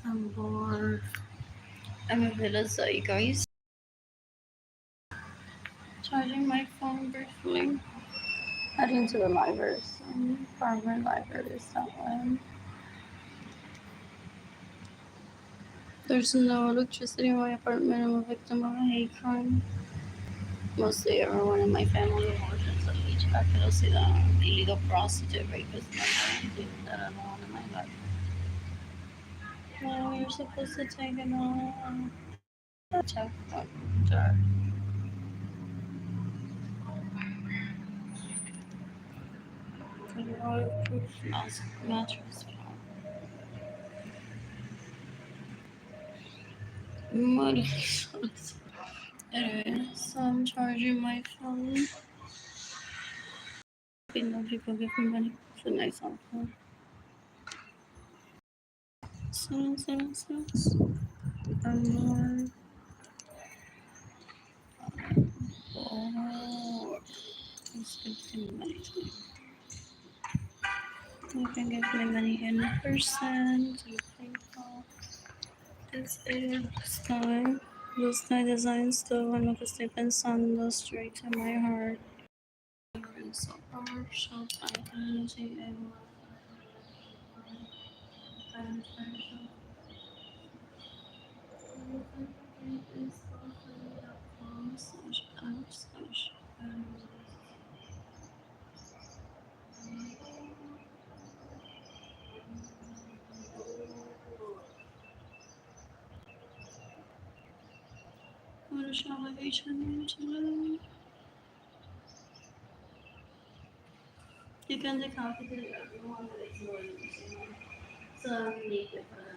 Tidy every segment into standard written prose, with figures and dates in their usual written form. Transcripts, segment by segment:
I'm bored. I'm a bit sorry, guys. Charging my phone briefly. Heading to the library soon. Farmer library somewhere. There's no electricity in my apartment. I'm a victim of a hate crime. Mostly everyone in my family origins of each the illegal prostitute, rapist, murder, anything that I don't want in my life. No, you're supposed to take it on. Check. Jar. Waterproof mattress. Muddy. Anyway, so I'm charging my phone. No people give me money. It's a nice phone. So. I'm bored. Bored. Let's give me money to me. You can give me money in person. To PayPal. It's a sky. Blue sky design still. I'm not stepping sun goes straight to my heart. So partial energy and I'm gonna show my vacation. You can decopy everyone that is more than so need different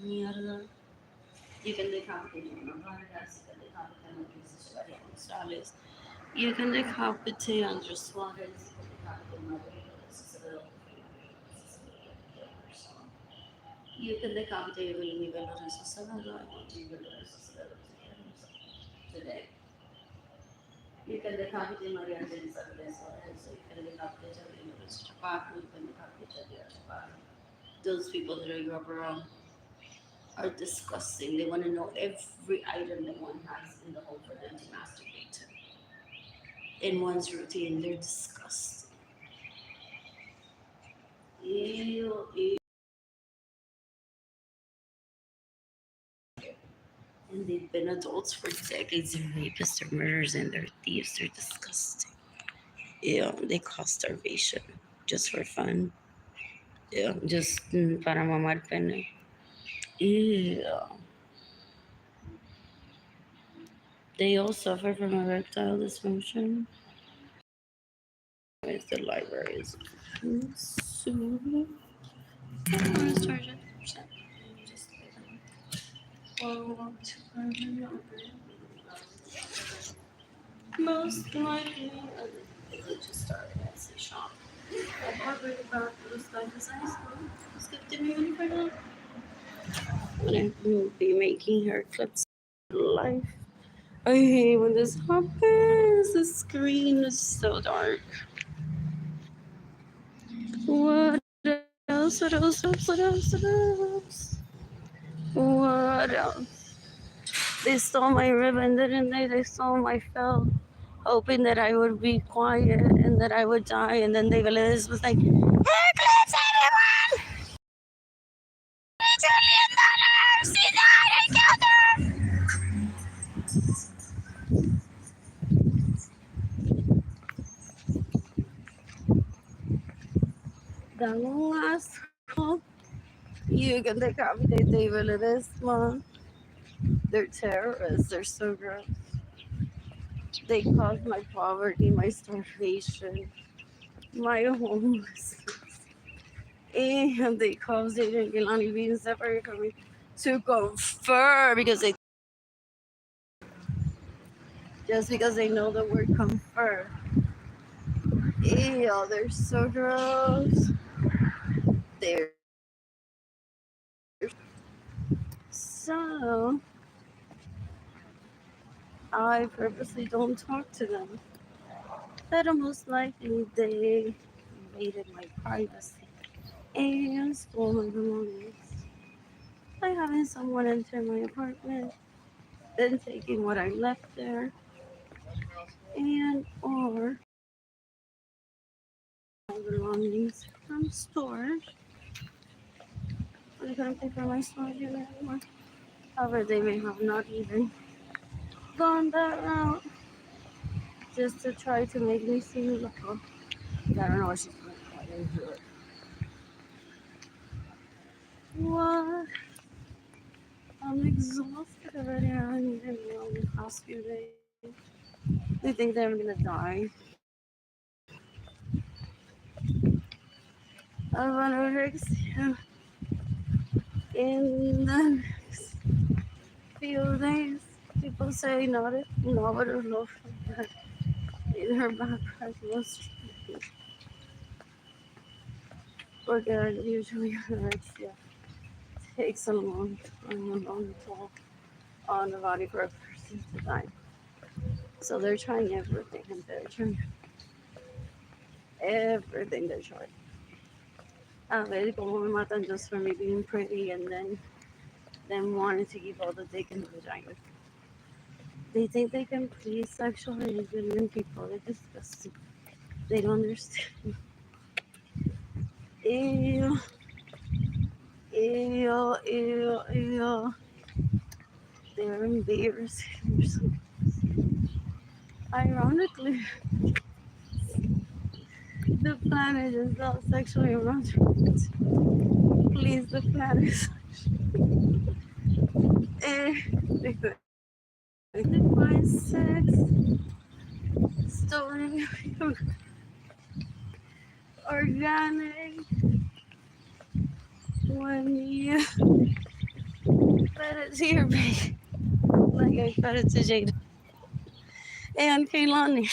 mierda. You can decapitate una vargas, you can decapitate Andres Gonzalez, you can decapitate Andres Suarez, you can decapitate Madrid, you can decapitate Evelyn Lorenzo Salado. I want to Lorenzo Salado today. You can decapitate Maria Angelina Suarez, you can decapitate Evelyn Lorenzo Chapaco, you can decapitate Javier Chapaco. Those people that I grew up around are disgusting. They want to know every item that one has in the home for them to masturbate to. In one's routine, they're disgusting. Ew, ew. And they've been adults for decades. They're rapists, they're murderers, and they're thieves. They're disgusting. Yeah, they cause starvation just for fun. Yeah, just para mamar pene. Yeah. They all suffer from erectile dysfunction. As the library is soon. I'm gonna start it. Just most likely, I just started at Etsy shop. I'm already about blue sky design school. Just give me money for that. I'm gonna be making hair clips life. I hate when this happens. The screen is so dark. What else? What else? What else? What else? What else? They stole my ribbon, didn't they? They stole my felt, hoping that I would be quiet and that I would die. And then they was like, "Hair clips, everyone! $2 million! She died! I killed her!" Dang asshole. You can decapitate David this month. They're terrorists. They're so gross. They caused my poverty, my starvation, my homelessness. And they caused it and Gilani being separated from me to confer just because they know the word confer. Ew, they're so gross. They're so I purposely don't talk to them. But most likely they invaded my privacy and stole my belongings by having someone enter my apartment, then taking what I left there, and or my belongings from stores. I couldn't pay for my storage unit anymore. However, they may have not even gone that route just to try to make me seem local. I don't know what she's doing. I didn't do it. What? I'm exhausted already. I haven't eaten meal in the past few days. They think that I'm gonna die. I want to anorexia in the next few days. People say not it, no, but it's not that in her backpack was because usually anorexia takes a long time, a long toll on the body for a person to die. So they're trying everything, and they're trying everything they're trying. A ver cómo me matan just for me being pretty and then them wanting to keep all the dick in the vagina. They think they can please sexually billion people. They're disgusting. They don't understand. Ew, ew, ew, ew. They're embarrassing. Ironically, the planet is not sexually around. Please, the planet. Because define sex, story, organic, when you fed it to your baby, like I fed it to Jada and Kaylani.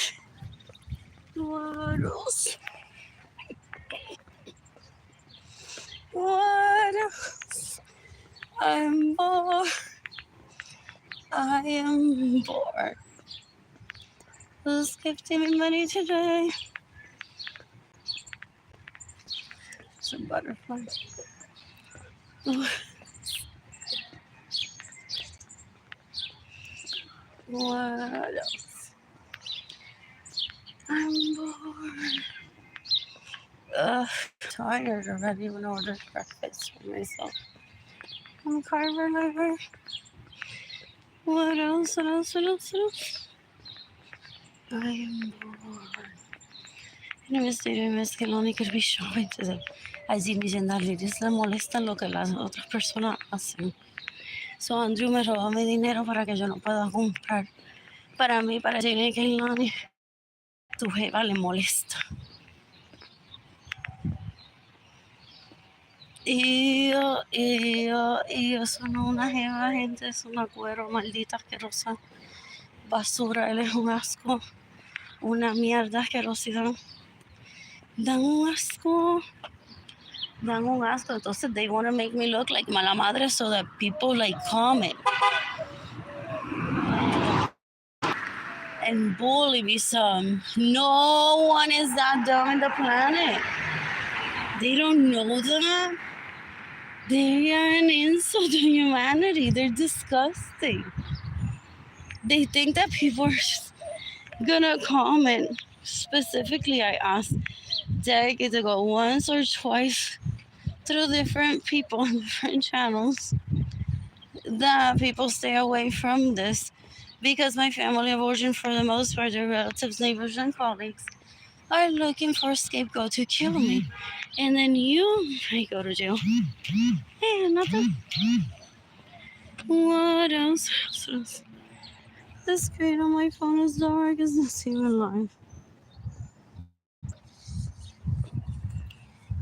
What else? What else? I'm bored. I am bored. Who's gifting me money today? Some butterflies. What else? I'm bored. Ugh, tired already when I ordered breakfast for myself. I'm Carver lover. What else? What else? What else? What else? I am bored. No me estoy viendo, es que lo único que yo entonces así dicen a ladies le molesta lo que las otras personas hacen. So Andrew me robó mi dinero para que yo no pueda comprar para mí, para Jane que Lani. Tu jeva le molesta. Y yo son una jeva, gente, es una cuero maldita asquerosa. Basura, él es un asco. Una mierda asquerosidad. Dan un asco. Dan un asco. Entonces, they want to make me look like mala madre so that people like comment and bully me some. No one is that dumb in the planet. They don't know that. They are an insult to humanity. They're disgusting. They think that people are just gonna comment. Specifically, I asked Derek to go once or twice through different people on different channels that people stay away from this because my family of origin, for the most part, their relatives, neighbors, and colleagues are looking for a scapegoat to kill me. And then you may go to jail. Hey, nothing. What else? The screen on my phone is dark. It's not even live.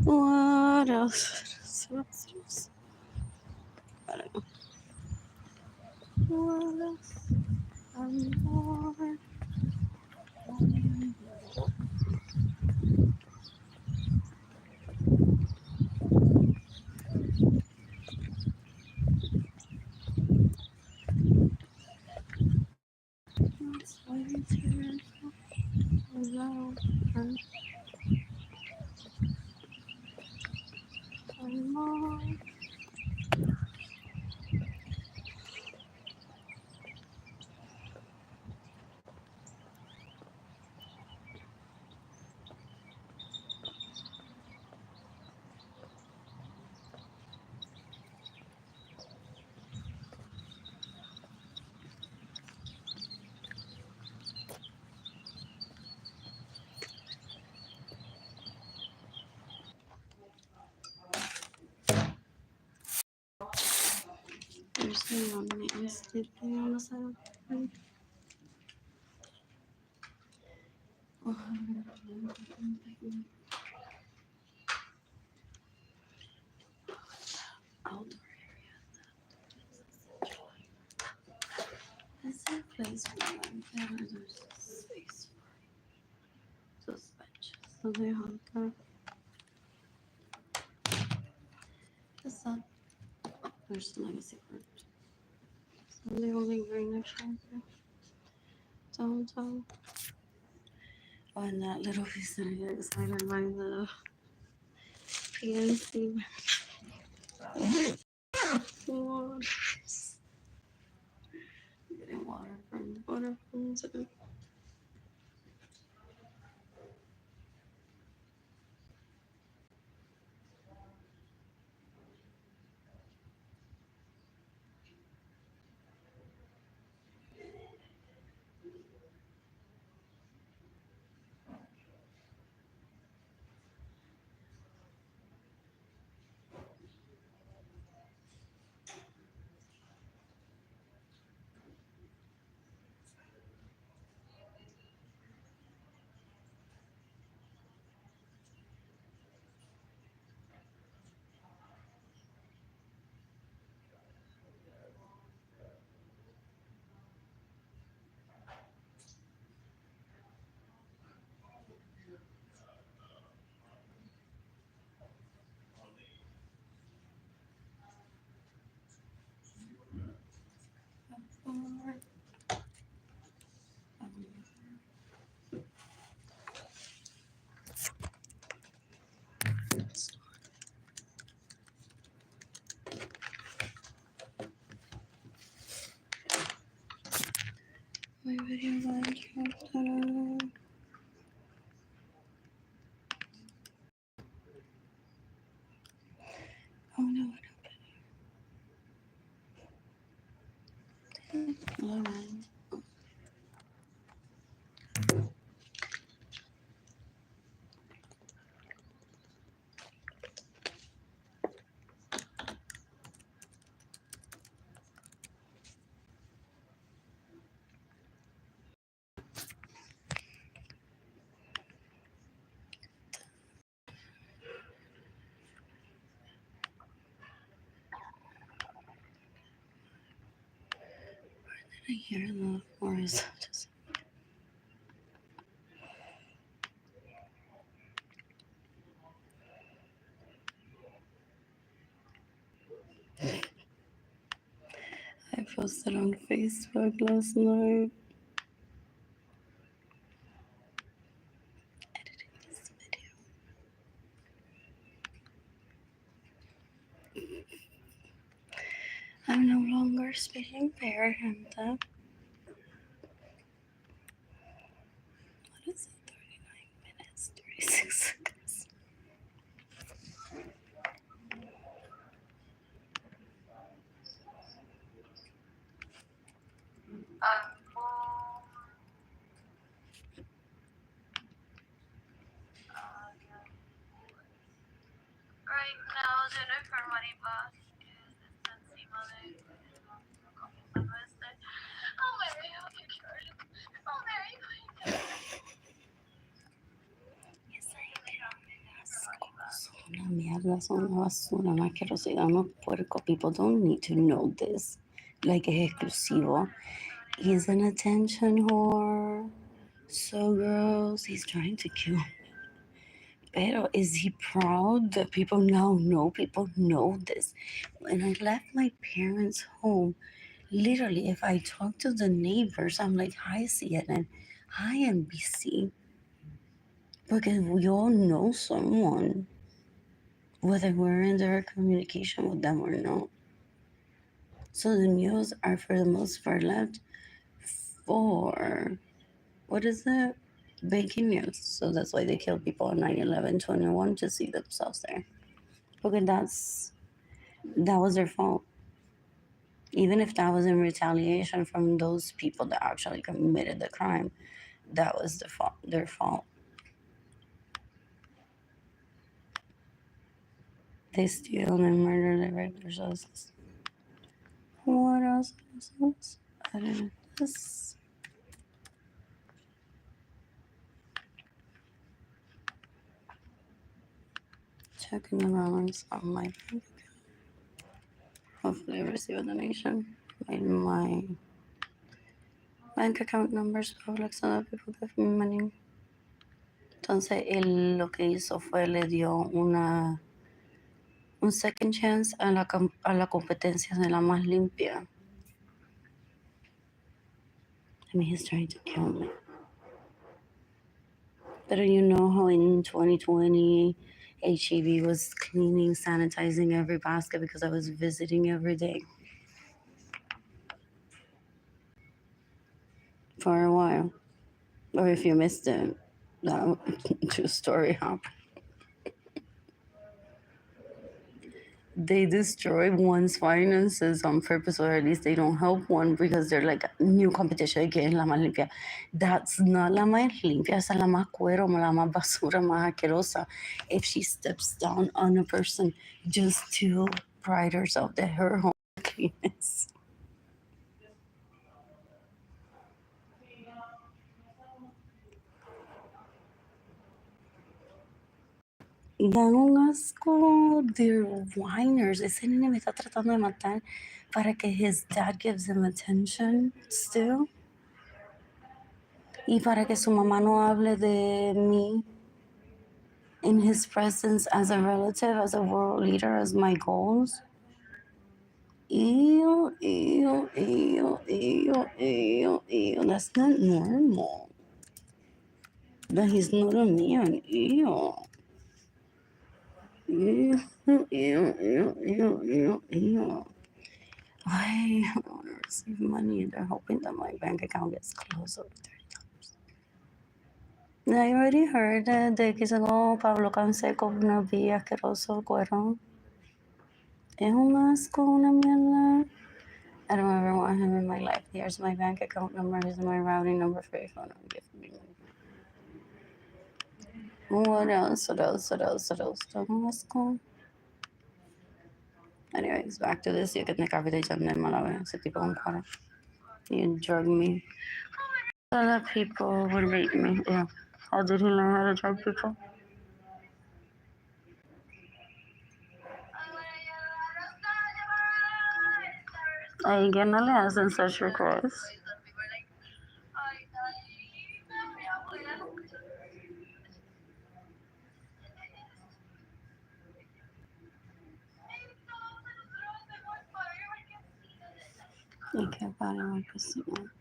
What else? I don't know. What else? I'm bored. It's way too loud. Hang on, I'm sleeping on the side of the bed. Oh, outdoor area. It's a place where there's space for those benches. So they have that. Is that there's the legacy part? So they only bring a shelter downtown. Oh, and that little piece that I get excited by the PNC waters. Getting water from the water fountains. My video like oh no, what happened? Lauren. I hear the forest. I posted on Facebook last night. Editing this video. I'm no longer speaking fair, and what is it? 39 minutes, 36 seconds. Una mierda, son una basura, una asquerosidad, unos puercos. People don't need to know this. Like, es exclusivo. He's an attention whore. So gross. He's trying to kill me. Pero is he proud that people now know? People know this. When I left my parents' home, literally, if I talk to the neighbors, I'm like, hi, CNN, hi, NBC. Because we all know someone, whether we're in direct communication with them or not. So the news are, for the most part, left for, what is it? Breaking news. So that's why they kill people on 9/11/21 to see themselves there. Because that was their fault. Even if that was in retaliation from those people that actually committed the crime, that was their fault. They steal and murder, they rape their sisters. What Edit this. Checking the balance on my bank account. Hopefully I receive a donation. My bank account numbers public so that people give me money. Entonces él lo que hizo fue le dio un second chance a la competencia de la más limpia. I mean, he's trying to kill me. But you know how in 2020, HEB was cleaning, sanitizing every basket because I was visiting every day for a while. Or if you missed it, that true story happened. They destroy one's finances on purpose, or at least they don't help one because they're like new competition again, la más limpia. That's not la más limpia, esa es la más cuero, la más basura, más asquerosa. If she steps down on a person just to pride herself that her home is cleanest. Dan un asco, they're whiners. Ese nene me está tratando de matar para que his dad gives him attention still. Y para que su mamá no hable de mí in his presence as a relative, as a world leader, as my goals. Ew. That's not normal. That he's not a man. Ew. I want to receive money. They're hoping that my bank account gets closed over $30. I already heard de que se lo Pablo Canseco una vía asqueroso cuero. Es un asco, una mierda. I don't ever want him in my life. Here's my bank account number. Here's my routing number for your phone. Give me money. What else? Un asco. Anyways, back to this. You get the coffee day and then malawe. Ese tipo con cara. You drug me. Other people would rate me. Yeah. How did he learn how to drug people? Again, no le hacen such requests. Y que para la cocina.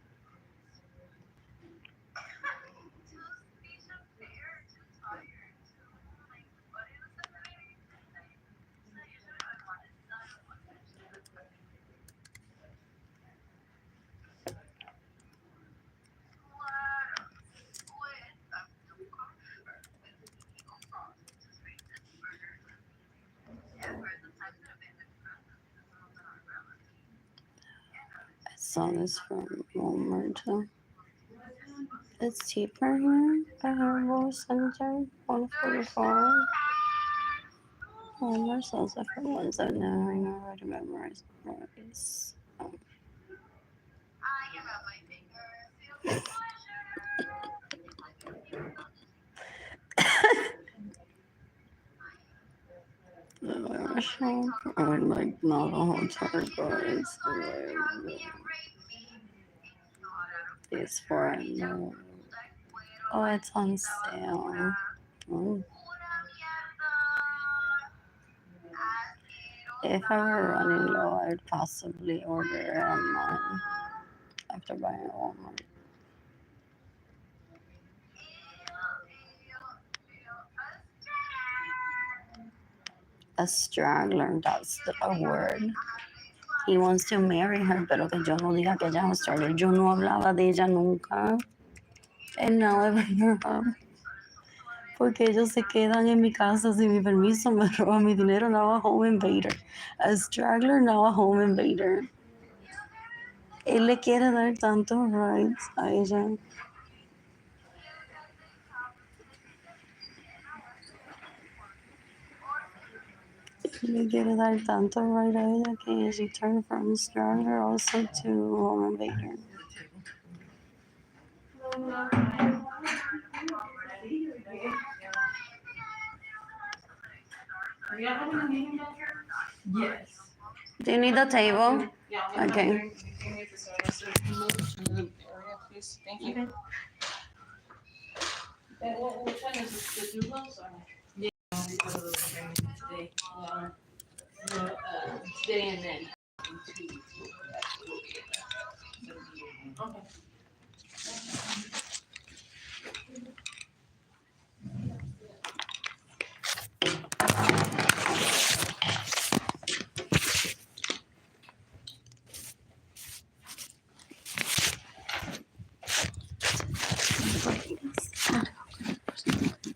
I saw this from Walmart too. It's cheaper here at Herbal Center, 144. Walmart sells different ones that now I know how to memorize price. The shop, or like not a whole chart, but it's like these for oh, it's on sale. Oh. If I were running low, I'd possibly order it online after buying at Walmart. A straggler, that's a word. He wants to marry her, pero que yo no diga que ella es un straggler. Yo no hablaba de ella nunca. And now I bring her up. Porque ellos se quedan en mi casa sin mi permiso, me roban mi dinero, now a home invader. A straggler, now a home invader. Él le quiere dar tantos rights a ella. Le quiere dar tanto right a ella que she turned from stranger also to home invader. Are you having a meeting down here? Yes. Do you need a table? Yeah. Okay. Please. Thank you. Which one is the Douglas or? Yeah. Today. Today and then. Okay.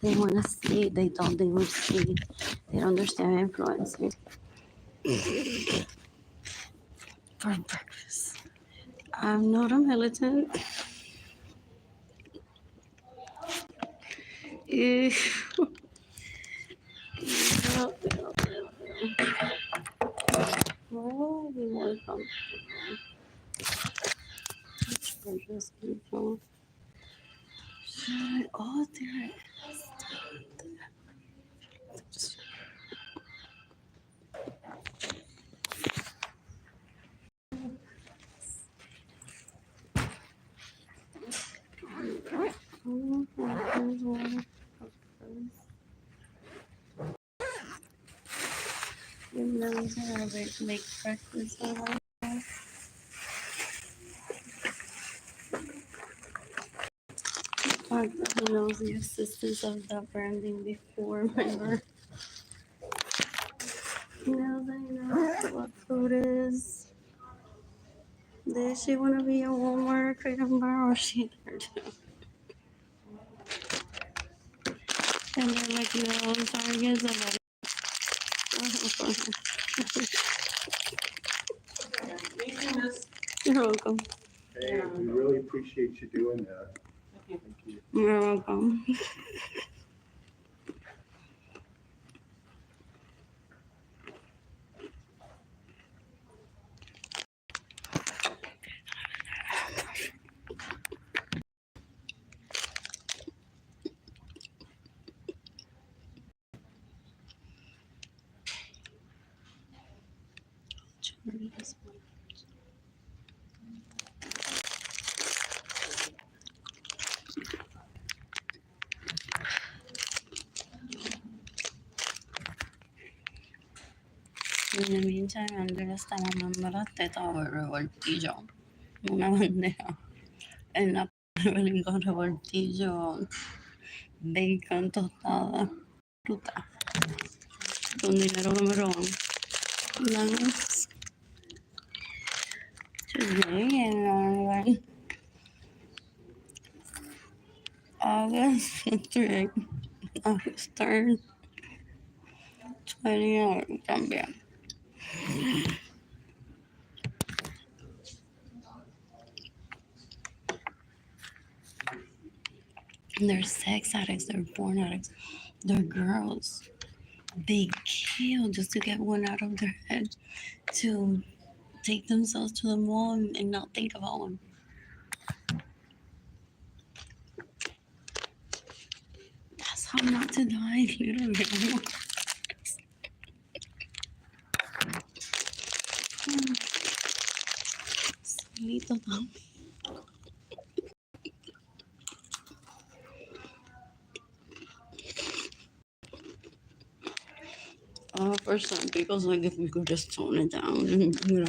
They want to see. They thought they would see. They don't understand influencing. For breakfast. I'm not a militant. Eh, well, you want some breakfast people. Oh, there. You know, make breakfast. Who knows the existence of that branding before, remember? Now they know what food is. Does she want to be a Walmart freedom bar or she there too? And they're like, no, Target's a better. You're welcome. Hey, we really appreciate you doing that. Thank you. You're welcome. In the meantime, Andrea está mamando las tetas o el revoltillo. Una bandeja. En la Evelyn con revoltillo, bacon, tostada, fruta. Con dinero que me roban. Nice. Today in August 3rd, August 3rd, 20 también. They're sex addicts, they're porn addicts, they're girls. They kill just to get one out of their head to take themselves to the mall and not think about one. That's how not to die, literally. Solito though. For some people, it's like if we could just tone it down and, you know.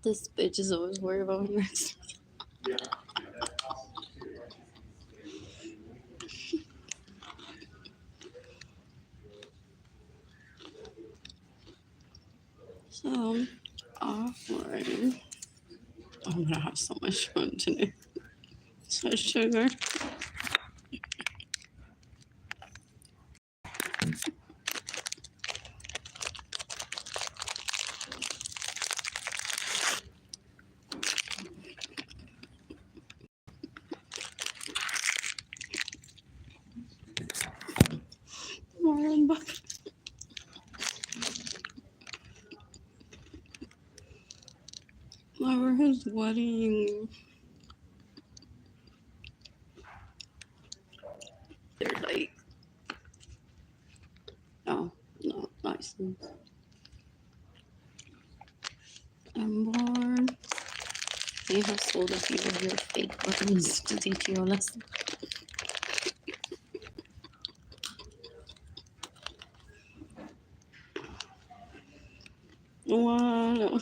This bitch is always worried about her. Yeah. So, offering. I'm gonna have so much fun today. So sugar. Over his wedding. They're like, oh, no, license. I'm born. They have sold a few of your fake buttons to teach you a lesson. Wow.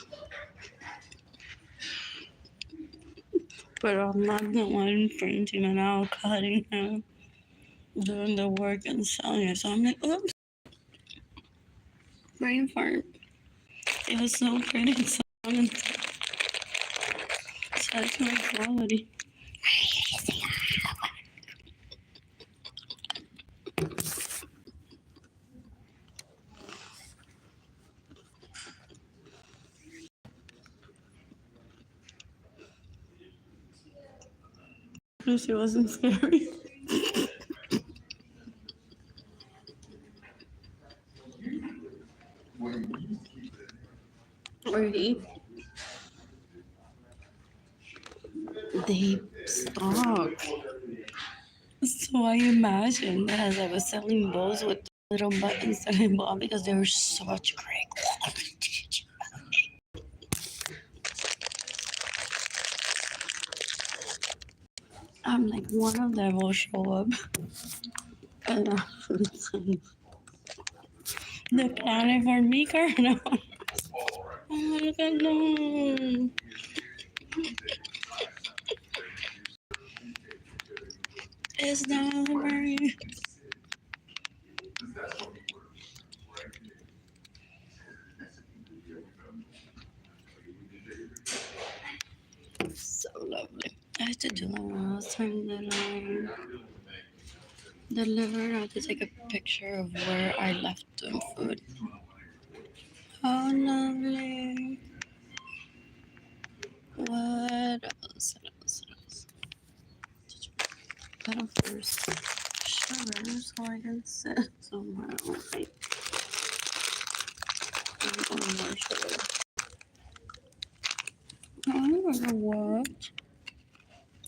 But I'm not the one printing it out, cutting it, doing the work and selling it. So I'm like, oops, brain fart. It was so pretty and so such high quality. Lucy wasn't scary. Or he. They stopped. So I imagine that as I was selling those with little buttons that I bought because they were such great quality. I'm like, one of them will show up. And the planet for me, Colonel. Oh my God, no. It's not very. So lovely. I had to do that when I was trying to deliver. I had to take a picture of where I left the food. How lovely. What else? What else? What else? That offers sugar so I can sit somewhere. Like, I'm on more sugar. I don't know what.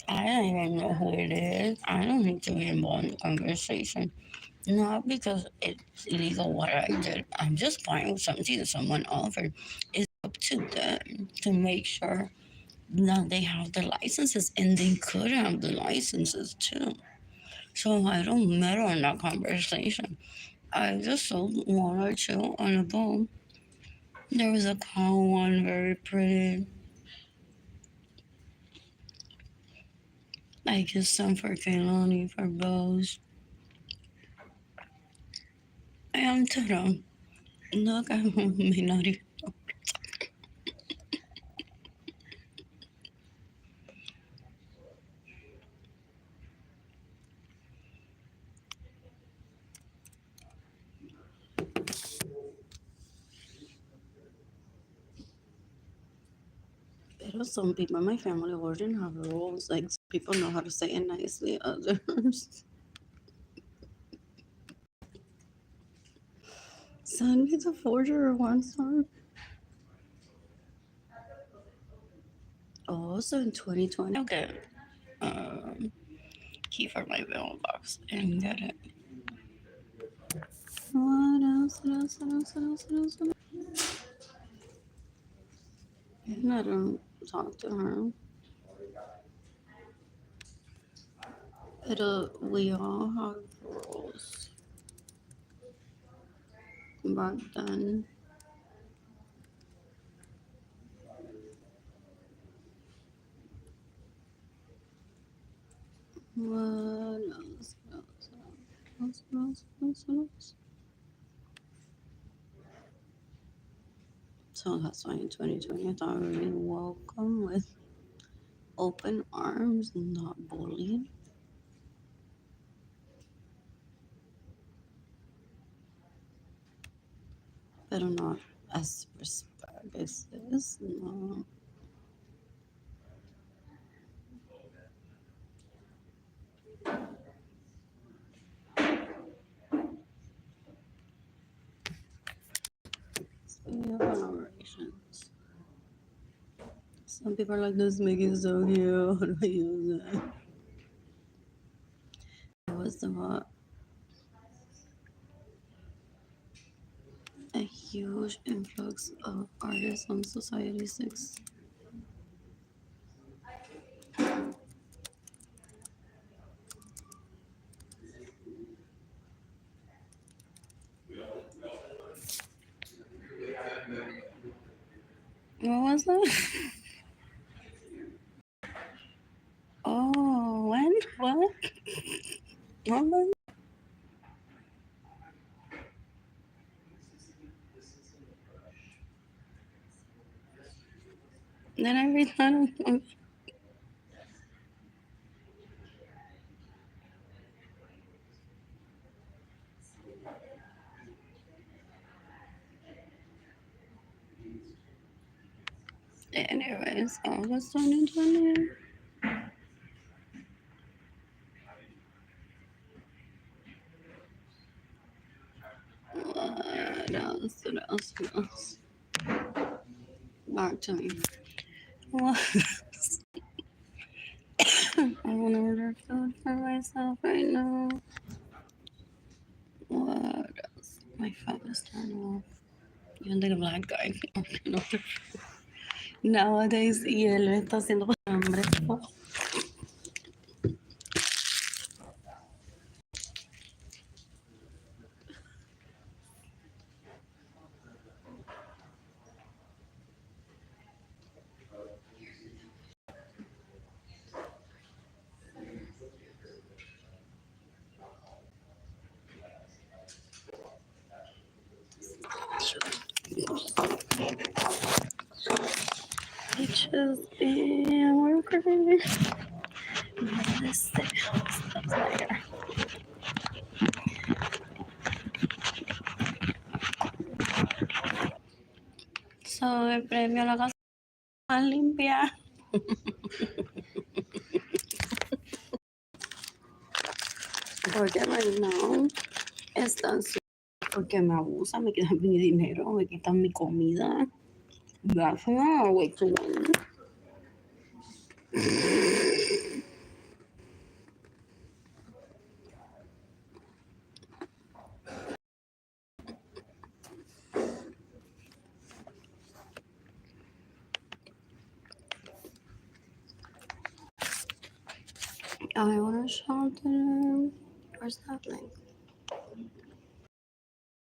I don't even know who it is. I don't need to be involved in the conversation. Not because it's illegal what I did. I'm just fine with something that someone offered. It's up to them to make sure that they have the licenses, and they could have the licenses too. So I don't meddle in that conversation. I just sold one or two on a bowl. There was a cow one, very pretty. I used some for Kaylani for bows. And Toro. Look, I may not even. Pero some people in my family wouldn't have rules. Like, some people know how to say it nicely, others. Send me the forger one star. Also in 2020, I'll get key for my mailbox and get it. What else? What else? What else? What else? What else? What else? And I don't talk to her. But we all have rules. Back then. What else? What else? What else? What else? What else? What else? So that's why in 2020 I thought I would be welcome with open arms, not bullied. But not as respect as this. No. Speaking of collaborations, some people are like, this Mickey is so cute. How do I use it? What's the what? A huge influx of artists on Society 6. What was that? Oh, when? What? What was Did I read that? Anyways, August 2020. What else? What else? What else? Back to me. What? I want to order food for myself right now. What else? My phone is turned off. Even the black guy. Nowadays, y él está haciendo hambre. Bitches and workers. So, el premio a la casa más limpia. Porque right now están porque me abusan, me quitan mi dinero, me quitan mi comida. That's not way too long. I want to shop there. Where's that link?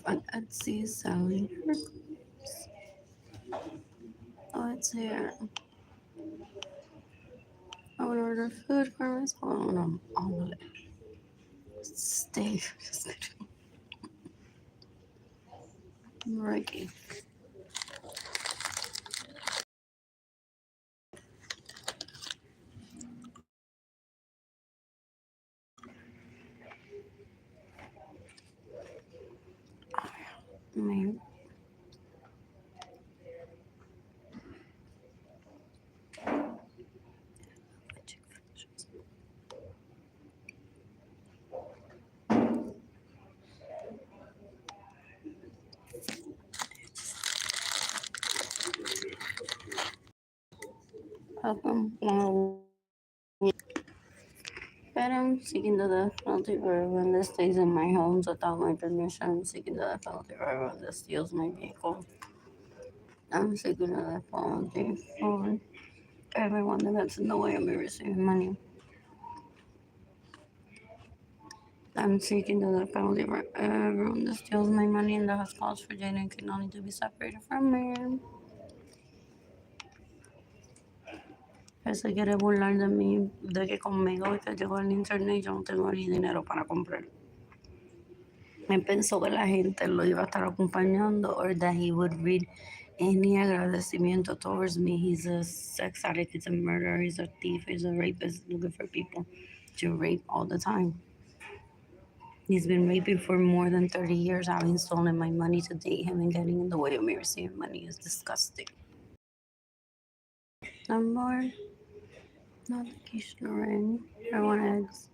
On Etsy selling. Oh, it's here. I want to order food for myself. I want an omelet. Steak. Righty. Maybe. Welcome. But I'm seeking the death penalty for everyone that stays in my homes without my permission. I'm seeking the death penalty for everyone that steals my vehicle. I'm seeking the death penalty for everyone that gets in the way of me receiving money. I'm seeking the death penalty for everyone that steals my money and that has caused for Jane and Kinani to be separated from me. Él se quiere burlar de mí, de que conmigo y que llegó el internet y yo no tengo ni dinero para comprar. Me pensó que la gente lo iba a estar acompañando or that he would read any agradecimiento towards me. He's a sex addict, he's a murderer, he's a thief, he's a rapist looking for people to rape all the time. He's been raping for more than 30 years, having stolen my money to date him and getting in the way of me receiving money is disgusting. I'm bored. Not the quiche ring. I want eggs.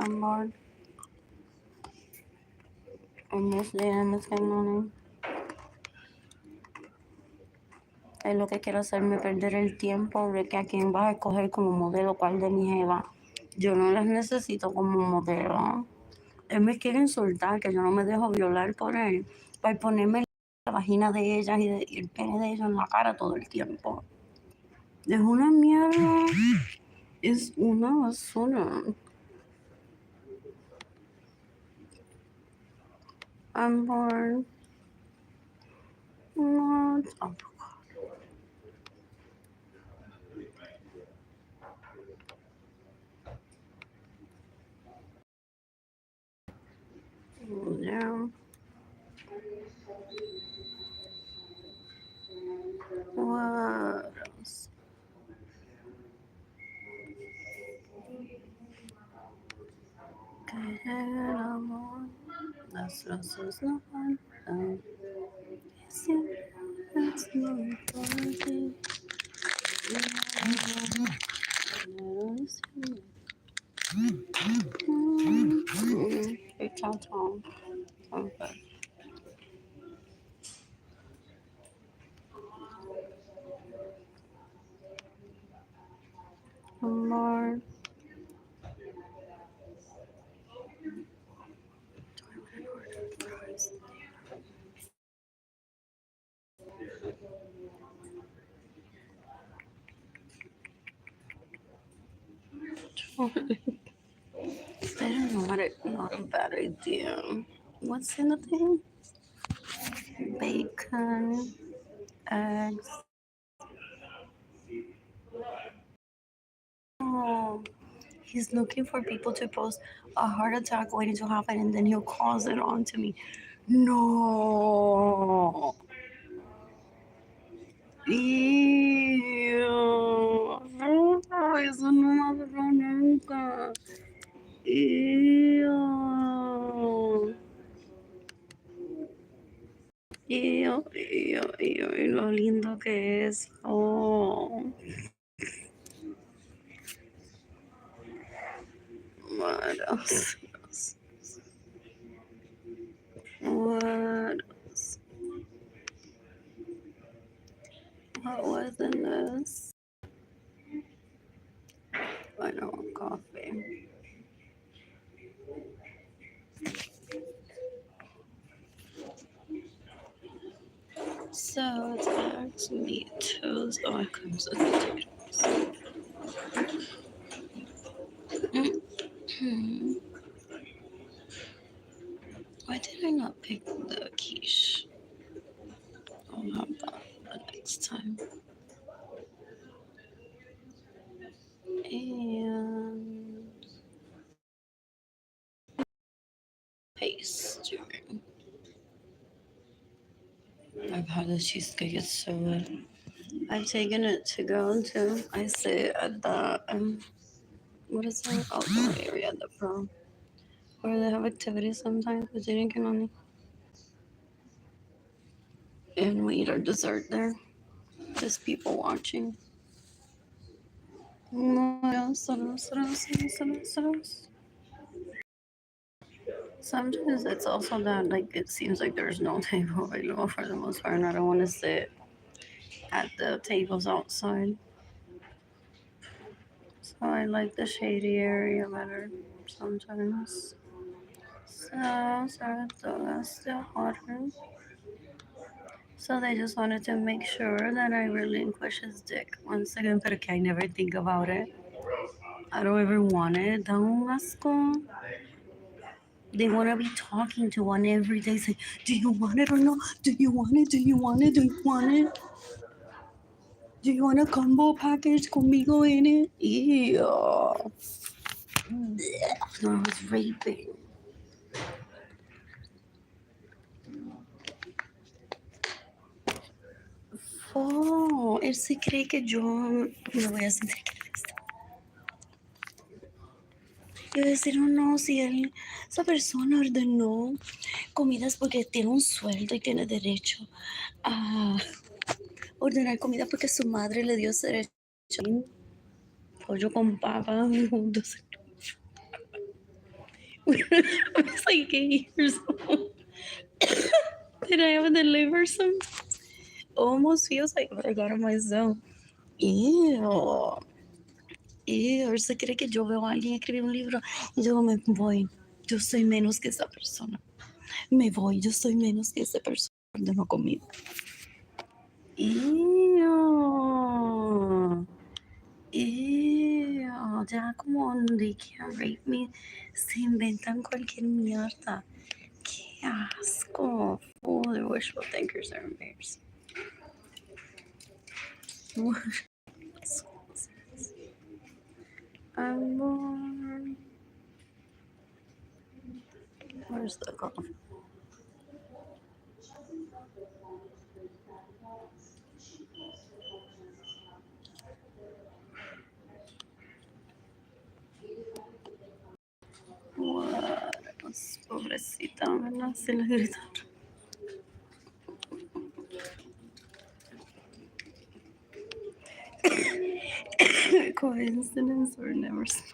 amor. Almost there, Miss Cagnoni. Es lo que quiero hacerme perder el tiempo de que a quién vas a escoger como modelo, cuál de mi jeva. Yo no las necesito como modelo. Él me quiere insultar, que yo no me dejo violar por él, para ponerme la vagina de ellas y el pene de ellos en la cara todo el tiempo. Es una mierda. Es una basura. Amor. No, tampoco. Yeah. What else? Que el amor, las rosas no faltan. Siempre es muy importante. Hey, Tom. Okay. Amor. I don't know what not a bad idea. What's in the thing? Bacon, eggs. Oh, he's looking for people to post a heart attack waiting to happen and then he'll cause it onto me. No. Ew. No, eso no me pasó nunca. Ew. Ew, ew, ew, y lo lindo que es. Oh, what else? What else? What was in this? I know, coffee. So it's actually toast. Oh, it comes with potatoes. Hmm. Why did I not pick the quiche? I'll have that the next time. And pastry. I've had the cheesecake, it's so good. I've taken it to go to. I sit at the what is that outdoor area at the prom where they have activities sometimes with Jane and Kanani. And we eat our dessert there. Just people watching. Sometimes it's also that like it seems like there's no table available for the most part, and I don't want to sit at the tables outside. So I like the shady area better sometimes. So that's still hotter. So they just wanted to make sure that I relinquish his dick once again, but I never think about it. I don't ever want it. Don't asco. They want to be talking to one every day, saying, "Do you want it or no? Do you want it? Do you want it? Do you want it? Do you want a combo package conmigo in it?" Ew. No, I was raping. Oh, él se cree que yo me voy a sentir que le gusta. Yo decir, oh, no, si él, esa persona ordenó comidas porque tiene un sueldo y tiene derecho a ordenar comida porque su madre le dio ese derecho. Pollo con papa juntos. I was like 8 years old. Did I have the liver some? Almost feels like I got it myself. Ew. Ew. ¿Se cree que yo veo a alguien escribir un libro y yo me voy? Yo soy menos que esa persona. Me voy, yo soy menos que esa persona. Ordeno comida. Ew. Ew. Ya como they can't rape me, se inventan cualquier mierda. Qué asco. Oh, the wishful thinkers are embarrassing. Amor. Where's the coffee? What? Pobrecita, ¿verdad? Se le gritaron. Coincidence or never smiles.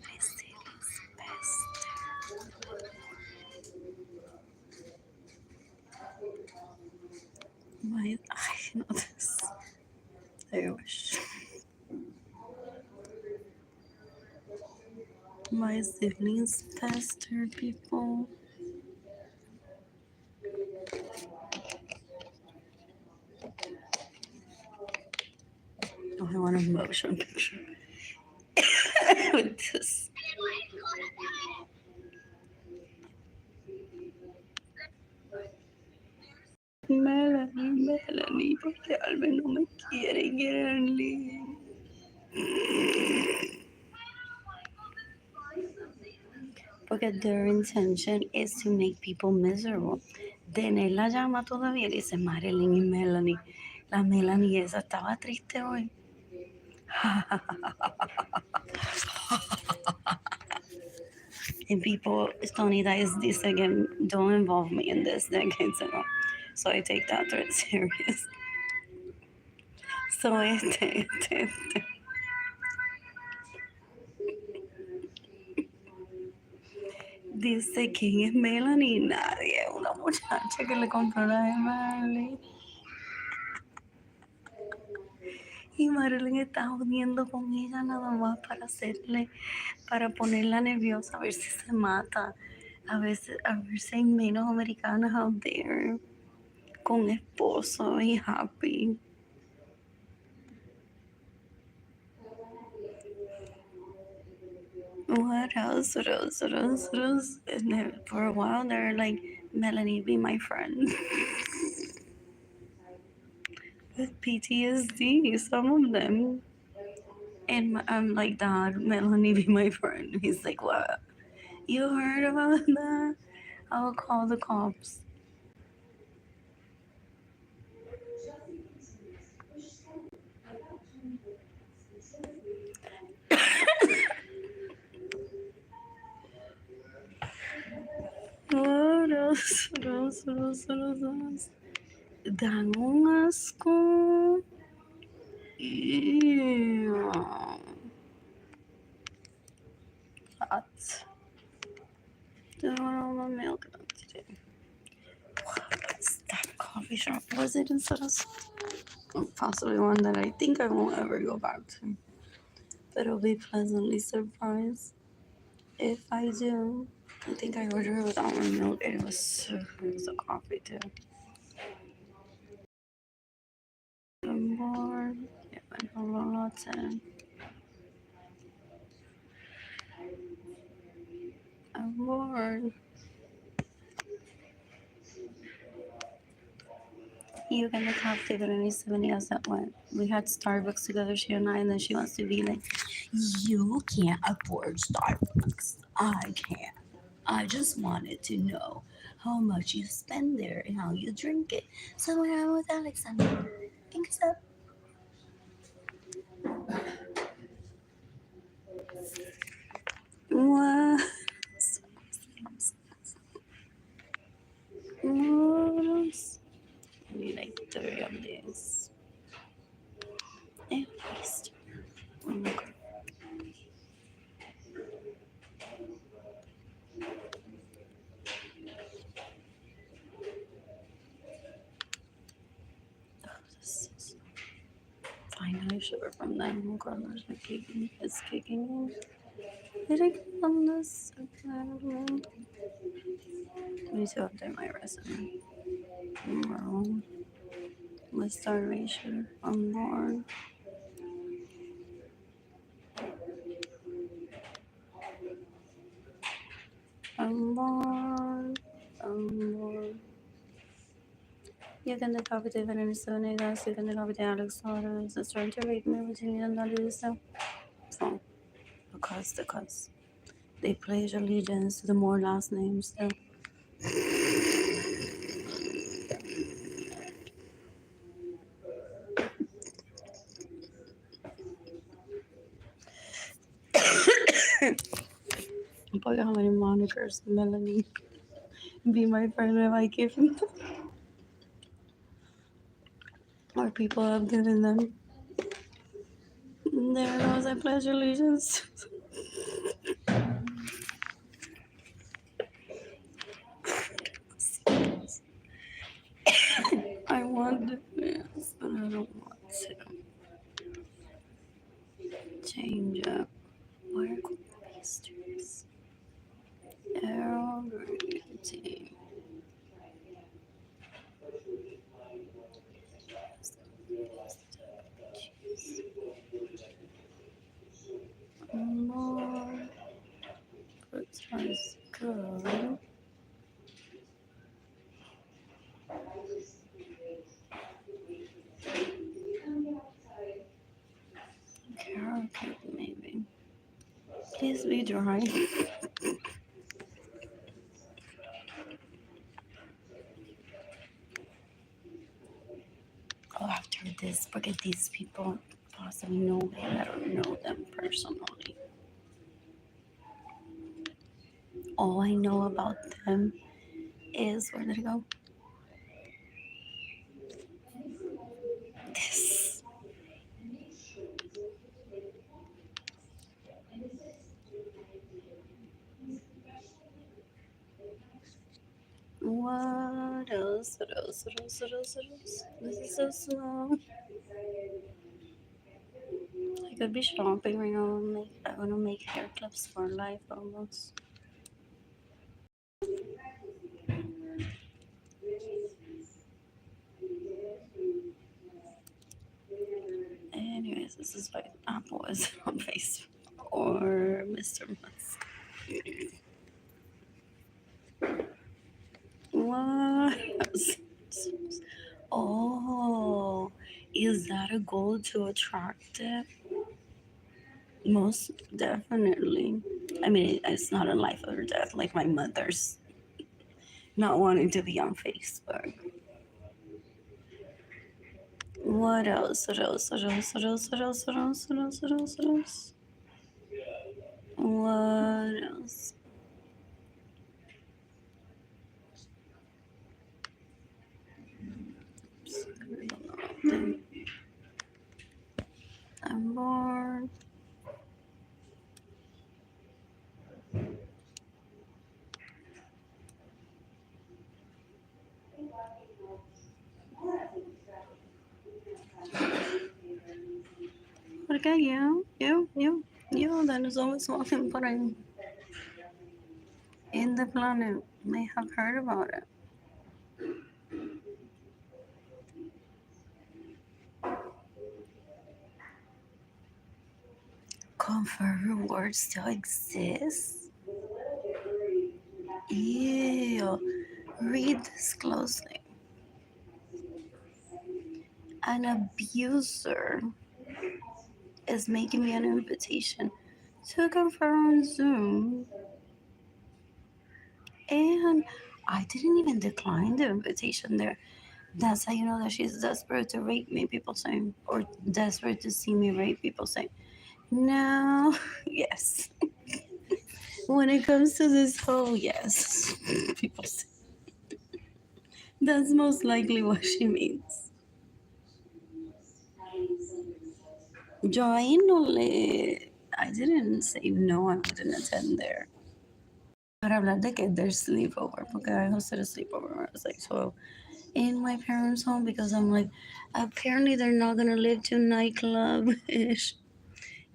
I see his best. I know this. I wish. My siblings pester people. Oh, I want a motion picture with this. Melanie, porque Alvin no me quiere, Arlene. Porque their intention is to make people miserable. Denel la llama todavía y dice Marilyn y Melanie. La Melanie esa estaba triste hoy. And people, Tony, that is this again, don't involve me in this. So I take that threat serious. So dice, ¿quién es Melanie? Nadie, una muchacha que le compró la de Marley. Y Marilyn está jodiendo con ella nada más para ponerla nerviosa, a ver si se mata. A ver si hay menos americanas out there con esposo y happy. What else? And then for a while, they're like, Melanie, be my friend. With PTSD, some of them. And I'm like, Dad, Melanie, be my friend. He's like, what? You heard about that? I'll call the cops. What else? Dan un asco. Ew. Hot. Don't want all my milk today. That coffee shop, was it in Sarasota? Possibly one that I think I won't ever go back to. But I'll be pleasantly surprised if I do. I think I ordered it with almond milk and it was a coffee too. I'm bored. Yeah, I'm a lot of I'm bored. You can talk to anybody else that went. We had Starbucks together, she and I, and then she wants to be like, you can't afford Starbucks. I can't. I just wanted to know how much you spend there and how you drink it. So I'm with Alexander. Thanks up. What? What else? I need like 3 of these. really sure from them who colors are kicking is kicking in. Did I click on this? I don't know. I need to update my resume. No. Let's start ratio. I'm bored. I'm bored. I'm bored. You can copy the Venezuela, you can copy the Alex Waters, it's trying to rate me, but you need not do so. So, because they pledge allegiance to the more last names, so. Boy, how many monikers, Melanie? Be my friend if I give them. Or people have given them. There goes I pledge allegiance. I want this, but I don't want to. Change up. What are pastries? Arrow green. More. Fruits is good. Carrot cake, maybe. Please be dry. Oh, after this, forget these people. Possibly know me. I don't know them personally. All I know about them is where did it go? This. What else? What else? What else? What else? What else? This is so slow. I could be shopping right now. I want to make hair clips for life almost. Anyways, this is why Apple is on Facebook or Mr. Musk. What? Oh, is that a goal to attract it? Most definitely. I mean, it's not a life or death like my mother's not wanting to be on Facebook. What else? What else? What else? What else? What else? What else? What else? What else? What else? What else? I'm bored. Porque you, that is always walking por ahí in the planet may have heard about it. Comfort rewards still exist? Ew. Read this closely. An abuser is making me an invitation to confer on Zoom. And I didn't even decline the invitation there. That's how you know that she's desperate to rape me, people saying, or desperate to see me rape, people saying. No, yes. When it comes to this whole, yes, people say. That's most likely what she means. Yo no le. I didn't say no, I wouldn't attend there. Para hablar de que there's sleepover, porque I hosted a sleepover. I was like, so in my parents' home because I'm like, apparently they're not gonna live to nightclub ish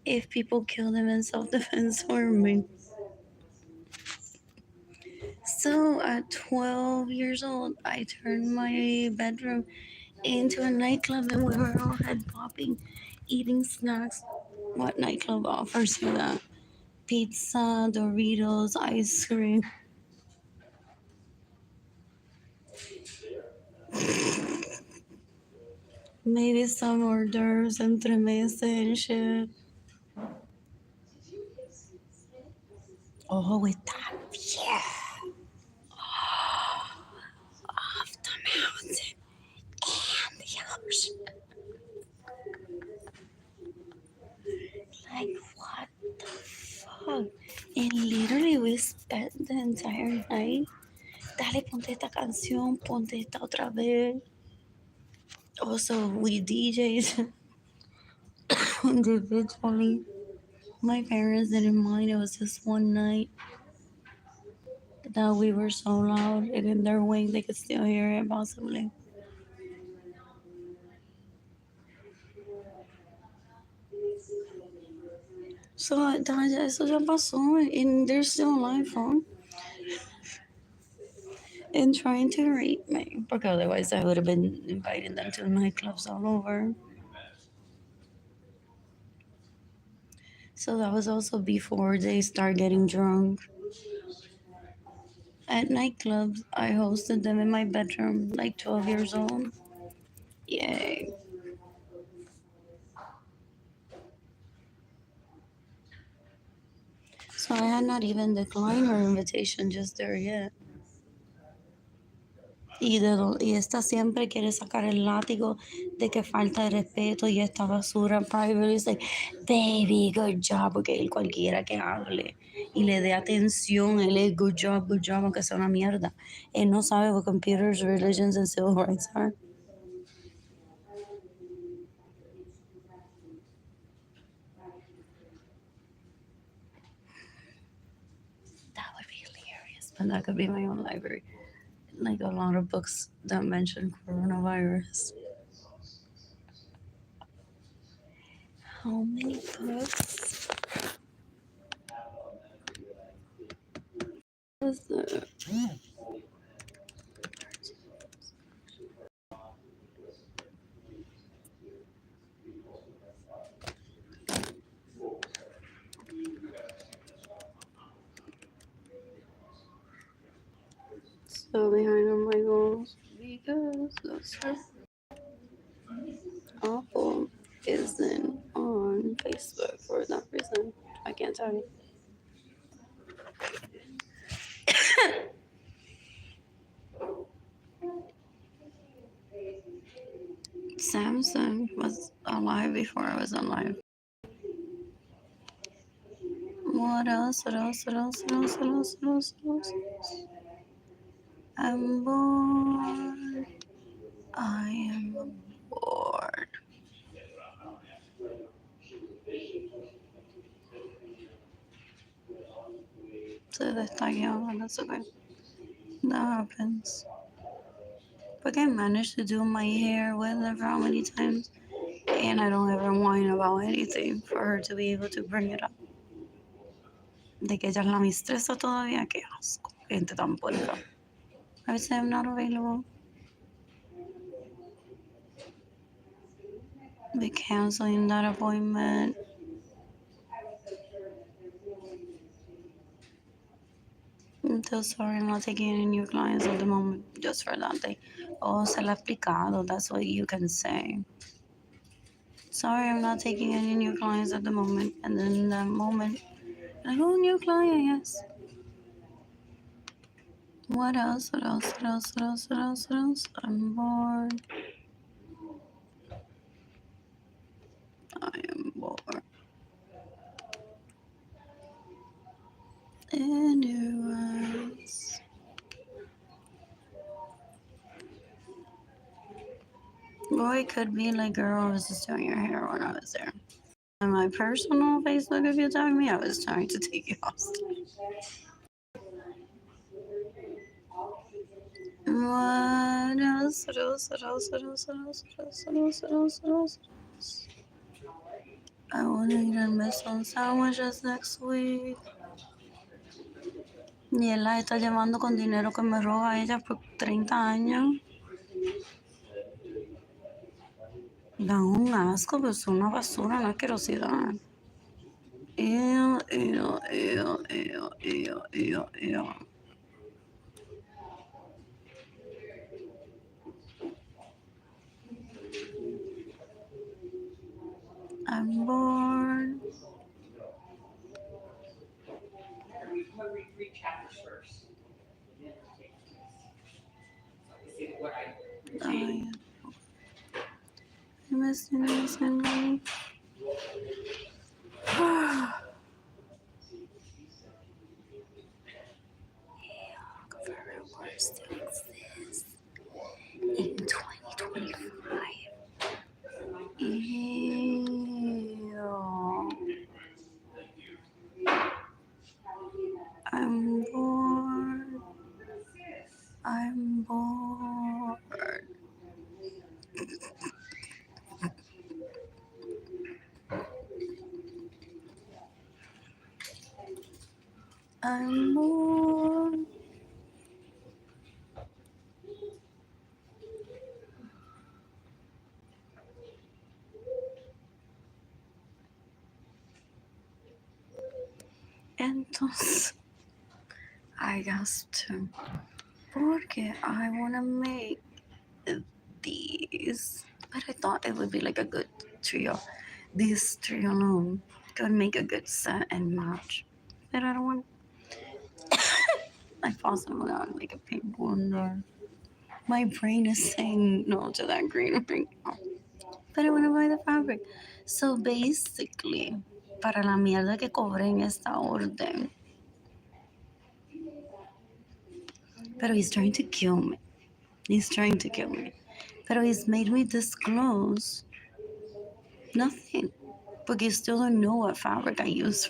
if people kill them in self defense for me. So at 12 years old, I turned my bedroom into a nightclub and we were all head popping, eating snacks. What nightclub offers you that? Pizza, Doritos, ice cream. Maybe some hors d'oeuvres and tremese and shit. Oh, with that view of the mountain and the ocean. Like, what the fuck? And literally, we spent the entire night. Dale, ponte esta canción, ponte esta otra vez. Also, we DJed individually. My parents didn't mind. It was just one night that we were so loud, and in their way, they could still hear it possibly. So, eso ya pasó, and they're still alive, huh? And trying to rape me. Because otherwise, I would have been inviting them to nightclubs all over. So, that was also before they start getting drunk. At nightclubs, I hosted them in my bedroom, like 12 years old. Yay. So, I had not even declined her invitation just there yet. Y esta siempre quiere sacar el látigo de que falta de respeto y esta basura private. It's like, baby, good job, porque él cualquiera que hable y le dé atención, él es good job, aunque sea una mierda. Él no sabe what computers, religions, and civil rights are. That would be hilarious, but that could be my own library. Like a lot of books that mention coronavirus. How many books was there? So behind on my goals because that's Apple isn't on Facebook for that reason. I can't tell you. Samsung was alive before I was alive. What else? What else? What else? What else? What else? What else? What else? I'm bored. I am bored. So that's like, yeah, that's okay. That happens. But I managed to do my hair with her how many times, and I don't ever whine about anything for her to be able to bring it up. De que ella es la mistresa todavía, qué asco, gente tan puerca. I would say I'm not available. Be canceling that appointment. I'm so sorry, I'm not taking any new clients at the moment. Just for that day. Oh, se la he explicado. That's what you can say. Sorry, I'm not taking any new clients at the moment. And then in that moment, like, oh, new client, yes. What else? What else? What else? What else? What else? What else? I'm bored. I am bored. Anyways. Or it could be like, girl, I was just doing your hair when I was there. On my personal Facebook, if you tag me, I was trying to take you hostage. What else? What else? What else? What else? What else? What else? What else? What else? What else? I want to eat and make some sandwiches next week. Y él la está llevando con dinero que me roba ella por 30 años. Dan un asco, pero es una basura, una asquerosidad. Ew, ew, ew, ew, ew, ew, ew. I'm bored. Read chapters first. See what I Ay, missing me. Worst exist in 2025. Ew. I'm bored. I'm bored. I'm bored. Entonces, I asked him, porque I want to make these, but I thought it would be like a good trio. This trio alone could make a good set and match. But I don't want. I possibly want to make a pink one. Or my brain is saying no to that green right now. But I want to buy the fabric. So basically, para la mierda que cobré en esta orden. Pero he's trying to kill me. He's trying to kill me. Pero he's made me disclose nothing. Porque you still don't know what fabric I use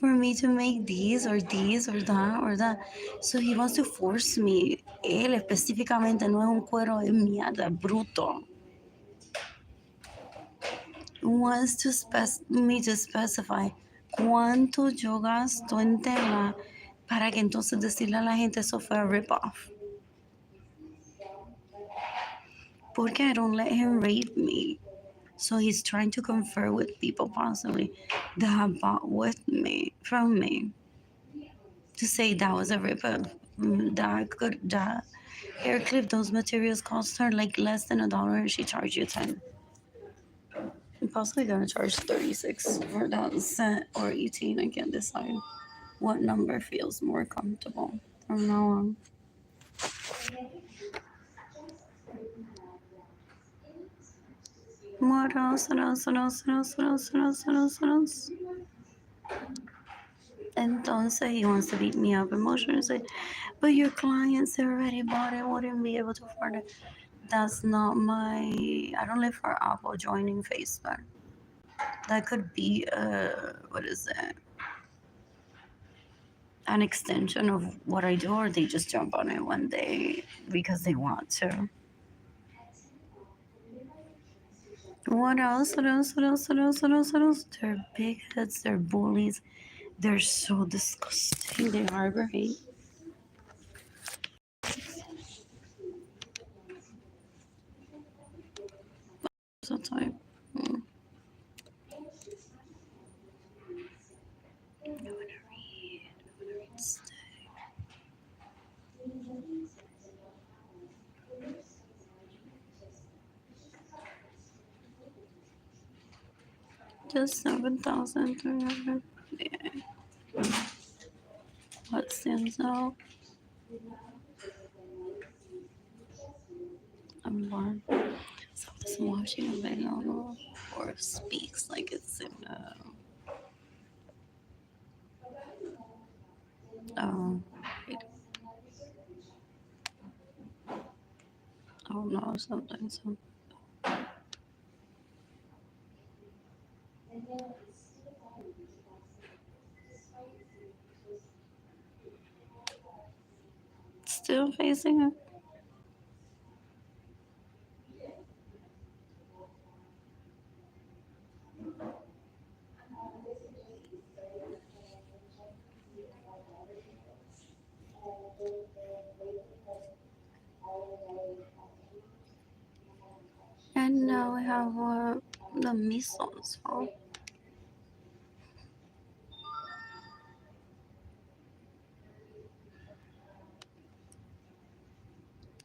for me to make these or that or that. So he wants to force me. Él específicamente no es un cuero de mierda, bruto. Wants to me to specify cuánto yo gasto en tela para que entonces decirle a la gente eso fue a rip-off. Porque I don't let him rape me. So he's trying to confer with people possibly that have bought with me, from me, to say that was a rip-off. That hair clip, those materials cost her like less than $1 and she charged you 10. I'm possibly gonna charge 36 for that set or 18. I can't decide what number feels more comfortable from now on. What else? What else? What else? What else? What else? What else? What else? What else? Entonces he wants to beat me up emotionally. Say, but your clients already bought it, wouldn't be able to afford it. That's not my. I don't live for Apple joining Facebook. That could be what is it? An extension of what I do, or they just jump on it one day because they want to. What else? What else? What else? What else? What else? What else? They're big heads. They're bullies. They're so disgusting. They harbor hate. So type. I'm gonna read. Stay. Just 7,300. Yeah. What stands out? I'm born. So this watching a video or speaks like it's in wait. I don't know, something. sing it. And now we have the measles. So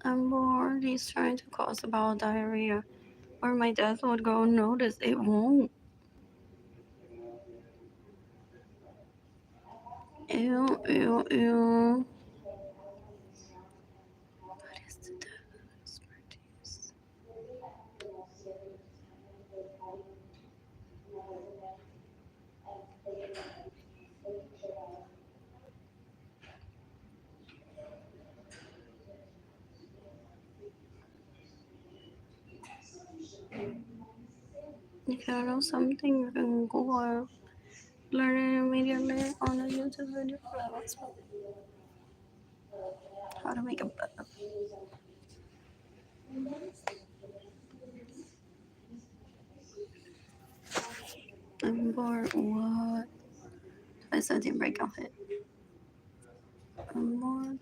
I'm bored. He's trying to cause about diarrhea. Or my dad would go notice. It won't. Ew, ew, ew. What is the devil's parties? If you know something, you can Google. Learn it immediately on a YouTube video. That's how to make a bed. I'm bored. What? I said didn't break off it. I'm bored.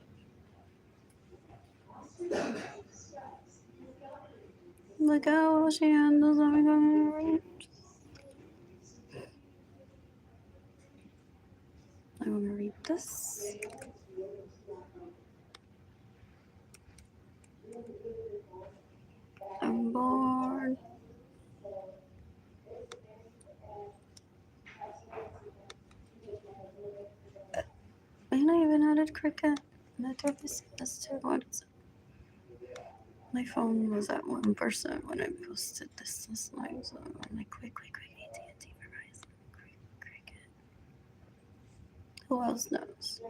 Look how she handles everything. I want to read this. I'm bored. And I even added cricket. Network is too. What is it? My phone was at 1% when I posted this night, so I'm like, quick, AT&T, Verizon, cricket. Who else knows?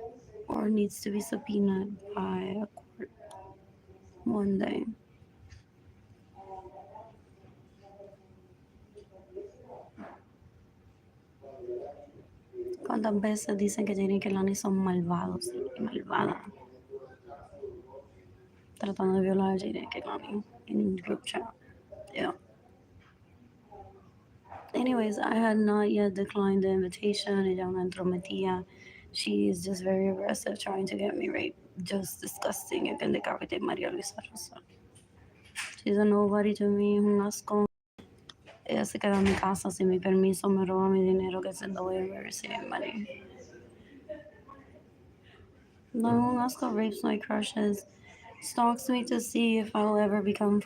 Or needs to be subpoenaed by a court one day. ¿Cuántas veces dicen que Jenny y Kelani son malvados y malvadas? Tratando de violar a Jenny y Kelani in group chat. Yeah. Anyways, I had not yet declined the invitation. Ella me entrometía. She is just very aggressive, trying to get me raped. Just disgusting. You can decapitate María Luisa Rosa. She's a nobody to me, un asco. Ella se queda en mi casa sin mi permiso, me roba mi dinero que send away and receive money. No, un asco rapes my crushes. Stalks me to see if I'll ever become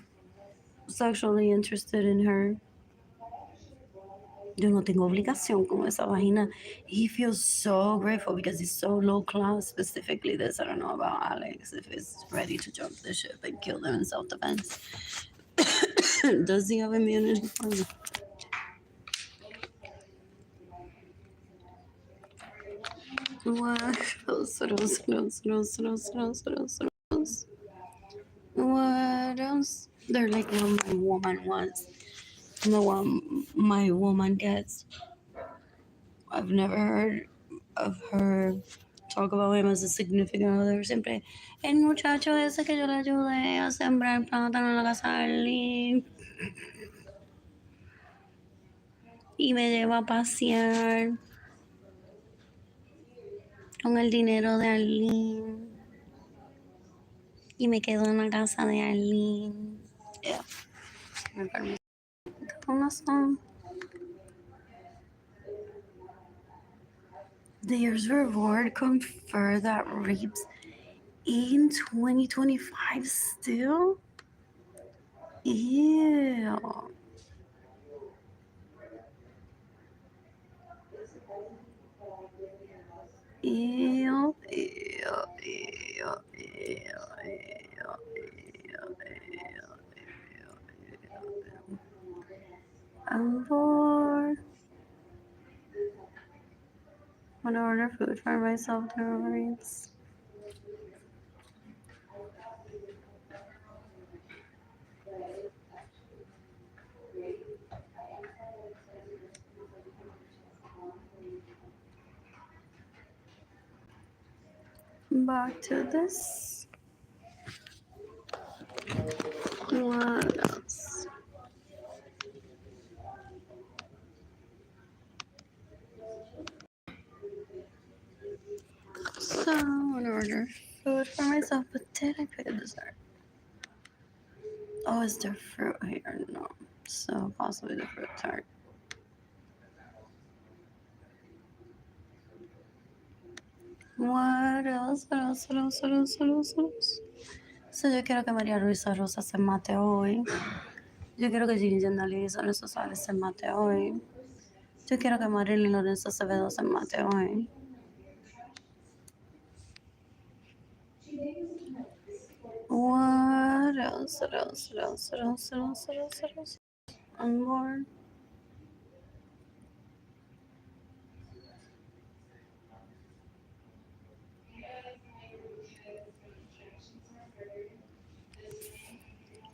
sexually interested in her. Yo no tengo obligación con esa vagina. He feels so grateful because he's so low class. Specifically this, I don't know about Alex, if he's ready to jump the ship and kill them in self-defense. Does he have immunity for me? What else? What else? They're like what my woman wants. The one my woman gets. I've never heard of her talk about him as a significant other. Siempre, el muchacho ese que yo le ayudé a sembrar plátano en la casa de Arlene. Y me lleva a pasear con el dinero de Arlene. Y me quedo en la casa de Arlene. Yeah. Me permite. Una song. There's reward confer that rapes in 2025 still? Ew. Ew, ew, ew, ew, ew, I'm bored. I want to order food for myself to Uber Eats. Back to this. dessert. Oh, is there fruit here? No. So possibly the fruit tart. What else? What else? What else? What else? What else? What else? So yo quiero que María Luisa Rosa se mate hoy. Yo quiero que Ginny Lorenzo se mate hoy. Yo quiero que Arlene Lorenzo se mate hoy. What else? What else? What else? What else? What else? What else? What else? And more.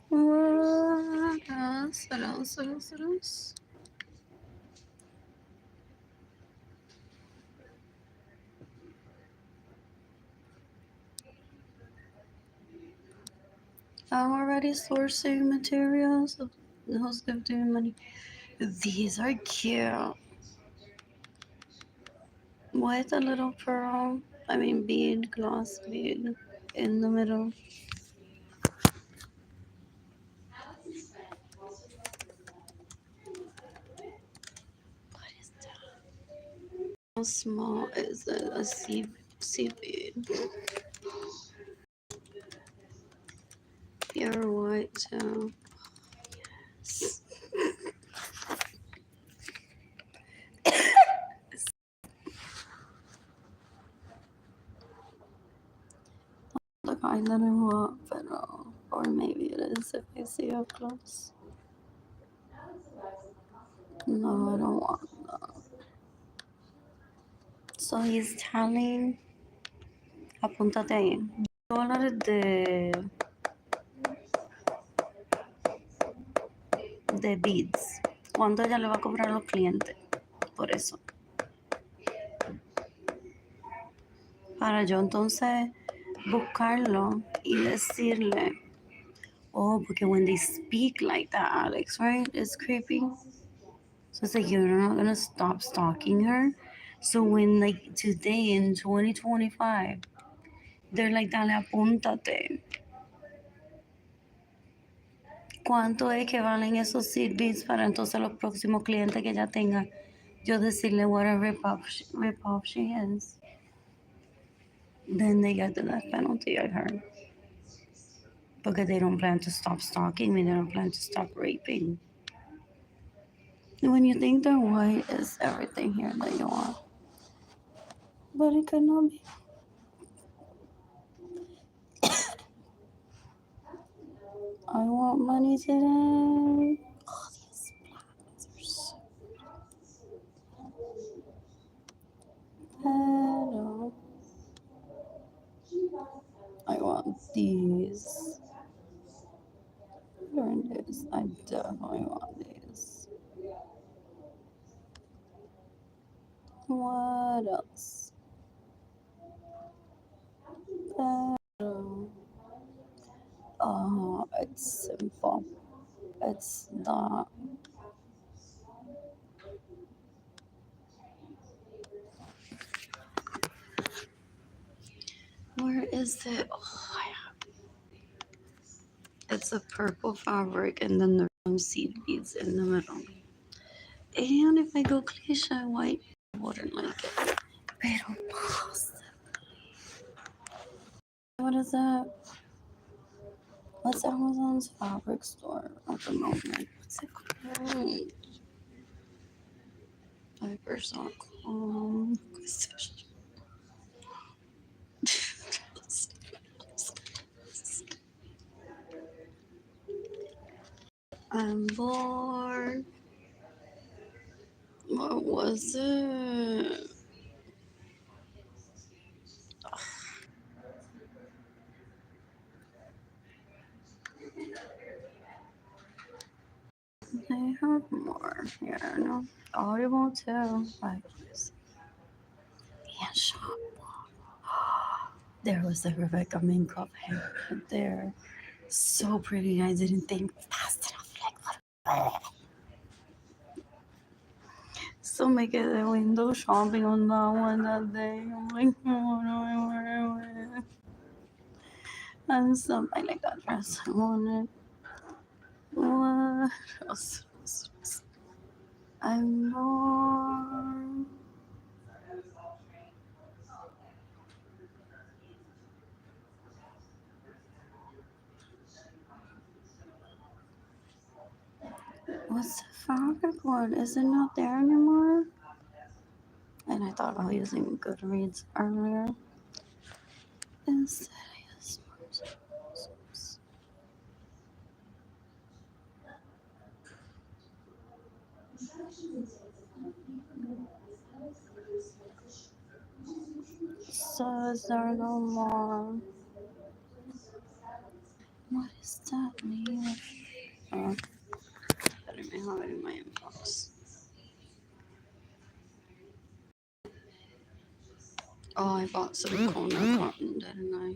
What else? What else? What else? What else? I'm already sourcing materials. Who's giving money? These are cute. Why the little pearl? I mean bead, gloss bead in the middle. What is that? How small is it? A sea bead. Pure white too. Yes. The kind that I want, but or maybe it is if I see up close. No, I don't want that. So he's telling, apúntate ahí, $2 de beads. ¿Cuánto ella le va a cobrar a los clientes? Por eso. Para yo entonces buscarlo y decirle, oh, porque when they speak like that, Alex, right, it's creepy. So it's like, you're not gonna stop stalking her. So when like today in 2025, they're like, dale, apúntate. ¿Cuánto es que valen esos seed beads para entonces los próximos clientes que ella tenga? Yo decirle what a rip-off she is. Then they get the death penalty, I heard. Because they don't plan to stop stalking me, they don't plan to stop raping. When you think they're white, is everything here that you want. But it could not be. I want money today. Oh, these plants are so petal. I want these. What are these? I definitely want these. What else? Petal. Oh, it's simple. It's not. Where is it? Oh, I have. It's a purple fabric and then there's some seed beads in the middle. And if I go cliche white, I wouldn't like it. Pero possibly. What is that? What's Amazon's fabric store at the moment? What's it called? Vipers.com. I'm bored. What was it? They have more here, no? Audible too. Like this. And shop. There was a Rebecca Minkoff haircut there. So pretty. I didn't think fast enough. Like, what? So me quedé window shopping on that one that day. I'm like, oh, no, And some, I like that dress. I want it. What else? I'm more. What's the fabric one? Is it not there anymore? And I thought about using Goodreads earlier. Instead, I used so is there no more? What is that name? Oh, I don't even have it in my inbox. Oh, I bought some Kona cotton, didn't I?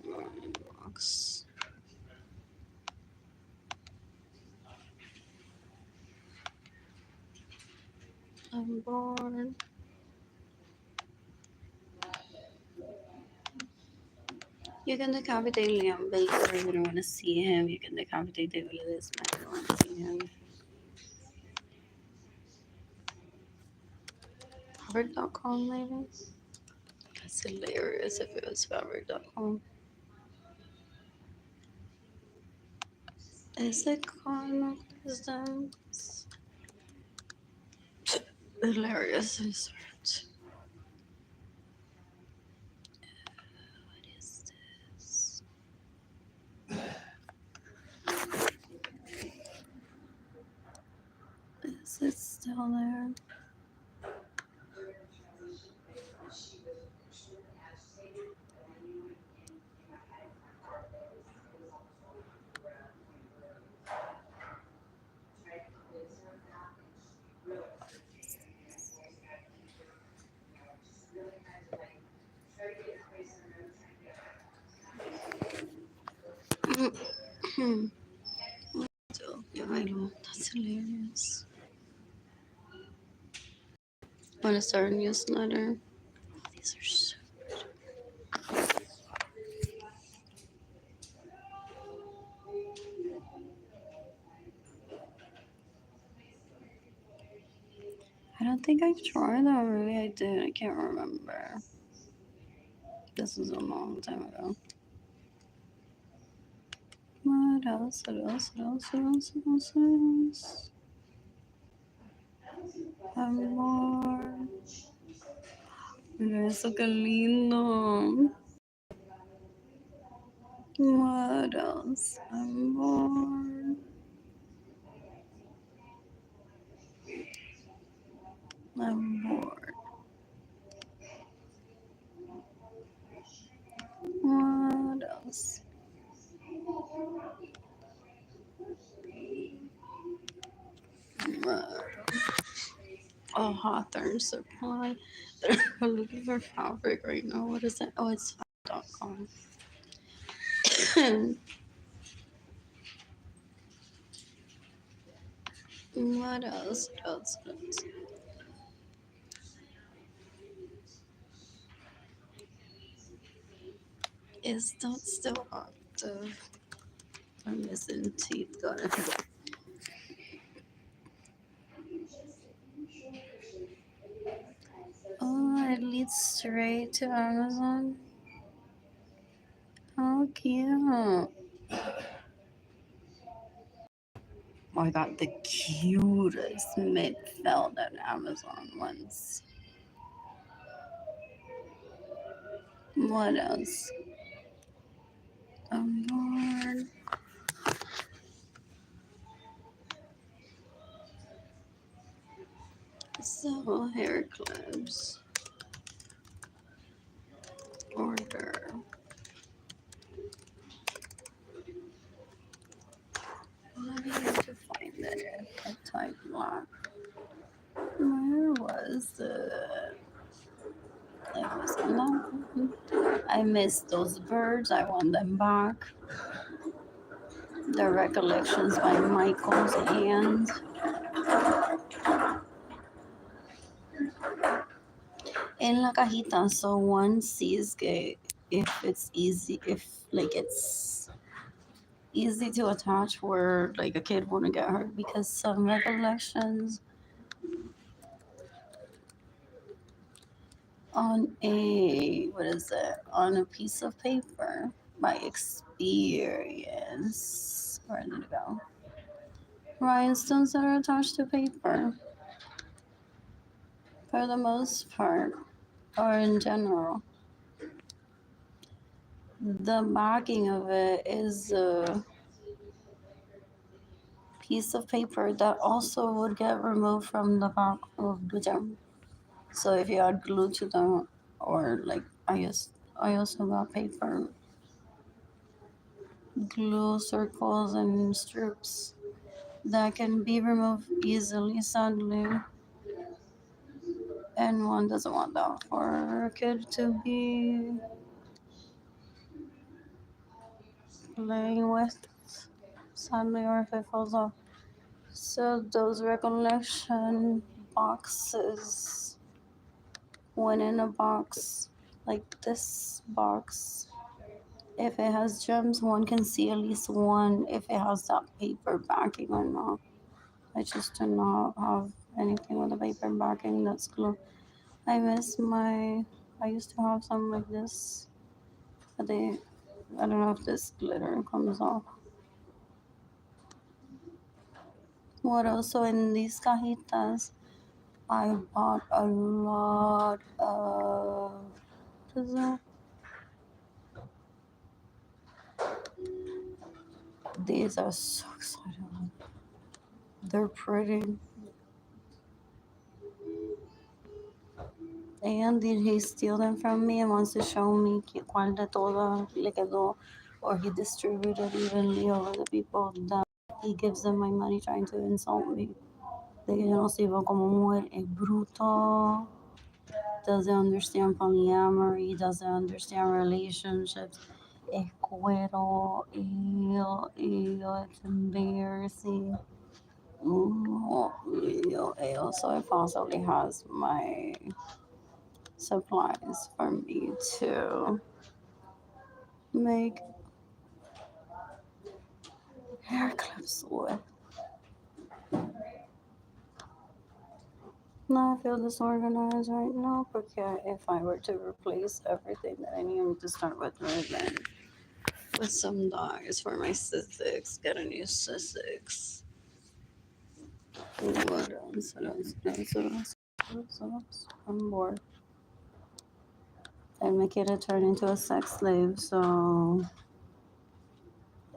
My inbox. I'm bored. You can decapitate Liam Baker if you don't want to see him. You can decapitate David Lewis if you don't want to see him. Fabric.com maybe? That's hilarious if it was Fabric.com. Is it Cardinal Wisdoms? Hilarious, I swear. What is this? Is it still there? Still, yeah, I know. That's hilarious. Want to start a newsletter? Oh, these are so. I don't think I've tried that. Maybe I did. I can't remember. This was a long time ago. What else? What else? What else? What else? What else? What else? Amor. Mira eso, qué lindo. What else? Amor. Amor. What else? Oh, Hawthorne Supply. I'm looking for fabric right now. What is it? Oh, it's .com. What else? What else? What else? Is that still active? I'm missing teeth. Got it. Oh, it leads straight to Amazon. How cute. Oh, I got the cutest mid-felt at Amazon once. What else? Lord. So hair clips. Order. I need to find it. I type black. Where was it? It was not. I missed those birds. I want them back. The Recollections by Michael's Hand. En la cajita, so one sees que if it's easy, if like it's easy to attach where like a kid wouldn't get hurt, because some recollections on a piece of paper by experience. Where did it go? Rhinestones that are attached to paper, for the most part, or in general, the backing of it is a piece of paper that also would get removed from the back of the gem. So if you add glue to them, or like I also got paper glue circles and strips that can be removed easily, sadly. And one doesn't want that for a kid to be playing with, sadly, or if it falls off. So those recollection boxes went in a box like this box. If it has gems, one can see at least one if it has that paper backing or not. I just do not have anything with a paper backing that's glue. I miss I used to have some like this, but I don't know if this glitter comes off. What also in these cajitas, I bought a lot of, what is that? These are so exciting. They're pretty. And did he steal them from me and wants to show me cuál de todo le quedó, or he distributed evenly over the people that he gives them my money trying to insult me? De que yo no sirvo como mujer, es bruto, doesn't understand polyamory, doesn't understand relationships, es cuero, ew, it's embarrassing. Ew, ew. So it possibly has my supplies for me to make hair clips with. Now I feel disorganized right now because if I were to replace everything that I need to start with ribbon with some dyes for my Sizzix, get a new Sizzix. What else? I'm bored. And my kid had turned into a sex slave, so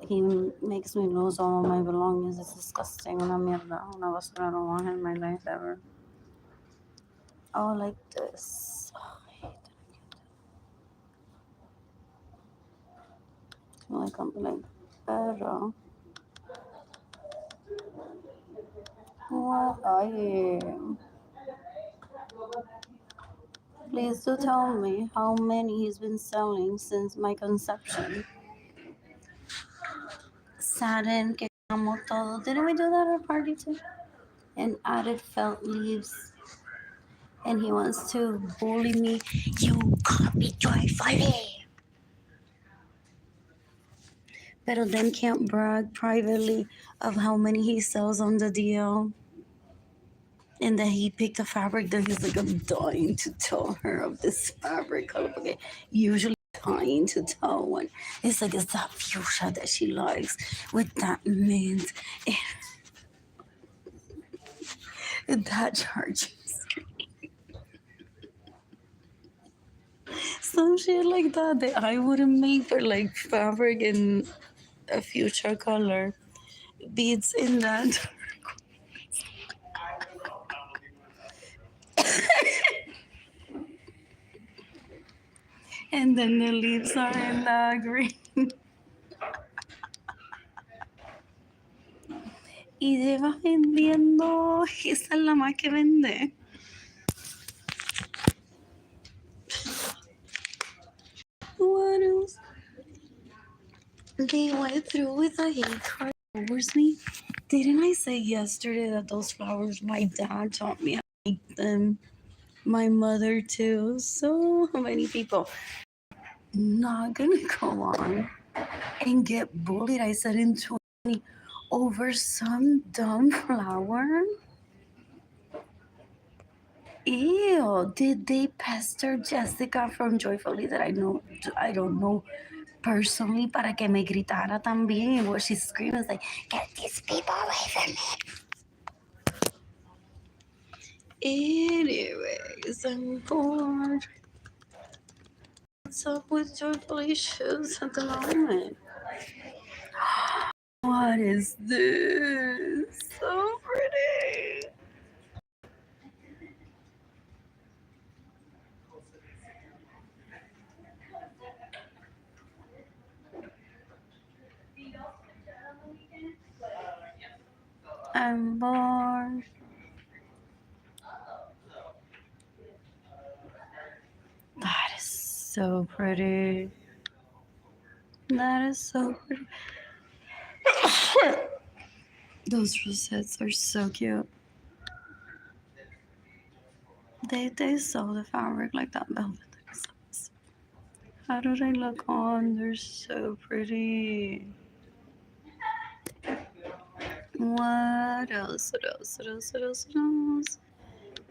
he makes me lose all my belongings. It's disgusting. Una mierda. Una basura. I don't want him in my life ever. Oh, like this. Oh, I hate that. Like better. What are you? Please do tell me how many he's been selling since my conception. Satin, que amo todo. Didn't we do that at a party too? And added felt leaves. And he wants to bully me. You copy Joy Friday. Pero then can't brag privately of how many he sells on the deal. And then he picked a fabric that he's like, I'm dying to tell her of this fabric color. Okay, usually dying to tell one. It's like, it's that fuchsia that she likes with that mint and that charge. Some shit like that I wouldn't make for like fabric in a fuchsia color. Beads in that. And then the leaves are in green. Y lleva vendiendo, esa es la más que vende. What else? They went through with a hate card towards me. Didn't I say yesterday that those flowers, my dad taught me how to make them? My mother too. So many people. not gonna go on and get bullied, I said, in 20 over some dumb flower? Ew, did they pester Jessica from Joyfully that I don't know personally para que me gritara también? And what she screamed is like, get these people away from me. Anyways, I'm bored. What's up with Joyfully shoes at the moment? What is this? So pretty. I'm bored. That is so pretty. That is so pretty. Those rosettes are so cute. They sew the fabric like that velvet themselves. How do they look on? They're so pretty. What else? What else? What else? What else? What else?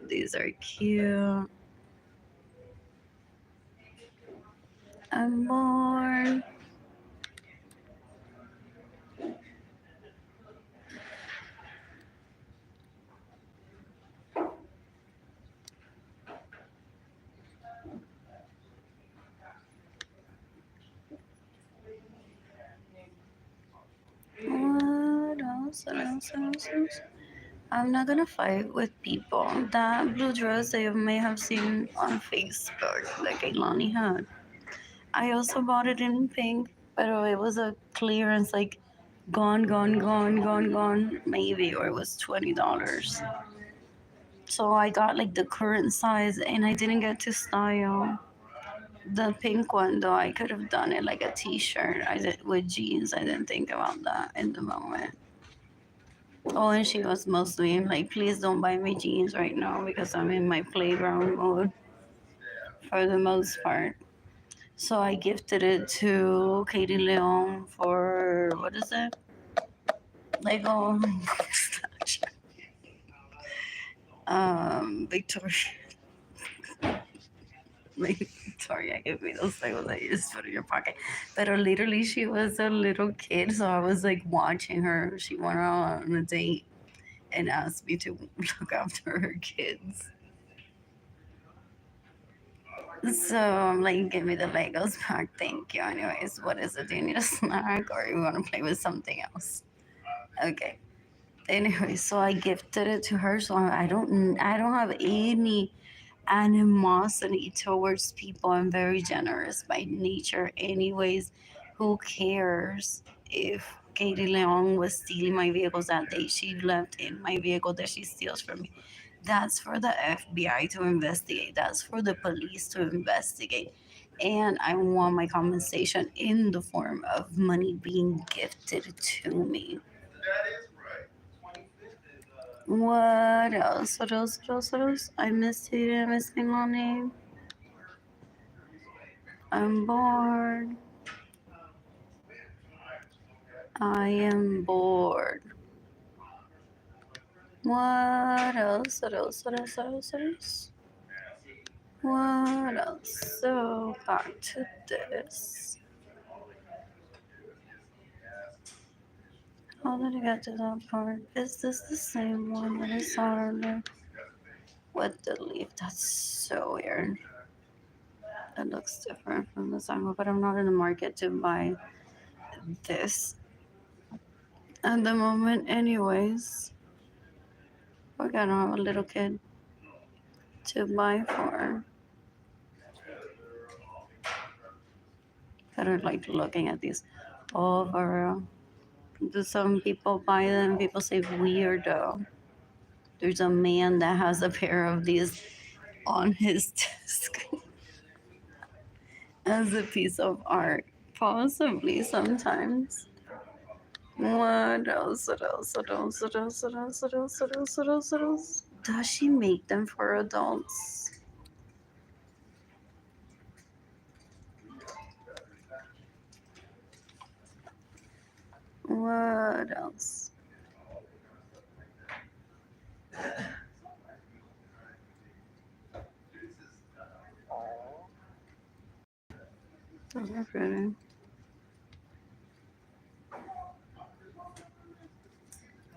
These are cute. I'm bored. What else? What else? What else? What else? I'm not gonna fight with people. That blue dress that you may have seen on Facebook, like Ilani had. I also bought it in pink, but it was a clearance, like gone, gone, gone, gone, gone, maybe, or it was $20. So I got like the current size, and I didn't get to style the pink one though. I could have done it like a T-shirt. I did with jeans. I didn't think about that in the moment. Oh, and she was mostly like, please don't buy me jeans right now because I'm in my playground mode for the most part. So I gifted it to Katie Leon for, what is it? Lego Victoria. Like Victoria gave me those Legos that you just put in your pocket. But literally she was a little kid, so I was like watching her. She went out on a date and asked me to look after her kids. So I'm like, give me the Legos back, thank you. Anyways, what is it? Do you need a snack or you want to play with something else? Okay. Anyway, so I gifted it to her. So I don't have any animosity towards people. I'm very generous by nature. Anyways, who cares if Katie Leon was stealing my vehicles that day? She left in my vehicle that she steals from me. That's for the FBI to investigate. That's for the police to investigate. And I want my compensation in the form of money being gifted to me. What else? What else? What else? What else? I missed it. I missed Milani. I'm bored. I am bored. What else? What else? What else? What else? What else? What else? So back to this. How did I get to that part? Is this the same one that I saw earlier? With the leaf. That's so weird. It looks different from this angle, but I'm not in the market to buy this at the moment, anyways. We're gonna have a little kid to buy for. But I like looking at these. Oh, for real. Do some people buy them? People say weirdo. There's a man that has a pair of these on his desk as a piece of art. Possibly sometimes. What else? What else? What else? What else? What else? What else? What else? What else? What else? Does she make them for adults? What else? Those are pretty.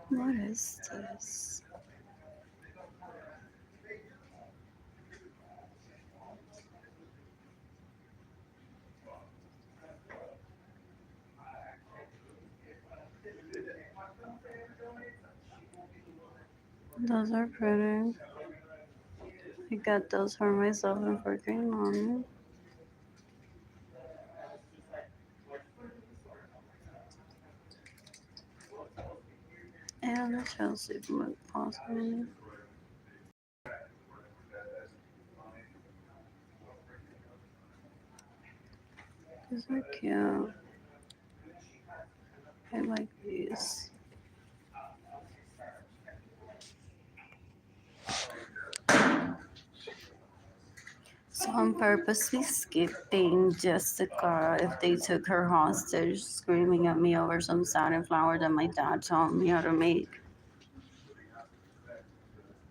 What is this? Those are pretty. I got those for myself and for Green Mommy. And the Chelsea mug possibly. These are cute. I like these. So I'm purposely skipping Jessica if they took her hostage, screaming at me over some satin flower that my dad taught me how to make.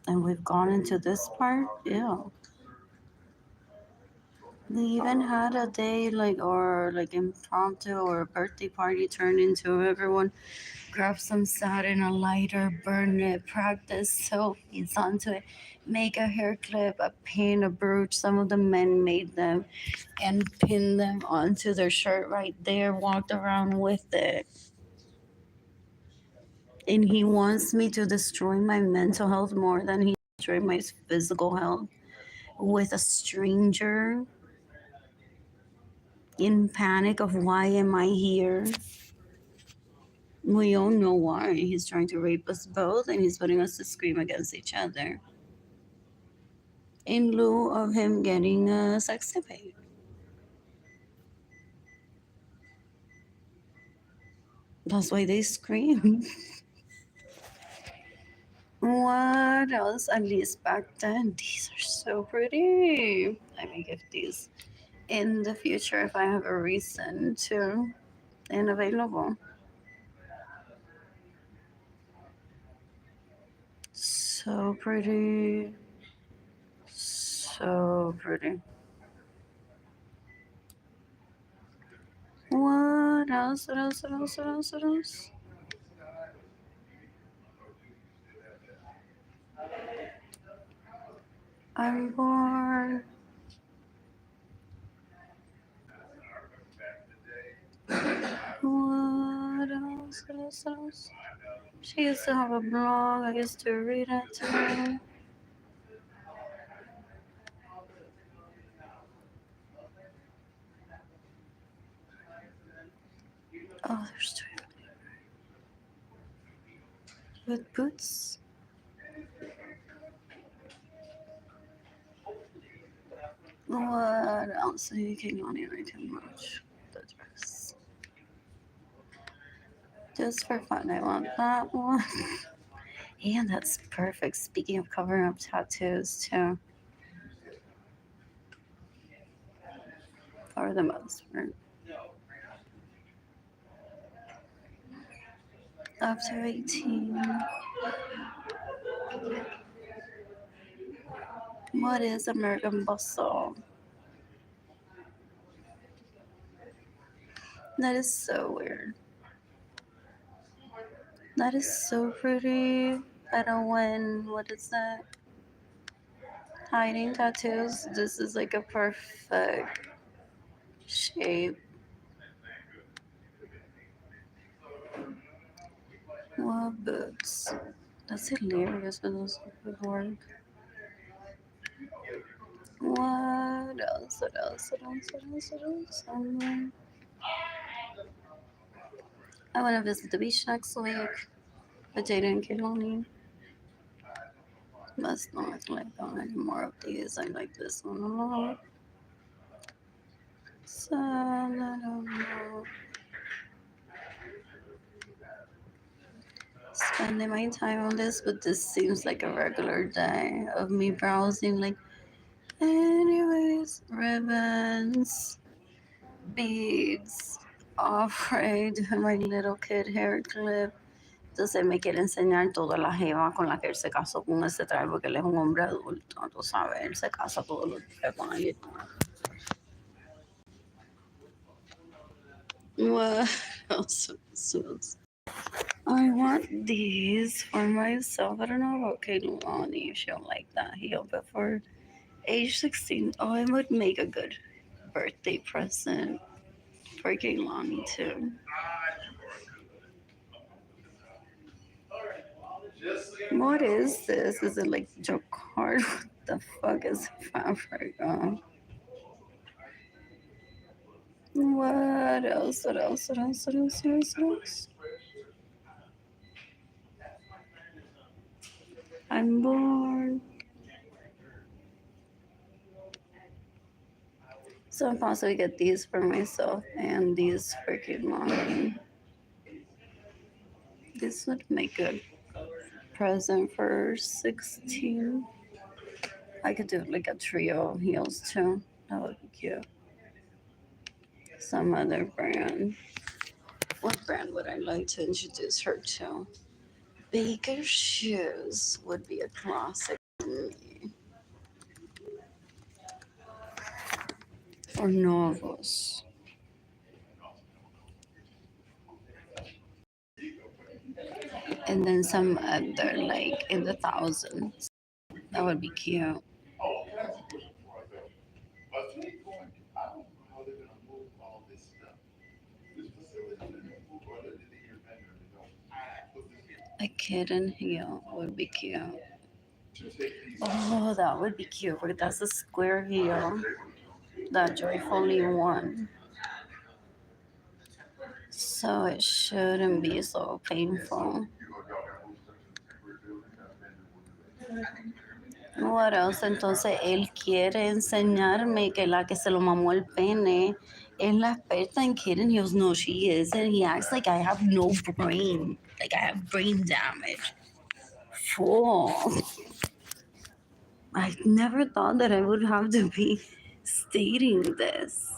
And we've gone into this part? Ew. They even had a day like impromptu or a birthday party turned into everyone grab some satin, a lighter, burn it, practice selfies onto it, make a hair clip, a pin, a brooch. Some of the men made them and pinned them onto their shirt right there, walked around with it. And he wants me to destroy my mental health more than he destroyed my physical health with a stranger in panic of why am I here? We all know why. He's trying to rape us both and he's putting us to scream against each other in lieu of him getting a sex tape. That's why they scream. What else? At least back then, these are so pretty. I may get these in the future if I have a reason to and available. So pretty. So pretty. What else? What else? What else? What else? What else? I'm born. What else? What else? What else? She used to have a blog. I used to read it to her. Oh, there's two with boots. What else? You cannot even too much. The dress. Just for fun, I want that one. And that's perfect. Speaking of covering up tattoos, too. For the most part. Up to 18. What is American Bustle? That is so weird. That is so pretty. I don't win. What is that? Hiding tattoos. This is like a perfect shape. What boots? That's hilarious, but those would work. What else? What else? What else? What else? What else? I want to visit the beach next week with Jada and Kiloni. Must not like any more of these. I like this one a lot. So, I don't know. Spending my time on this, but this seems like a regular day of me browsing. Like, anyways, ribbons, beads. afraid my little kid hair clip. Entonces me quiere enseñar toda la jeva con la que él se casó con ese traje porque él es un hombre adulto, tú sabes, él se casa todos los días con alguien. What else? I want these for myself. I don't know about Kaylani if she'll like that heel, but for age 16, oh, it would make a good birthday present for Kaylani too. What is this? Is it like jacquard? What the fuck is fabric? What else? What else? What else? What else? What else? What else? I'm bored. So I'm possibly get these for myself and these for Kaylani. This would make a present for 16. I could do like a trio of heels too. That would be cute. Some other brand. What brand would I like to introduce her to? Baker shoes would be a classic for me. Or Novos. And then some other like in the thousands. That would be cute. A kitten heel would be cute. Oh, that would be cute. But that's a square heel that joyfully won. So it shouldn't be so painful. What else? Entonces él quiere enseñarme que la que se lo mamó el pene es la experta en kitten heels. No, she isn't. He acts like I have no brain. Like I have brain damage. Fool. I never thought that I would have to be stating this.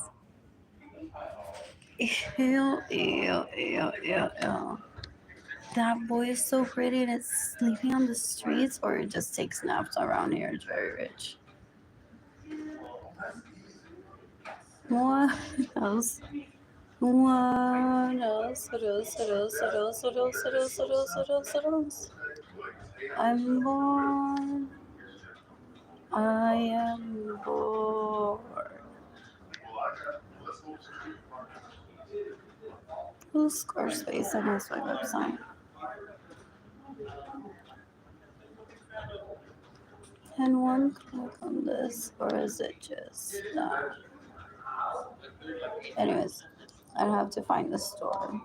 Ew, ew, ew, ew, ew. That boy is so pretty and it's sleeping on the streets or it just takes naps around here. It's very rich. What else? What else? What else? What else? What else? What else? What else? What else? What else? What else? I'm bored. I am bored. Who's Squarespace? I must my website. And one click on this, or is it just that? Anyways, I have to find the store.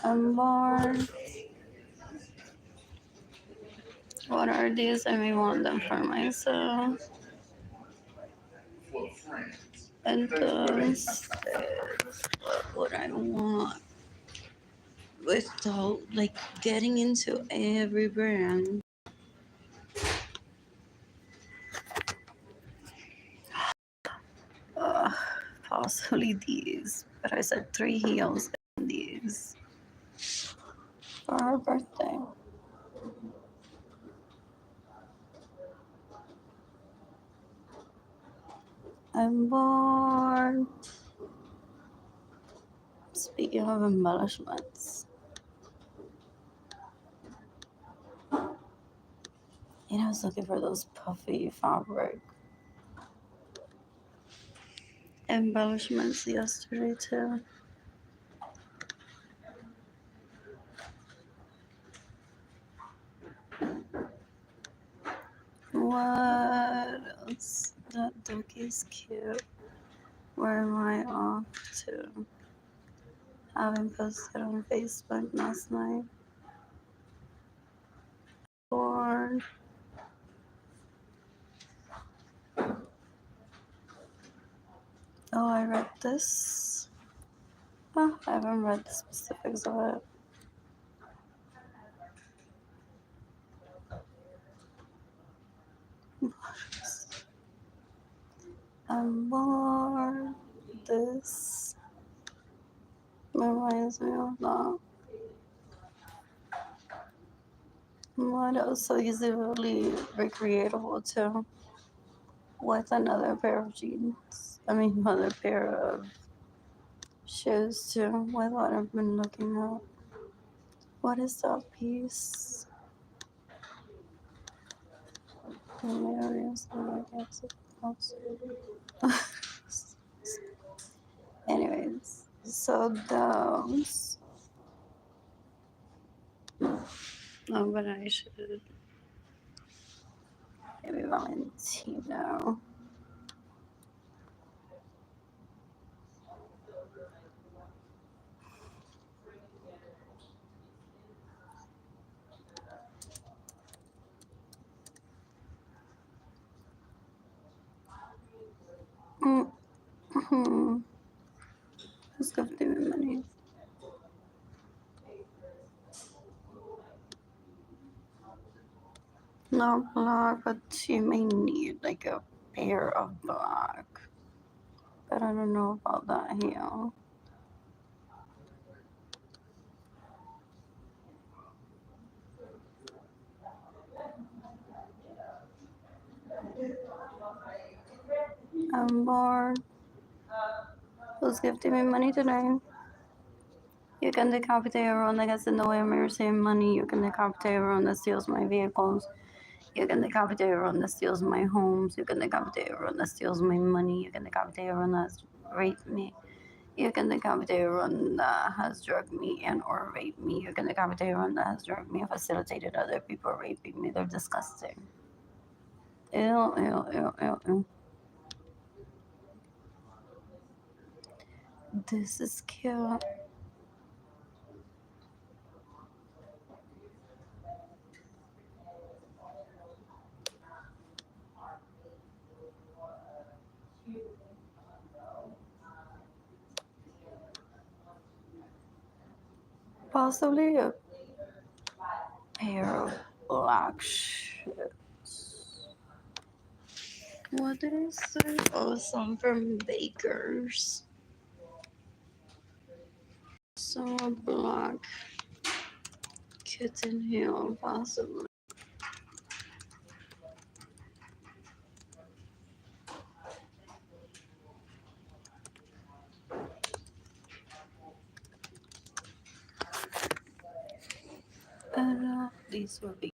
I'm bored. What are these? I may want them for myself. Entonces, what would I want? Without like getting into every brand. Possibly these, but I said 3 heels and these for her birthday. I'm bored. Speaking of embellishments, I was looking for those puffy fabric embellishments yesterday too. What else? That duck is cute. Where am I off to? Haven't posted on Facebook last night. Or oh, I read this. Oh, I haven't read the specifics of it. I'm bored. This. reminds me of that. What else so easily recreatable too? With another pair of jeans. I mean, another pair of shoes too. With what I've been looking at. What is that piece? Hilarious. Anyways, so those. Oh, but I should. Maybe Valentino. Mm-hmm. Who's gifting me money? Not black, but she may need like a pair of black. But I don't know about that heel. I'm bored. Who's gifting me money today? You can decapitate everyone that gets in the way of me receiving money. You can decapitate everyone that steals my vehicles. You can decapitate everyone that steals my homes. You can decapitate everyone that steals my money. You can decapitate everyone that's raped me. You can decapitate everyone that has drugged me and or raped me. You can decapitate everyone that has drugged me and facilitated other people raping me. They're disgusting. Ew, ew, ew, ew, ew. This is cute. Possibly a pair of black shoes. What did I say? Oh, some from Bakers. So a black kitten heel, possibly. And these will be.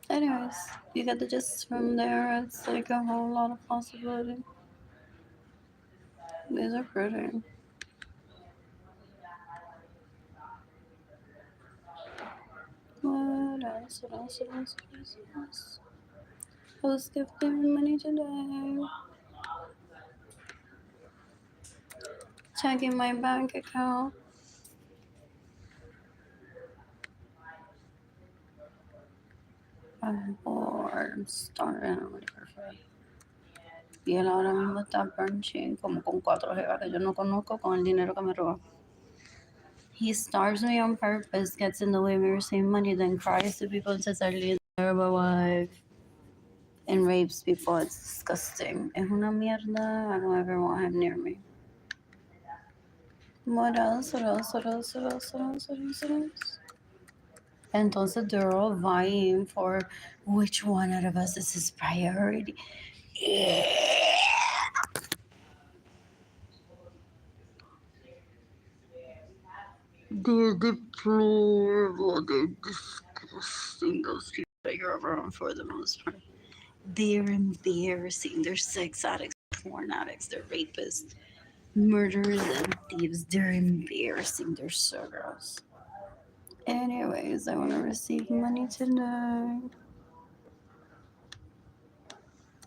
Anyways, you get the gist from there. It's like a whole lot of possibility. These are pretty. What else? What else? What else? What else? What else? Who's gifting me money today? Checking my bank account. I'm bored. I'm starving. I'm ready for food. Y él ahora mismo está brunching como con 4 jevas que yo no conozco con el dinero que me robó. He starves me on purpose, gets in the way of me receiving money, then cries to people and says Arlene is a terrible wife and rapes people. It's disgusting. Es una mierda. I don't ever want him near me. What else? What else? What else? What else? What else? What else? What else? Entonces they're all vying for which one out of us is his priority. They're disgusting. Those people that you're around for the most part. They're embarrassing. They're sex addicts, porn addicts, they're rapists, murderers, and thieves. They're embarrassing. They're so gross. Anyways, I want to receive money tonight.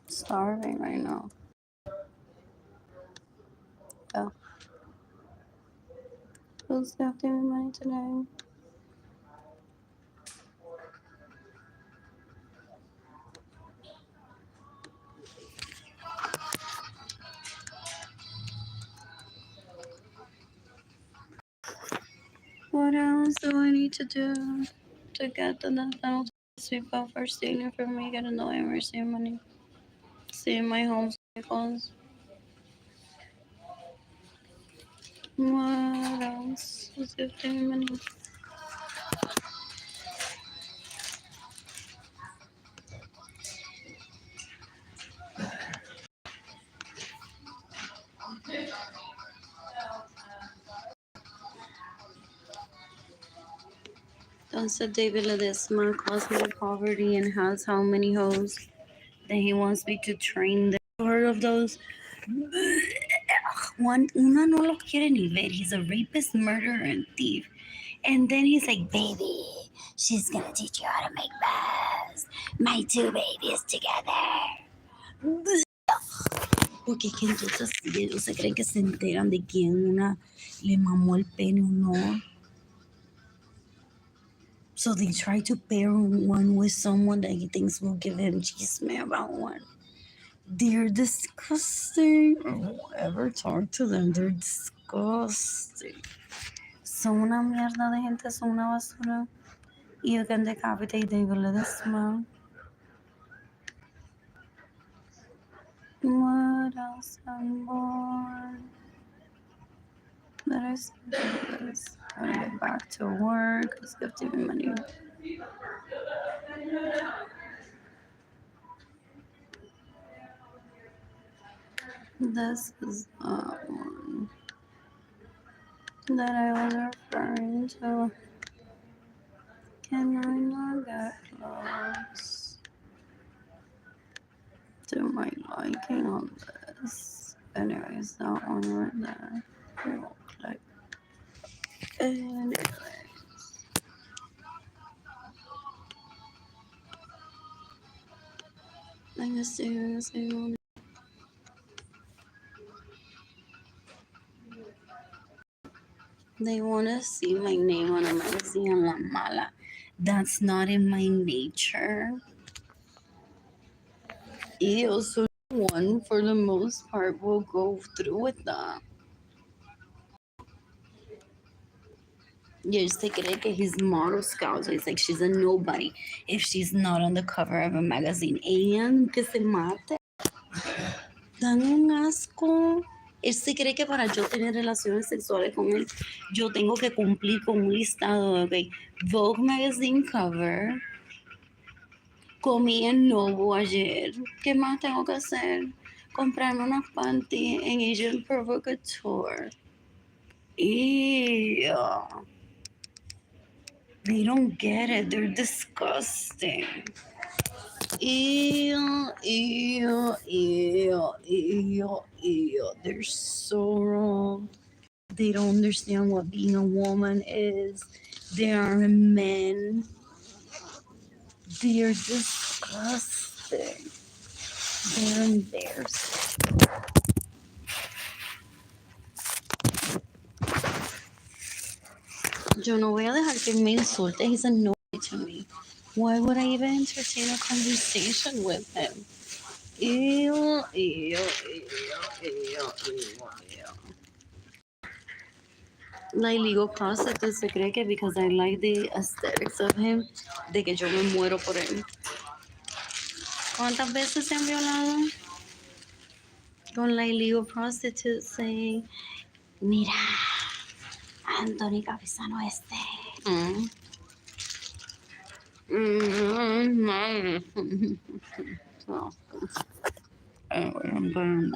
Starving right now. Oh. Who's gifting me money tonight? What else do I need to do to get the death penalty people for stealing from me, getting the way I'm receiving money, seeing my home's vehicles? What else is gifting me money? Entonces David Ledesma calls me poverty and has how many hoes that he wants me to train them. Heard of those? Una no lo quiere ni ver. He's a rapist, murderer, and thief. And then he's like, baby, she's gonna teach you how to make baths. My two babies together. Porque es que entonces ellos se creen que se enteran de quién una le mamó el pene o no. So they try to pair one with someone that he thinks will give him chisme about one. They're disgusting. Whoever talk to them, they're disgusting. Son una mierda de gente, son una basura. You can decapitate David Ledesma. What else I'm born? Let us do this. I get back to work. It's giving me money. This is one that I was referring to. Can I not get close to my liking on this? Anyways, that one right there. We won't click. Anyways. I'm just seriously. They want to see my name on a magazine, La Mala. That's not in my nature. Y also, one for the most part will go through with that. Yes, se cree que he's model scout, so it's like she's a nobody if she's not on the cover of a magazine. And que se mate. Dan un asco. Él se cree que para yo tener relaciones sexuales con él, yo tengo que cumplir con un listado de Vogue Magazine cover. Comí en Novo ayer. ¿Qué más tengo que hacer? Comprarme unas panty en Asian Provocateur. Ew. They don't get it. They're disgusting. Ew, ew, ew, ew, ew. They're so wrong. They don't understand what being a woman is. They are men. They're disgusting. They're embarrassing. Yo no voy a dejar que me insulte. He's annoying to me. Why would I even entertain a conversation with him? Ew, ew, ew, ew, ew, ew. Like legal prostitutes se cree que because I like the aesthetics of him, de que yo me muero por él. ¿Cuántas veces se han violado? Con la illegal prostitute saying, mira, Anthony Capizano este. Mm. So, anyway, I'm going.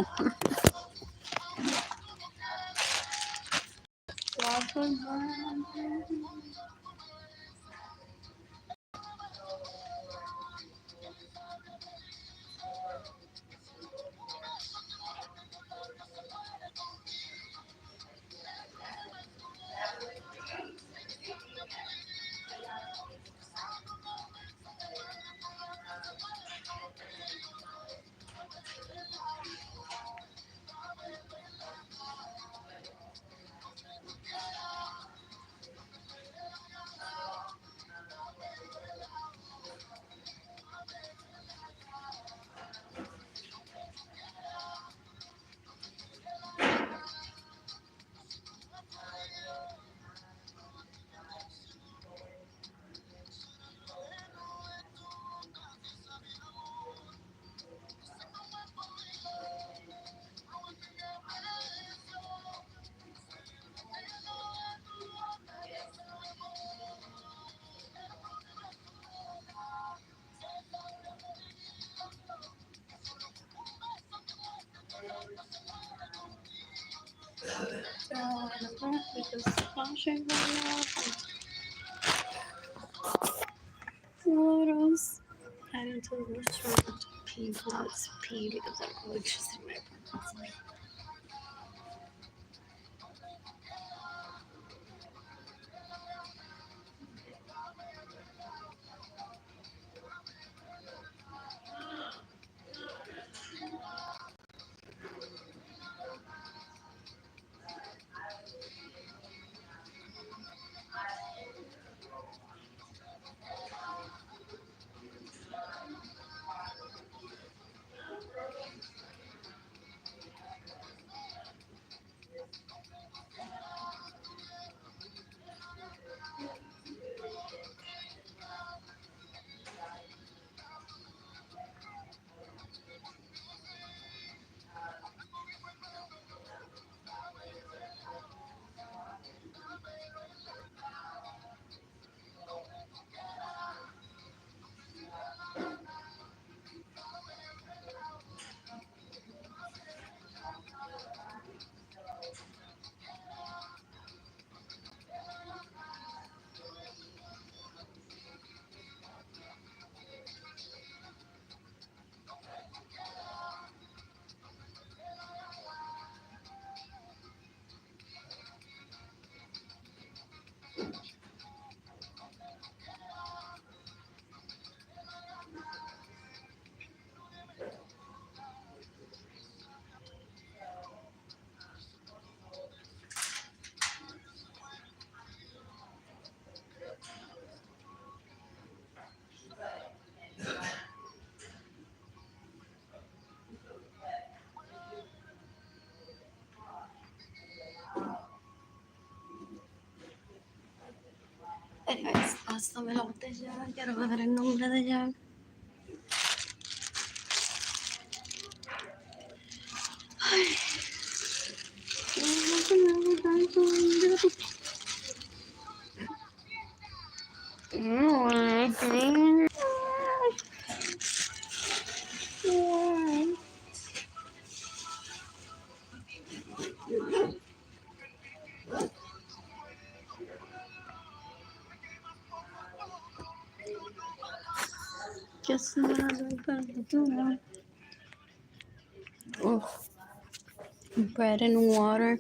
Water's heading to the restaurant to pee. Now it's pee because I don't know electricity in my apartment. Anyways, pásame la botella. Quiero ver el nombre de ella. Just bread and water,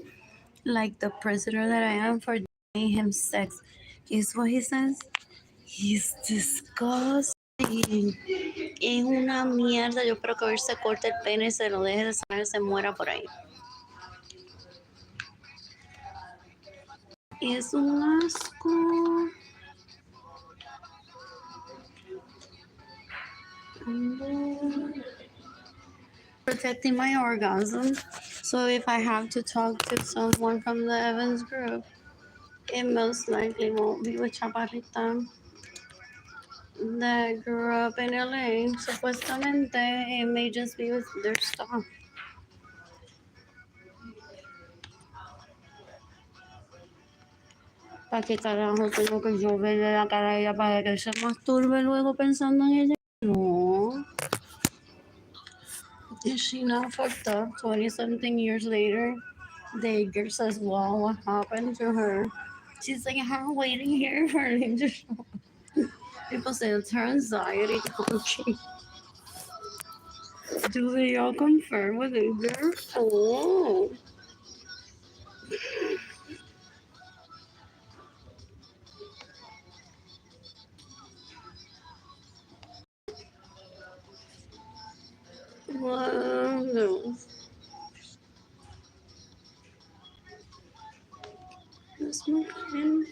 like the prisoner that I am for denying him sex. Is what he says. He's disgusting. Es una mierda. Yo espero que él se corte el pene, se lo deje de sanar y se muera por ahí. Es un asco. Protecting my orgasm. So if I have to talk to someone from the Evans group, it most likely won't be with Chaparrita that grew up in LA. Supuestamente, it may just be with their stuff. ¿Para qué carajo tengo que yo verle la cara a ella para que se masturbe luego pensando en ella? No. Is she not fucked up 20 something years later? The girl says, well, what happened to her? She's like, I'm waiting here for him to show up. People say it's her anxiety talking. Do they all confirm with it girl? Oh. Wow. No. That's my friend.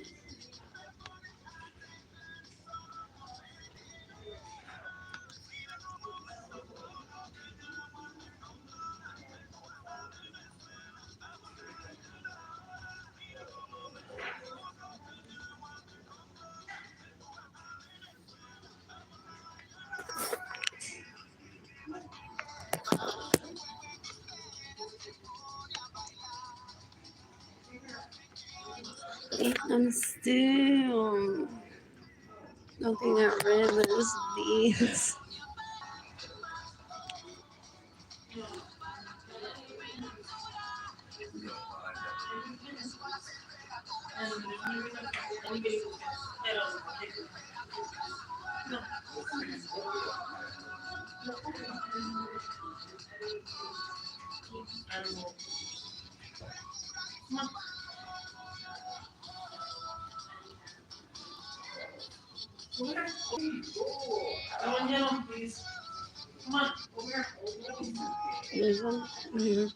I'm still looking at River's beads. This one? Mhm.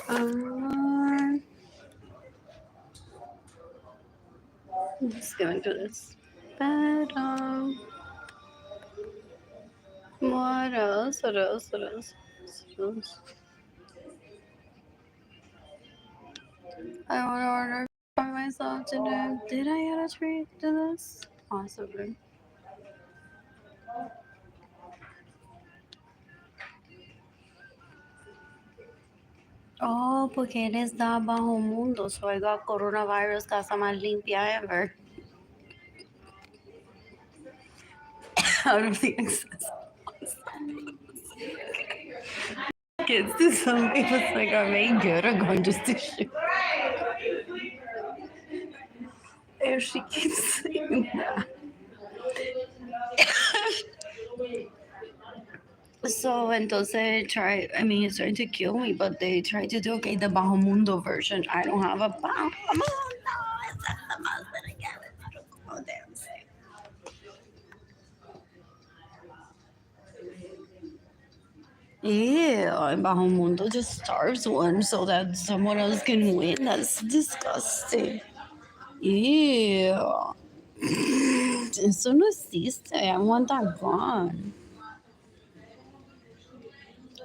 Um, let's go into this. But what else? What else? What else? What else? I want to order for myself today. Did I add a treat to this? Possibly. Oh, porque él está bajo mundo, so I got coronavirus, casa más limpia ever. Out of the excess. Kids do something was like I made good or going just to shoot. And she keeps saying that. So entonces try I mean it's trying to kill me, but they try to do okay the Bajo Mundo version. I don't have a Bajo Mundo. It's not the most that I get it. I don't know damn thing. Yeah, and Bajo Mundo just starves one so that someone else can win. That's disgusting. Yeah. Eso no existe. I want that gone.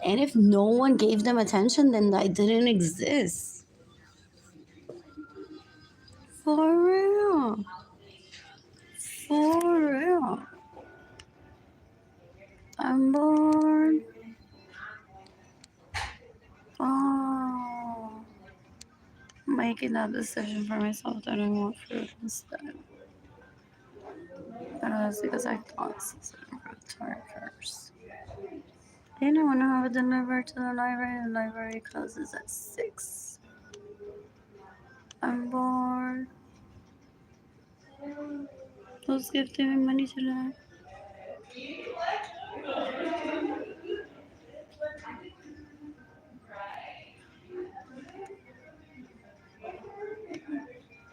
And if no one gave them attention, then I didn't exist. For real. For real. I'm bored. Oh. I'm making that decision for myself that I want fruit instead. But that's because I thought season fruit first. And I want to have it delivered to the library. The library closes at 6. I'm bored. Who's gifting me money today?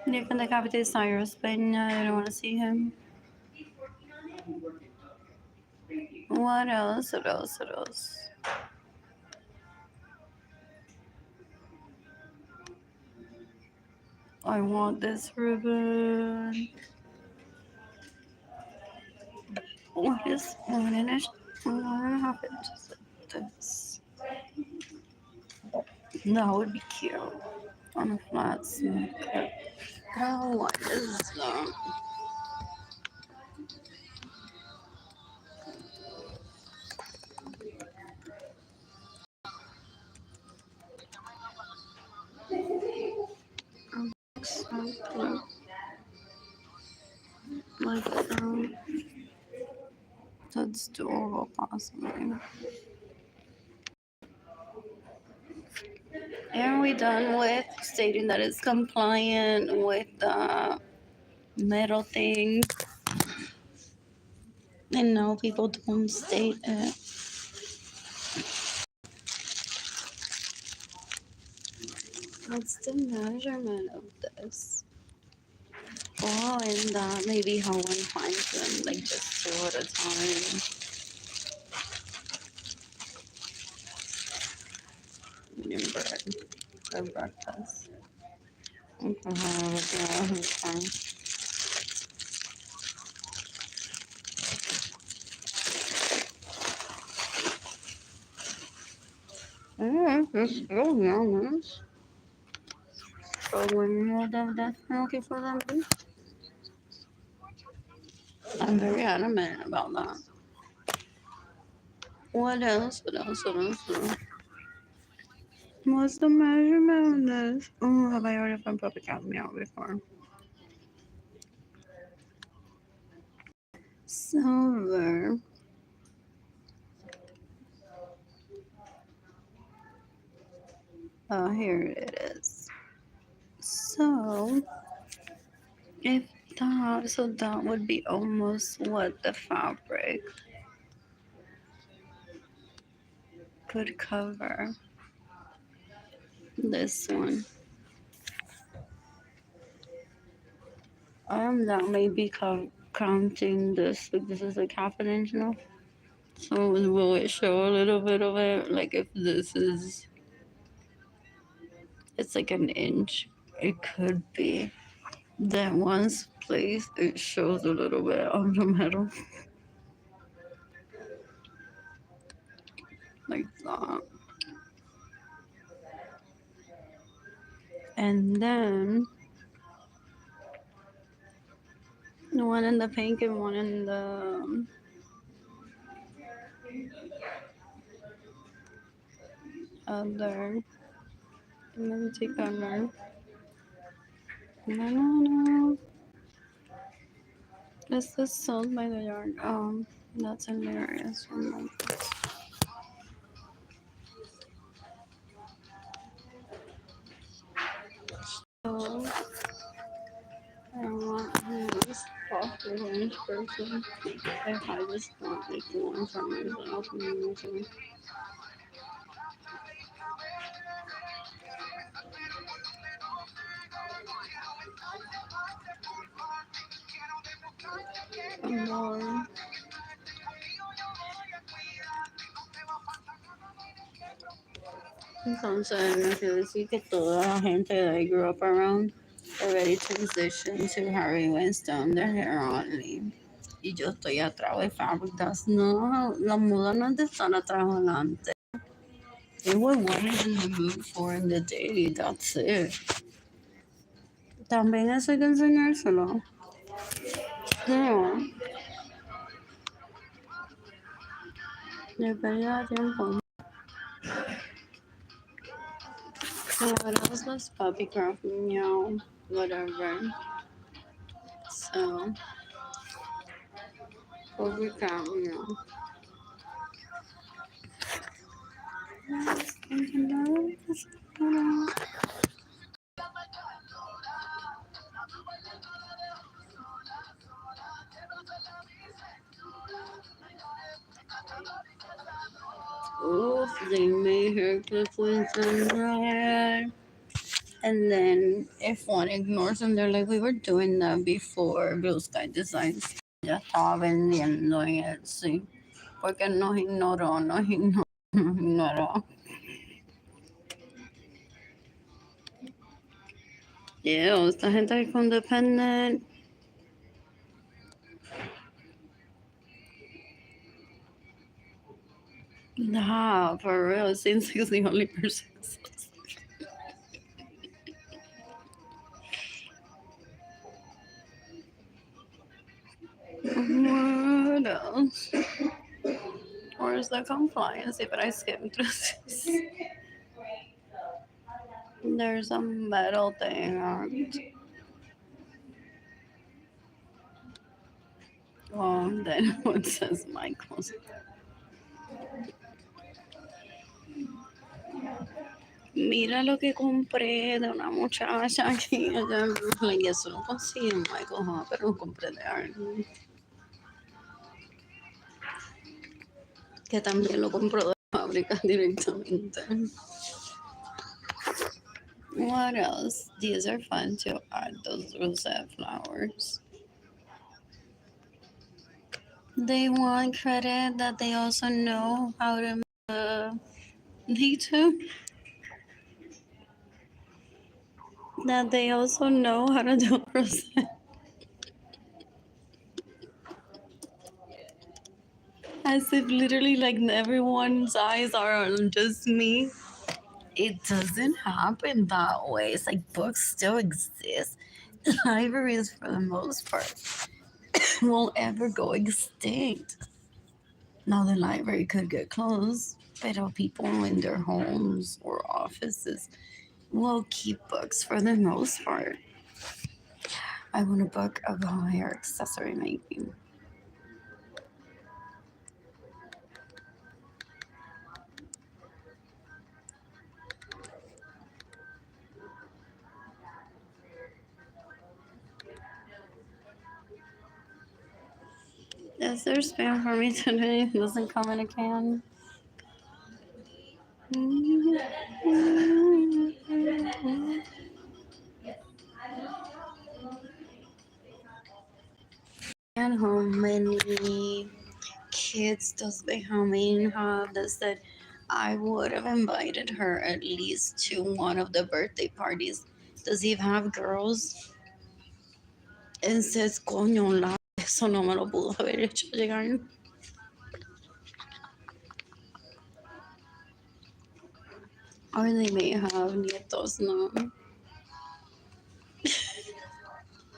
Nick and the Captain Cyrus, but no, I don't want to see him. What else? What else? What else? I want this ribbon. What is one and a half inches like this? That would be cute on a flat sneaker. Oh, what is that? Something like that's doable, possibly. Are we done with stating that it's compliant with the metal thing? And no, people don't state it. What's the measurement of this? Oh, and that maybe how one finds them, like just 2 at a time. Medium bread for breakfast. Fine. It's real nice. So when you have that smoky for them, I'm very adamant about that. What else? What else? What else? What else? What's the measurement on this? Oh, have I already found puppy cat meow before? Silver. Oh, here it is. So, if that would be almost what the fabric could cover. This one. I am not maybe counting this. Like this is like half an inch now. So will it show a little bit of it? Like if this is, it's like an inch. It could be that one's place. It shows a little bit of the metal, like that. And then the one in the pink and one in the other. Let me take color. No. This is sold by the yard. That's hilarious. Oh my God. So I want his coffee range person. If I just don't make one for myself, amazing. Amor. Entonces, me quiero decir que toda la gente that I grew up around already transitioned to Harvey Winston, their hair only. Y yo estoy atrás de fábricas. No, la moda no es de estar atrás adelante. They were what is in the mood for in the day, that's it. También eso hay que enseñárselo. No, de pérdida de tiempo. So what else was puppycraft? Meow, whatever. So, puppycraft, meow. Oof, they made her clip with red. And then if one ignores them, they're like, we were doing that before Blue Sky Designs. Ya estaba vendiendo en Etsy. Porque nos ignoró, nos ignoró. Yeah, esta gente es independent. Nah, for real, it seems like the only person. What else? Where's the compliance? But I skimmed through this. There's a metal thing on. Oh, then what says Michael's? Mira lo que compré de una muchacha aquí allá en Brooklyn. Y eso lo conseguí en Michael's, ¿no? Pero lo compré de Arlene. Que también lo compró de fábrica directamente. What else? These are fun to add, those rosette flowers. They want credit that they also know how to they too. That they also know how to do rosette. As if literally like everyone's eyes are on just me. It doesn't happen that way. It's like books still exist. Libraries, for the most part, won't ever go extinct. Now, the library could get closed, but people in their homes or offices will keep books for the most part. I want a book about hair accessory making. Is there spam for me today? It doesn't come in a can. And how many kids does Benjamin have that said I would have invited her at least to one of the birthday parties? Does he have girls? And says, coño, eso no me lo pudo haber hecho llegar. Or they may have nietos, no.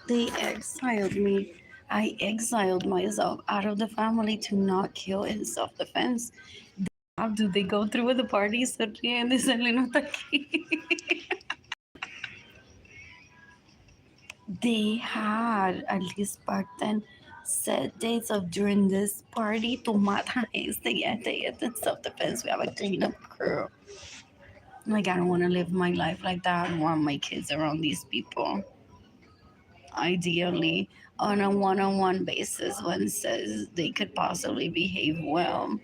They exiled me. I exiled myself out of the family to not kill in self-defense. How do they go through with the party? Se ríen, dicen, "Lino está aquí." They had, at least back then, set dates of during this party to mata este y este in self-defense. We have a cleanup crew. Like, I don't want to live my life like that. I don't want my kids around these people. Ideally, on a one-on-one basis, when says they could possibly behave well.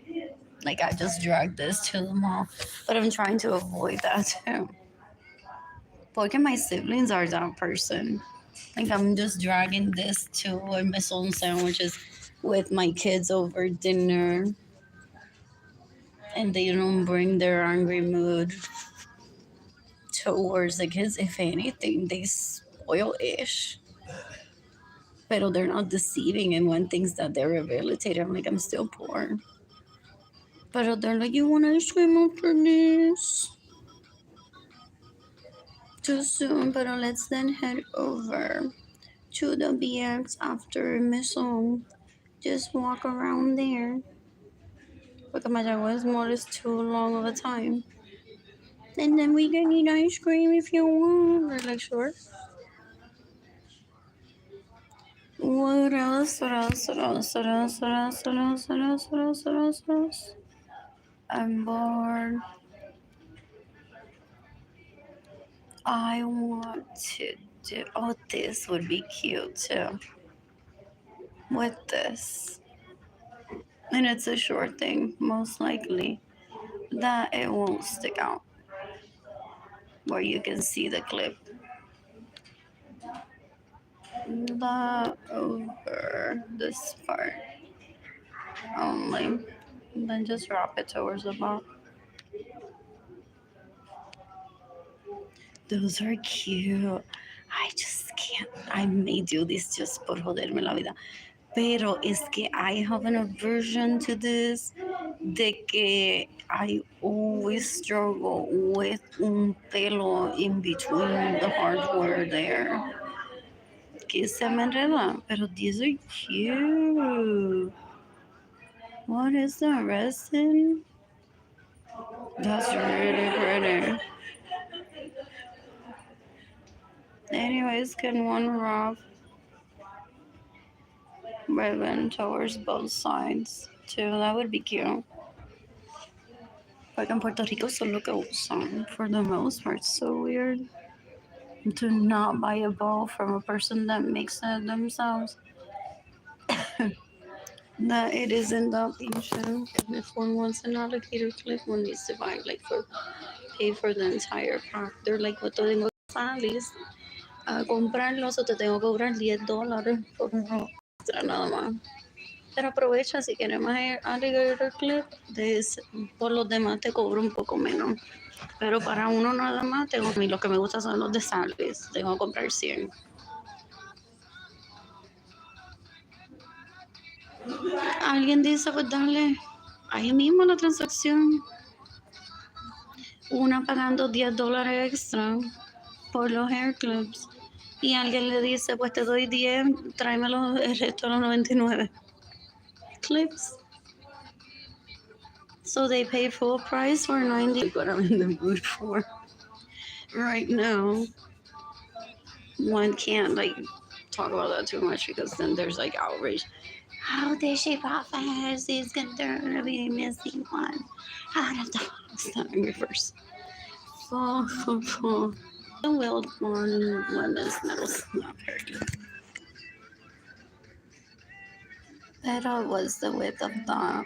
Like, I just dragged this to the mall, but I'm trying to avoid that too. Look at my siblings are that person. Like, I'm just dragging this to a maison sandwiches with my kids over dinner, and they don't bring their angry mood towards the kids. If anything, they spoil ish. But they're not deceiving and want things that they're rehabilitated. I'm like, I'm still poor. But they're like, you want ice cream after this? Too soon, but let's then head over to the BX after Maison. Just walk around there. Porque Mayagüez Mall is too long of a time. And then we can eat ice cream if you want. We're like, sure. What else? What else? What else? What else? What else? What else? What else? What else? What else? What else? I'm bored. I want to do. Oh, this would be cute too. With this. And it's a short thing, most likely. That it won't stick out. Where you can see the clip. That over this part only. Then just wrap it towards the bottom. Those are cute. I just can't. I may do this just por joderme la vida. Pero es que I have an aversion to this. De que I always struggle with un pelo in between the hardware there. Que se me enreda. Pero these are cute. What is the resin? That's really pretty. Anyways, can one wrap ribbon towards both sides too? That would be cute. Like in Puerto Rico, solo que usan for the most part. So weird to not buy a bow from a person that makes it themselves. That it isn't that ancient. If one wants an alligator clip, one needs to buy like for pay for the entire pack. They're like, what tengo que salir a comprarlos o te tengo que cobrar $10 por uno extra nada más. Pero aprovecha si quieres más alligator clip, por los demás te cobro un poco menos. Pero para uno nada más, tengo, a mí lo que me gusta son los de sales. Tengo que comprar 100. Alguien dice, pues dale ahí mismo la transacción. una pagando $10 extra por los hair clips. Y alguien le dice, pues te doy 10, tráemelo el resto de los 99 clips. So they pay full price for 90. Like what I'm in the mood for right now. One can't like talk about that too much because then there's like outrage. How did she profess? He's gonna be missing one. How did the start in reverse? The wild one is not very good. Pero was the width of the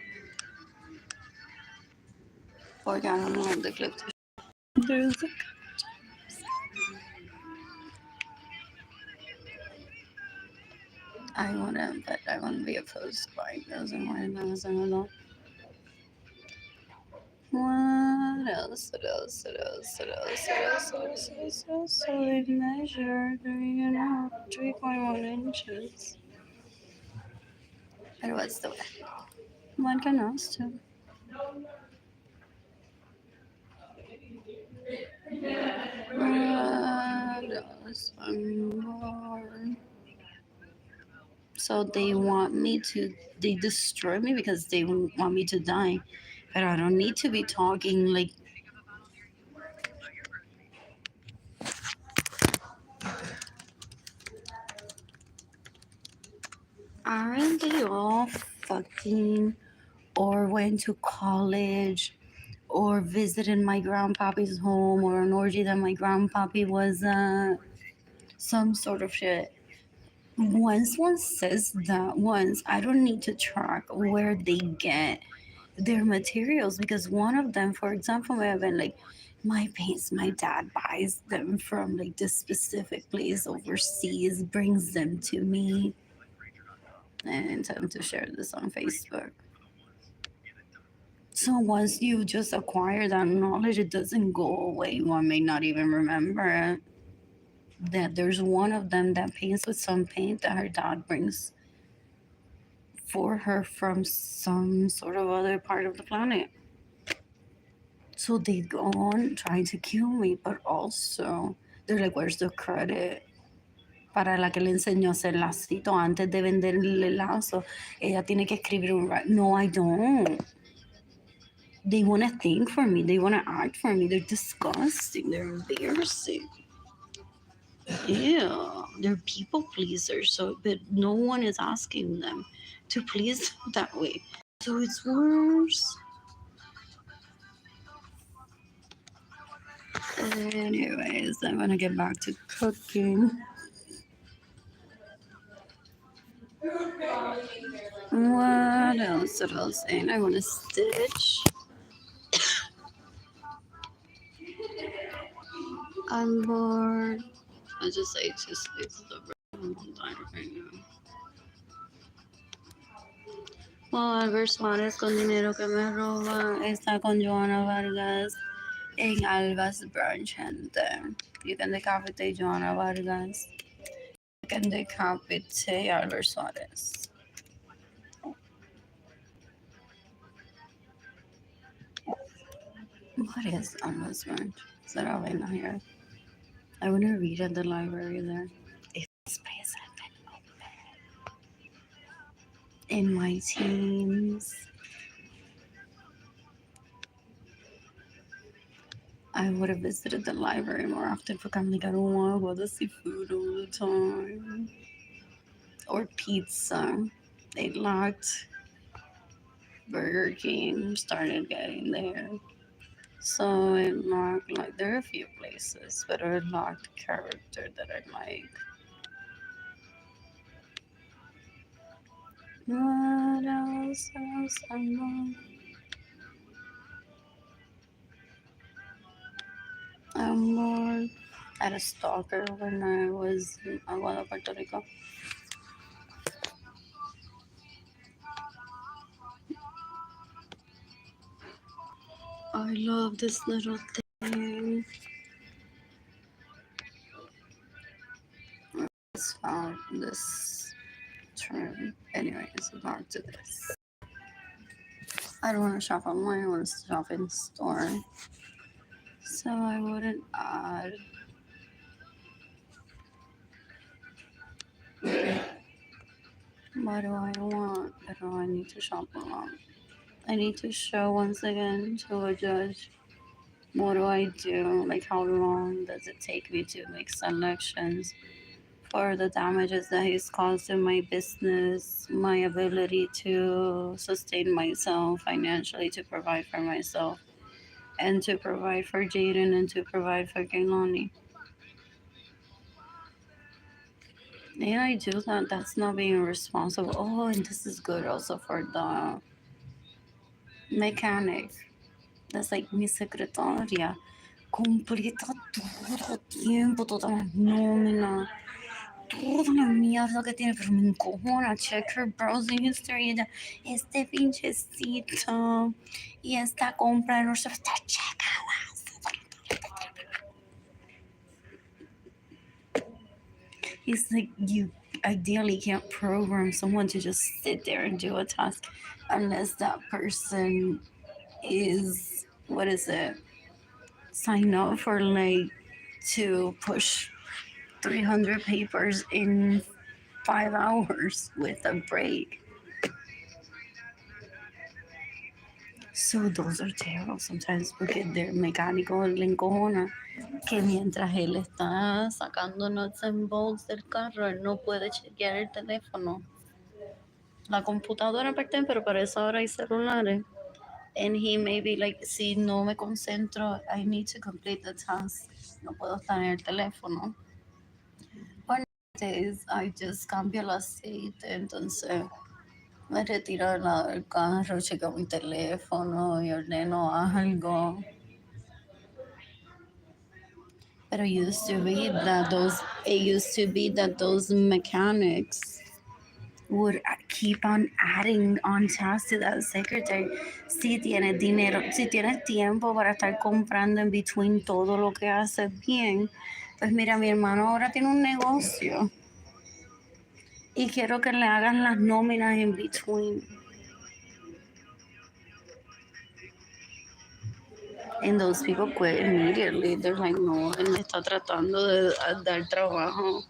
organ of the clip. There's a I wouldn't, but I wouldn't be opposed to buying those and wearing those and all. What else? What else? What else? What else? What else? What else? What else? What else? So they've measured, 3.1 inches. But what's the width? One can ask too. What else? More. So they want me to, they destroy me because they want me to die. But I don't need to be talking like. Aren't they all fucking or went to college or visited my grandpappy's home or an orgy that my grandpappy was some sort of shit? Once one says that once, I don't need to track where they get their materials because one of them, for example, may have been like my paints my dad buys them from like this specific place overseas, brings them to me. And intend to share this on Facebook. So once you just acquire that knowledge, it doesn't go away. One may not even remember it. That there's one of them that paints with some paint that her dad brings for her from some sort of other part of the planet. So they go on trying to kill me, but also they're like, where's the credit? Para la que le enseñó a hacer lacito antes de venderle el lazo, ella tiene que escribir un... No, I don't. They want to think for me. They want to act for me. They're disgusting. They're embarrassing. Yeah, they're people pleasers. So, but no one is asking them to please them that way. So it's worse. Anyways, I'm gonna get back to cooking. What else? What else? And I want to stitch. I'm bored. I just ate 2 slices of bread. I'm tired right now. Well, Albert Suárez con dinero que me roba está con Joana Vargas en Alba's brunch, gente. You can decapitate Joana Vargas. You can decapitate Albert Suárez. What is Alba's brunch? Is that all in here? I want to read at the library there. If this place had been open in my teens, I would have visited the library more often porque I'm like, I don't want to go to see food all the time. Or pizza. They locked Burger King, started getting there. So it locked, like, there are a few places, but it locked character that I like. What else? I'm bored. I had a stalker when I was in Aguada, Puerto Rico. I love this little thing. I just found this term. Anyways, back to this. I don't want to shop online. I want to shop in store. So I wouldn't add. What do I want? But I need to shop a lot. I need to show once again to a judge. What do I do? Like, how long does it take me to make selections for the damages that he's caused in my business, my ability to sustain myself financially, to provide for myself, and to provide for Jaden, and to provide for Gailani? And I do that. That's not being responsible. Oh, and this is good also for the mechanic. That's like mi secretaria. Completa todo tiempo, toda la nómina, toda la mierda que tiene, pero me encojona. Check her browsing history. Ella, este pinchecito y esta compra no se está checada. He's like, you ideally can't program someone to just sit there and do a task unless that person is, what is it, sign up for like to push 300 papers in 5 hours with a break. So those are terrible sometimes porque their mecánico le encojona que mientras él está sacando nuts and bolts del carro, él no puede chequear el teléfono. La computadora parte, pero para esa hora hay celulares. And he may be like, si no me concentro, I need to complete the task. No puedo estar en el teléfono. Or nowadays, I just cambio el aceite, entonces me retiro del lado del carro, checo mi teléfono y ordeno algo. But it used to be that those mechanics would keep on adding on tasks to that secretary. Si tienes dinero, si tienes tiempo para estar comprando en between todo lo que haces bien, pues mira, mi hermano ahora tiene un negocio y quiero que le hagan las nóminas en between. And those people quit immediately. They're like, no, él me está tratando de dar trabajo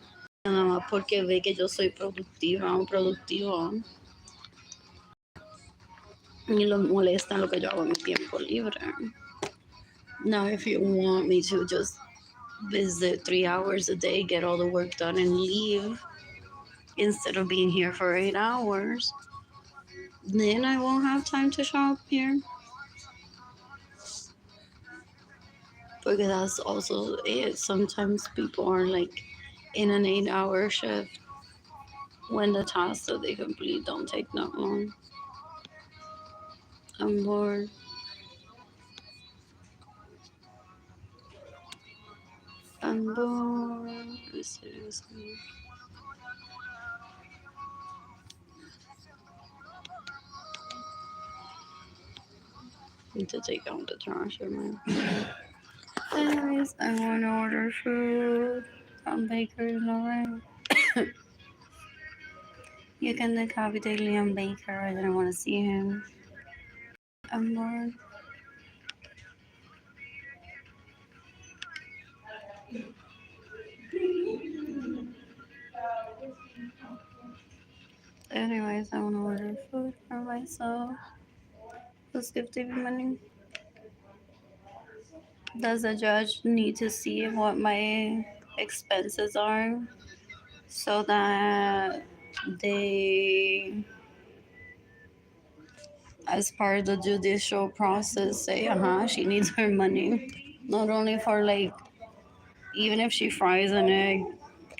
nada más porque ve que yo soy productiva o productivo. Y lo molesta lo que yo hago en mi tiempo libre. Now, if you want me to just visit 3 hours a day, get all the work done, and leave instead of being here for 8 hours, then I won't have time to shop here. Because that's also it. Sometimes people are like in an 8-hour shift when the tasks that they complete don't take that long. I'm bored. I'm bored. Seriously. Need to take out the trash, man. Anyways, I want to order food from Bakery Lorenzo. You can decapitate Liam Baker. I didn't want to see him. I'm bored. Anyways, I want to order food for myself. Who's gifting money? Does the judge need to see what my expenses are so that they, as part of the judicial process, say, she needs her money? Not only for like, even if she fries an egg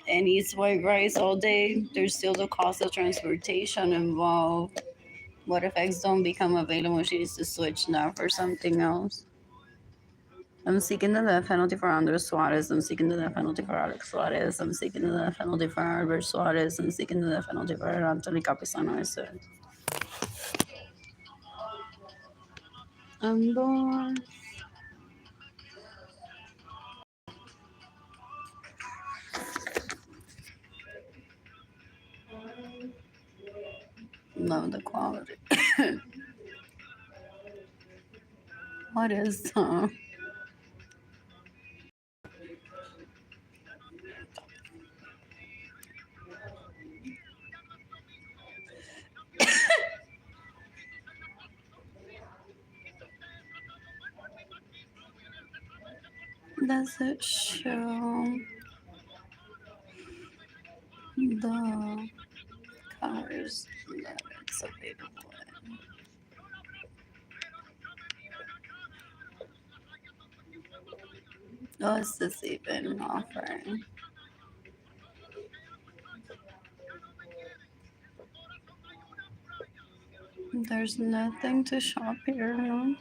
and eats white rice all day, there's still the cost of transportation involved. What if eggs don't become available? She needs to switch now for something else. I'm seeking the death penalty for Andres Suarez. I'm seeking the death penalty for Alex Suarez. I'm seeking the death penalty for Albert Suarez. I'm seeking the death penalty for Anthony Capisano. I said, I'm born. Love the quality. What is Does it show the cars that it's available in? Oh, is this even offering? There's nothing to shop here, no?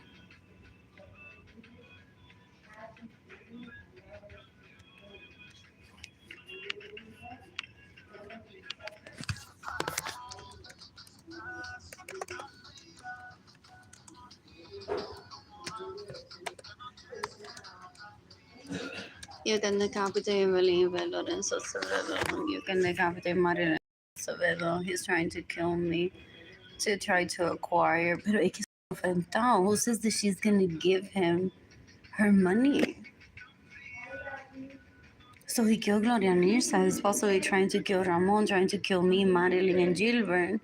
You can decapitate Arlene Lorenzo. You can decapitate Arlene Lorenzo. He's trying to kill me to try to acquire. Pero es que es enfrentado. Who says that she's gonna give him her money? So he killed Gloria Nirsa. He's possibly trying to kill Ramon, trying to kill me, Marilyn, and Gilbert.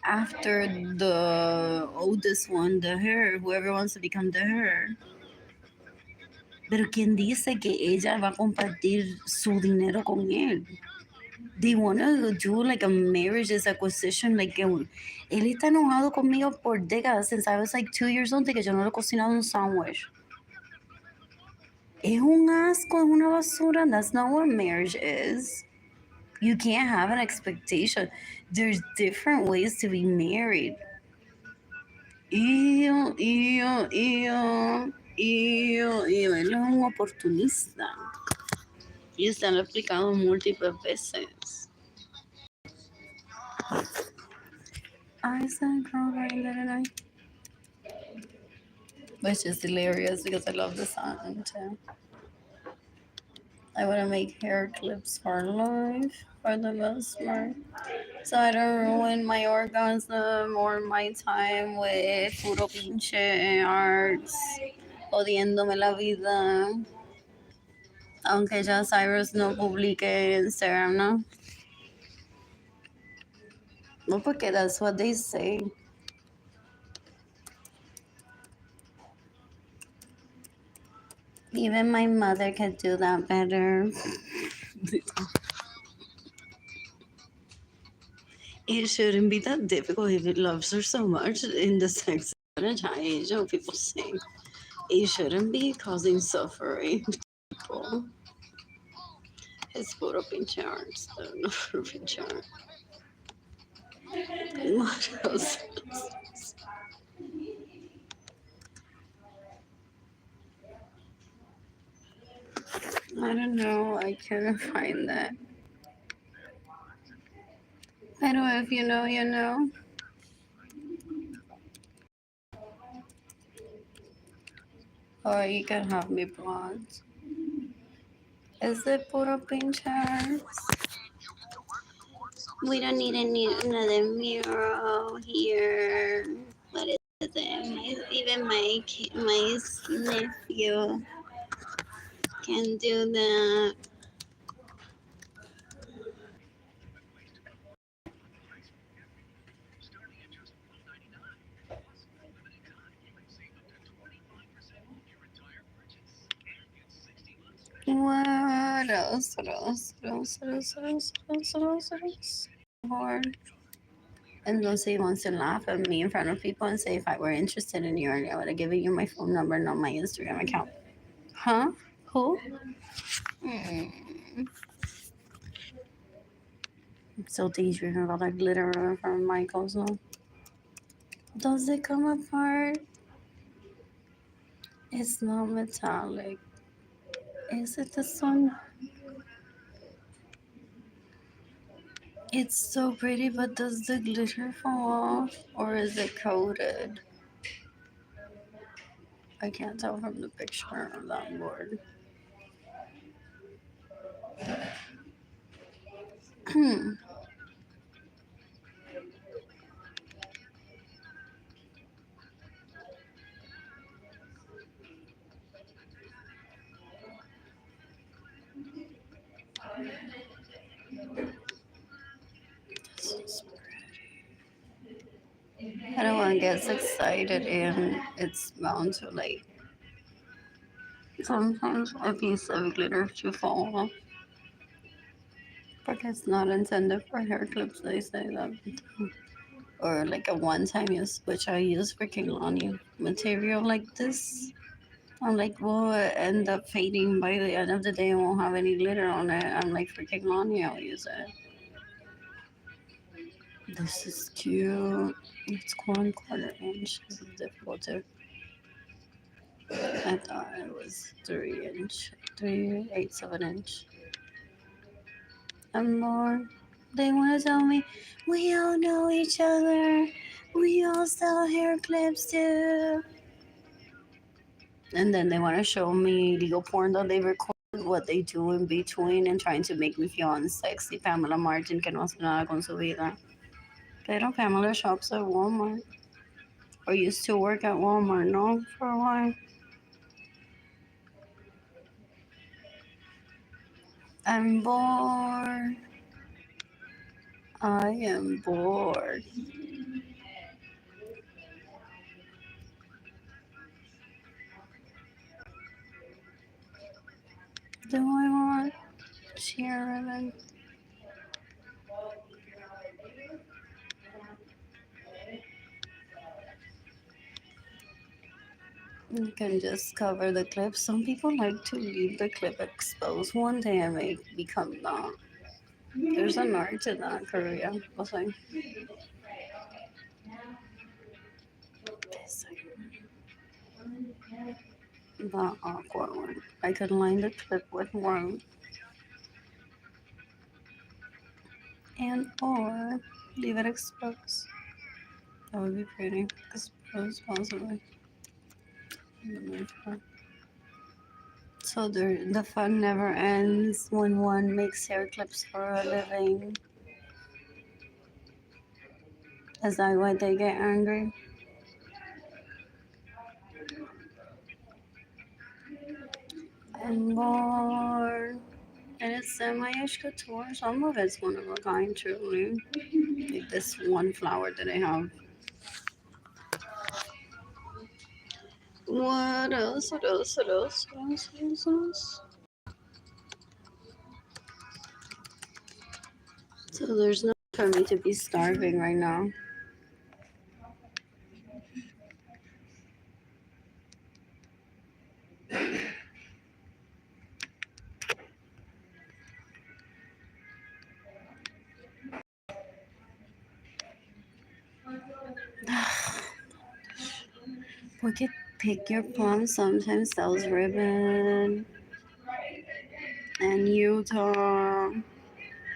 After the oldest one, the her, whoever wants to become the her. Pero ¿quién dice que ella va a compartir su dinero con él? They want to do like a marriage acquisition. Like, él está enojado conmigo por décadas, since I was like 2 years old, de que yo no le he cocinado un sandwich. Es un asco, es una basura. That's not what marriage is. You can't have an expectation. There's different ways to be married. Ew. Él es un oportunista. Y se lo he explicado múltiples veces. I said girl right, didn't I? Which is hilarious because I love the song too. I want to make hair clips for life for the most part, so I don't ruin my orgasm or my time with puro pinche arts, jodiéndome la vida. Aunque ya Cyrus no publique en Instagram, ¿no? No, porque that's what they say. Even my mother can do that better. It shouldn't be that difficult if it loves her so much in the sex age. People say it shouldn't be causing suffering to people. Es puro pinche arts. No, puro pinche art. What else? I don't know. I can't find that. Pero if you know, you know. Or you can have me blocked. Is it puro pinche arts? We don't need another mural here. What is it? Even my nephew can do that. What else? Lord. And they'll say he wants to laugh at me in front of people and say if I were interested in you, I would have given you my phone number, not my Instagram account. Huh? Who? I'm still daydreaming about that glitter from Michael's. No? Does it come apart? It's not metallic. Is it this one? It's so pretty, but does the glitter fall off? Or is it coated? I can't tell from the picture of that board. I don't want to get excited and it's bound to like Sometimes a piece of glitter to fall off. But it's not intended for hair clips, they say that. Or like a one-time use, which I use for Kehlani. Material like this, I'm like, will it end up fading by the end of the day and won't have any glitter on it? I'm like, for Kehlani, I'll use it. This is cute. It's 1/4 inch. This is difficult to. I thought it was 3 inch, 3/8 of an inch. And more. They want to tell me we all know each other. We all sell hair clips too. And then they want to show me legal porn that they record, what they do in between, and trying to make me feel unsexy. Pamela Martin, que no hace nada con su vida. Pero Pamela shops at Walmart. Or used to work at Walmart, no? For a while. I'm bored. I am bored. Do I want sheer ribbon? You can just cover the clip. Some people like to leave the clip exposed. One day I may become that. There's an art to that, Korea. Was like this, the aqua one. I could line the clip with warm and or leave it exposed. That would be pretty. Exposed possibly. So the fun never ends when one makes hair clips for a living. Is that why they get angry? And more. And it's semi-ish couture. Some of it's one of a kind, truly. Like this one flower that I have. What else? What else? What else? What else? What else? What else? So there's no for me to be starving right now. Porque Pick Your Plum sometimes sells ribbon and Utah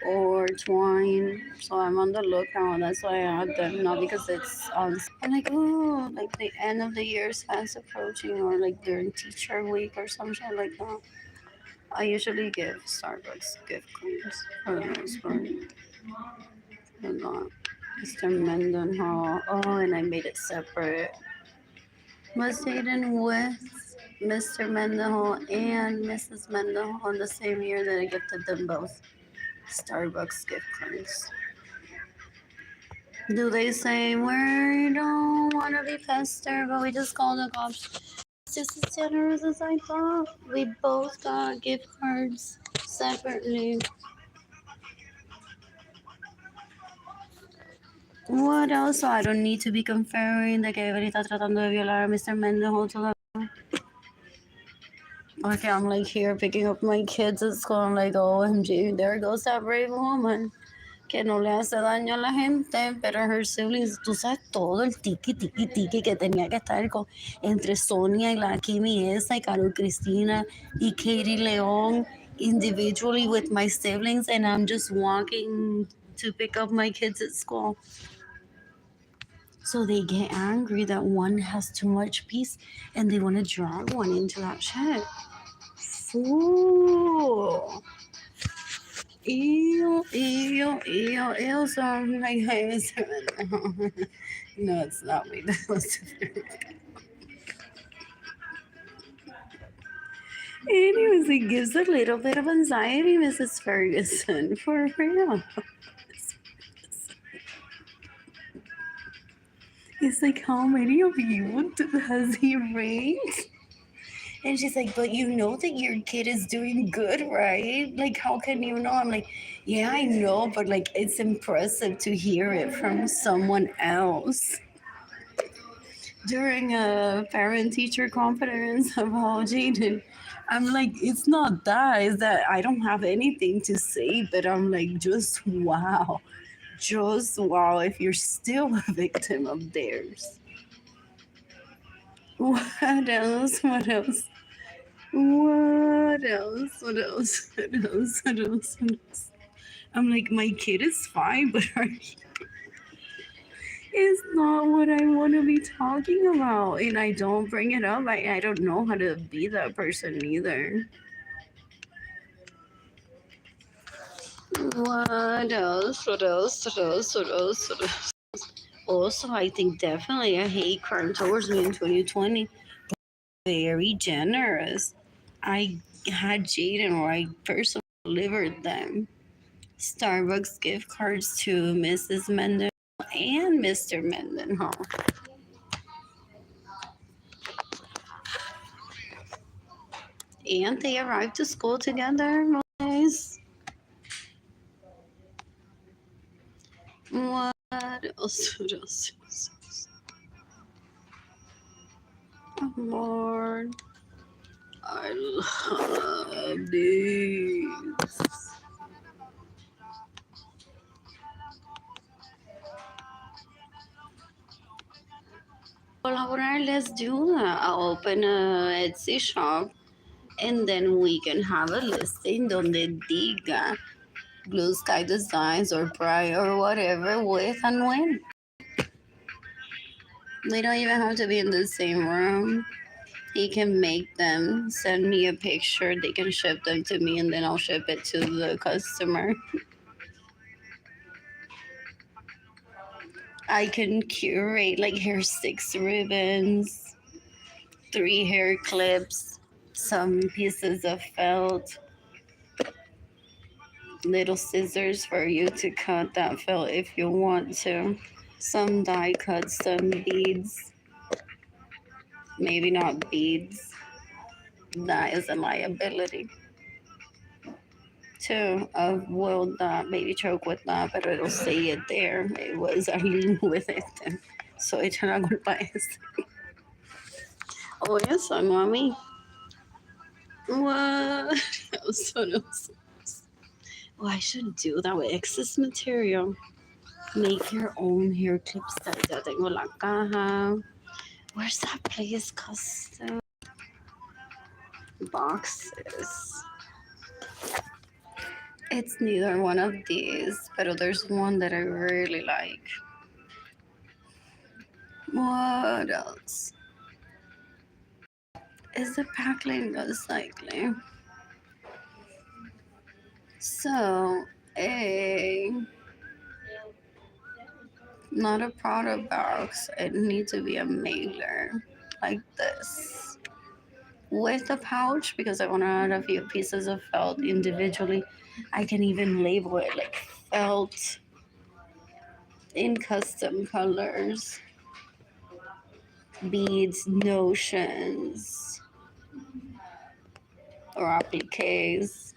or twine. So I'm on the lookout. That's why I add them. Not because it's on. I'm like, oh, like the end of the year is fast approaching, or like during teacher week or something like that. I usually give Starbucks gift cards for the most part. A lot. Mr. Mendenhall. Oh, and I made it separate. Was dating with Mr. Mendenhall and Mrs. Mendenhall on the same year that I gifted them both Starbucks gift cards. Do they say we don't want to be pestered, but we just call the cops? It's just as generous as I thought. We both got gift cards separately. What else? So I don't need to be conferring de que Evelyn está tratando de violar a Mr. Mendenhall todavía. Okay, I'm like here picking up my kids at school. I'm like, OMG, there goes that brave woman. Que no le hace daño a la gente, pero her siblings, tú sabes todo el tiki tiki tiki que tenía que estar entre Sonia y la Kimi esa y Carol Cristina y Katie León individually with my siblings, and I'm just walking to pick up my kids at school. So they get angry that one has too much peace and they want to drag one into that shit. Fool. Ew, ew, ew, ew. So I'm like, hey, Mr. Mendenhall. No, it's not me. That was Anyways, it gives a little bit of anxiety, Mrs. Ferguson, for real. It's like, how many of you has he raped? And she's like, but you know that your kid is doing good, right? Like, how can you know? I'm like, yeah, I know, but like, it's impressive to hear it from someone else. During a parent teacher conference about Jaden, I'm like, it's not that, it's that I don't have anything to say, but I'm like, just wow. Just wow, if you're still a victim of theirs. What else? What else? What else? What else? What else? What else? What else? I'm like, my kid is fine, but it's not what I want to be talking about. And I don't bring it up. I don't know how to be that person either. What else? What else? What else? What else? What else? Also, I think definitely a hate crime towards me in 2020. Very generous. I had Jaden where I personally delivered them Starbucks gift cards to Mrs. Mendenhall and Mr. Mendenhall. And they arrived to school together, guys. What else? What else? Oh, Lord, I love these. Colaborar, let's do that. I'll open a Etsy shop and then we can have a listing donde diga Blue Sky Designs or Bright or whatever with and when. They don't even have to be in the same room. He can make them, send me a picture, they can ship them to me, and then I'll ship it to the customer. I can curate like hair sticks, ribbons, 3 hair clips, some pieces of felt, little scissors for you to cut that felt if you want to, some die cuts, some beads, maybe not beads. That is a liability. To avoid that baby choke with that, but it'll say it there. It was Arlene with it. So echa la culpa es. Oh, eso, no a mí. What else? What else? Oh, I should do that with excess material. Make your own hair clips. Ya tengo la caja. Where's that place? Custom boxes. It's neither one of these, but there's one that I really like. What else? Is the packling recycling? So, not a product box. It needs to be a mailer like this with a pouch because I want to add a few pieces of felt individually. I can even label it like felt in custom colors, beads, notions, or appliques.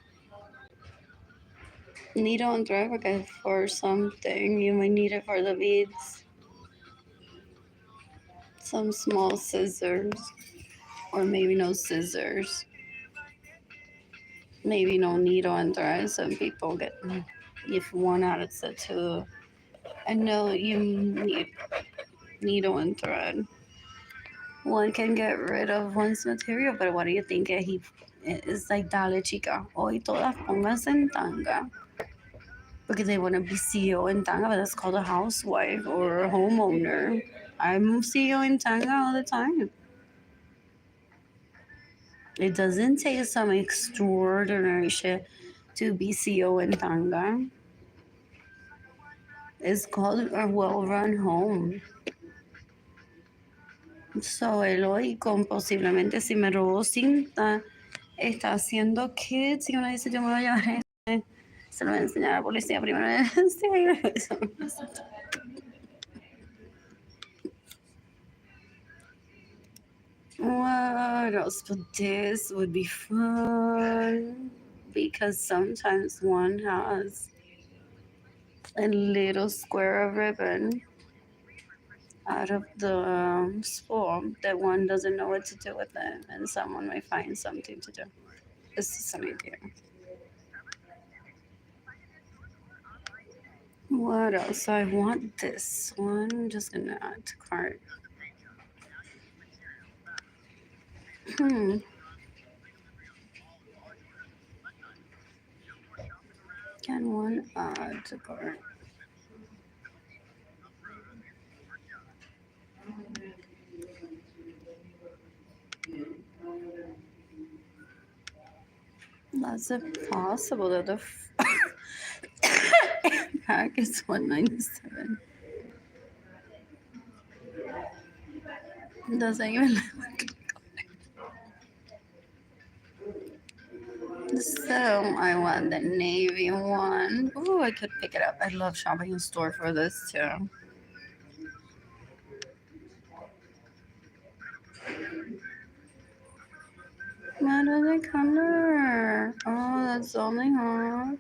Needle and thread because for something you might need it for the beads. Some small scissors, or maybe no scissors. Maybe no needle and thread. Some people get if one adds it to. I know you need needle and thread. One can get rid of one's material, but what do you think? He is like, dale chica, hoy todas pónganse en tanga. Because they want to be CEO in tanga, but that's called a housewife or a homeowner. I'm CEO in tanga all the time. It doesn't take some extraordinary shit to be CEO in tanga. It's called a well-run home. So el hoy con posiblemente si me robó cinta está haciendo kids y uno dice yo me voy a llevar esto. Se lo voy a enseñar a la policía primero. What What else? But this would be fun because sometimes one has a little square of ribbon out of the spool that one doesn't know what to do with it, and someone may find something to do. This is an idea. What else? I want this one. I'm just gonna add to cart. Can one add to cart? That's impossible. That the pack is $197. Doesn't even look. So I want the navy one. Ooh, I could pick it up. I love shopping in store for this too. What other color? Oh, that's only hot.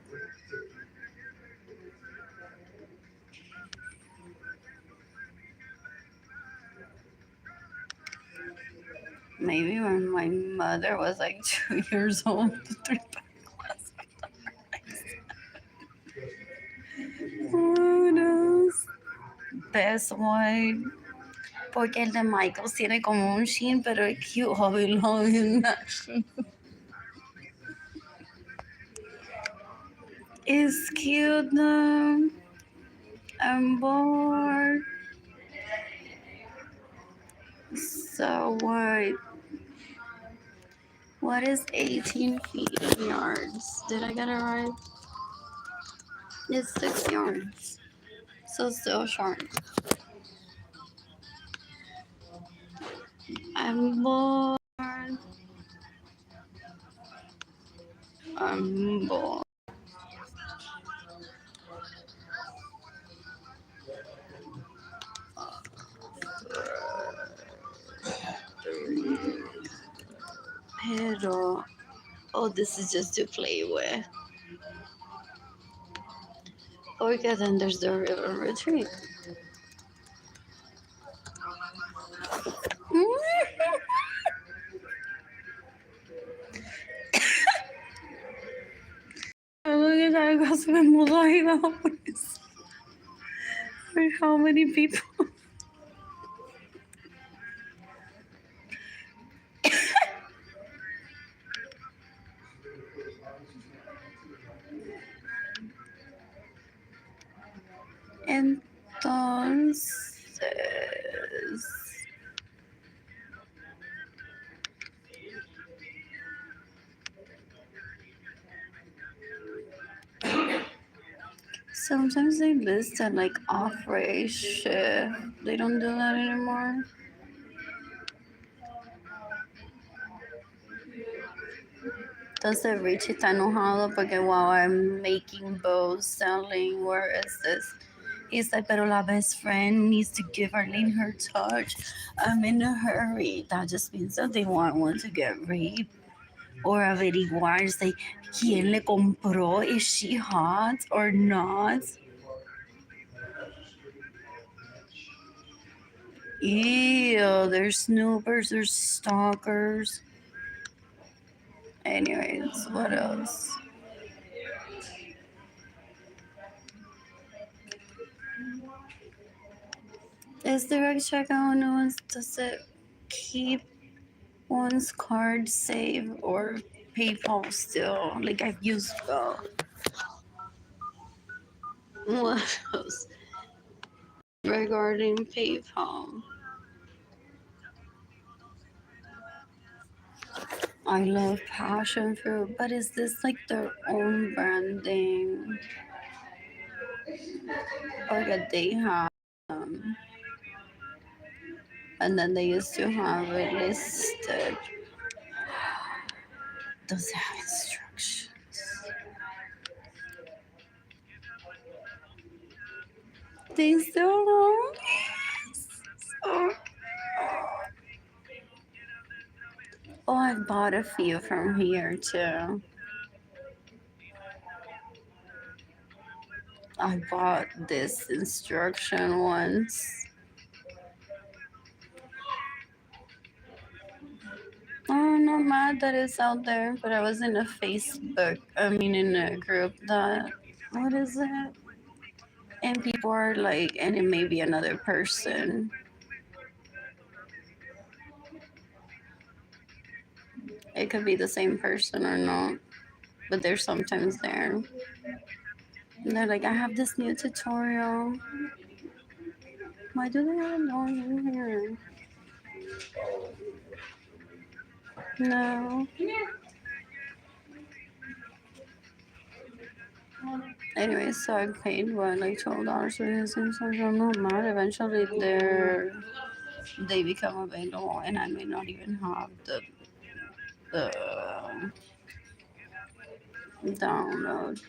Maybe when my mother was like 2 years old, the 3-pack was. Who knows? Best white. Porque el de Michael tiene como un sheen, pero es cute, Hobby Lobby in that sheen. It's cute though. I'm bored. So what? What is 18 feet in yards? Did I get it right? It's 6 yards. So still short. I'm bored. I'm bored. Pero, oh, this is just to play with. Okay, then there's the river retreat. Look at that, I got some mosaic for how many people? Entonces, sometimes they list at like off-rate shift. They don't do that anymore. Entonces Richie está enojado porque while I'm making bows selling, where is this? He's like, pero la best friend needs to give Arlene her touch. I'm in a hurry. That just means that they want one to get raped. Or averiguar, say, ¿quién le compró? Is she hot or not? Ew, there's snoopers, there's stalkers. Anyways, what else? Is direct checkout nuance? Does it keep one's card safe or PayPal still? Like I've used both. What else? Regarding PayPal. I love passion fruit, but is this like their own branding? Or that they have and then they used to have it listed. Does it have instructions? They still don't. So I bought a few from here too. I bought this instruction once. I'm not mad that it's out there, but I was in a in a group that, what is it? And people are like, and it may be another person. It could be the same person or not, but they're sometimes there. And they're like, I have this new tutorial. Why do they have a dog in here? No. Anyway, so I paid what, like $12 for this and so I'm not mad. Eventually they become available and I may not even have the download.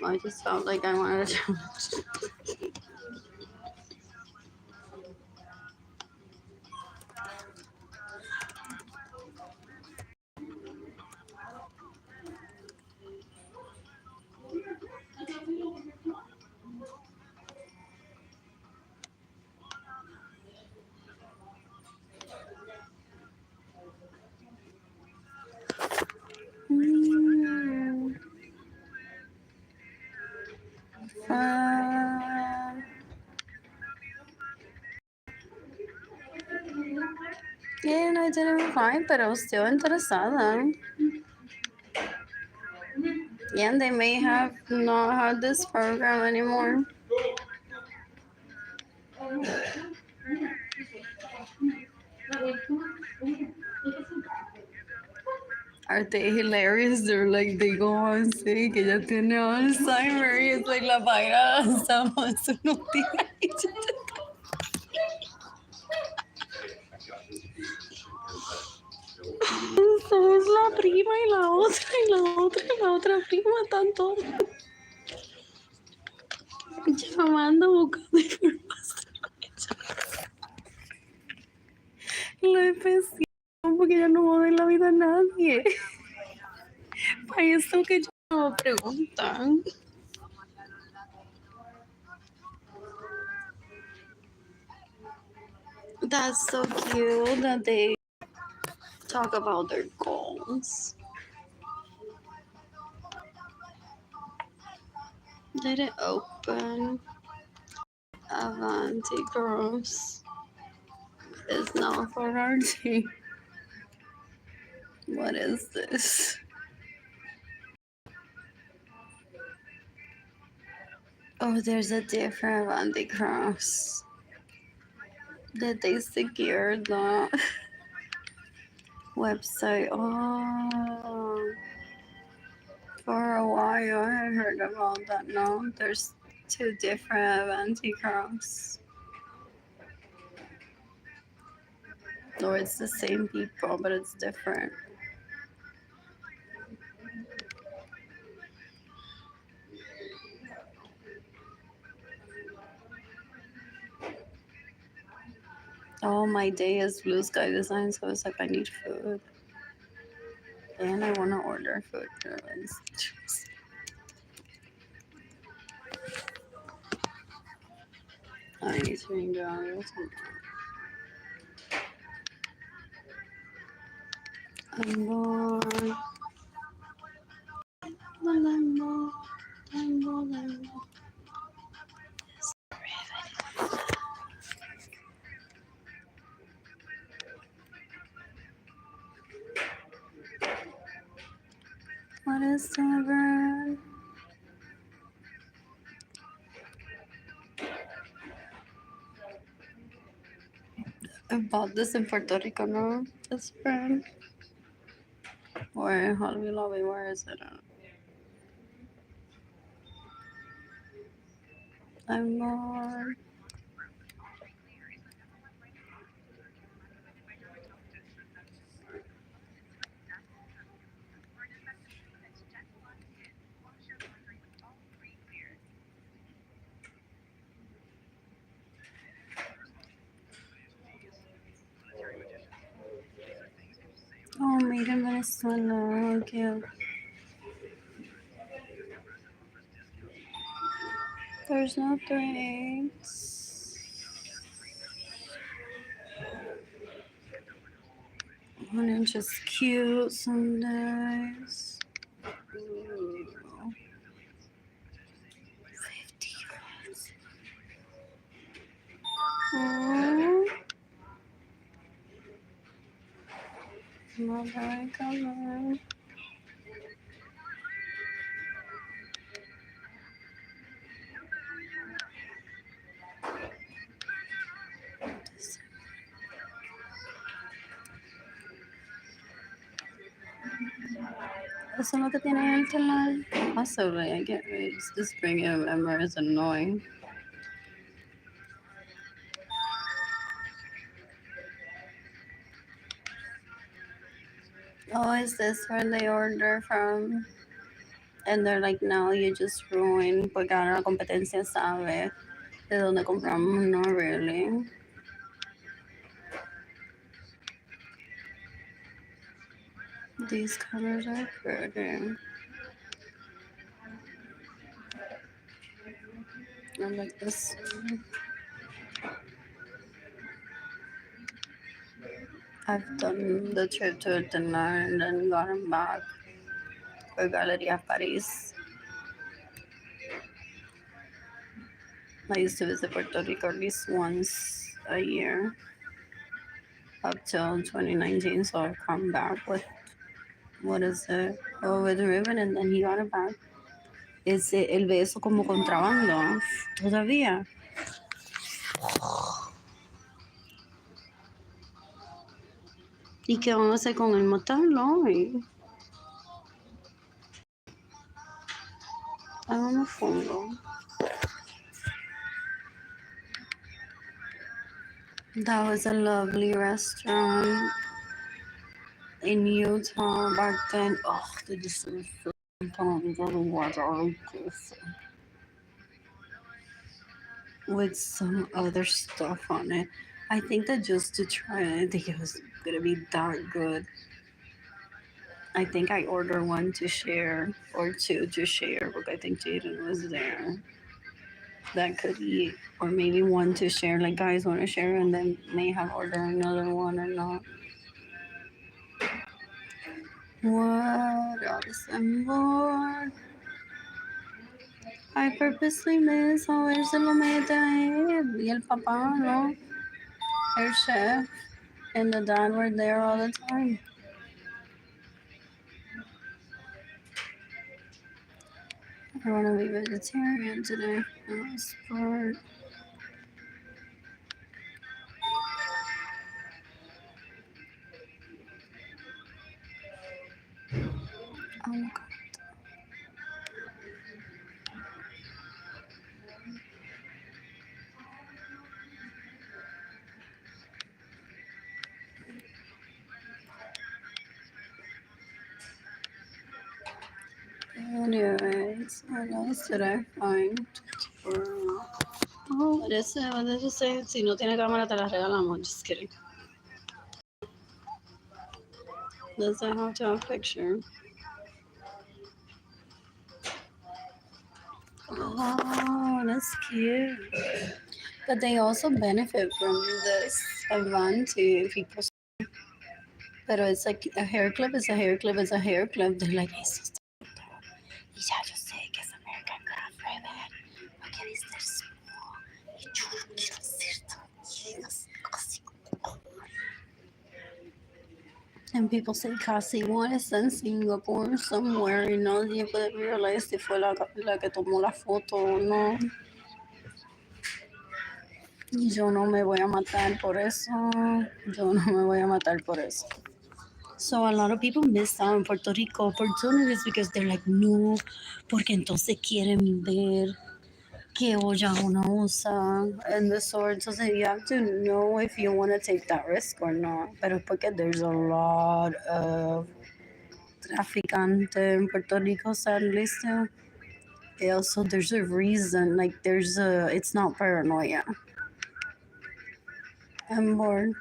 I just felt like I wanted to and I didn't reply, pero still interesada. Yeah, they may have not had this program anymore. Are they hilarious? They're like, they go on saying que ella tiene Alzheimer y es like la vaina estamos unos días. Somos la prima y la otra y la otra y la otra prima están todas llamando buscando información. Lo especial porque ya no va a ver la vida a nadie. Para eso que yo no preguntan. That's so cute that they talk about their goals. Did it open? Avanti Gross is now for RT. What is this? Oh, there's a different Avanti Cross. Did they secure the website? Oh, for a while I had heard about that. No, there's two different Avanti Cross. Or it's the same people, but it's different. Oh, my day is blue sky design, so it's like I need food. And I want to order food. I need to ring down. Amor. Amor. Amor. What is that? I bought this in Puerto Rico, no? This brand. Or Hobby Lobby, where is it at? Amor. Nice one, cute. There's no drinks. One inch is cute some days. Ooh. 50 bucks. Aww. Mulberry color. Eso es lo que tiene el telar. Possibly, I get it's this bringing a memory is annoying. Oh, is this where they order from? And they're like, no, you just ruined, porque ahora la competencia sabe de dónde compramos. No, really. These colors are pretty. I like this one. I've done the trip to Italy and then gotten back for Galeria Paris. I used to visit Puerto Rico at least once a year up till 2019, so I've come back with, what is it? Oh, with Ribbon, and then he got it back. El beso como contrabando, todavía. ¿Y qué van a hacer con el motel hoy? Hagamos fondo. That was a lovely restaurant in Utah back then. Oh, they just serve so with some other stuff on it. I think that just to try it, I think it was gonna be that good. I think I ordered one to share or two to share because I think Jaden was there that could eat, or maybe one to share. Like guys want to share and then may have ordered another one or not. What else? I'm bored. I purposely miss a ver se lo mete a él y el papá, no, el chef and the dad were there all the time. I want to be vegetarian today for the most part. Oh my god. Anyways, what else did I find? Oh, what is it? What did you say? Si no tiene cámara, te la regalamos. Just kidding. Does it have to have a picture? Oh, that's cute. But they also benefit from this advantage. People, but it's like a hair clip is a hair clip is a hair clip. They're like, eso está todo. Y ya yo sé que es American Craft Ribbon. Porque viste el small. Y yo no quiero decirte. And people say casi one está en Singapore somewhere y nadie puede realize si fue la que tomó la foto o no. Y yo no me voy a matar por eso. Yo no me voy a matar por eso. So a lot of people miss out on Puerto Rico opportunities because they're like, no, porque entonces quieren ver que olla uno usa and the sort. So you have to know if you want to take that risk or not. Pero es porque there's a lot of traficante in Puerto Rico, sadly still. Also, there's a reason, like it's not paranoia. I'm bored.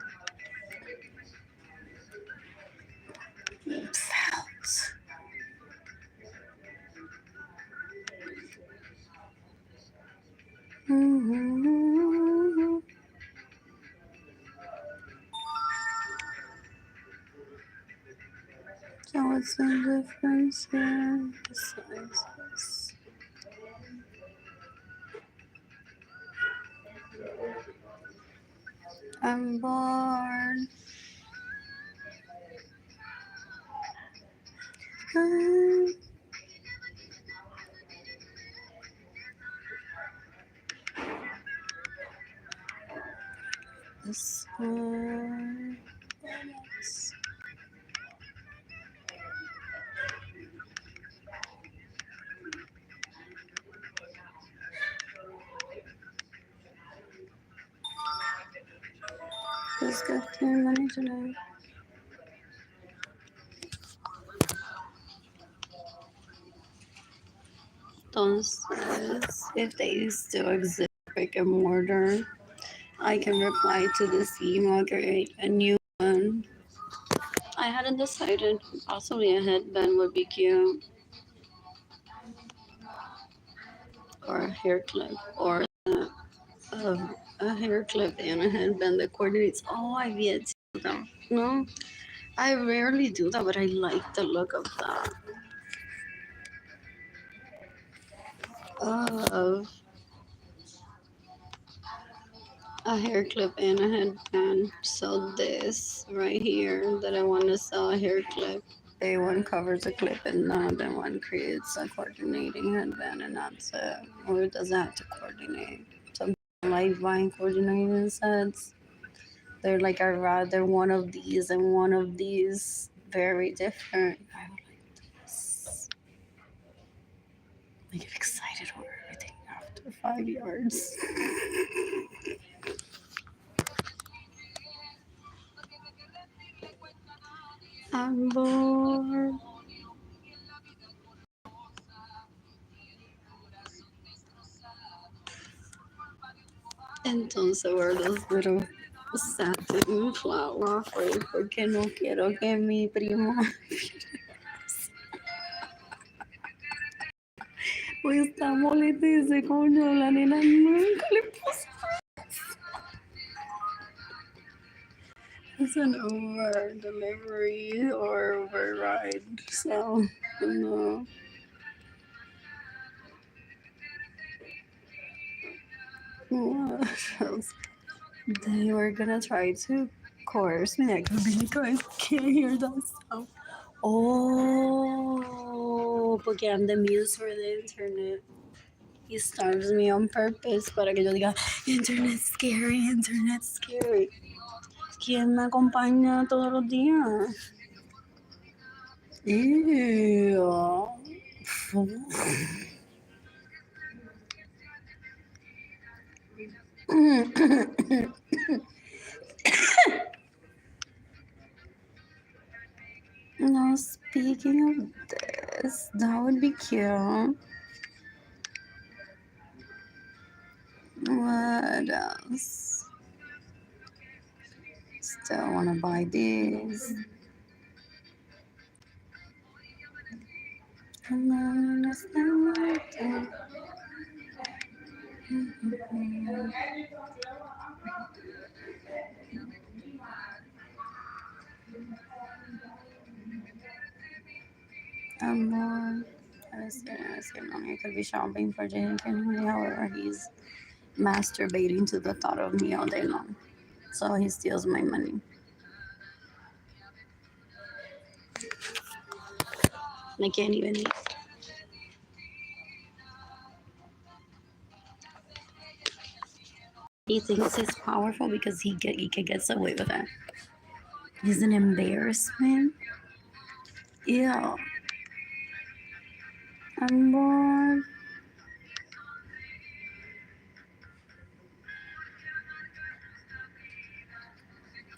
Mhm. So what's the difference here? The sizes. I'm bored. This one. Yes. Just 15 minutes today. Entonces, if they still exist, brick and mortar, I can reply to this email, create a new one. I hadn't decided. Possibly a headband would be cute, or a hair clip, or a hair clip and a headband that coordinates. Oh, I've yet to do that. No, I rarely do that, but I like the look of that. Of a hair clip and a headband. So this right here that I want to sell a hair clip. One covers a clip and the other one creates a coordinating headband and that's it. Or it doesn't have to coordinate. Some people like buying coordinating sets. They're like, I'd rather one of these and one of these. Very different. I would like this. I get excited over everything after 5 yards. I'm bored. Entonces wear those little satin flower frame porque no quiero que mi primo pues está molesta y dice, coño, la nena nunca le puso. It's an over delivery or override, so no. What else? They were gonna try to coerce me. I could be like, I can't hear that sound. Oh, porque I'm the muse for the internet. He starves me on purpose para que yo diga, internet scary, internet scary. ¿Quién me acompaña todos los días? Ew. Now, speaking of this, that would be cute. What else? Still want to buy these. And then it's not like that. More. I was I could be shopping for Jake and however he's masturbating to the thought of me all day long. So he steals my money. I can't even eat. He thinks he's powerful because he gets away with it. He's an embarrassment. Ew. I'm bored.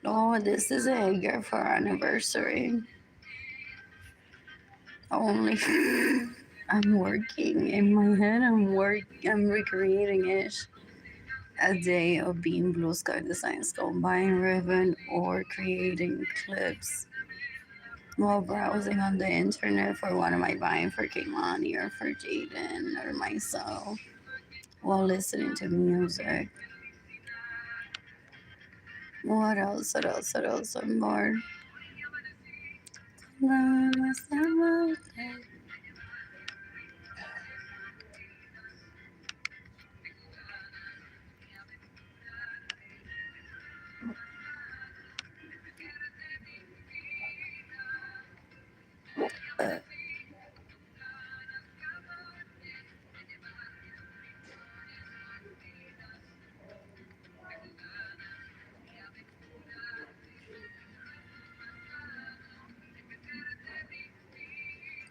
Oh, this is a year for our anniversary. Only I'm working in my head. I'm recreating it. A day of being Blue Sky Design School, buying ribbon or creating clips while browsing on the internet for what am I buying for Kehlani or for Jaden or myself. while listening to music. What else? What else? What else? I'm bored.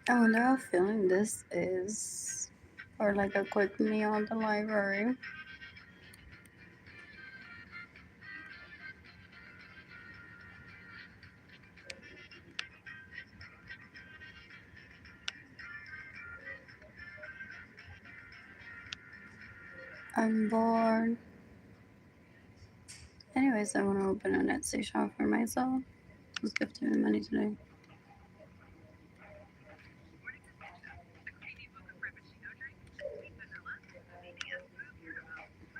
I wonder how filling this is. Or like a quick meal at the library. I'm bored. Anyways, I want to open an Etsy shop for myself. Who's gifting me money today?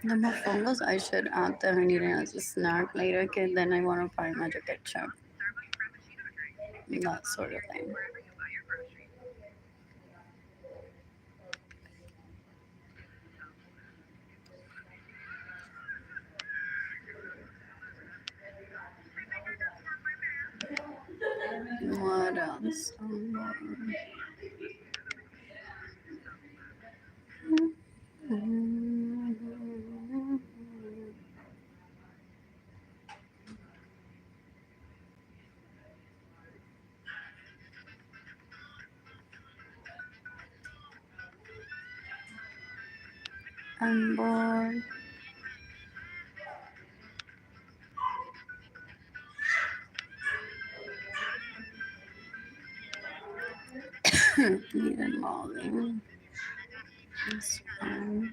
The mofongos I should add that I need it as a snack later, okay? Then I want to find magic ketchup. That sort of thing. What else? I'm bored. Need a Molly. That's fine.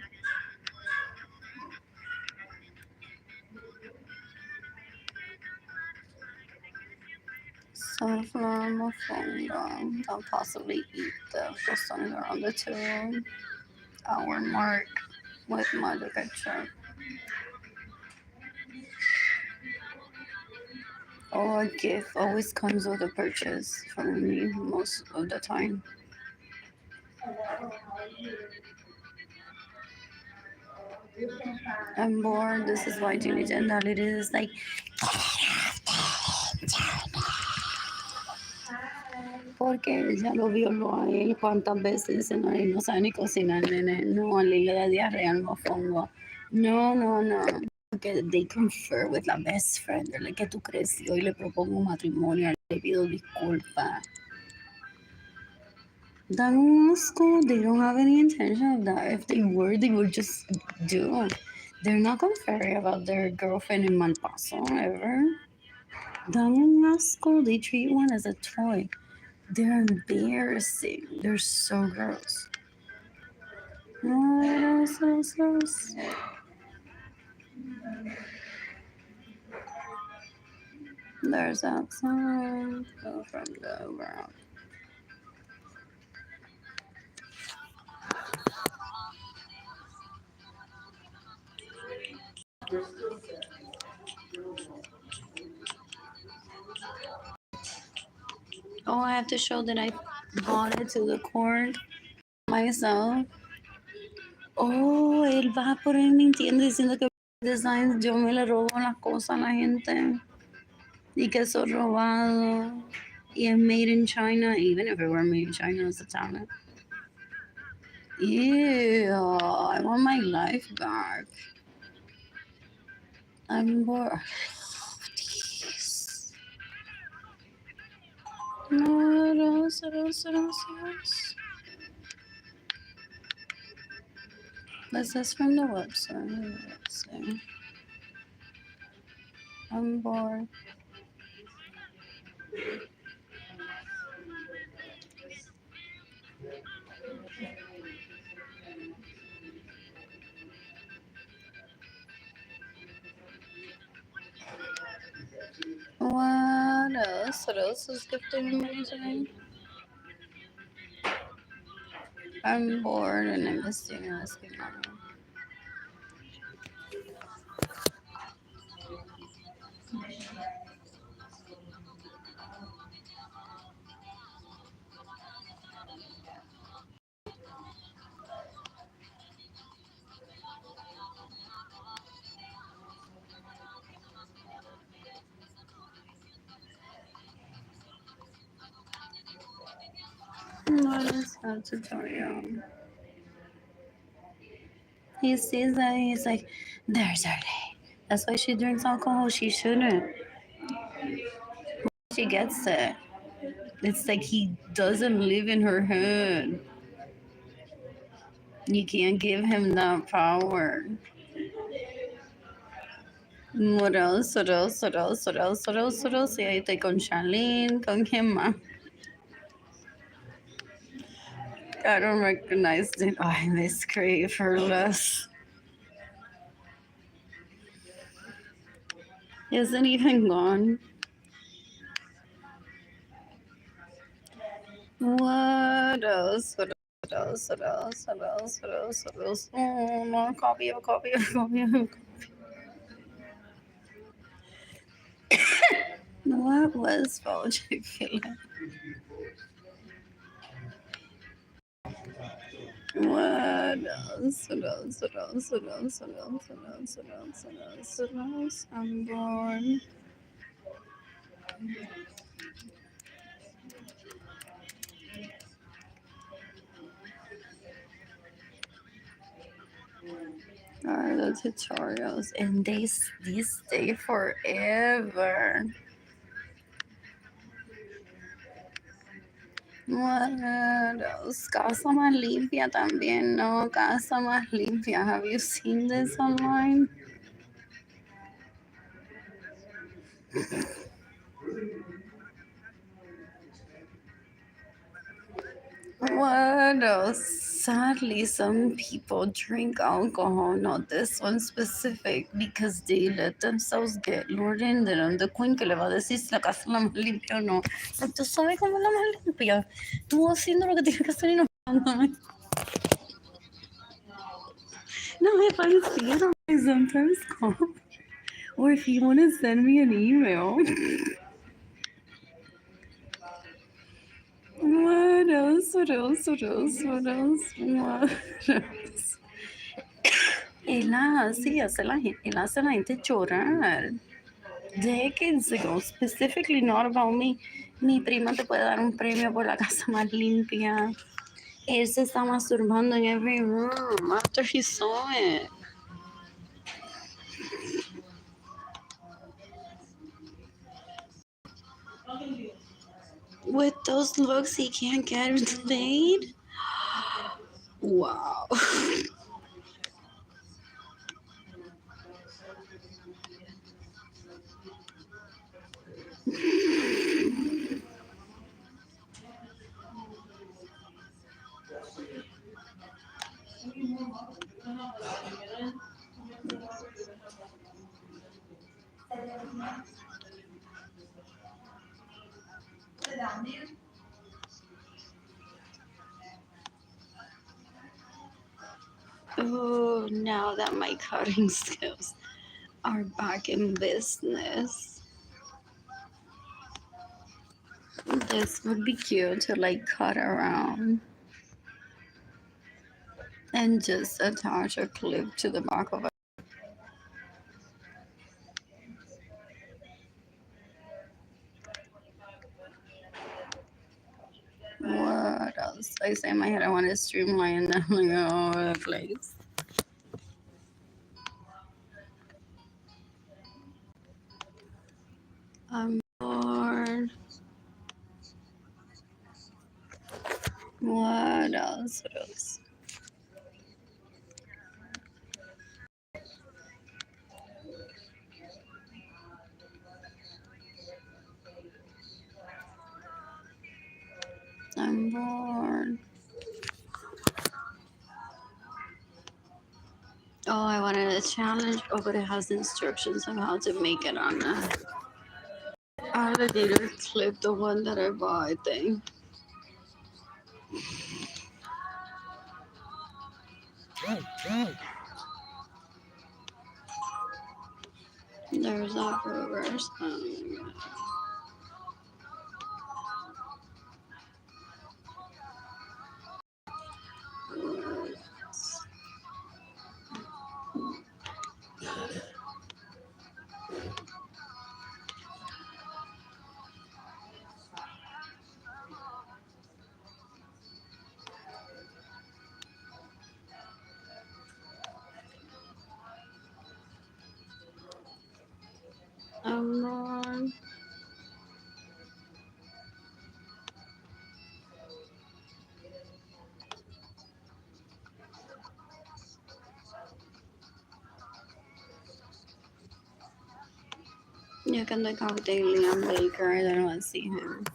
Sunflower mofongo. I'll possibly eat the croissant around the 2 hour mark with magic ketchup. Oh, a gift always comes with a purchase for me most of the time. I'm bored. This is why Jimmy Jendal it is like porque ella lo violó a él cuántas veces en él no sabe ni cocinar, nene. No, le da diarrea al mofongo. No, no, no. Que they confer with la best friend. Dile que tú crees y hoy le propongo un matrimonio, le pido disculpas. Dan un asco. They don't have any intention of that. If they were, they would just do. They're not conferring about their girlfriend in Malpaso ever. Dan un asco. They treat one as a toy. They're embarrassing. They're so gross. Gross. There's that song. Go from the ground. Oh, I have to show that I bought it to the court myself. Oh, él va por ahí mintiendo diciendo que designs yo me le robo las cosas a la gente y que son robado y es made in China, even if it were made in China, it's a talent. Ew, I want my life back. I'm bored. No, this is from the website. Let's see. I'm bored. What else? What else is gifting me today? I'm bored and I'm just asking money. a tutorial. He sees that he's like, there's Arlene. That's why she drinks alcohol. She shouldn't. She gets it. It's like he doesn't live in her head. You can't give him that power. What else? What else? What else? What else? What else? What else? Y ahí estoy con Charlene. ¿Con quién más? I don't recognize it. Oh, I miss Crave her less. Isn't even gone. What else? What else? What else? What else? What else? What else? Oh, no, copy. What was Chick-fil-A? What else? What else? What else? What else? What else? What else? What else? What else? What else? I'm born. Are the tutorials and these stay forever. What else? Casa más limpia también, no, casa más limpia. Have you seen this online? What else? Sadly, some people drink alcohol, not this one specific, because they let themselves get lured into them. The queen que le va a decir si la casa es la más limpia o no. Pero tú sabes cómo es la más limpia. Tú haciendo lo que tienes que hacer y no pagándome. No, if I see it, I sometimes call. Or if you want to send me an email. What else? What else? What else? What else? What else? Él hace la gente llorar. Decades ago, specifically not about me. Mi prima te puede dar un premio por la casa más limpia. Él se está masturbando in every room after he saw it. With those looks, he can't get laid? Wow. Oh, now that my cutting skills are back in business, this would be cute to like cut around and just attach a clip to the back of it. What else? I say in my head I want to streamline them like all over the place. I'm bored. What else? What else? I'm bored. Oh, I wanted a challenge. Oh, but it has instructions on how to make it on the alligator clip, the one that I bought, I think. There's that reverse. You can look up daily on Baker. I don't want to see him.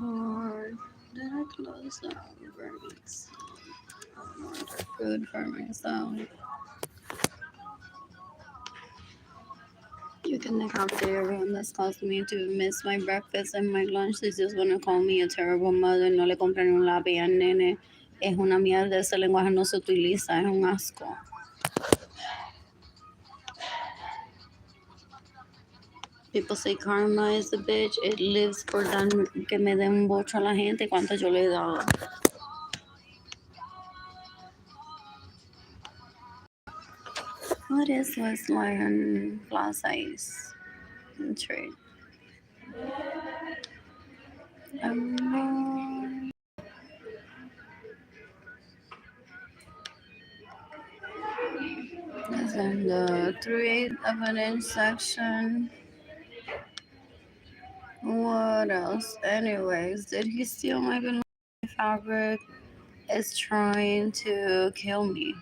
Lord, did I close out Bernie's? I order food for myself. You can accommodate everyone that's caused me to miss my breakfast and my lunch. They just want to call me a terrible mother. No le compran un lápiz al nene. Es una mierda. Ese lenguaje no se utiliza. Es un asco. People say karma is a bitch. It lives por dar que me den un bocho a la gente. ¿Cuánto yo le he dado? What is Westline Plaza Ice Trade? It's in the 3/8 of an inch section. What else? Anyways, did he steal my banana fabric? Is trying to kill me.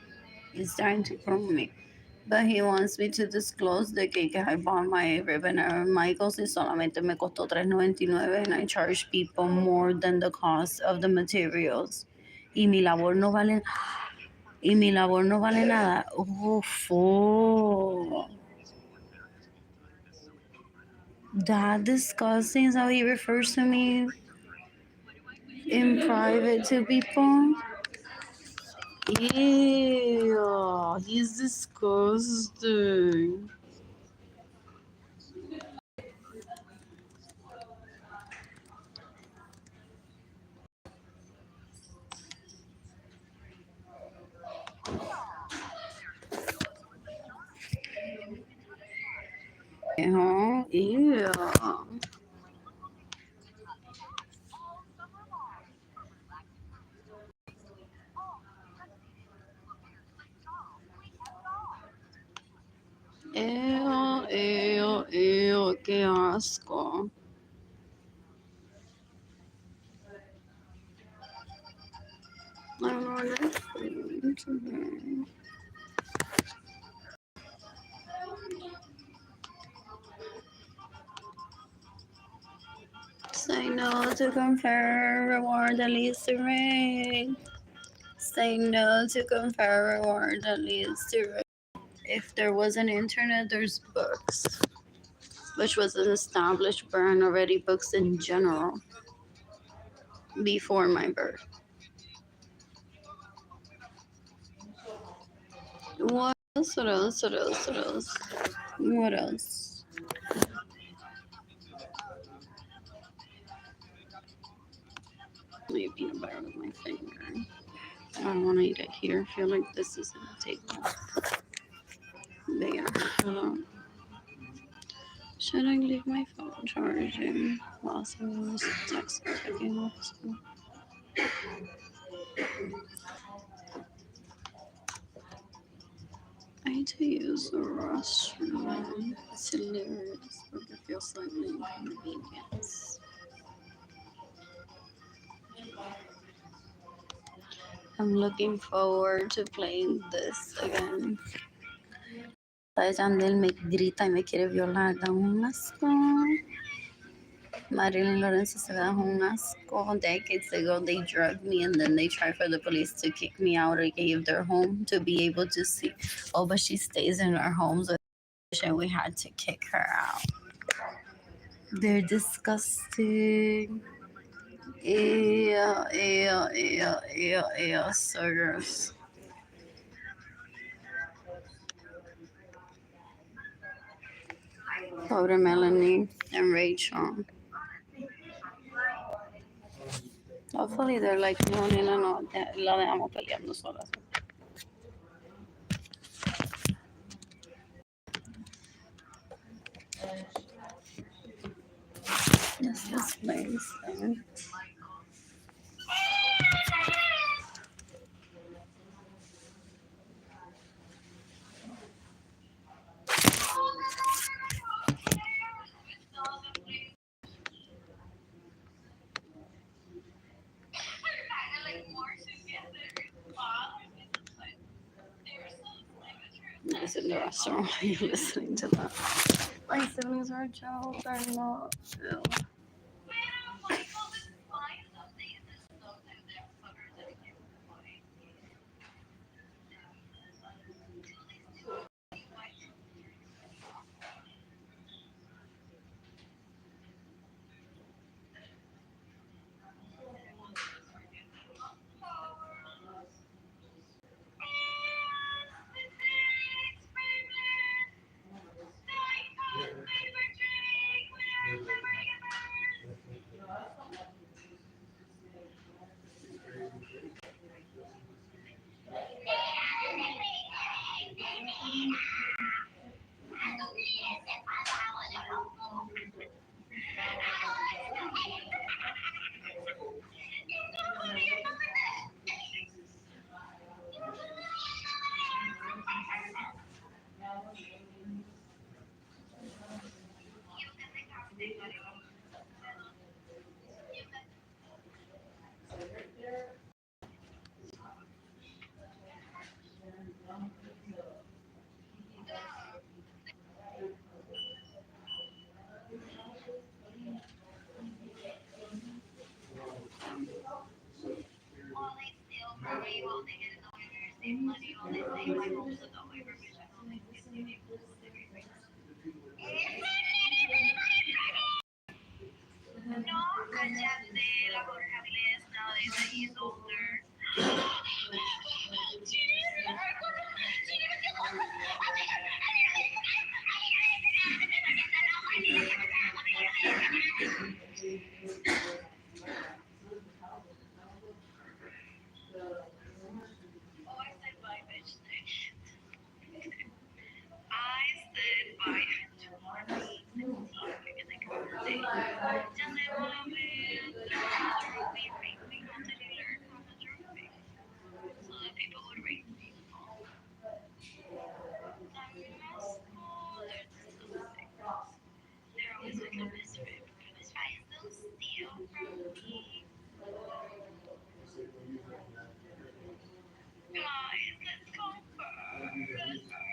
He's trying to kill me. But he wants me to disclose the cake I bought my ribbon at Michael's y solamente me costó $3.99 and I charge people more than the cost of the materials. Y mi labor no vale nada. Oh. That disgusting is how he refers to me in private to people. Ew, he's disgusting. Ew. Ew. Ew, qué asco. I don't know what that's doing. Say no to confer reward that leads to ring. Say no to confer reward that leads to ring. If there was an internet, there's books, which was an established brand already, books in general, before my birth. What else? What else? What else? What else? What else? Maybe peanut butter with my finger. I don't want to eat it here. I feel like this is going to take there. Hello. Should I leave my phone charging while someone's texting checking also? I need to use the restroom. It's hilarious, but it feels like an inconvenience. I'm looking forward to playing this again. Yandel me grita y me quiere violar, da un asco. Arlene Lorenzo se da un asco. Decades ago, they drugged me and then they tried for the police to kick me out of their home to be able to see. Oh, but she stays in our homes and we had to kick her out. They're disgusting. Ew, so gross. Pobre Melanie and Rachel. Hopefully they're like, no, la dejamos peleando solas. Yes, this place. Nice in the restaurant. Are you listening to that? My siblings are child. They're not. Ew.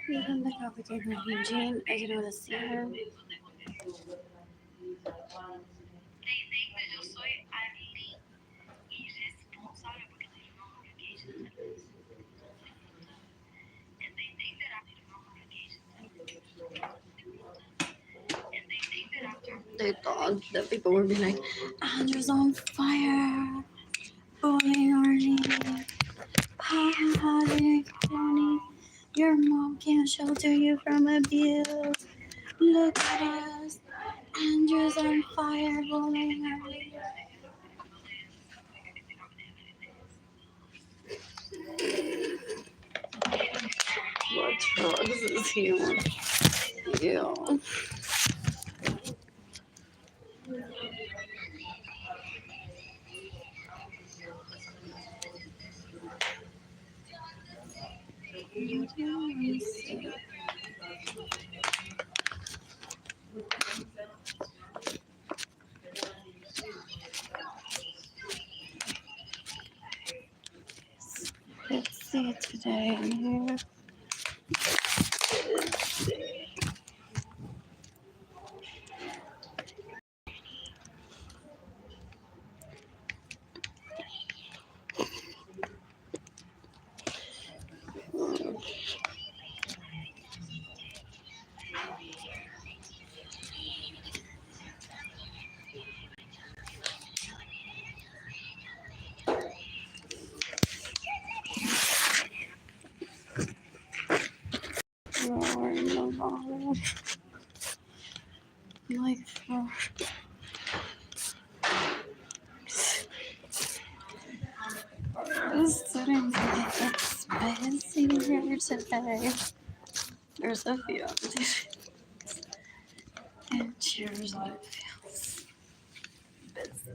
You can pick up with your Eugene. I can want to see her. They thought that people would be like, Andrew's on fire. Bullying Arlene. Ha ha ha, Tony. Your mom can't shelter you from abuse. Look at us. Andrew's on fire, bullying Arlene. What drugs is he on? Yeah. Let's see today. Like, this student is expensive here today. There's a few. And cheers on it feels busy.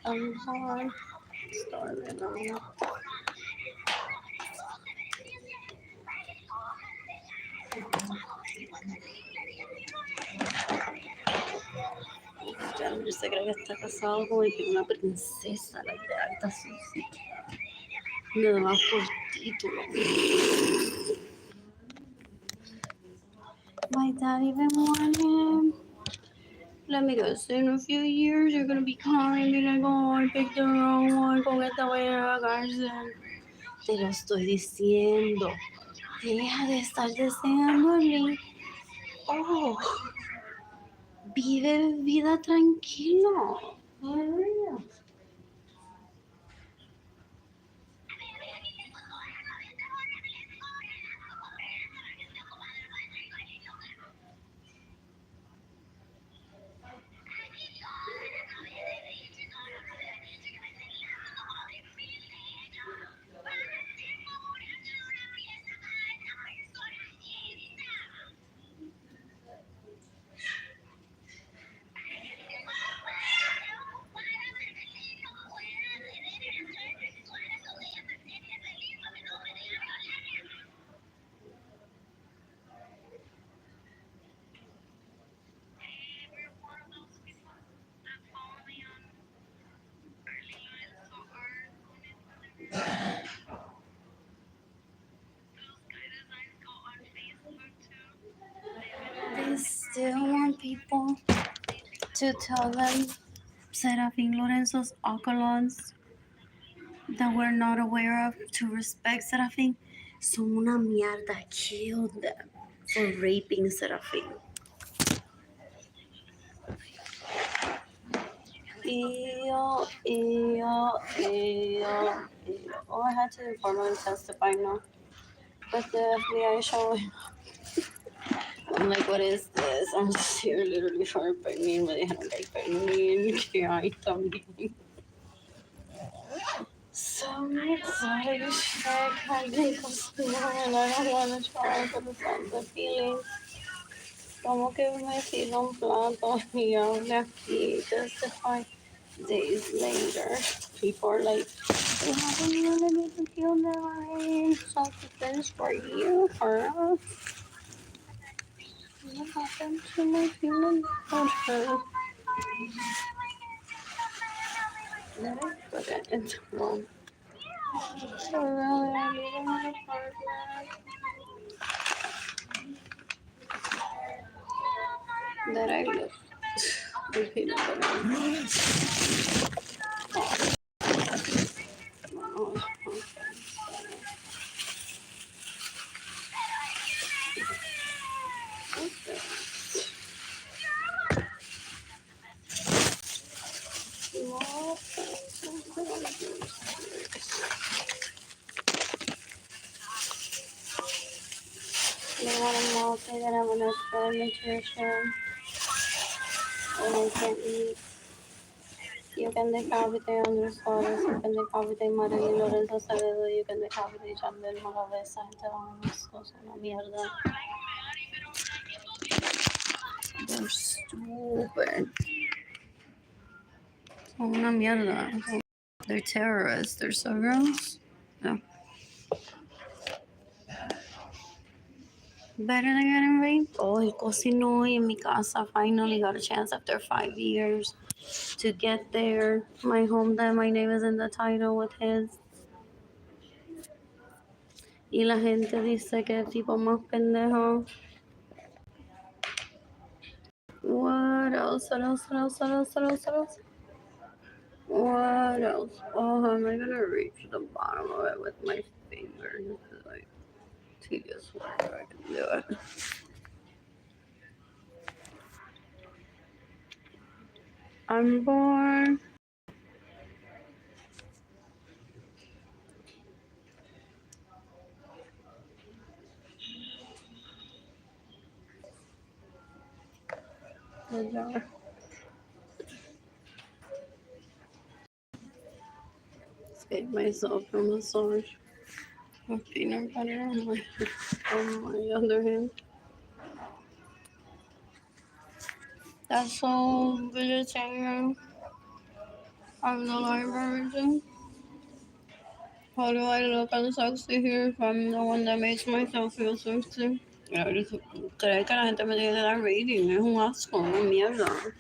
I'm hard. Starving. Andrew se cree que está casado como que una princesa, la de alta sociedad. Nada más por título. My daddy been warning him. Let me go. So in a few years, you're gonna be calling me like, oh, I picked the wrong one con esta buena cárcel. Te lo estoy diciendo. Deja de estar deseándole. Oh, vive vida tranquilo. For real. They still want people to tell them Serafin Lorenzo's Ocolons that we're not aware of to respect Serafin. Son una mierda. Killed them for raping Serafin. Ew, ew, ew, ew. Oh, I had to inform him testify now. But the FBI showing. I'm like, what is this? I'm just here literally for a pernil. Me dijeron que hay pernil, que hay también. Some exotic shit had been consumed and I don't want to try for the sounds of feeling. Como que me sirva un plato y hable aquí, testify days later. People are like, we haven't really need to kill them, right? Self-defense for you, for us. What happened to my feelings about her? Did I put it into one? So really, I need another partner. That I live with peanut butter. Oh, okay. They want to know if they don't have enough food nutrition and they can't eat. You can decapitate underscores, you can decapitate Marilyn Lorenzo Acevedo, you can decapitate Chandel Malavé, esa gente van a son una mierda. They're stupid. Son una mierda. They're terrorists. They're so gross. No. Better than getting raped. Oh, el cocinó y en mi casa finally got a chance after 5 years to get there. My home that my name is in the title with his. Y la gente dice que el tipo más pendejo. What else? What else? What else? What else? What else? What else? What else? Oh, how am I gonna reach the bottom of it with my finger? This is like tedious work. I can do it. I'm born. Good job. gave myself a massage with peanut butter on my other hand. That's so vegetarian. I'm the library too. How do I look unsexy here if I'm the one that makes myself feel sexy? Creer que la gente me tiene que dar rating es un asco, una mierda.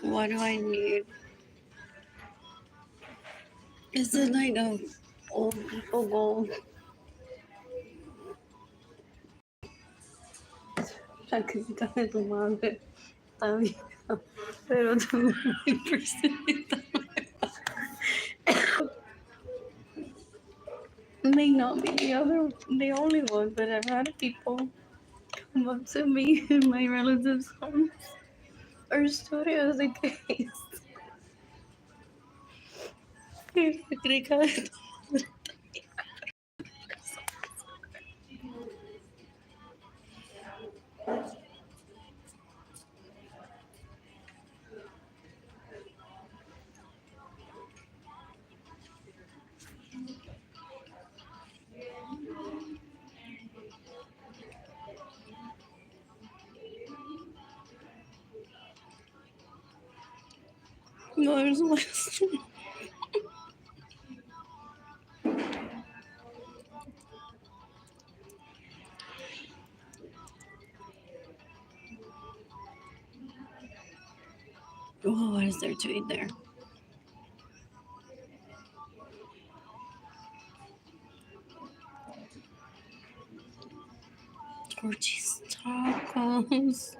What do I need? Is it like a old people go? La crítica de tu madre está bien, pero tu personalidad may not be the only one, but I've had people come up to me in my relatives' homes or studios in case. Y la crítica de tu mother's list. Oh, what is there to eat there? Torchy's tacos.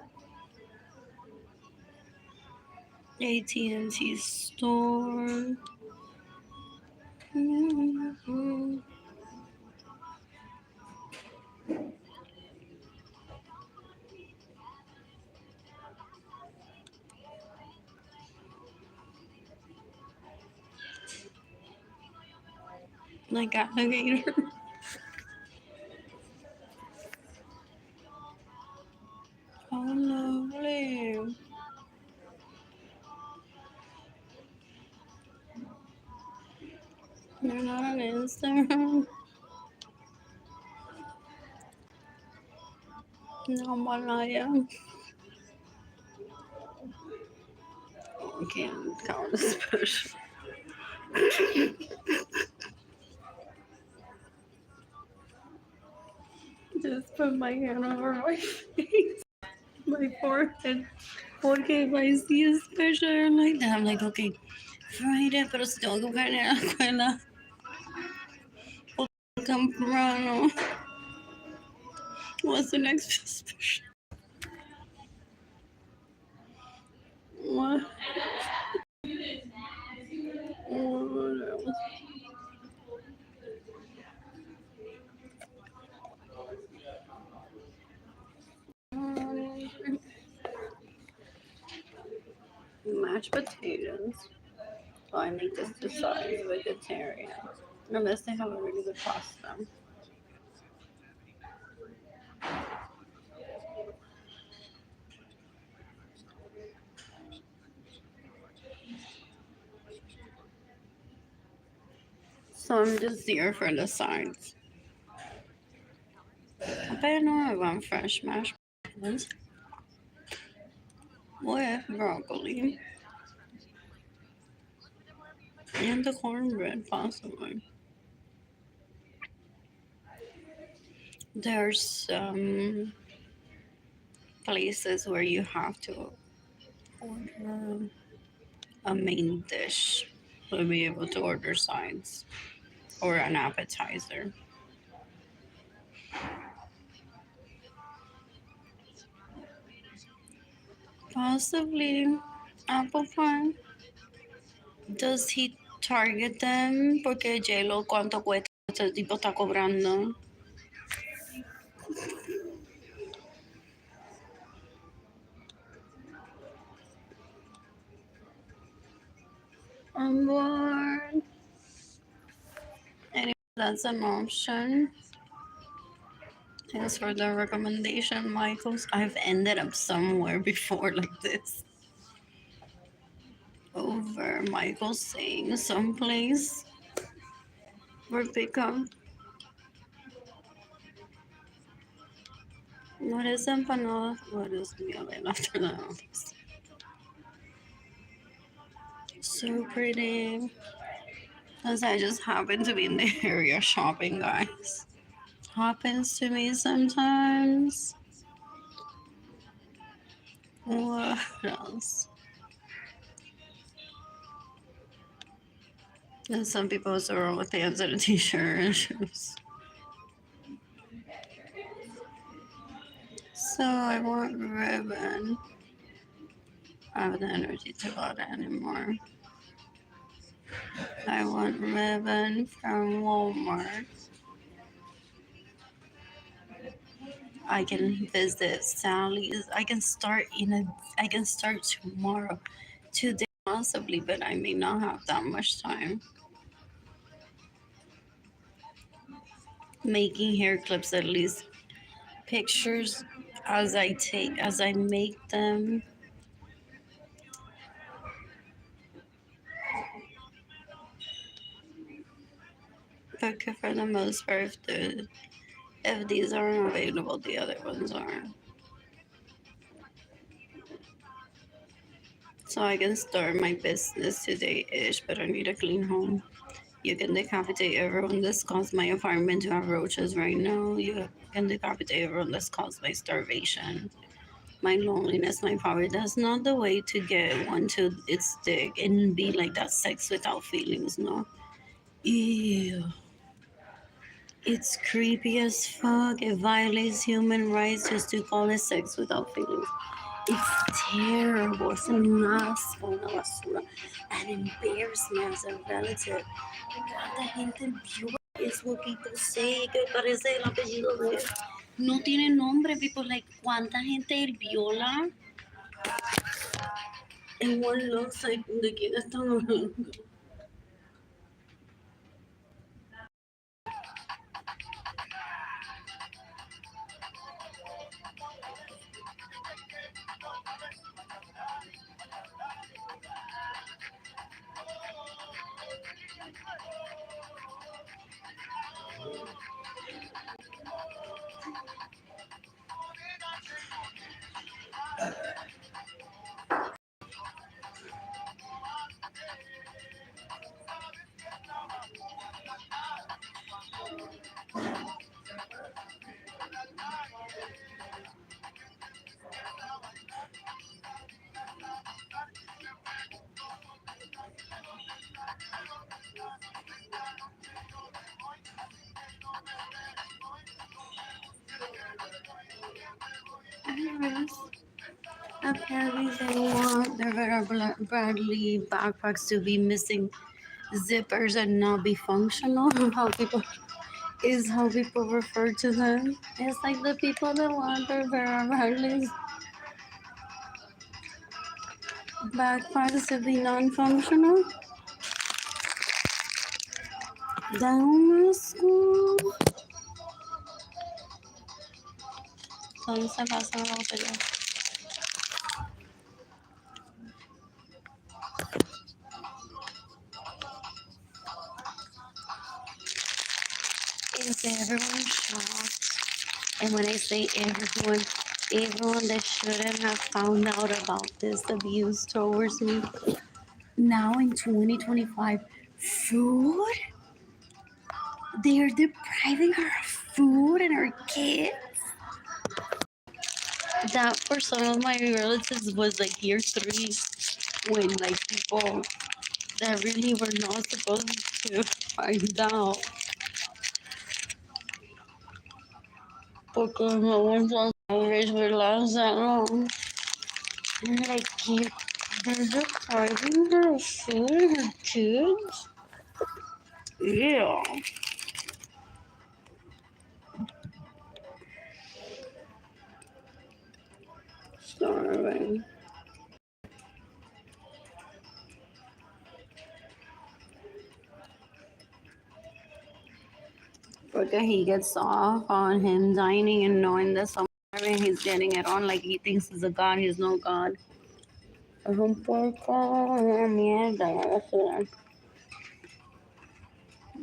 AT&T store. Mhm. Like alligator. Oh, lovely. You're not on Instagram. No, Malaya. I can't count as special. Just put my hand over my face, my forehead. Okay, if I see a special like that, I'm like, okay, Friday, pero si tengo que buscar en la escuela, temprano. What's the next special? What? What else? Mashed potatoes. Oh, I make this besides vegetarian. Unless they have a really good pasta. So I'm just here for the sides. I know I want fresh mashed potatoes with broccoli and the cornbread possibly. There's some places where you have to order a main dish to be able to order sides or an appetizer. Possibly apple pie. Does he target them? Porque J-Lo, ¿cuánto cuesta? Este tipo está cobrando. I'm bored. Anyway, that's an option. Thanks for the recommendation, Michaels. I've ended up somewhere before like this. Over Michael saying someplace for pickup. What is empanada? What is the other after that? So pretty. Because I just happen to be in the area shopping, guys. Happens to me sometimes. What else? And some people also roll with pants and a t-shirt and shoes. So I want ribbon. I don't have the energy to buy that anymore. I want ribbon from Walmart. I can visit Sally's. I can start tomorrow. Today possibly, but I may not have that much time. Making hair clips, at least pictures as I make them. But for the most part, if these aren't available, the other ones are. So I can start my business today-ish, but I need a clean home. You can decapitate everyone. This caused my apartment to have roaches right now. You can decapitate everyone. This caused my starvation, my loneliness, my poverty. That's not the way to get one to its dick and be like that. Sex without feelings, no. Ew. It's creepy as fuck. It violates human rights just to call it sex without feelings. It's terrible. Es un asco, una basura. An embarrassment as a relative. ¿Cuánta gente viola? Es what people say, que parece el apellido de él. No tiene nombre, people. Like, ¿cuánta gente él viola? And one looks like, ¿de quién están hablando? Anyways, apparently they want the Vera Bradley backpacks to be missing zippers and not be functional. How people refer to them. It's like the people that want their Vera Bradley's backpacks to be non-functional. Down school. ¿Dónde se pasa la botella? Is everyone shocked? And when I say everyone that shouldn't have found out about this abuse towards me, now in 2025, food? They're depriving her of food and her kids? That for some of my relatives was like year 3 when like people that really were not supposed to find out. Porque no one's on average would last that long. And like they're depriving her of food and her kids? Yeah. Starving. Because he gets off on him dining and knowing that someone he's getting it on like he thinks he's a god. He's no god. Es un puerco de mierda, la basura.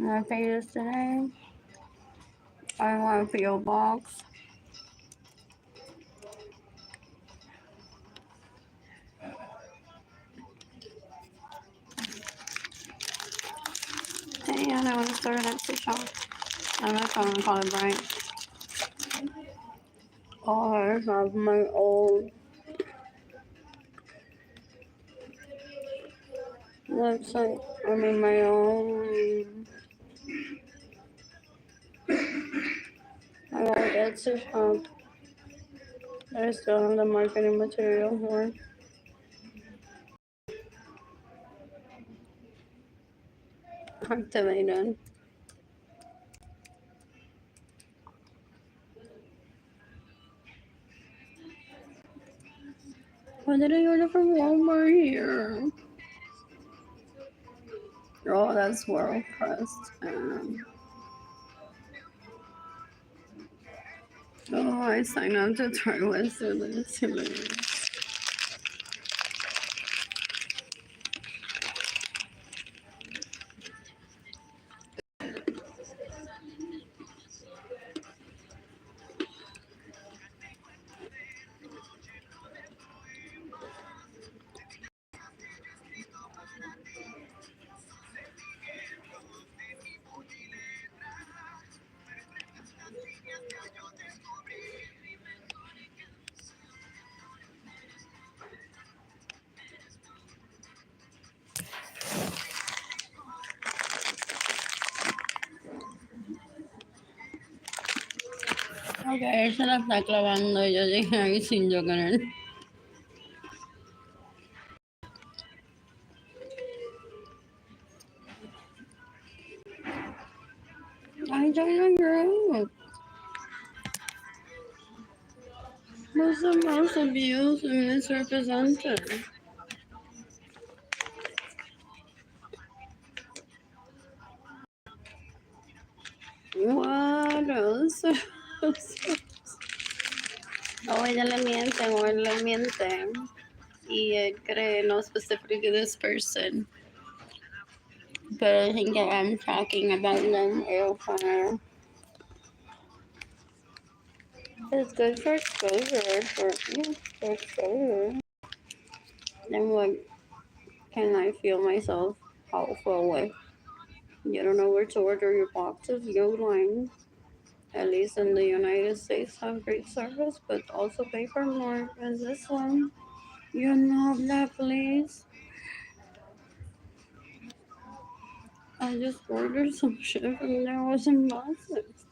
I pay this today. I want a P.O. box. Hey, and I want to start an Etsy shop. I'm not going to call it right. Oh, I have my own website. I mean, my own. My own Etsy shop. I still have the marketing material for. Activated. Why did I order from Walmart here? Oh, that's World Crest. Oh, I signed up to try Western Distillery. Ok, él se la está clavando. Yo llegué ahí sin yo querer. I joined a group. Who's the most abused and misrepresented? What else? Oh, ella le mienten o él le miente. Y él cree, no specifically this person. But I think that I'm talking about them. It's good for exposure. For exposure. Then what can I feel myself powerful with? You don't know where to order your boxes, you're lying. At least in the United States have great service, but also pay for more. As this one, you know that please. I just ordered some shit and there was in boxes.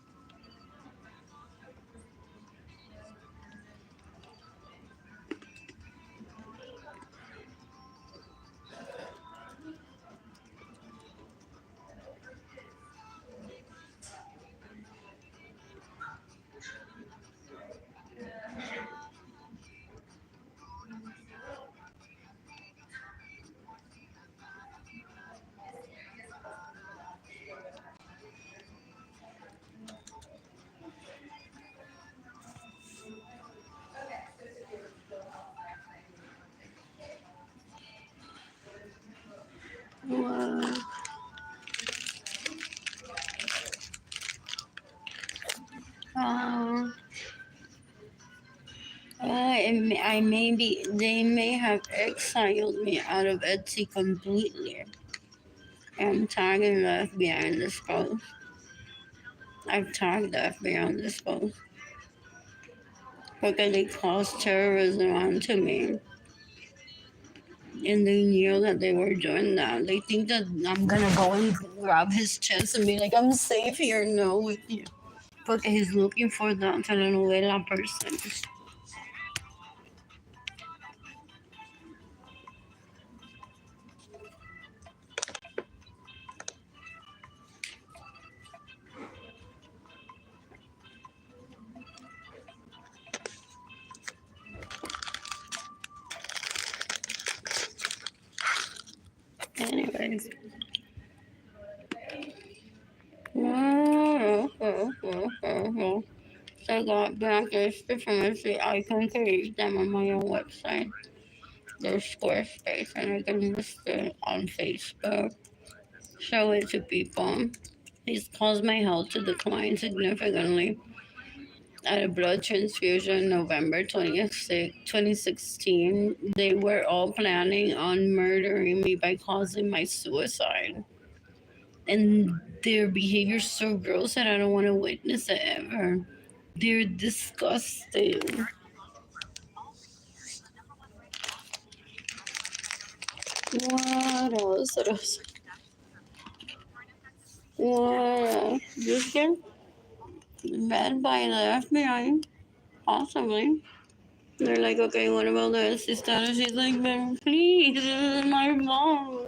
Wow. Uh, they may have exiled me out of Etsy completely and tagged the FBI in this post. I've tagged the FBI on this post because they caused terrorism onto me. And they knew that they were doing that. They think that I'm gonna go and grab his chest and be like, I'm safe here, no, with you. Porque he's looking for the telenovela person. Anyways. I got blacklisted from Etsy, I can create them on my own website. There's Squarespace, and I can list it on Facebook. Show it to people. He's caused my health to decline significantly. At a blood transfusion November 2016, they were all planning on murdering me by causing my suicide. And their behavior's so gross that I don't want to witness it ever. They're disgusting. What else? What else? What? Just get read by the FBI, possibly. They're like, okay, what about the SC status? She's like, man, please, this is my mom.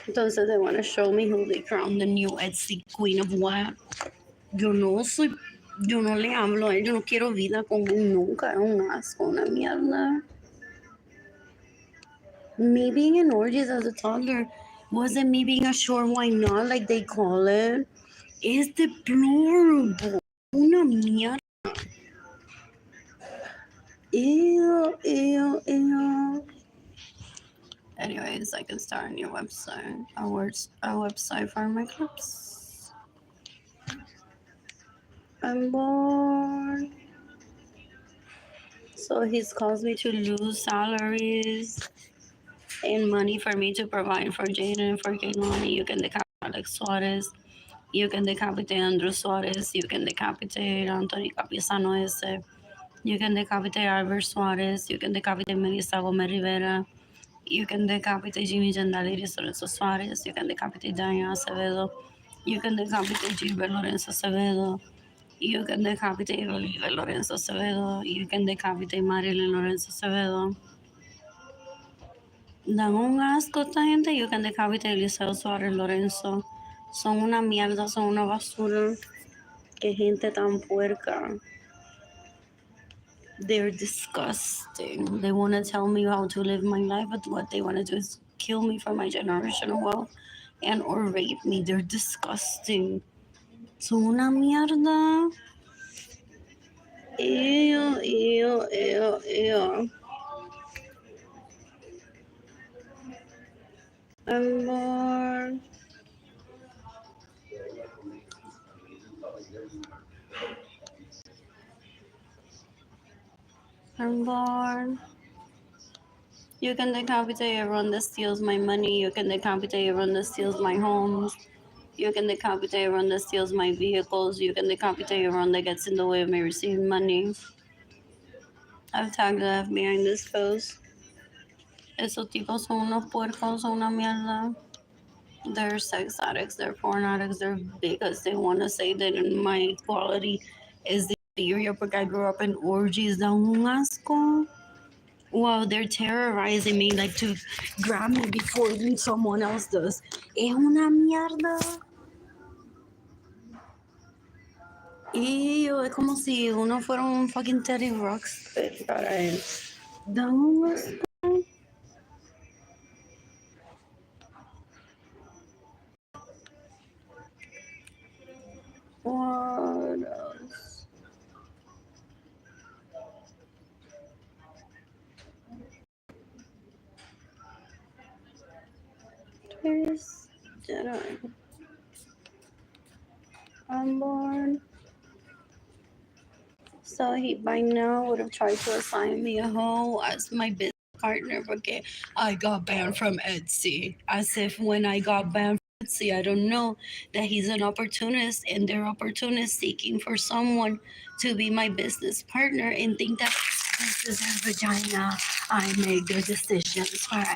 Entonces they want to show me who they crowned the new Etsy Queen of What. Yo no soy, yo no le hablo a él, yo no quiero vida con él nunca, es un asco, una mierda. Me being in orgies as a toddler wasn't me being a short why not, like they call it. It's deplorable. Una mierda. Ew, ew, ew. Anyways, I can start a new website. A website for my clips. I'm bored. So he's caused me to lose salaries and money for me to provide for Jaden and for Kaylani. You can decapitate Alex Suarez. You can decapitate Andrew Suarez. You can decapitate Anthony Capisano ese. You can decapitate Albert Suarez. You can decapitate Melissa Gomez Rivera. You can decapitate Jimmy Jandaliris Lorenzo Suarez. You can decapitate Diana Acevedo. You can decapitate Gilbert Lorenzo Acevedo. You can decapitate Oliver Lorenzo Acevedo. You can decapitate Marilyn Lorenzo Acevedo. Dan un asco esta gente. You can decapitate Eliseo Suárez Lorenzo. Son una mierda, son una basura. Qué gente tan puerca. They're disgusting. They want to tell me how to live my life, but what they want to do is kill me for my generational wealth and or rape me. They're disgusting. Son una mierda. Ew, ew, ew, ew. I'm bored. I'm bored. You can decapitate everyone that steals my money. You can decapitate everyone that steals my homes. You can decapitate everyone that steals my vehicles. You can decapitate everyone that gets in the way of me receiving money. I've tagged the FBI in this post. Esos tipos son unos puercos, son una mierda. They're sex addicts, they're porn addicts, they're because they want to say that my quality is inferior porque I grew up in orgies. Da un asco. Wow, they're terrorizing me like to grab me before someone else does. Es una mierda. Y es como si uno fuera un fucking Teddy Ruxpin para él. Da un asco. What else? Where's Jedi? I'm bored. So he by now would have tried to assign me a hoe as my business partner porque I got banned from Etsy. As if when I got banned from Etsy, I don't know that he's an opportunist and they're opportunists seeking for someone to be my business partner and think that this is her vagina. I make the decisions for her.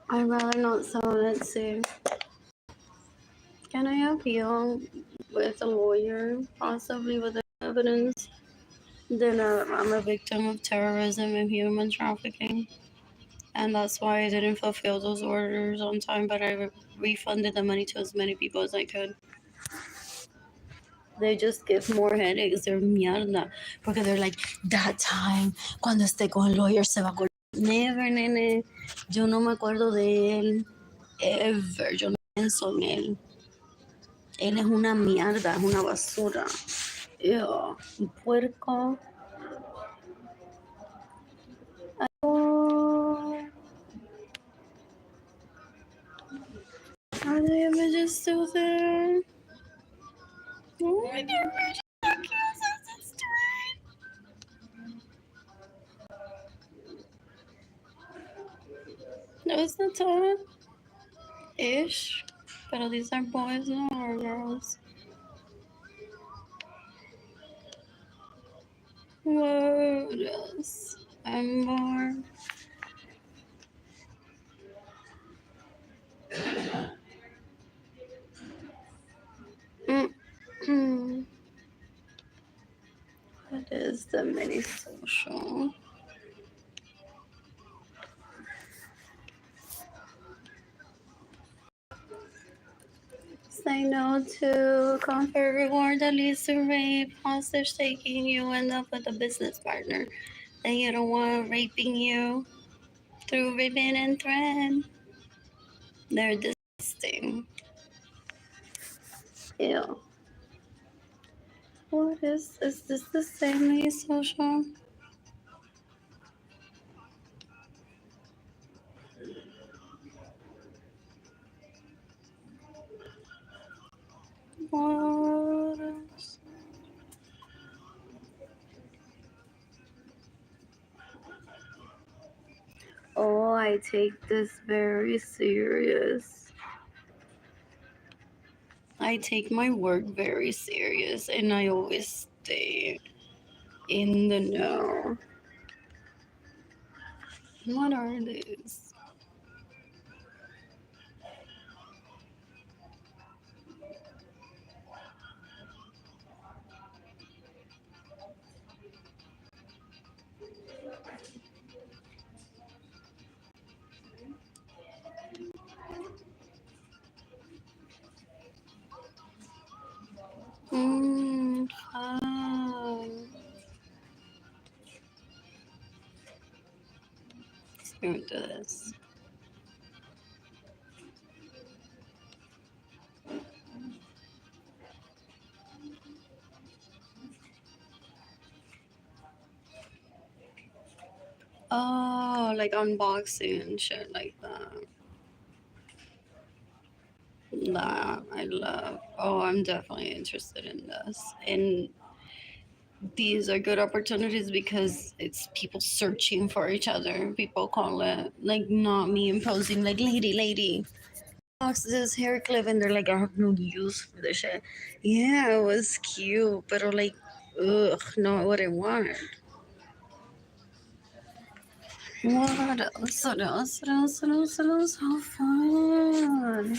I'd rather not sell on Etsy. Can I appeal with a lawyer, possibly with evidence? Then I'm a victim of terrorism and human trafficking. And that's why I didn't fulfill those orders on time, but I refunded the money to as many people as I could. They just give more headaches. They're mierda. Porque they're like, that time, cuando esté con el lawyer se va a acordar. Never, nene. Yo no me acuerdo de él. Ever. Yo no pienso en él. Él es una mierda, es una basura. Ew, un puerco. Oh, are the images still there? Oh, my God. No, it's not time. Ish. Pero these are boys, no or girls. What else? I'm bored. Mm-hmm. What is the mini social? Say no to conquer reward that leads to rape, hostage taking. You end up with a business partner that you don't want raping you through ribbon and thread. They're disgusting. Ew. What is this the same mini social? What else? Oh, I take this very serious. I take my work very serious and I always stay in the know. What are these? Fun. Let's go into this. Oh, like unboxing and shit like that. That I love. Oh, I'm definitely interested in this. And these are good opportunities because it's people searching for each other. People call it like not me imposing, like lady. Box this hair clip, and they're like, I have no use for this shit. Yeah, it was cute, but like, ugh, not what I want. What else? What else? What else? What else? What else? How fun!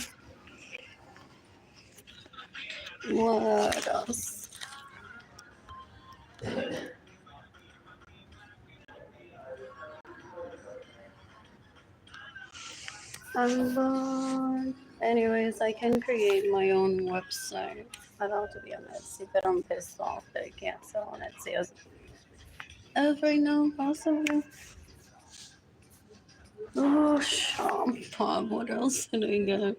What else? Anyways, I can create my own website. I don't have to be on Etsy, but I'm pissed off that I can't sell on Etsy as of right now, possibly. Oh, Sean Pop, what else did I get?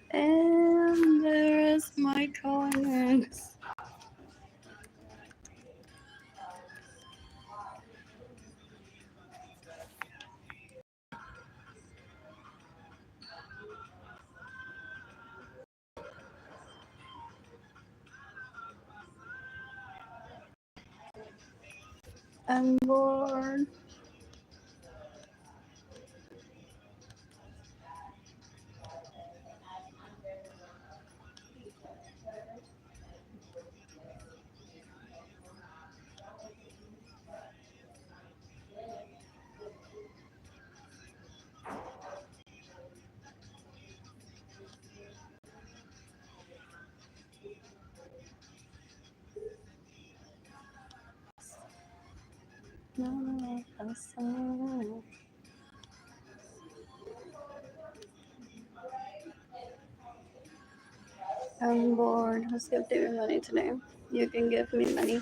And there is my coins. I'm bored. No, that's all. I'm bored. Who's giving me money today? You can give me money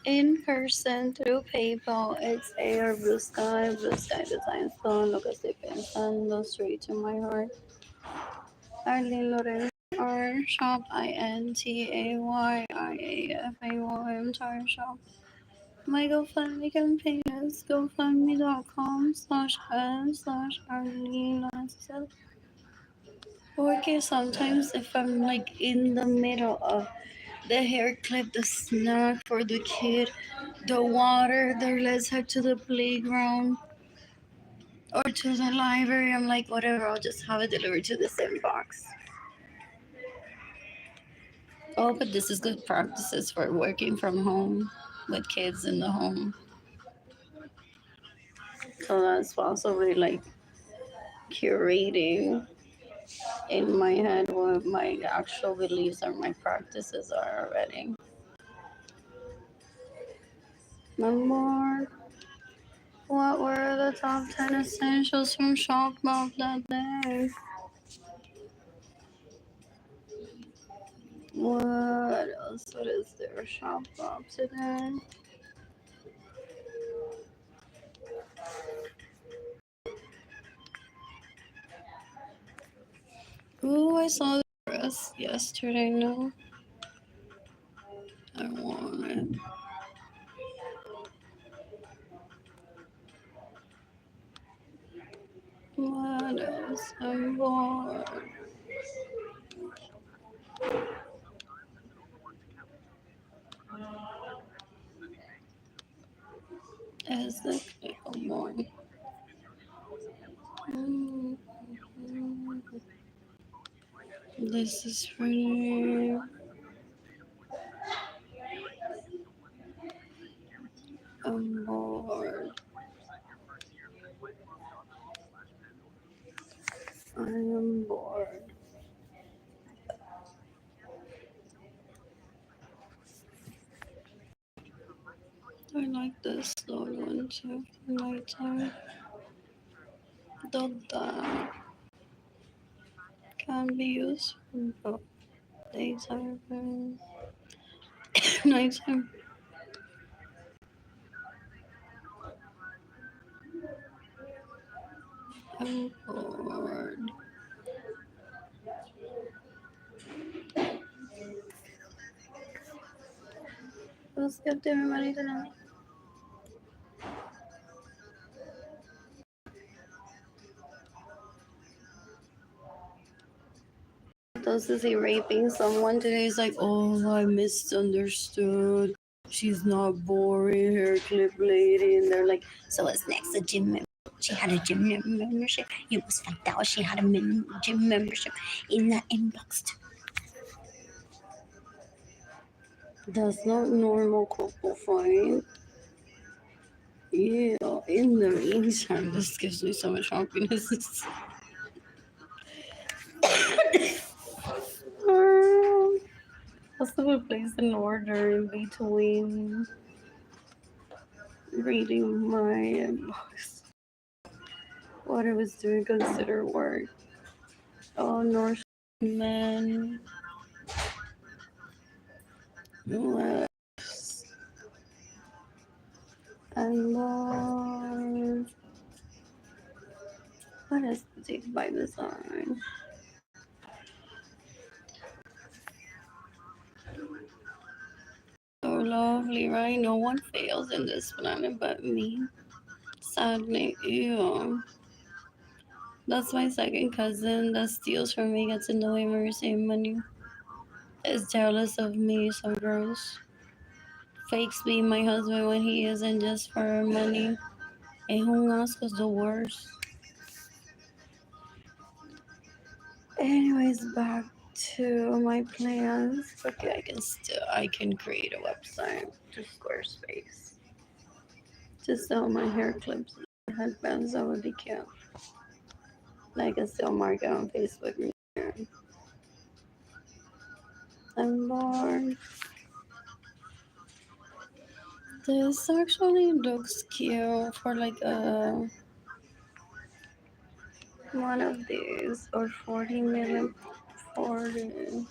in person through PayPal. It's Air Blue Sky Design Phone. Lo que estoy pensando, straight to my heart. Arlene Lorenzo, or shop INTAYIAFAY. Entire shop. My GoFundMe campaign is gofundme.com/n/Arlene Lorenzo. Porque sometimes if I'm like in the middle of the hair clip, the snack for the kid, the water, the let's head to the playground or to the library, I'm like, whatever, I'll just have it delivered to the same box. Oh, but this is good practices for working from home with kids in the home. So that's possibly like curating in my head what my actual beliefs or my practices are already. Number, what were the top 10 essentials from Shopbop that day? What else? What is there? Shopbop today? Ooh, I saw the dress yesterday. No, I want it. What else? I'm bored. Is the click one? This is free. I'm bored. I am bored. I like this little one too for nighttime. Though that can be used for both daytime and nighttime. I'm bored. Let's get to everybody tonight. Those is he raping someone today? He's like, oh, I misunderstood. She's not boring, hair clip lady. And they're like, so what's next? A gym member. She had a gym membership. You must find out she had a gym membership in the inbox. That's not normal couple fight. Yeah, in the meantime, this gives me so much happiness. Possibly place an order in between reading my inbox. What I was doing consider work. Oh, Norseman. Less. And what is boutique by design? So lovely, right? No one fails in this planet but me. Sadly, ew. That's my second cousin that steals from me, gets in the way when we receive money. Is jealous of me, so gross. Fakes being my husband when he isn't just for money. And who else was the worst? Anyways, back to my plans. Okay, I can create a website to Squarespace to sell my hair clips and headbands. That would be cute. I can still market on Facebook. I'm bored. This actually looks cute for like a one of these or 40 million 40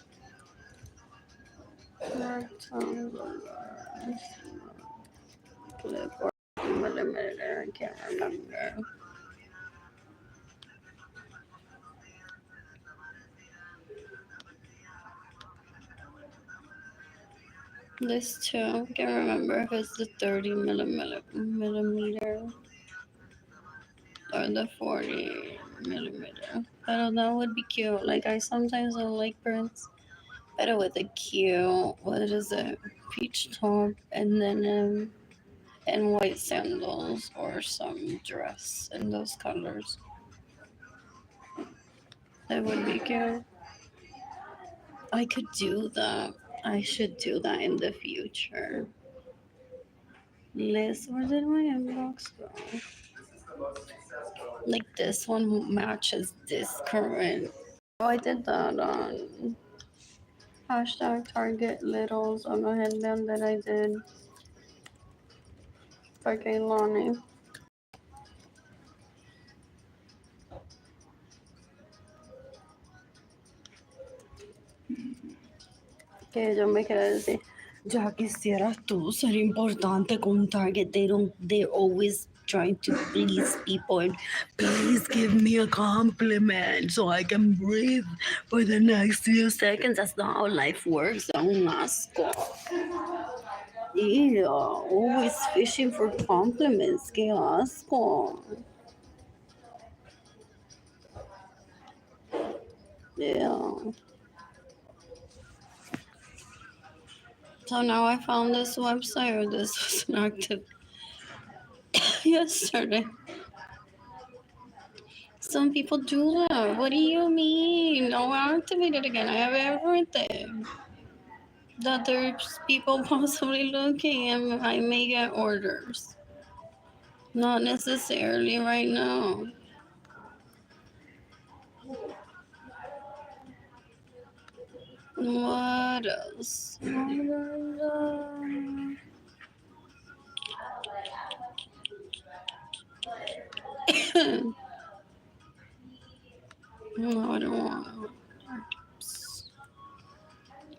rectangular clip or millimeter. I can't remember. This too. I can't remember if it's the 30 millimeter or the 40 millimeter. But that would be cute. Like I sometimes don't like prints. Better with a cute, what is it? Peach top and then and white sandals or some dress in those colors. That would be cute. I could do that. I should do that in the future. Liz, where did my inbox go? Like this one matches this current. Oh, I did that on hashtag Target Littles on a headband that I did for Kaylani. Que yo me quedé decir, ya quisieras tú ser importante con Target. They're always trying to please people and please give me a compliment so I can breathe for the next few seconds. That's not how life works. Don't ask. Yeah, always fishing for compliments. Que asco. Yeah. So now I found this website, or this was inactive yesterday. Some people do that. What do you mean? No, activate it again. I have everything. That there's people possibly looking and I may get orders. Not necessarily right now. What else? No, I don't want to.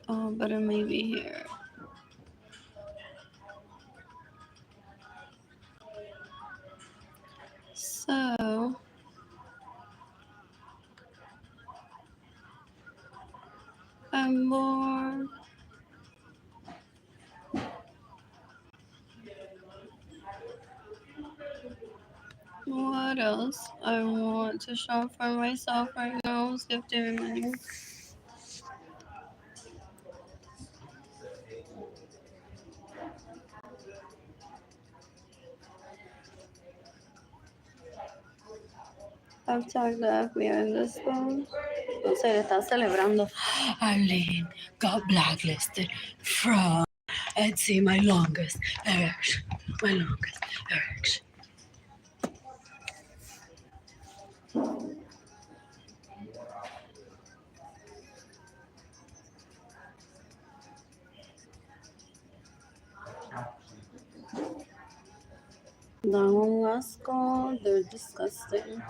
Oh, but it may be here. So, I'm bored. What else? I want to shop for myself right now. Skip the remaining. I've tagged the FBI in this one. Se le está celebrando. Arlene got blacklisted from Etsy, my longest erection. My longest erection. That one was called. They're disgusting.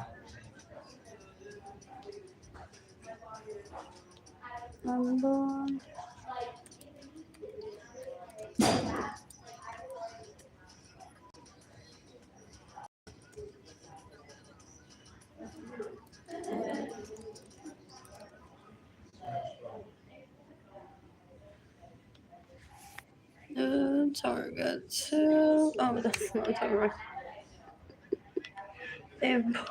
I'm bored. Target 2. Oh, that's not Target. Impulse.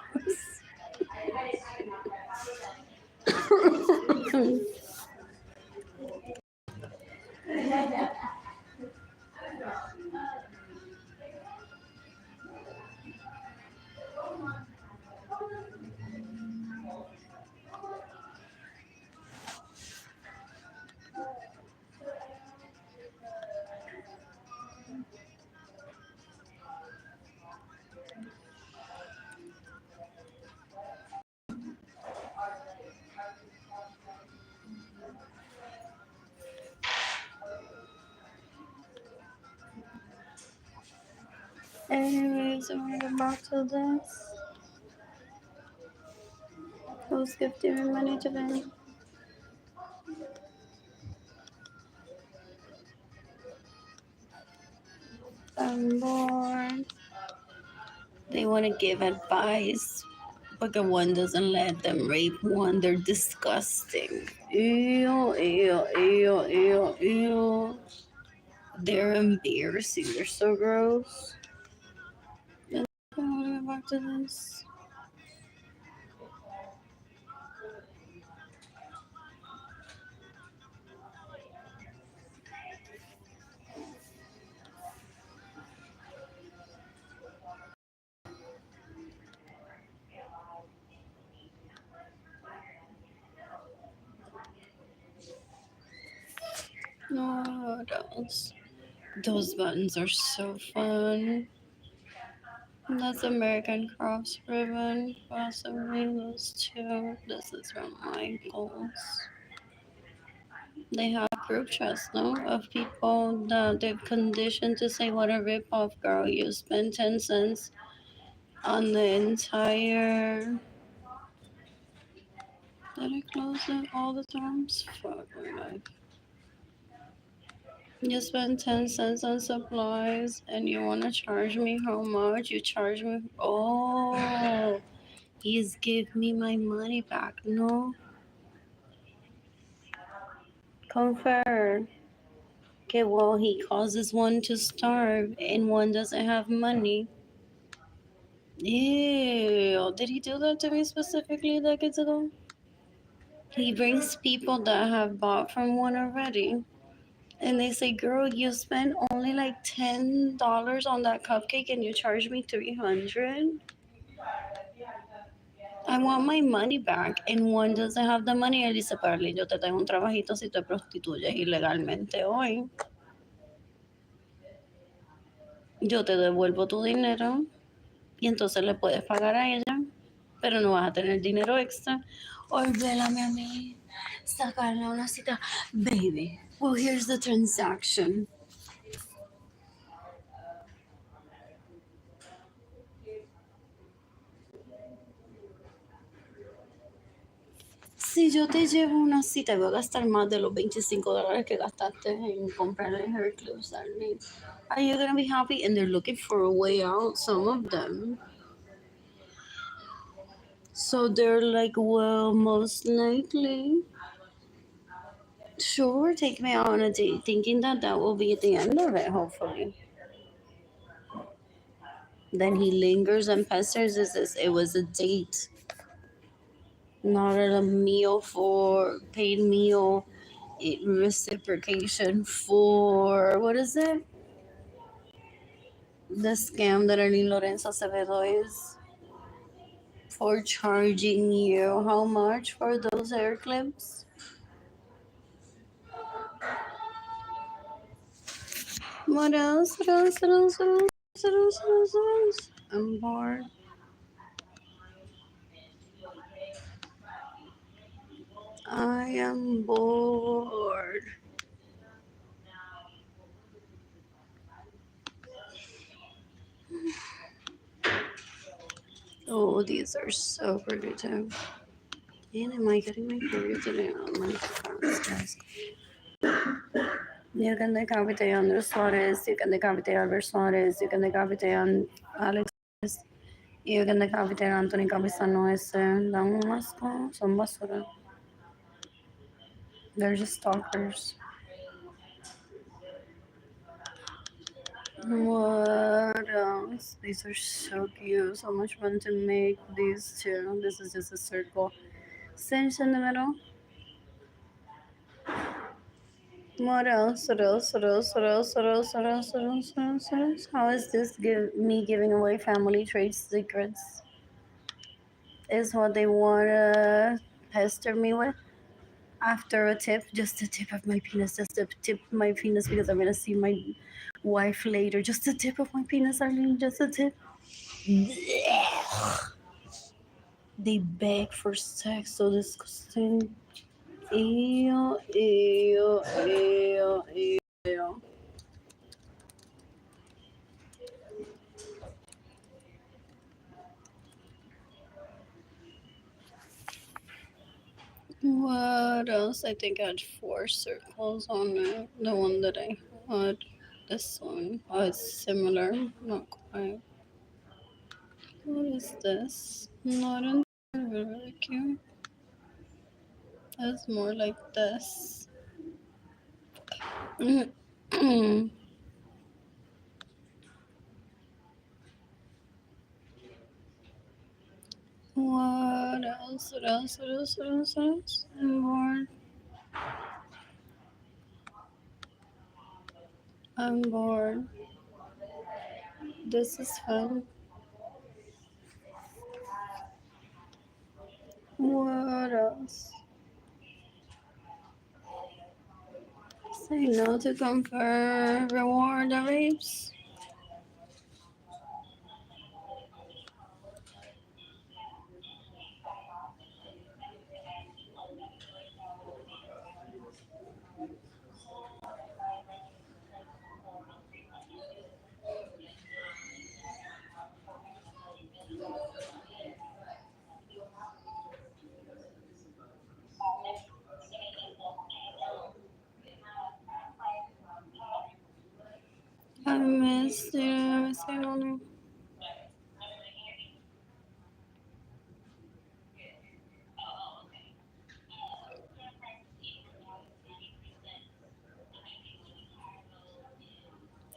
Anyways, I want to get back to this. Who's gifting me money today? I'm bored. They want to give advice, but the one doesn't let them rape one. They're disgusting. Ew, ew, ew, ew, ew. They're embarrassing. They're so gross. And I want to get back to this. No, what else? Those buttons are so fun. That's American Cross ribbon. Possibly those two. This is from Michaels. They have group chats, no? Of people that they've conditioned to say, what a ripoff, girl. You spend 10 cents on the entire. Did I close it all the times? Fuck my life. You spend 10 cents on supplies and you want to charge me how much? You charge me. Oh, he's give me my money back. No. Confer. Okay, well, he causes one to starve and one doesn't have money. Ew, did he do that to me specifically decades ago? He brings people that have bought from one already. And they say, girl, you spent only like $10 on that cupcake and you charge me 300. I want my money back. And one doesn't have the money. Él dice, Arlene, yo te tengo un trabajito si te prostituyes ilegalmente hoy. Yo te devuelvo tu dinero y entonces le puedes pagar a ella, pero no vas a tener dinero extra. Or vélame a mí, sacarle una cita. Baby, well, here's the transaction. Si yo te llevo una cita, voy a gastar más de los $25 que gastaste en comprarle hair clips, Arlene. Are you gonna be happy? And they're looking for a way out, some of them. So they're like, well, most likely, sure, take me out on a date, thinking that that will be at the end of it, hopefully. Then he lingers and pesters. It was a date, not a meal for paid meal. Reciprocation for what is it? The scam that Arlene Lorenzo is for charging you how much for those hair clips? What else? What else? What else? What else? What else? What else? What else? I'm bored. I am bored. Oh, these are so pretty too. And am I getting my period today? Oh my gosh, guys. You can decapitate on Suarez, you can decapitate Albert Suarez, you can decapitate on Alex, you can decapitate Anthony Cabezano ese. Dan un asco, son basura. They're just stalkers. What else? These are so cute. So much fun to make these two. This is just a circle. Cinch in the middle. What else? What else? What else? What else? What else? What else? What else? What else? What else? How is this me giving away family trade secrets? Is what they want to pester me with? After a tip, just a tip of my penis, just a tip of my penis because I'm gonna see my wife later. Just a tip of my penis, Arlene. Just a tip. They beg for sex, so disgusting. Ew, ew, ew, ew. What else? I think I had 4 circles on it. The one that I had. This one. Oh, it's similar. Not quite. What is this? Not in really cute. It's more like this. What else? What else? What else? What else? What else? I'm bored. I'm bored. This is fun. What else? Say no to comfort. Reward the rapes. I missed it. I missed it on it.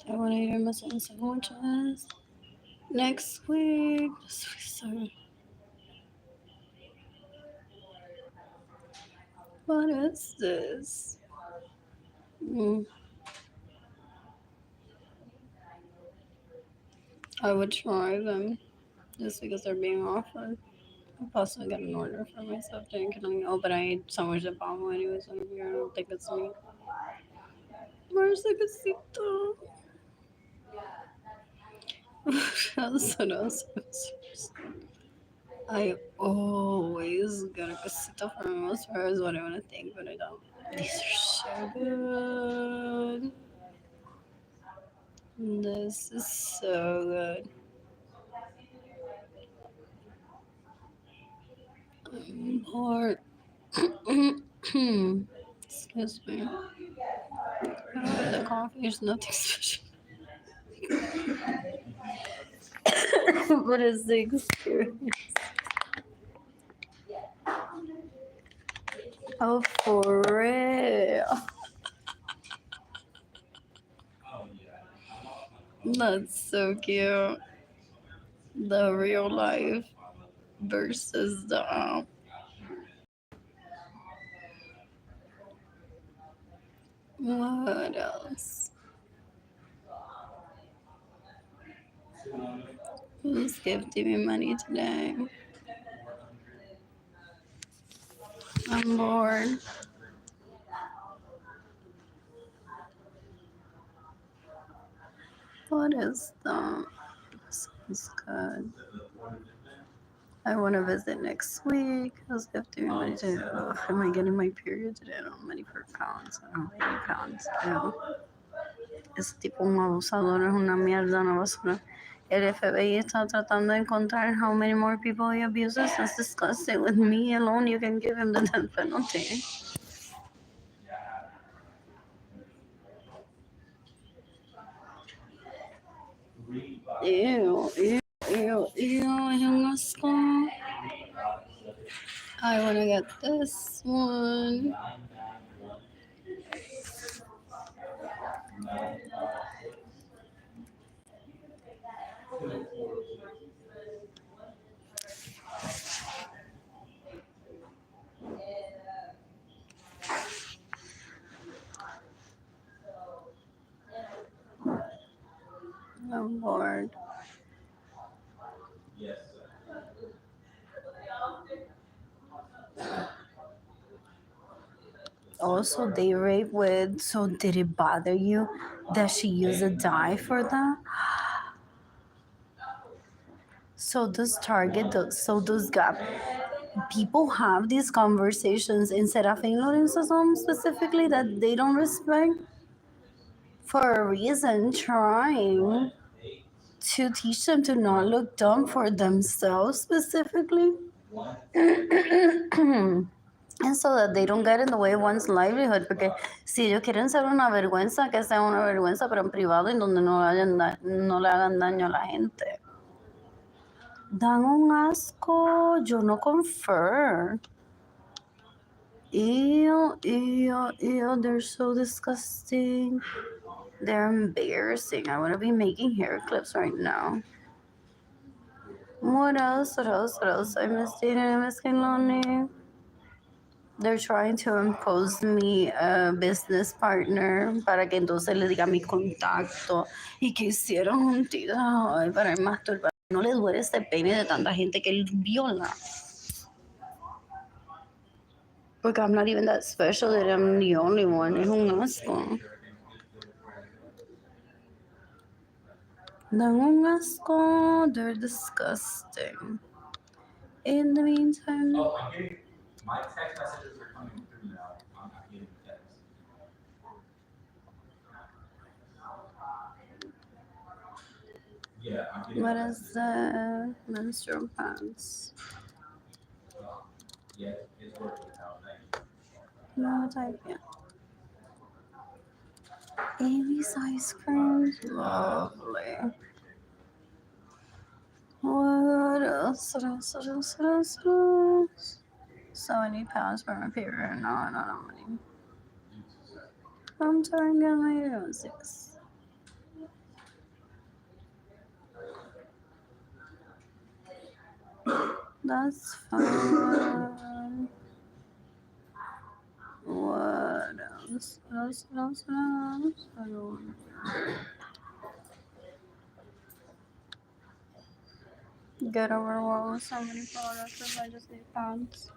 I want to hear my sandwiches. Next week. So, what is this? I would try them just because they're being offered. I'll possibly get an order for myself thinking, oh, but I ate so much of Pablo anyways. I don't think it's me. Where's the casito? I always get a casito for my most far is what I want to think, but I don't. These are so good. This is so good. I'm bored. Excuse me. The coffee is nothing special. What is the experience? Oh, for real. That's so cute. The real life versus the What else? Who's gifting me money today? I'm bored. What is that? Sounds good. I want to visit next week. Who's gifting me money today? Ugh, am I getting my period today? I don't have money for pounds. I don't have any pounds. Es tipo un abusador, es una mierda, una basura. El FBI está tratando de encontrar how many more people he abuses. That's disgusting. With me alone, you can give him the death penalty. Ew, ew, ew, ew, es un asco. I want to get this one. I'm bored. Also, they rape with. So, did it bother you that she used a dye for that? So does Target. So does Gap. People have these conversations instead of Arlene Lorenzo's home specifically that they don't respect for a reason, trying to teach them to not look dumb for themselves specifically. And so that they don't get in the way of one's livelihood, porque si ellos quieren ser una vergüenza, que sea una vergüenza, pero en privado, en donde no le hagan daño a la gente. Dan un asco, yo no confer. Ew, ew, ew, they're so disgusting. They're embarrassing. I want to be making hair clips right now. What else? What else? What else? I miss dating. I miss Lonely. They're trying to impose me a business partner para que entonces le diga mi contacto y que hicieron juntitas ay, para el masturbar. No le duele este pene de tanta gente que él viola. Porque I'm not even that special that I'm the only one. Es un asco. Dan un asco. They're disgusting. In the meantime. Oh, I'm getting my text messages are coming through now. I'm getting text. Yeah, I'm getting. What is the menstrual pants? Yeah, it's working out. Thank you. No type yet. Amy's ice cream. Lovely. What else? What else? What else? What else? What else? So I need pounds for my period. No, I don't have money. I'm trying to get my 6. That's fine. What else? What else? What else? What else? I don't get overwhelmed with so many products if I just need pants.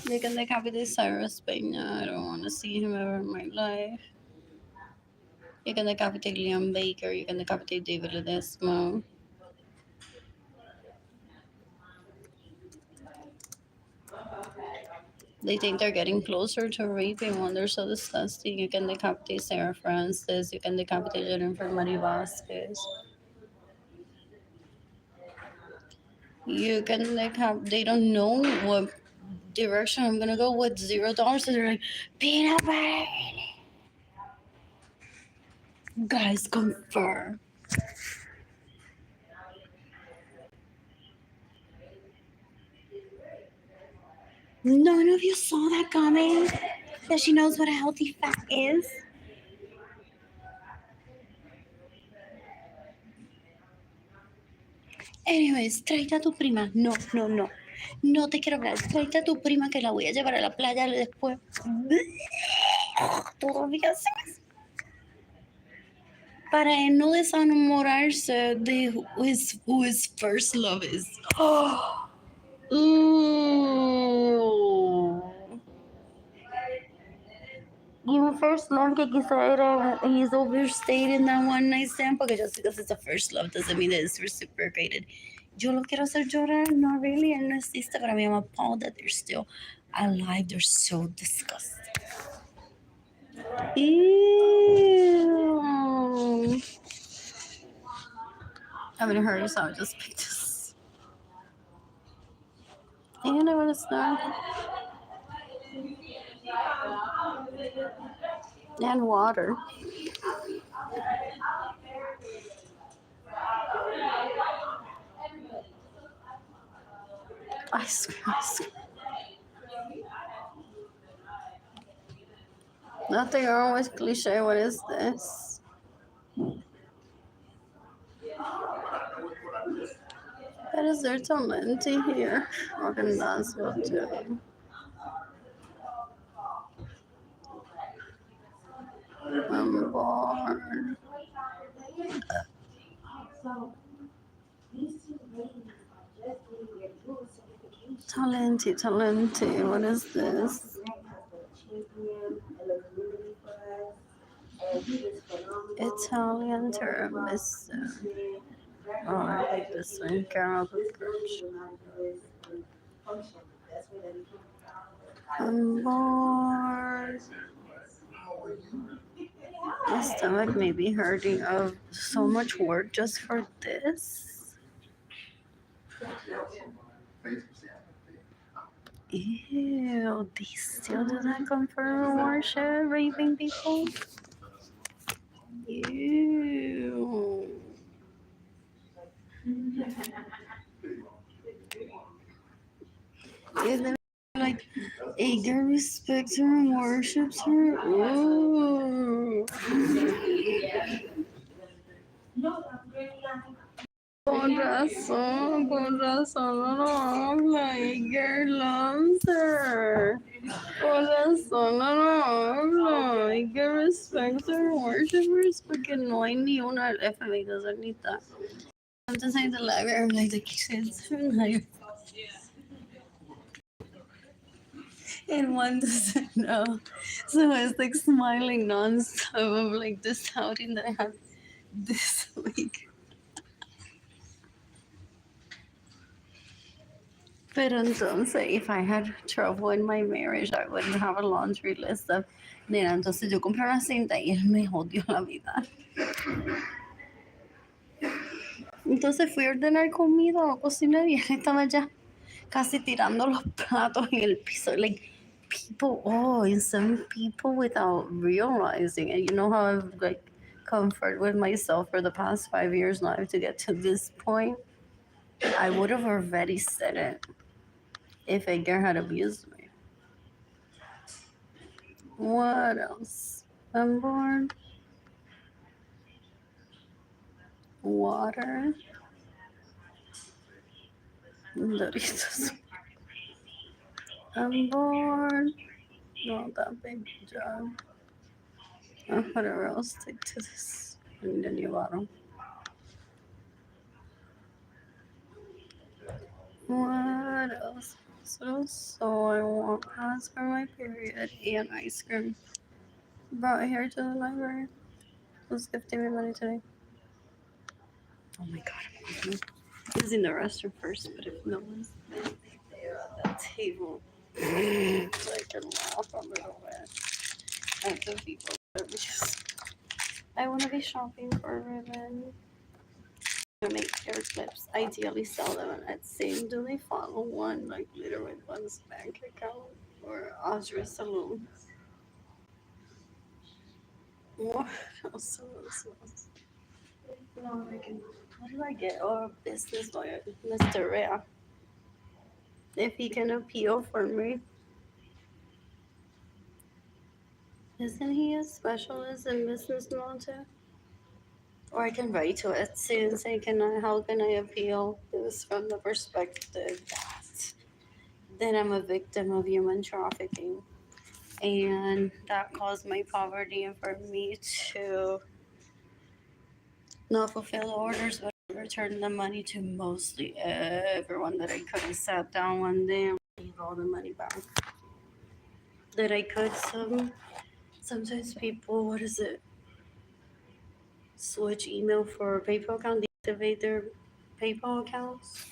You can decapitate Cyrus Peña. I don't want to see him ever in my life. You can decapitate Liam Baker. You can decapitate David Ledesma. They think they're getting closer to raping when they're so disgusting. You can decapitate Sarah Francis. You can decapitate Jennifer Marie Vasquez. You can they don't know what direction I'm gonna go with $0. So they're like, peanut butter. Guys, confirm. None of you saw that coming? That she knows what a healthy fat is? Anyways, tráete a tu prima. No, no, no. No te quiero hablar. Tráete a tu prima que la voy a llevar a la playa después. Todavía se para él no desenamorarse de who his first love is. Oh. Your first love que quizá era, he's overstayed in that one night stand, porque just because it's a first love doesn't mean that it's reciprocated. Yo lo quiero hacer llorar, no really, él no existe, pero I'm appalled that they're still alive. They're so disgusting. Ew. I'm in a hurry, so I just picked this. And I want to snack. And water. Ice cream. Nothing wrong with cliche. What is this? What is there talent here? Okay, that's what too. I'm bored. Talenti. What is this? Italian tiramisu. Oh, I like this one. Caramel perch. I'm bored. My stomach may be hurting of so much work just for this. Ew, they still do that confirm worship, raping people? Ew. And then, like, a girl respects her and worships her. Ooh. Con razón, no lo habla. A girl loves her. Con razón, no lo habla. A girl respects her and worshippers porque no hay ni una FMA doesn't need that. Sometimes I the library, I'm like, the kids are like, and one doesn't know. So it's like smiling nonstop of like this outing that I had this week. Pero entonces, if I had trouble in my marriage, I wouldn't have a laundry list of, nena, entonces yo compré una cinta y él me jodió la vida. Entonces fui a ordenar comida o cocinar y él estaba ya casi tirando los platos en el piso. Like, people, oh, and some people without realizing it. You know how I've like comfort with myself for the past 5 years now to get to this point? I would have already said it if Edgar had abused me. What else? I'm bored. Water. Doritos. I'm bored. Not that big job. Whatever else, stick to this. I need a new bottle. What else? So I want pass for my period and ice cream. Brought here to the library. Who's gifting me money today? Oh my god, I'm hungry. I was in the restroom first, but if no one's there at that table, so I can laugh a little bit at the people that abuse. I want to be shopping for ribbon. I make hair clips. Ideally sell them on Etsy. Do they follow one like literally one's bank account or Audrey Saloon? What else? No, I can. What do I get? Oh, business lawyer, Mr. Rea. If he can appeal for me, isn't he a specialist in business law too? Or I can write to Etsy and say, how can I appeal this from the perspective that I'm a victim of human trafficking and that caused my poverty and for me to not fulfill the orders but return the money to mostly everyone that I could have sat down one day and leave all the money back that I could. Sometimes people, what is it, switch email for PayPal account, deactivate their PayPal accounts,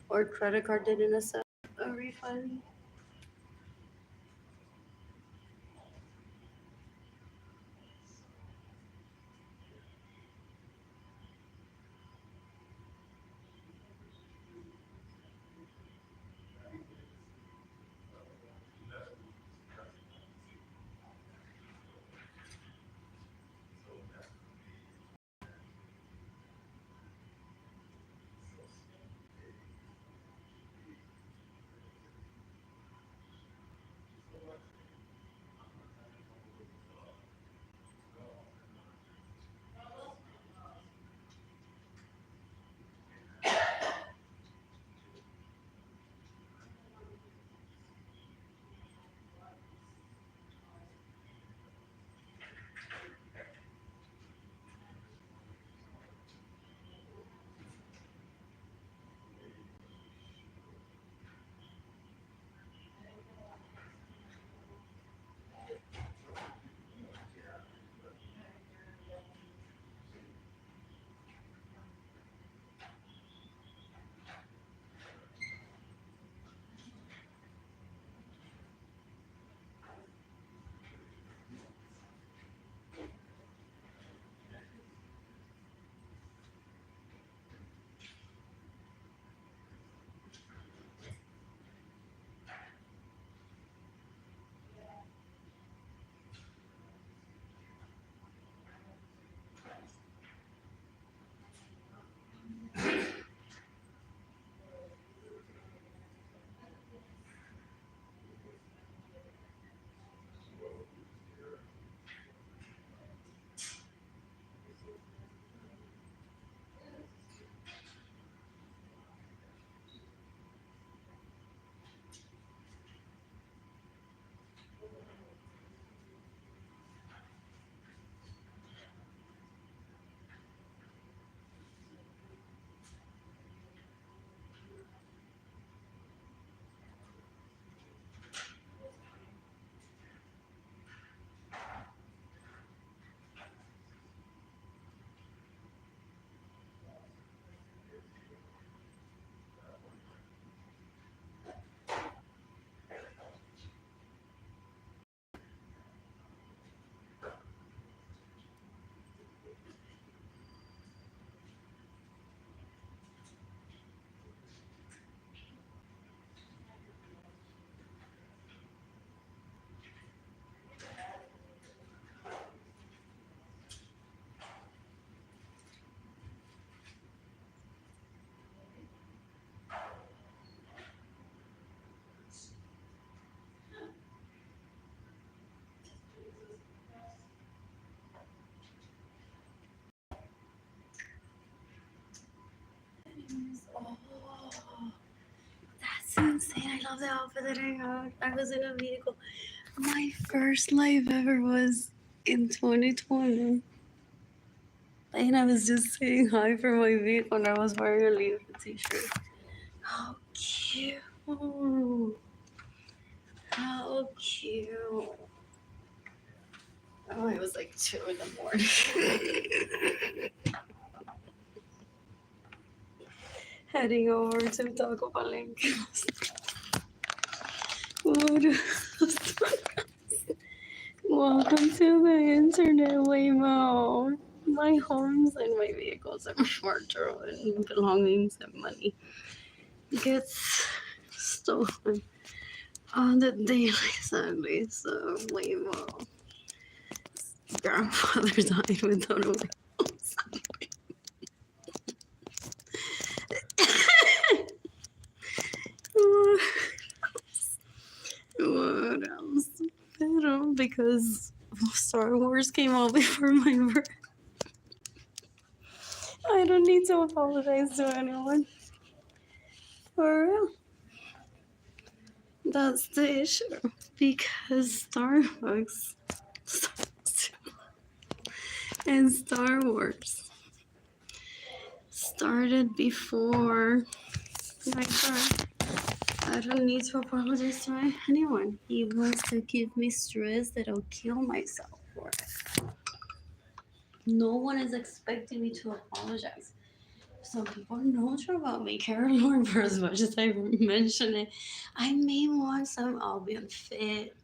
or credit card didn't accept a refund. It's insane. I love the outfit that I had. I was in a vehicle. My first live ever was in 2020. And I was just saying hi for my vehicle and I was wearing a Leo t-shirt. How cute. How cute. Oh, it was like 2 in the morning. Heading over to Taco Palenque. Welcome to the internet, Waymo. My homes and my vehicles and my furniture and belongings and money gets stolen on the daily, sadly. So, Waymo. Grandfather died without a Waymo. What else? Pero because Star Wars came out before my birth. I don't need to apologize to anyone. For real. That's the issue. Because Starbucks and Star Wars started before my birth. I don't need to apologize to anyone. He wants to give me stress that I'll kill myself for it. No one is expecting me to apologize. Some people know about me, Caroline, for as much as I mention it. I may want some Albion Fit.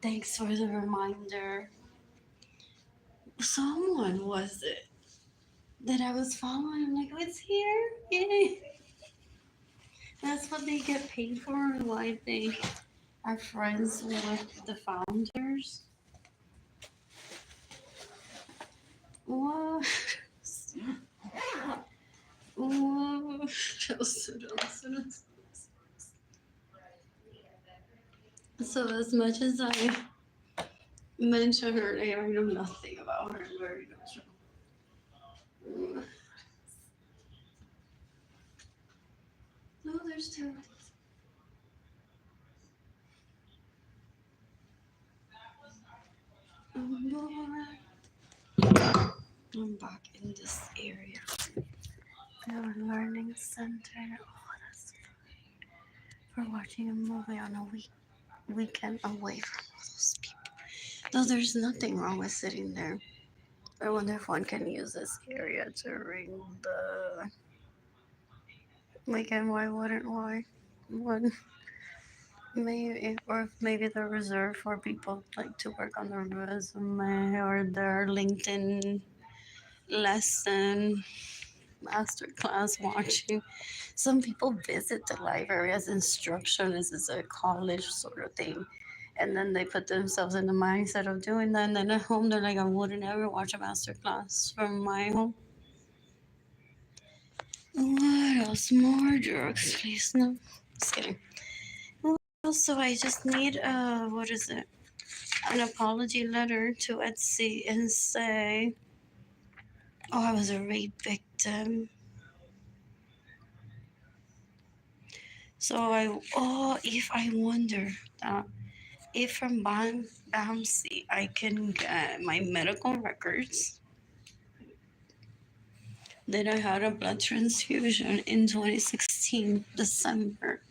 Thanks for the reminder. Someone was it that I was following. I'm like, oh, it's here. Yay. That's what they get paid for and why they are friends with the founders. What? What? So as much as I mention her name, I know nothing about her. Very neutral. No, there's two. I'm back in this area. Our learning center. Oh, that's fun. For watching a movie on a weekend away from all those people. Though there's nothing wrong with sitting there. I wonder if one can use this area during the weekend. Why wouldn't one? Maybe, or maybe they're reserved for people like to work on their resume or their LinkedIn lesson, master class watching. Some people visit the library as instruction. This is a college sort of thing. And then they put themselves in the mindset of doing that. And then at home, they're like, I wouldn't ever watch a master class from my home. What else? More drugs, please. No, just kidding. Also, I just need what is it? An apology letter to Etsy and say, oh, I was a rape victim. So if I wonder that if from BAMC I can get my medical records that I had a blood transfusion in 2016, December.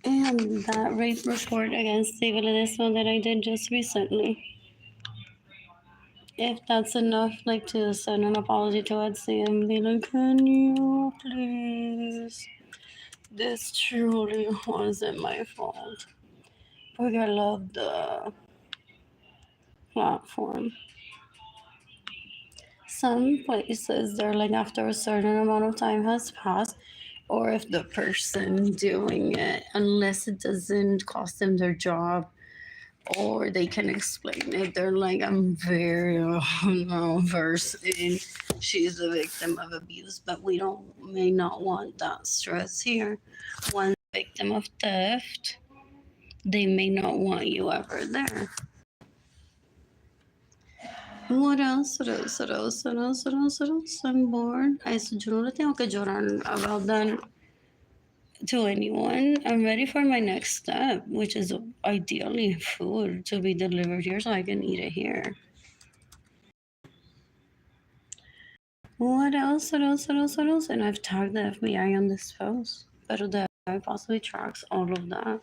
And that rape report against David Ledesma that I did just recently. If that's enough, like to send an apology to Etsy and be like, can you please? This truly wasn't my fault. But I love the platform. Some places they're like after a certain amount of time has passed, or if the person doing it, unless it doesn't cost them their job, or they can explain it, they're like, I'm very versed in she's a victim of abuse, but we may not want that stress here. One victim of theft, they may not want you ever there. What else? I'm bored. Yo no le tengo que llorar about that. to anyone. I'm ready for my next step, which is ideally food to be delivered here so I can eat it here. What else? What else? What else? What else? And I've tagged the FBI on this post. But the FBI possibly tracks all of that.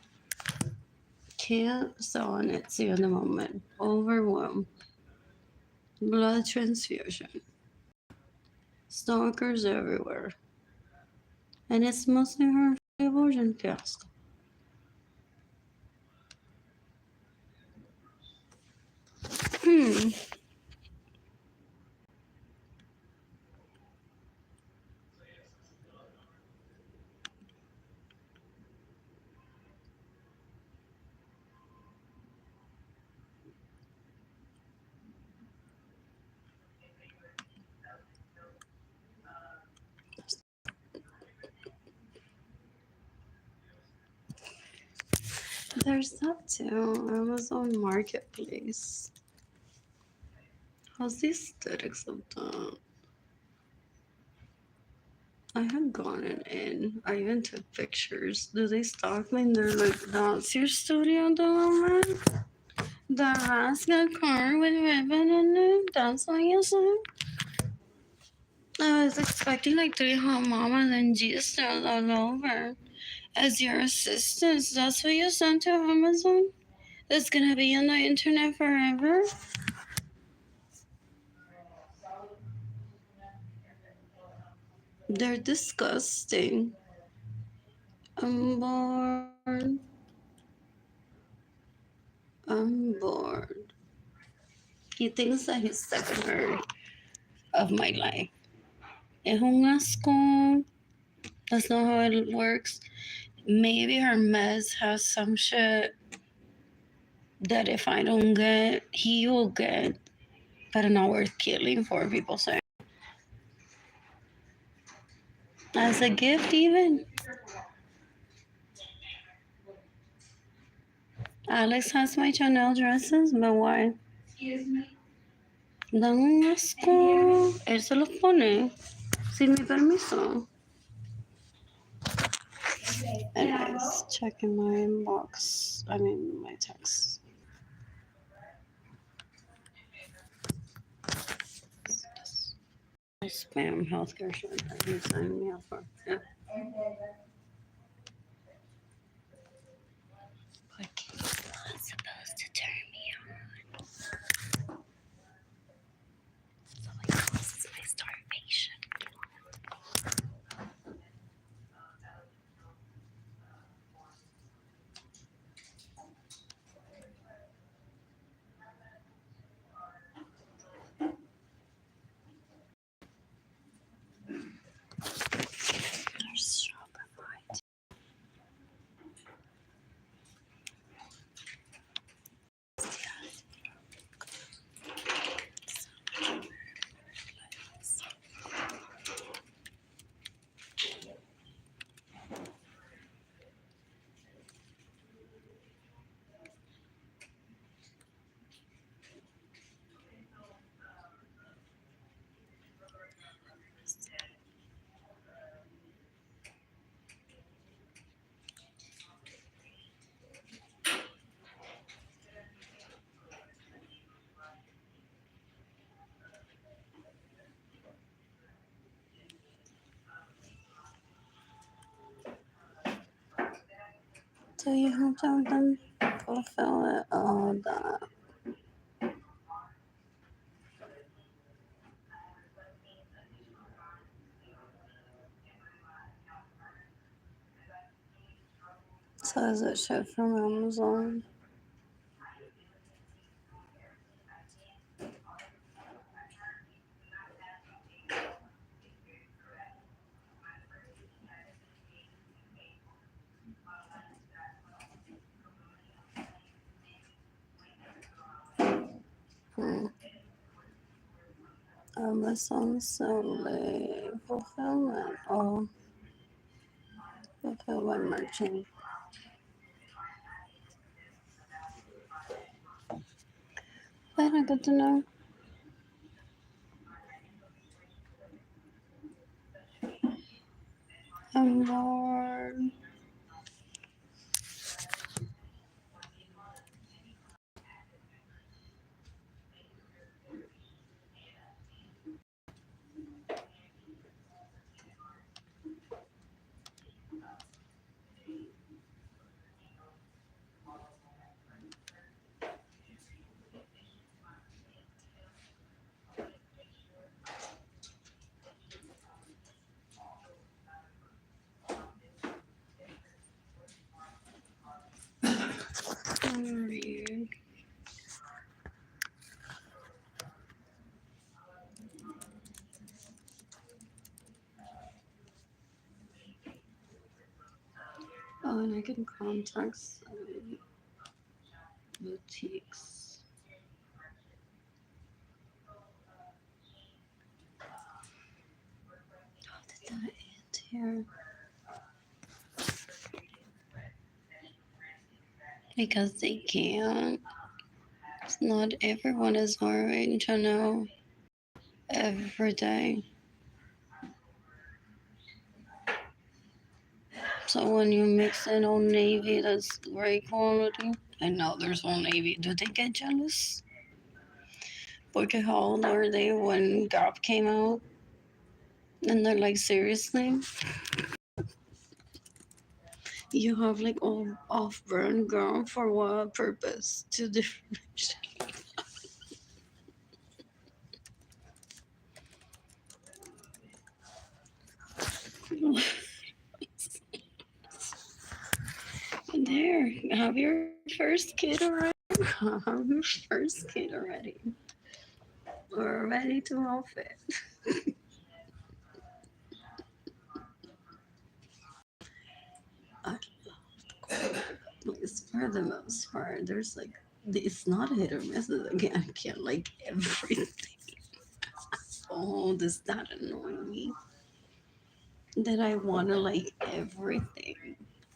Can't sell on Etsy at the moment. Overwhelmed. Blood transfusion. Stalkers everywhere. And it's mostly her abortion fiasco. Hmm. There's that too. Amazon Marketplace. How's the aesthetics of that? I had gone in. I even took pictures. Do they stalk me? And they're like, that's your studio doll, the rascal car with ribbon in it? That's what you said? I was expecting like 3 hot mamas and G-stars all over. As your assistants, that's what you sent to Amazon? That's gonna be on the internet forever? They're disgusting. I'm bored. I'm bored. He thinks that he's second of my life. Es un asco. That's not how it works. Maybe her mess has some shit that if I don't get, he will get, but not worth killing for, people say. As a gift, even. Alex has my Chanel dresses, but why? Excuse me. Dan un asco. Él se los pone sin mi permiso. Anyways, checking my inbox. I mean, my text. Spam healthcare shit that you signed me up for. Yeah. But it's not supposed to turn me on. So it causes my starvation. There's Shopify. So you have to have them fulfill it all that. So is it shit from Amazon? Amazon solely fulfillment. Oh, fulfillment merchant. Very good to know. I'm bored. Sorry. Oh, and I can contact some boutiques. How did that end here? Because they can't. Not everyone is wearing Chanel every day. So when you mix in Old Navy, that's great quality. And now there's Old Navy. Do they get jealous? Porque how old were they when Gap came out? And they're like, seriously? You have like all off-brand Gap for what purpose? To differentiate. There, have your first kid already. Have your first kid already. We're ready to outfit. I love the place for the most part. There's like, it's not hit or miss. Again, I can't like everything. Oh, does that annoy me? That I want to like everything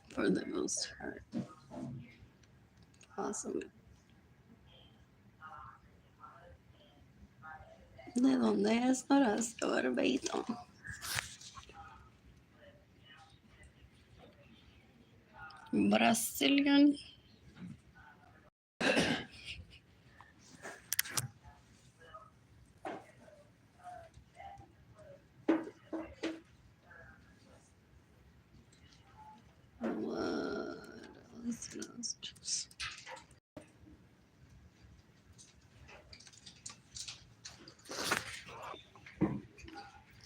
for the most part. Awesome. ¿De dónde es Horacio Barbeito? Brazilian. What else?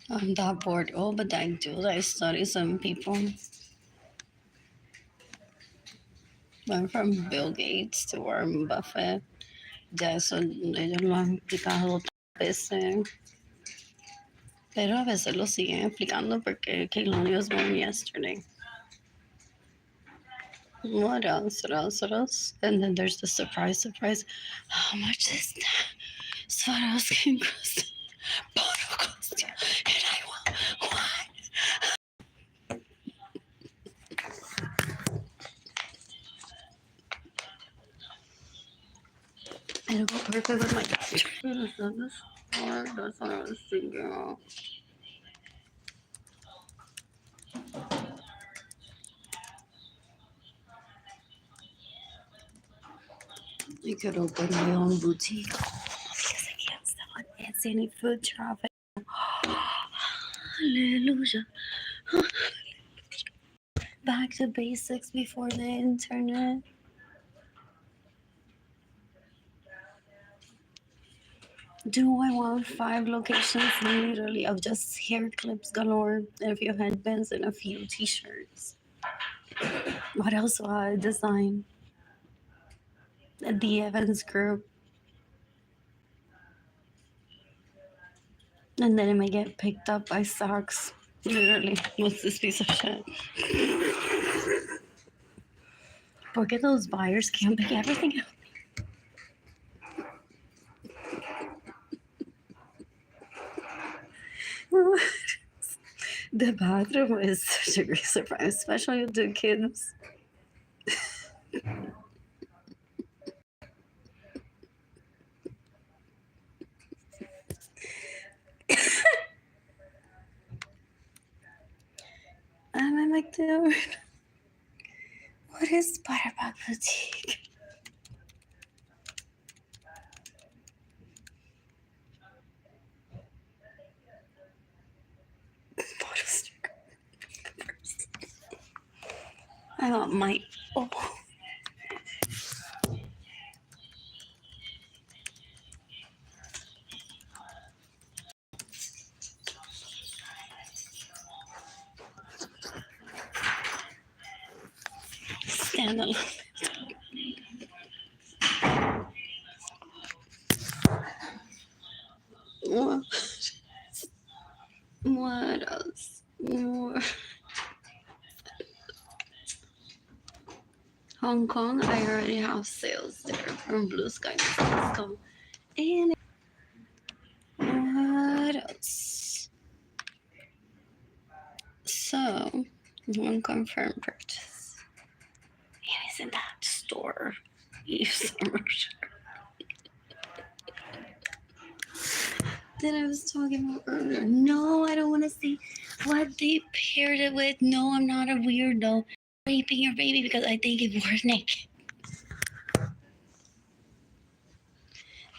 I'm that bored. Oh, but I do. I study some people. Went from Bill Gates to Warren Buffett. Ya eso ellos lo han explicado veces. Pero a veces lo siguen explicando porque Kelowna was born yesterday. What else? What else? What else? And then there's the surprise. How much is that? Swarovski cost. Bottle cost. And I want one. It'll go perfect with my couch. That's what I was thinking of. I could open my own boutique. Because I can't sell on Etsy any food traffic. Hallelujah. Back to basics before the internet. Do I want 5 locations literally of just hair clips galore, a few headbands, and a few t-shirts? What else will I design? The Evans group. And then it may get picked up by Saks. Literally, what's this piece of shit? Porque those buyers can't pick everything up. The bathroom is such a great surprise, especially with the kids. I'm in McDonald's. What is Butterbuck Boutique? I want my. Oh. Stand alone. What, what else? More. Hong Kong, I already have sales there from Blue Sky. Let's go. And what else? So, one confirmed purchase. And it's in that store. That I was talking about earlier. No, I don't want to see what they paired it with. No, I'm not a weirdo. Raping your baby because I think it was naked.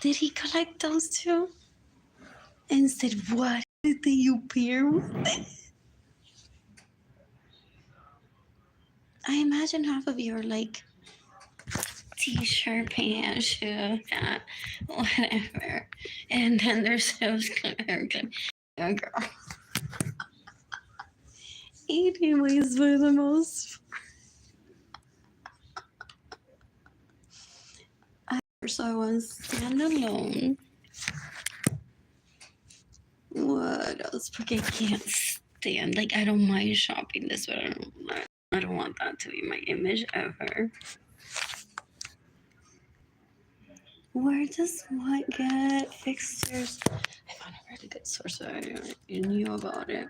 Did he collect those two? And said, what did you pair with it? I imagine half of you are like t-shirt, pants, shoe, hat, whatever. And then there's those hair clip. Oh, girl. Anyways, for the most so I want standalone. What else? Porque I can't stand. Like I don't mind shopping this, but I don't want that to be my image ever. Where does what get fixtures? I found a really good source. So I knew about it,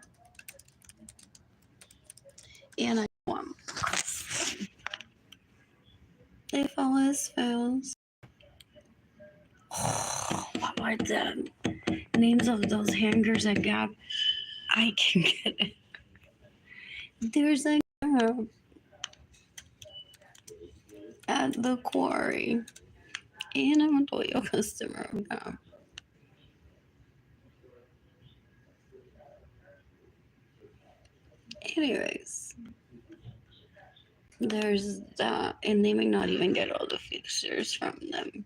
and I want. If always fails. Oh, what are the names of those hangers at Gap? I can get it. There's a Gap at the Quarry, and I'm a loyal customer of Gap. Anyways, there's that, and they may not even get all the fixtures from them.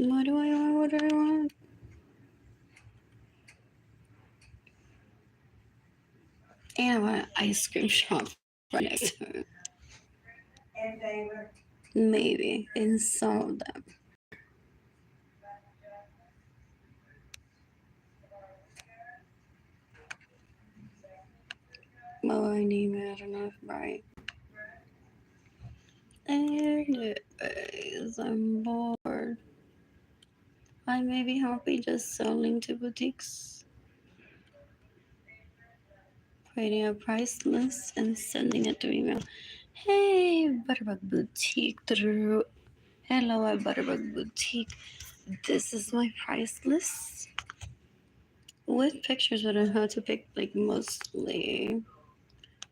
What do I want? What do I want? And I want an ice cream shop right next to it. Maybe in some of them. Oh, I need it. I don't know if right. Anyways, I'm bored. I may be happy just selling to boutiques, creating a price list and sending it to email. Hey, Butterbug Boutique. Hello at Butterbug Boutique. This is my price list with pictures, but I had to pick like mostly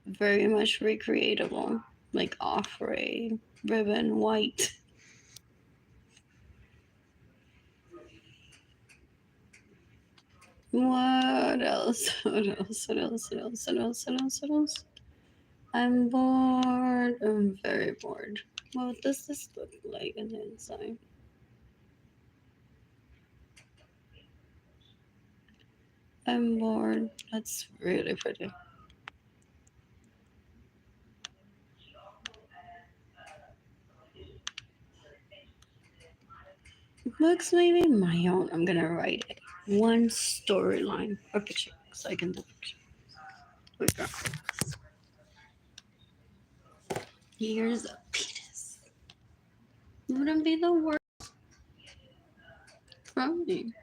very much recreatable, like off-ray, ribbon, white. What else? What else? What else? What else? What else? What else? What else? I'm bored. I'm very bored. What does this look like on the inside? I'm bored. That's really pretty. Looks maybe my own. I'm gonna write it. One storyline or picture so I can do picture. Okay. Here's a penis. Wouldn't be the worst from me.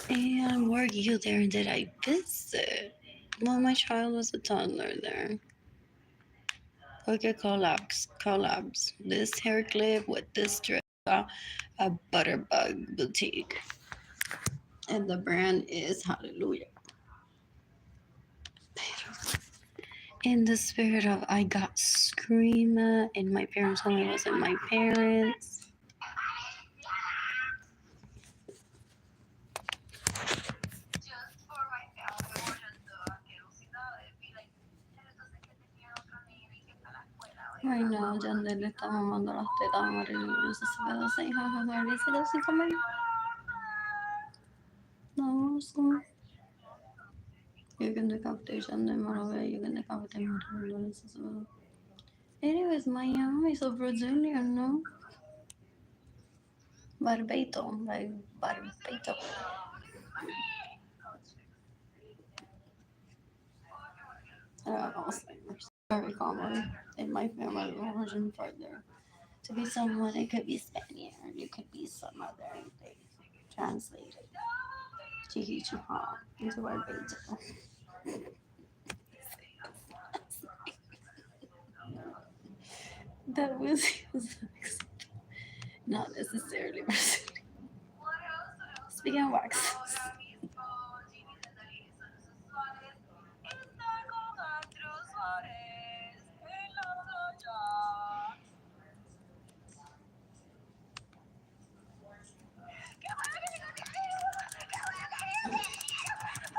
And were you there and did I visit? Well, my child was a toddler there. Okay, collabs. This hair clip with this dress, a Butterbug Boutique. And the brand is Hallelujah. In the spirit of I got Screamer and my parents told me it wasn't my parents. Right now, Yandel le está mamando las tetas a Arlene Lorenzo. Se quedó 6 jajaja. ¿Le hicieron sin comer? No, so. kan decapite siya na marami. You can decapite mo. Anyways, Miami so Brazilian, no? Barbaito, like Barbaito. It's very common in my family origin further. To be someone, it could be Spaniard, it could be some other thing translated. Chihichiha into Barbaito. That was not necessarily Brazilian. Speaking of wax.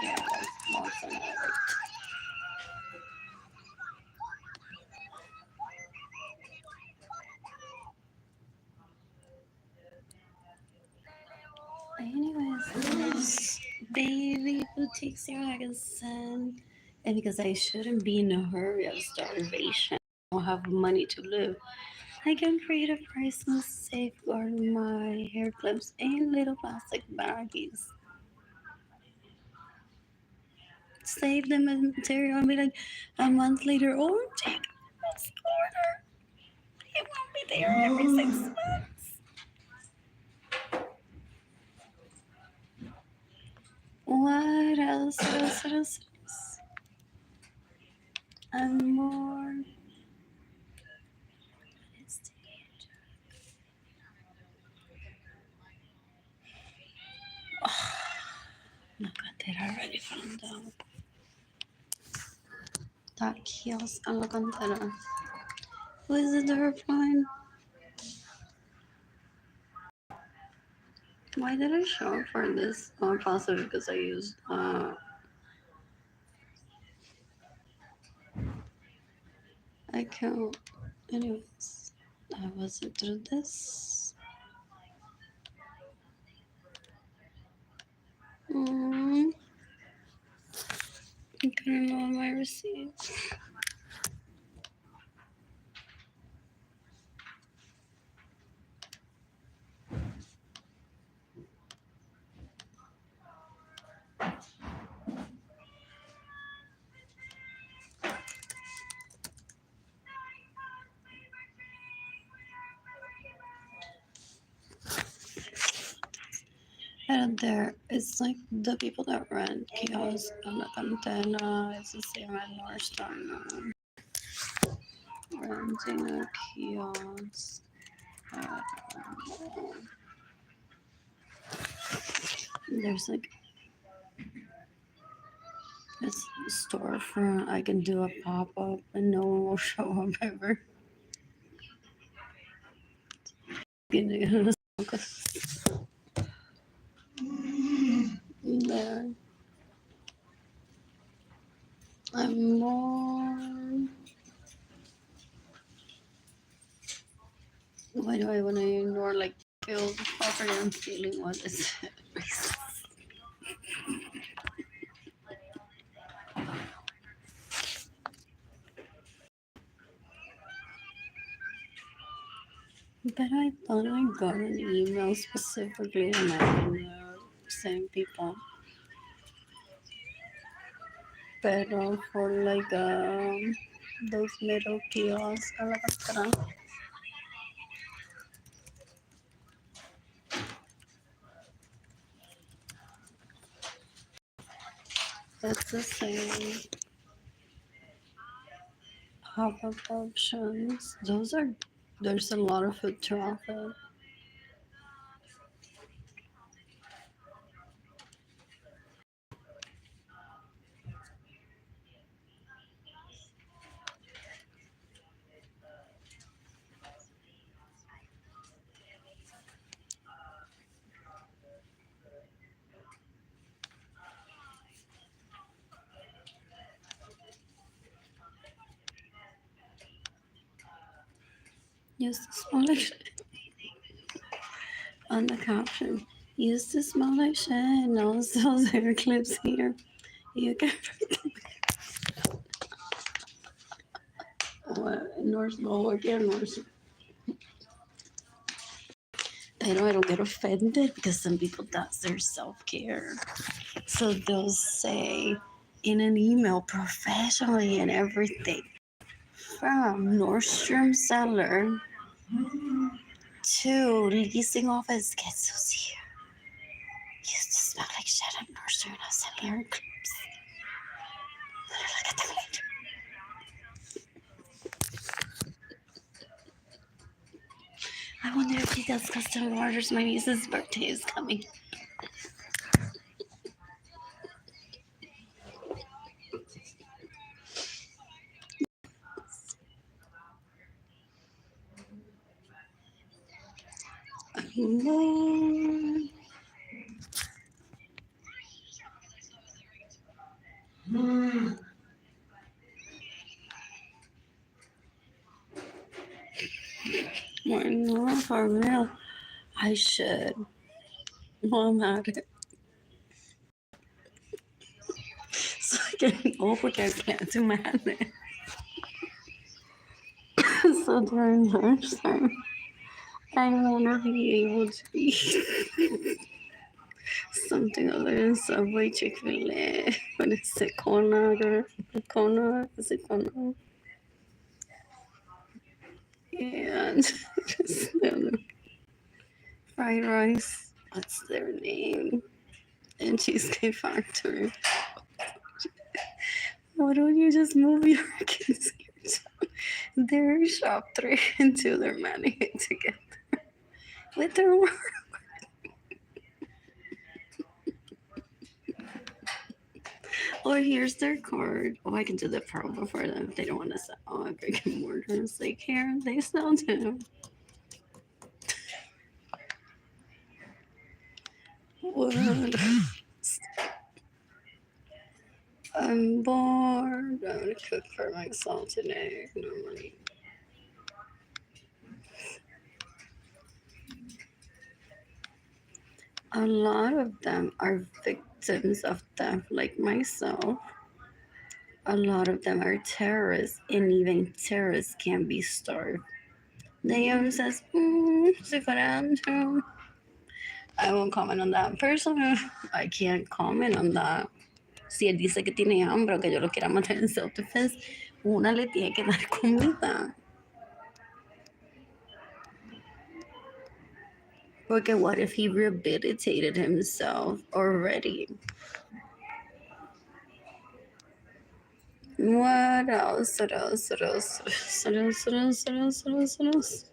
Yeah, that's another. Anyways, this baby who takes your medicine. And because I shouldn't be in a hurry of starvation, I don't have money to live. I can create a priceless safeguard my hair clips in little plastic baggies. Save them as material and be like a month later, oh, take this order. It won't be there every 6 months. What else? And more. Look at it already found out. That kiosk Alcantara. Who is it they're replying? Why did I show up for this? Oh, possibly because I used account. Anyways, I wasn't through this. I couldn't know my receipts. And there, it's like the people that rent kiosks on the Cantena. It's the same at North Star now. Renting a kiosk. There's like this storefront. I can do a pop up and no one will show up ever. There. I'm more. Why do I want to ignore like feel the property I'm feeling? What is it? But I thought I got an email specifically and I can same people. Pero for like those little kiosks, it's the same pop-up options. There's a lot of foot traffic. Use the small on the caption. Use the small shit. No sells hair clips here. You can. Nurse, no, again, nurse. I know I don't get offended because some people, that's their self-care. So they'll say in an email professionally and everything from Nordstrom seller to leasing office gets sucia. Used to smell like shit at Nordstrom when I was selling hair clips. Look at them later. I wonder if he does custom orders. My niece's birthday is coming. No. Why not for real? I should. While I'm at it. So I can can't do math. So during lunchtime, I want to be able to eat something other than Subway, Chick-fil-A. What is it? Kona? Kona? Is it Kona? And just the other fried rice. What's their name? And Cheesecake Factory. Why don't you just move your kids here? They're shop 3 and 2. They're managing together with their work. Or here's their card. Oh, I can do the promo for them if they don't want to sell. Oh, I brick and mortars. Like here, they sell too. What? I'm bored. I'm gonna cook for myself today. Normally. A lot of them are victims of theft, like myself. A lot of them are terrorists, and even terrorists can be starved. Naomi says, I won't comment on that person. I can't comment on that. Si él dice que tiene hambre o que yo lo quiera matar en self-defense, una le tiene que dar comida. Porque what if he rehabilitated himself already? What else? What else? What else? What else? What else? What else? What else? What else?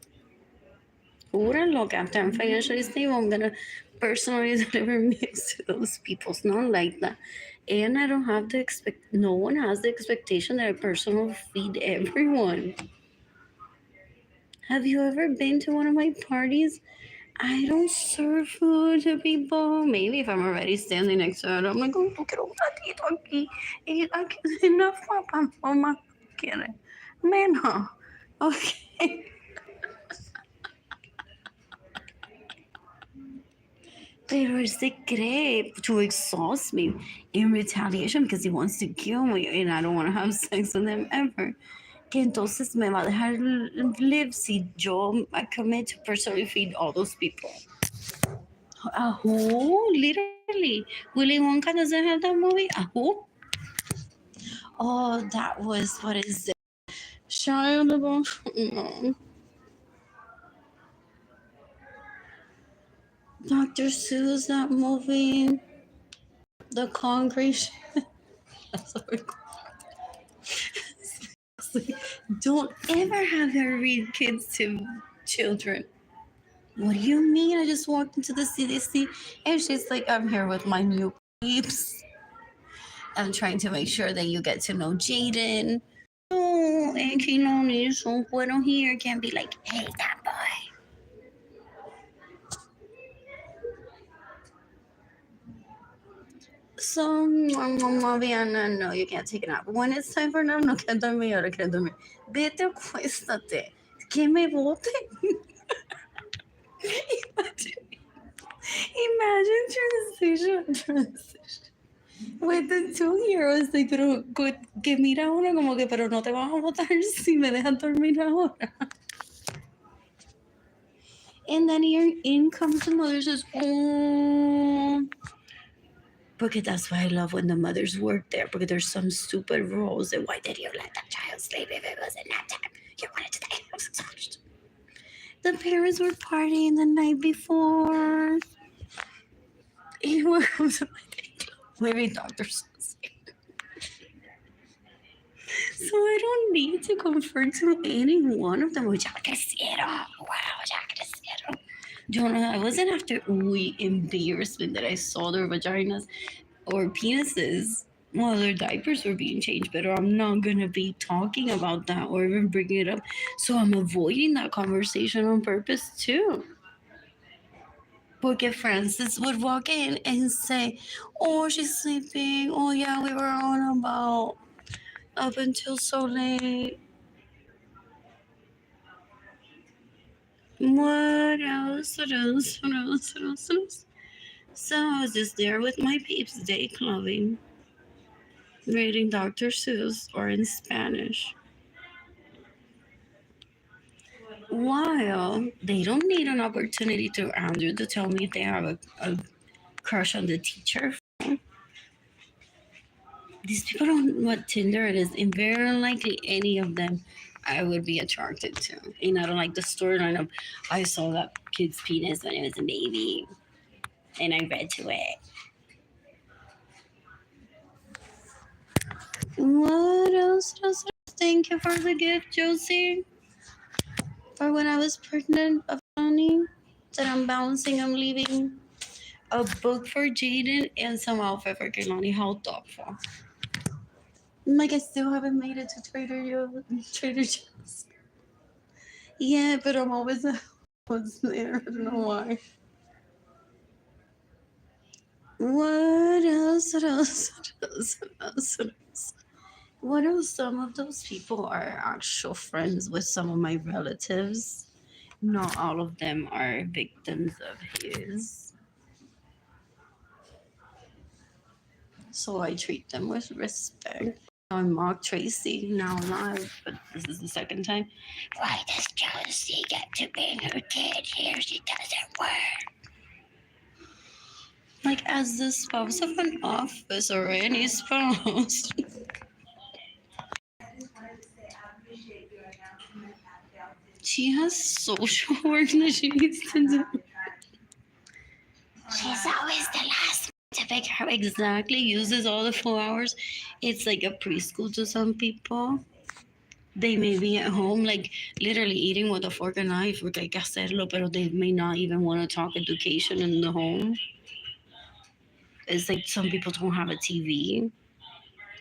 Wouldn't look after I'm financially stable. I'm gonna personally deliver meals to those people. It's not like that. And I don't have the no one has the expectation that I personally feed everyone. Have you ever been to one of my parties? I don't serve food to people. Maybe if I'm already standing next to it, I'm like, oh, no quiero un ratito aquí. Y aquí enough, papá, mamá quiere. Menos. Okay. Pero él se cree to exhaust me in retaliation because he wants to kill me and I don't want to have sex with him ever. Que entonces me va a dejar live si yo I commit to personally feed all those people. Who? Literally. Willy Wonka doesn't have that movie? Who? Oh, that was, what is it? Shia LaBeouf? No. Dr. Seuss, that movie. The Concrete. Don't ever have her read kids to children. What do you mean? I just walked into the CDC and she's like, I'm here with my new peeps. I'm trying to make sure that you get to know Jaden. Oh, and que no hizo bueno here can be like, hey, that boy. So, Viana, no, you can't take a nap. When it's time for nap, no can't dormir, ahora can't dormir. Vete, acuéstate. Que me bote. Imagine transition. with the 2 year-olds, like, pero que mira uno como que, pero no te vas a botar si me dejan dormir ahora. And then here in comes the mother says, oh, because that's why I love when the mothers work there, because there's some stupid rules. And why did you let the child sleep if it wasn't nap time? You wanted to die. I was exhausted. The parents were partying the night before. And what comes to my day? Maybe doctors. So I don't need to confer to any one of them. Ya crecieron. Wow, ya crecieron. Yo no, I wasn't after embarrassment that I saw their vaginas or penises while their diapers were being changed, but I'm not gonna be talking about that or even bringing it up. So I'm avoiding that conversation on purpose too. Porque Francis would walk in and say, oh, she's sleeping. Oh, yeah, we were on about up until so late. What else? What else? What else? What else? What else? So I was just there with my peeps, day clubbing, reading Dr. Seuss or in Spanish. While they don't need an opportunity to Andrew to tell me if they have a crush on the teacher. These people don't know what Tinder it is, and very unlikely any of them I would be attracted to. And I don't like the storyline of I saw that kid's penis when I was a baby, and I read to it. What else? Thank you for the gift, Josie. For when I was pregnant of Johnny, that I'm bouncing, I'm leaving a book for Jaden and some outfit for Kehlani. How thoughtful. Like I still haven't made it to Trader Joe's. Yeah, but I'm always there. I don't know why. What else? What else? What else? What else? What else? What else? Some of those people are actual friends with some of my relatives. Not all of them are victims of his. So I treat them with respect. I mock Tracy now live, but this is the second time. Why does Josie get to bring her kid here? She doesn't work. Like, as the spouse of an office or any spouse. She has social work that she needs to do. She's always the last to pick her exactly, uses all the 4 hours. It's like a preschool to some people. They may be at home, like literally eating with a fork and knife, porque hay que hacerlo, pero they may not even want to talk education in the home. It's like some people don't have a TV.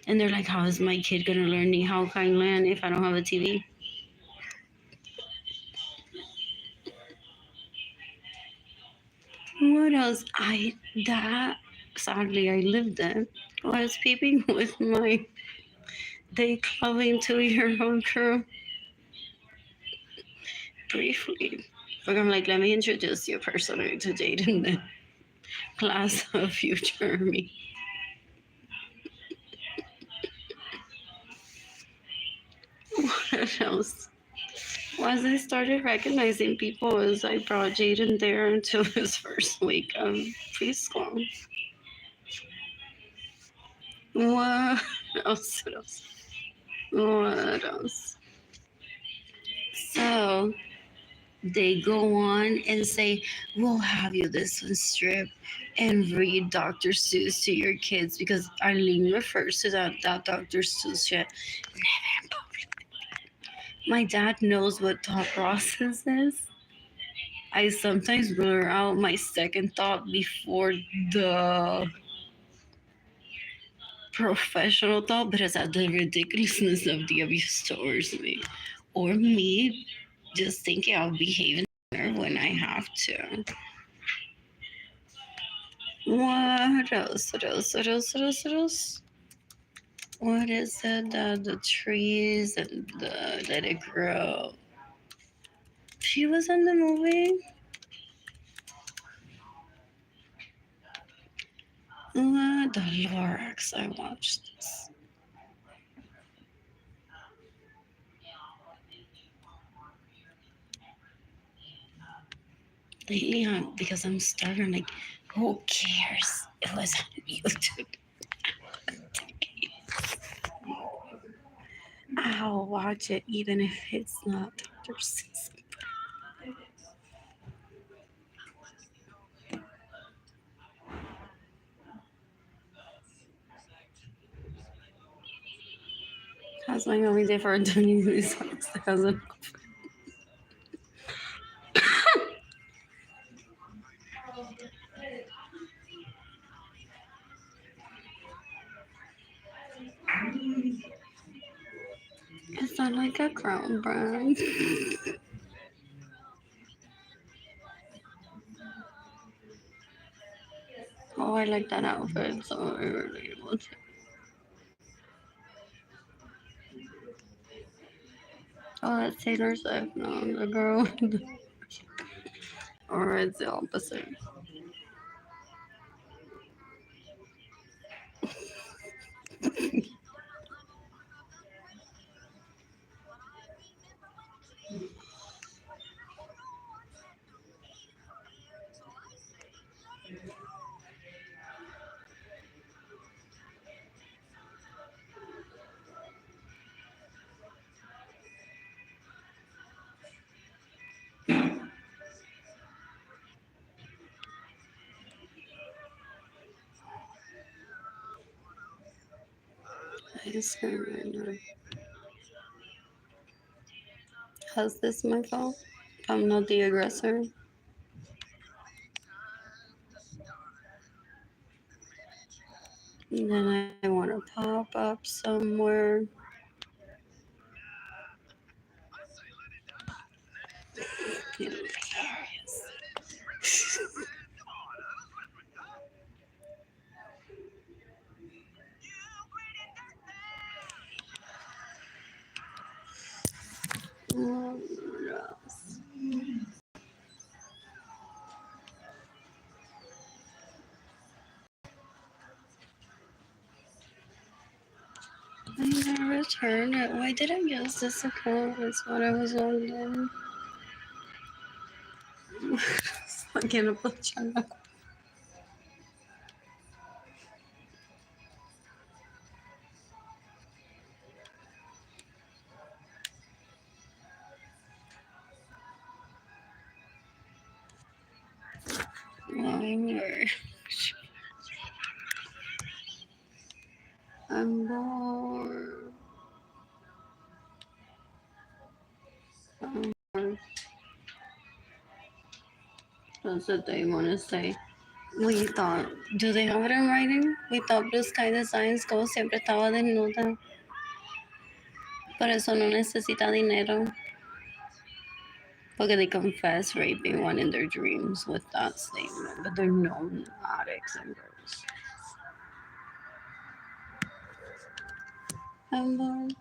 And they're like, how is my kid going to learn Ni Hao Kailan if I don't have a TV? What else? Sadly, I lived it. I was peeping with my day clubbing 2-year-old crew. Briefly. But I'm like, let me introduce you personally to Jaden, the class of future me. What else? Once I started recognizing people as I brought Jaden there until his first week of preschool. What else? What else? What else? So they go on and say, we'll have you this one strip and read Dr. Seuss to your kids, because Arlene refers to that Dr. Seuss shit never in public. My dad knows what thought process is. I sometimes blur out my second thought before the professional thought, but it's at the ridiculousness of the abuse towards me, or me just thinking I'll behave when I have to. What else? What else? What else? What else? What else? What is it? The trees and the let it grow. She was in the movie. What the Lorax. I watched this. Lately, because I'm starting like, who cares? It was on YouTube. I'll watch it even if it's not Dr. Seuss. That's my only day for doing these songs. It's not like a crown brand. Oh, I like that outfit, so I really want to. Oh, that's Taylor Swift. No, the girl. Or it's the opposite. I just can't remember. How's this my fault? I'm not the aggressor. And then I want to pop up somewhere. Hilarious. Oh, yes. I never returned it. Why did I use this account? That's what I was wondering. Again, a channel. I'm bored. I'm bored. That's what they want to say. We thought, do they have it in writing? We thought Blue Sky Designs como siempre estaba desnuda. Por eso no necesita dinero. Porque they confess raping one in their dreams with that statement, but they're known addicts and girls. I'm bored.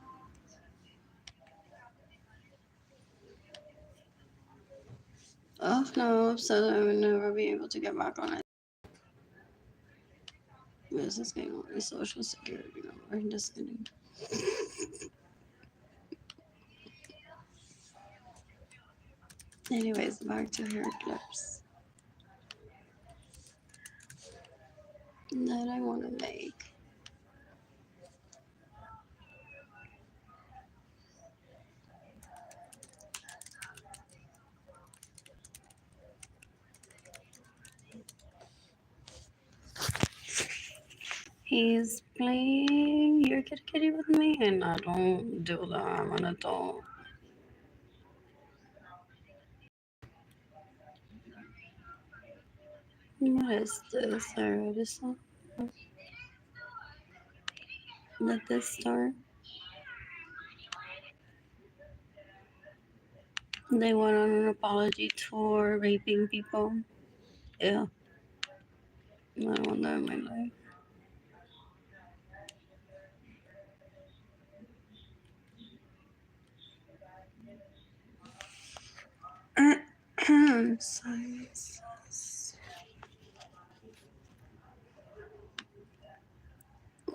Oh no, so I would never be able to get back on it. This is getting on my social security number. Just kidding. Anyways, back to hair clips that I want to make. He's playing Your Kitty Kitty with me, and I don't do that. I'm an adult. What is this? I already saw. Let this start. They went on an apology tour raping people. Yeah. I don't want that in my life. Science.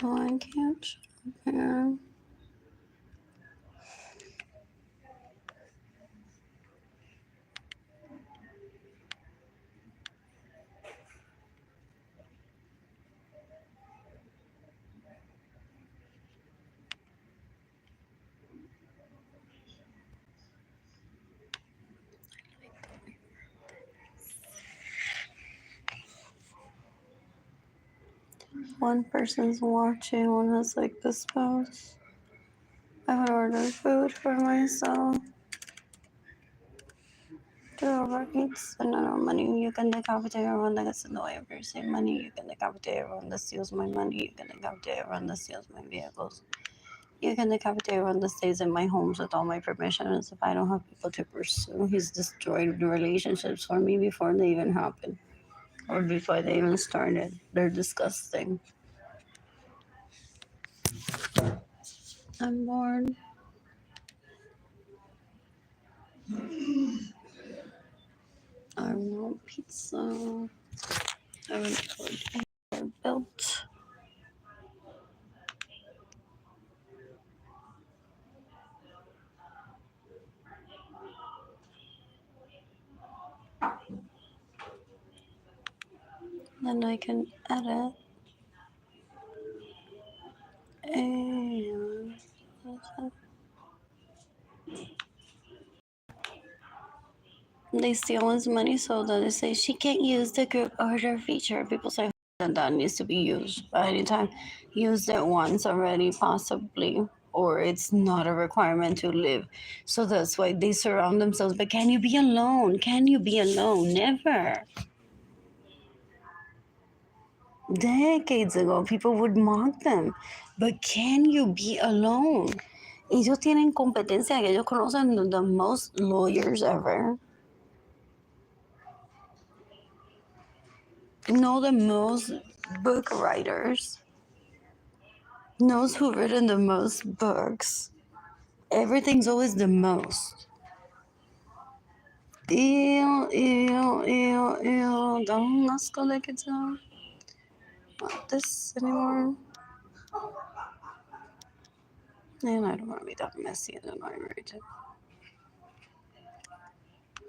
No, I can't shop here. One person's watching, one has like the spouse. I would order food for myself. Two overeats and no money. You can decapitate everyone that gets in the way of your same money. You can decapitate everyone that steals my money. You can decapitate everyone that steals my vehicles. You can decapitate everyone that stays in my homes with all my permissions. If I don't have people to pursue, he's destroyed the relationships for me before they even happened or before they even started. They're disgusting. I'm bored. I want pizza. I want to built. Then I can edit and they steal his money so that they say she can't use the group order feature. People say that needs to be used anytime. Used it once already, possibly, or it's not a requirement to live. So that's why they surround themselves. But can you be alone? Can you be alone? Never. Decades ago, people would mock them. But can you be alone? Ellos tienen competencia, que ellos conocen the most lawyers ever. Know the most book writers. Knows who written the most books. Everything's always the most. Ew, ew, ew, ew. Don't let's go like it's not this anymore. And I don't want to be that messy and annoying right now.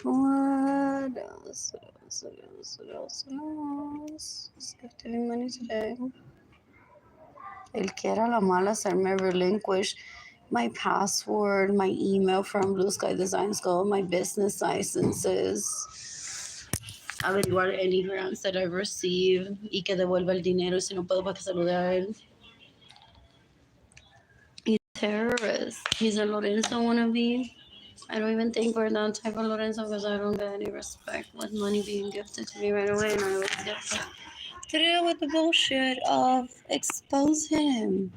What else? What else? What else? What else? What else? Let's give giving money today. Él quiere a la mala hacerme relinquish my password, my email from Blue Sky Design School, my business licenses, averiguar any grants that I've received y que devuelva el dinero si no puedo para que salude a él. He's a terrorist. He's a Lorenzo wannabe. I don't even think we're that type of Lorenzo because I don't get any respect with money being gifted to me right away, and I always get to deal with the bullshit of expose him.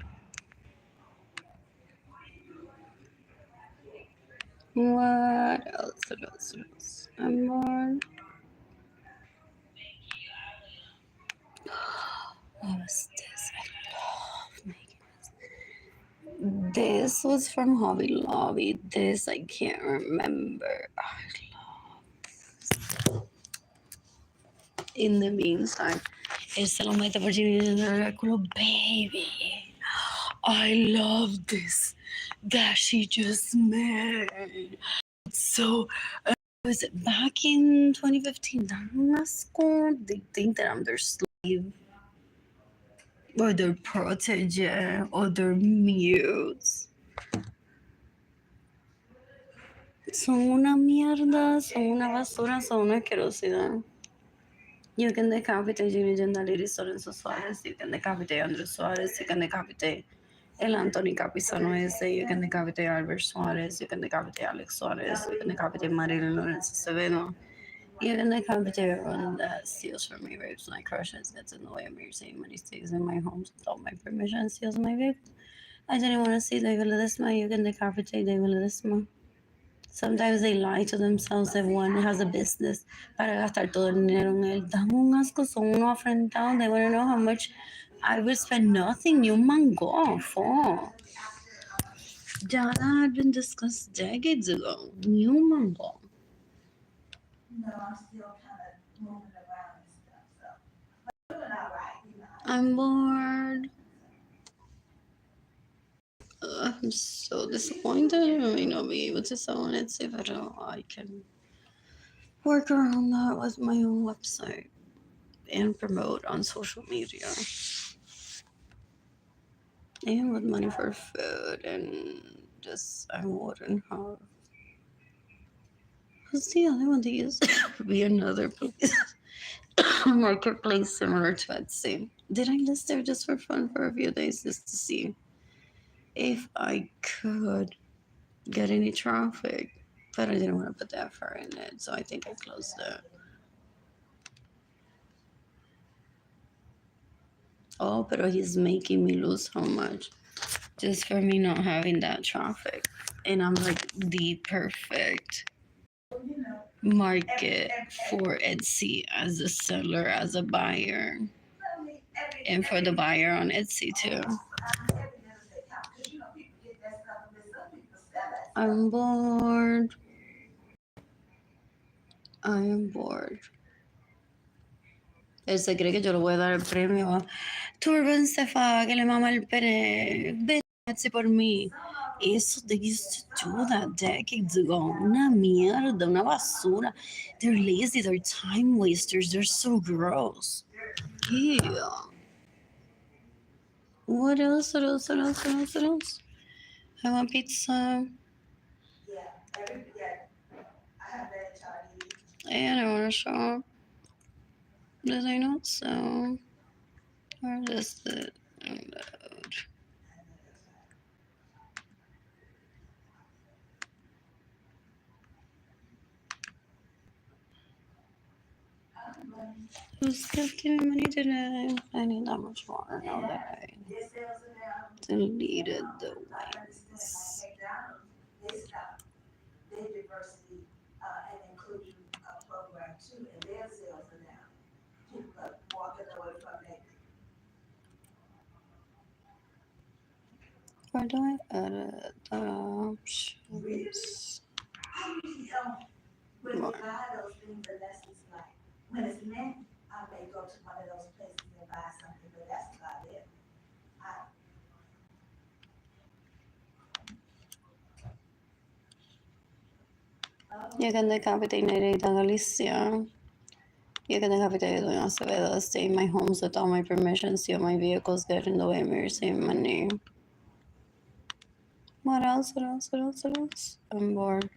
What else? What else? What else? I'm bored. What was this? I love making this. This was from Hobby Lobby. This I can't remember. In the meantime, este lo mete por baby. I love this that she just made. So, was it back in 2015? They think that I'm their slave or their protege or their muse. Son una mierda, son una basura, son una asquerosidad. You can decapitate Legendary Lorenzo Suarez, you can decapitate Andres Suarez, you can decapitate El Anthony Capizano ese, you can decapitate Albert Suarez, you can decapitate Alex Suarez, you can decapitate Arlene Lorenzo Seveno, you can decapitate everyone that steals from me, rapes my crushes, gets in the way of me receiving money, stays in my homes without my permission, steals my vehicle. I didn't want to see David Ledesma, you can decapitate David Ledesma. Sometimes they lie to themselves if one has a business para gastar todo el dinero en él. Dame un asco, son unos afrentados. They want to know how much I would spend nothing, ni un mango. Oh. Ya that had been discussed decades ago. Ni un mango. No, I'm still kind of moving around and stuff, so. But doing all right, you know. I'm bored. I'm so disappointed I may not be able to sell on Etsy, but I can work around that with my own website and promote on social media. And with money for food and just I wouldn't have. What's the other one to use? Be another place. Marketplace similar to Etsy. Did I list there just for fun for a few days just to see if I could get any traffic? But I didn't want to put the effort in it, so I think I closed it. Oh, but he's making me lose how much just for me not having that traffic. And I'm like the perfect market for Etsy as a seller, as a buyer, and for the buyer on Etsy too. I'm bored. I am bored. Él se cree que yo le voy a dar el premio a Turban Sefa, que le mama el pene. Vete por mí. Eso, they used to do that decades ago. Una mierda, una basura. They're lazy, they're time wasters, they're so gross. Yeah. What else? What else? What else? What else? What else? I want pizza. And I want to shop. Did I not sell? Where is it? Load. Who's giving me money today? I need that much more now that I deleted the wings. Where do I edit the options? More. You can decapitate Galicia. You can decapitate Acevedo. Stay in my homes with all my permissions. Steal my vehicles. Get in the way of me receiving money. What else? What else? What else? What else? I'm bored.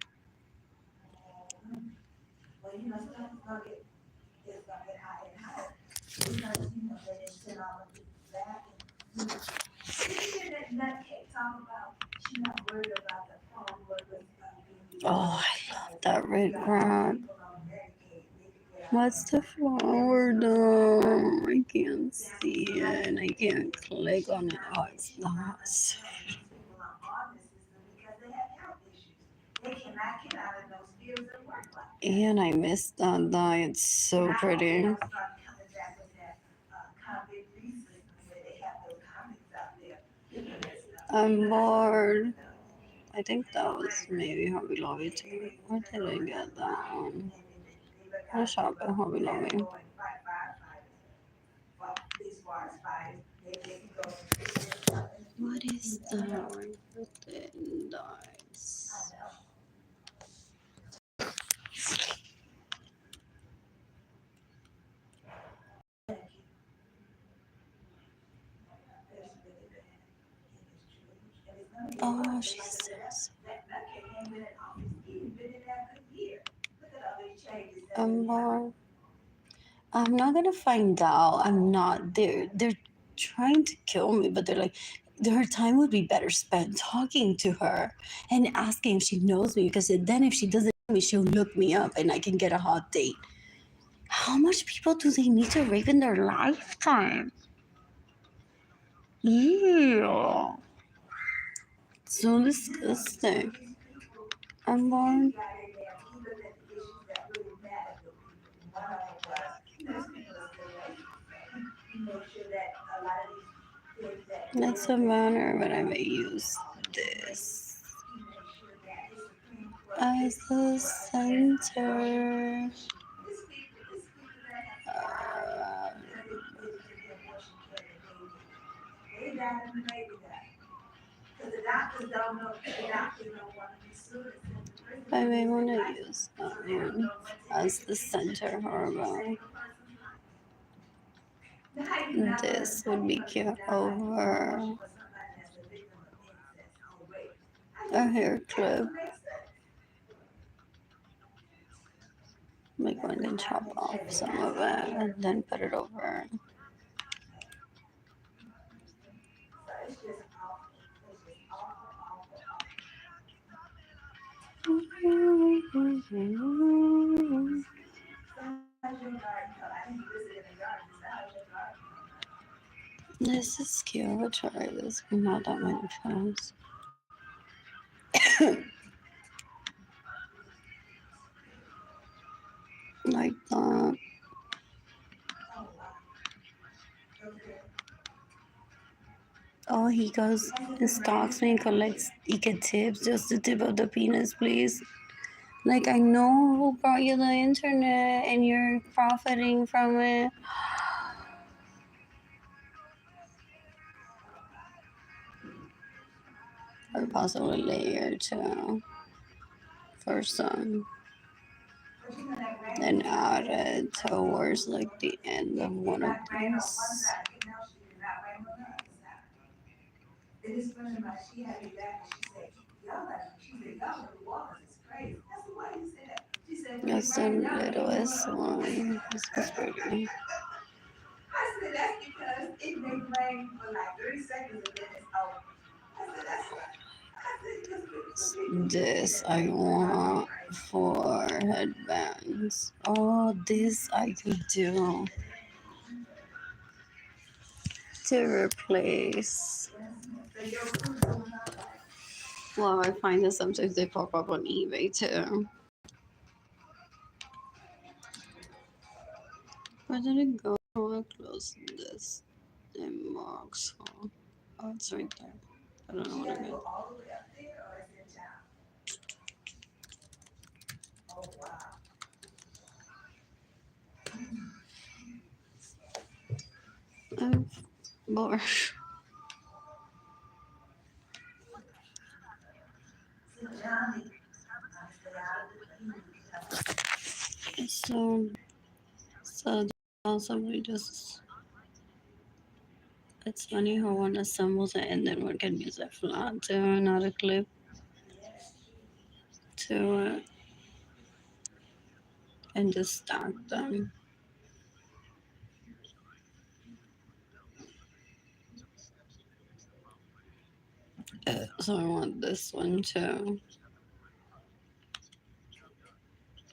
Oh, I love that red crab. What's the flower though? I can't see it and I can't click on it. Oh, it's not. And I missed that dye. It's so pretty. I'm bored. I think that was maybe Hobby Lobby too. Where did I get that one? I shop at Hobby Lobby. What is that one for thin dyes? Oh, she says. I'm bored. I'm not gonna find out. I'm not. They're trying to kill me, but they're like, her time would be better spent talking to her and asking if she knows me, because then if she doesn't know me, she'll look me up and I can get a hot date. How much people do they need to rape in their lifetime? Ew. So disgusting. I'm bored. That's a manner when I may use this as the center. Because the doctors don't know, the doctors don't want to be sued. I may want to use that one as the center hormone. This would be cute over a hair clip. Like one can chop off some of it and then put it over. This is cute. I'll try this. Not that many times. Like that. Oh, he goes and stalks me and collects. He gets tips, just the tip of the penis, please. Like, I know who brought you the internet and you're profiting from it. Or possibly later too. For some. And add it towards like the end of one of these. It is funny, like, she had me back and she said, y'all the Wallace is crazy. That's the way you said that. She said, That's the littlest one. This is pretty. I said, that's because it may rain for like 30 seconds and then it's over. I said, that's right. This I want for headbands. Oh, this I could do to replace. Well, I find that sometimes they pop up on eBay too. Where did it go? I closed this inbox. Oh, it's right there. I don't know what I did. Oh, more. So somebody just. It's funny how one assembles it and then one can use a flat to not a clip to it and just stack them. So I want this one too.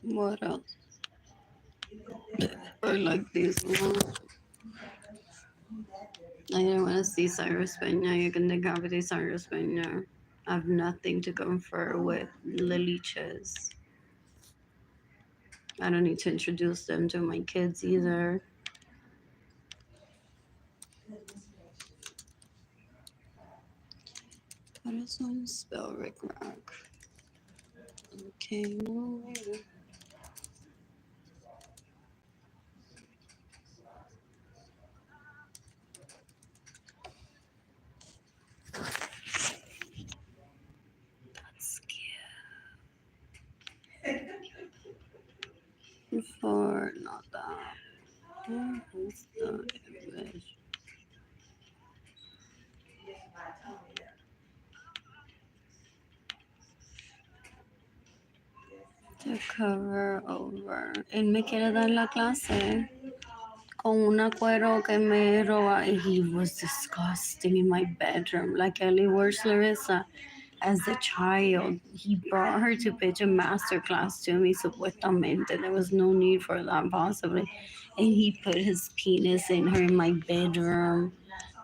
What else? I like these ones. I don't want to see Cyrus Pena. You can decapitate Cyrus Pena. I have nothing to confer with Liliches. I don't need to introduce them to my kids either. How does one spell Rick Rack? Okay, no. That's cute. For not that. Where's the image? To cover over. Él me quiere dar la clase con una cuero que me roba. He was disgusting in my bedroom. Like Ellie Worst Larissa. As a child, he brought her to pitch a master class to me, supuestamente. There was no need for that, possibly. And he put his penis in her in my bedroom.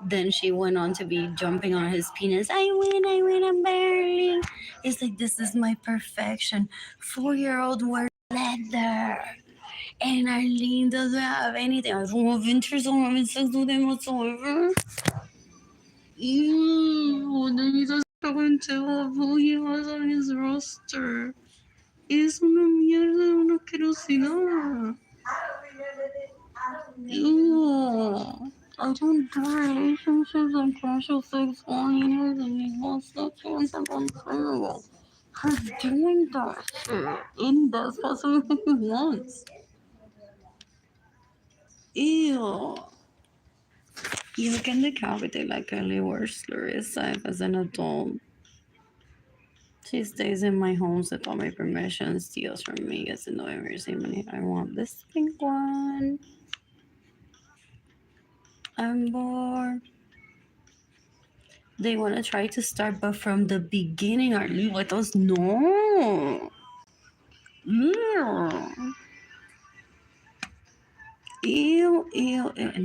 Then she went on to be jumping on his penis. I win, I'm barely. It's like, this is my perfection. 4-year-old wears leather. And Arlene doesn't have anything. I don't have interest on having sex with him whatsoever. Ew, then he doesn't go into who he was on his roster. Es una mierda de una asquerosidad. Ew, I don't do relationship she's a crush of 6 years and he wants to change it on terrible. Her doing that shit in the specific once. Ew. You can decapitate like Kelly Wursler is as an adult. She stays in my home with all my permission, steals from me, gets to know every minute. I want this pink one. I'm bored. They want to try to start, but from the beginning, Arlene, with us, no. Ew. Ew, ew, ew.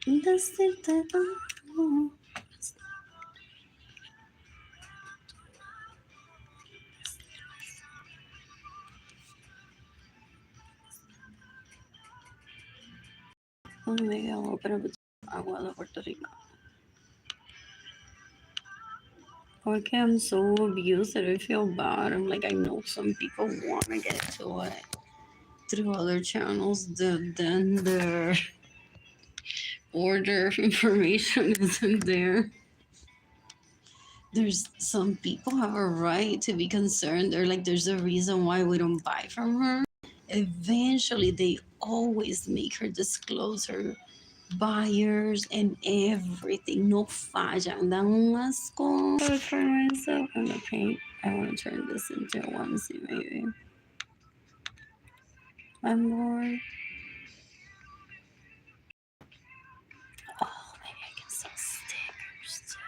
And oh, maybe I'll open up agua de Puerto Rico. Okay, I'm so abused that I feel bad. I'm like, I know some people want to get to it through other channels, then their order information isn't there. There's some people have a right to be concerned. They're like, there's a reason why we don't buy from her. Eventually, they always make her disclose her buyers and everything. No fallan. Dan un asco. For myself and the paint. I want to turn this into a onesie, maybe. I'm bored. Oh, maybe I can sell stickers too.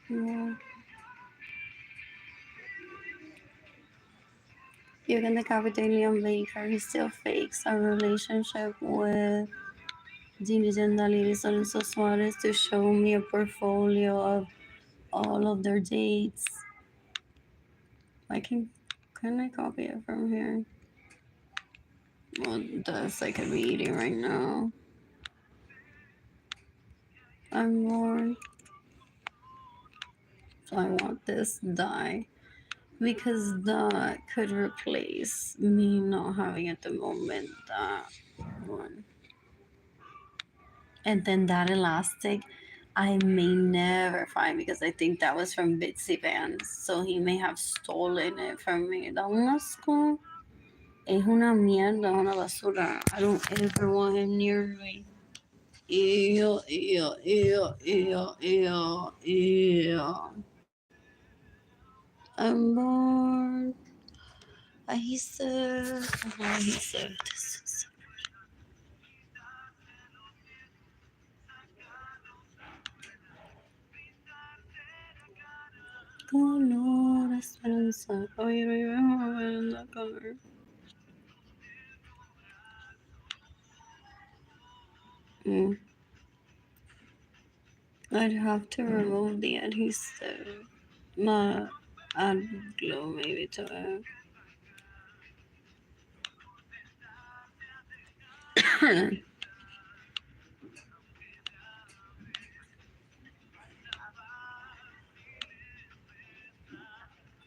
Yeah. You can decapitate Leon Baker. He still fakes a relationship with Diligent Daliris Lorenzo Suarez to show me a portfolio of all of their dates. Can I copy it from here? Well, that's I could be eating right now. I'm bored. So I want this die because that could replace me not having at the moment that one. And then that elastic I may never find because I think that was from Bitsy Vance. So he may have stolen it from me. Da un asco. Es una mierda, una basura. I don't ever want him near me. Ew, ew, ew, ew, ew, ew. I'm bored. Adhesive. Adhesive. This is color esperanza. Oye, vamos a ver en la color. I'd have to remove the adhesive. Not add glue maybe to it.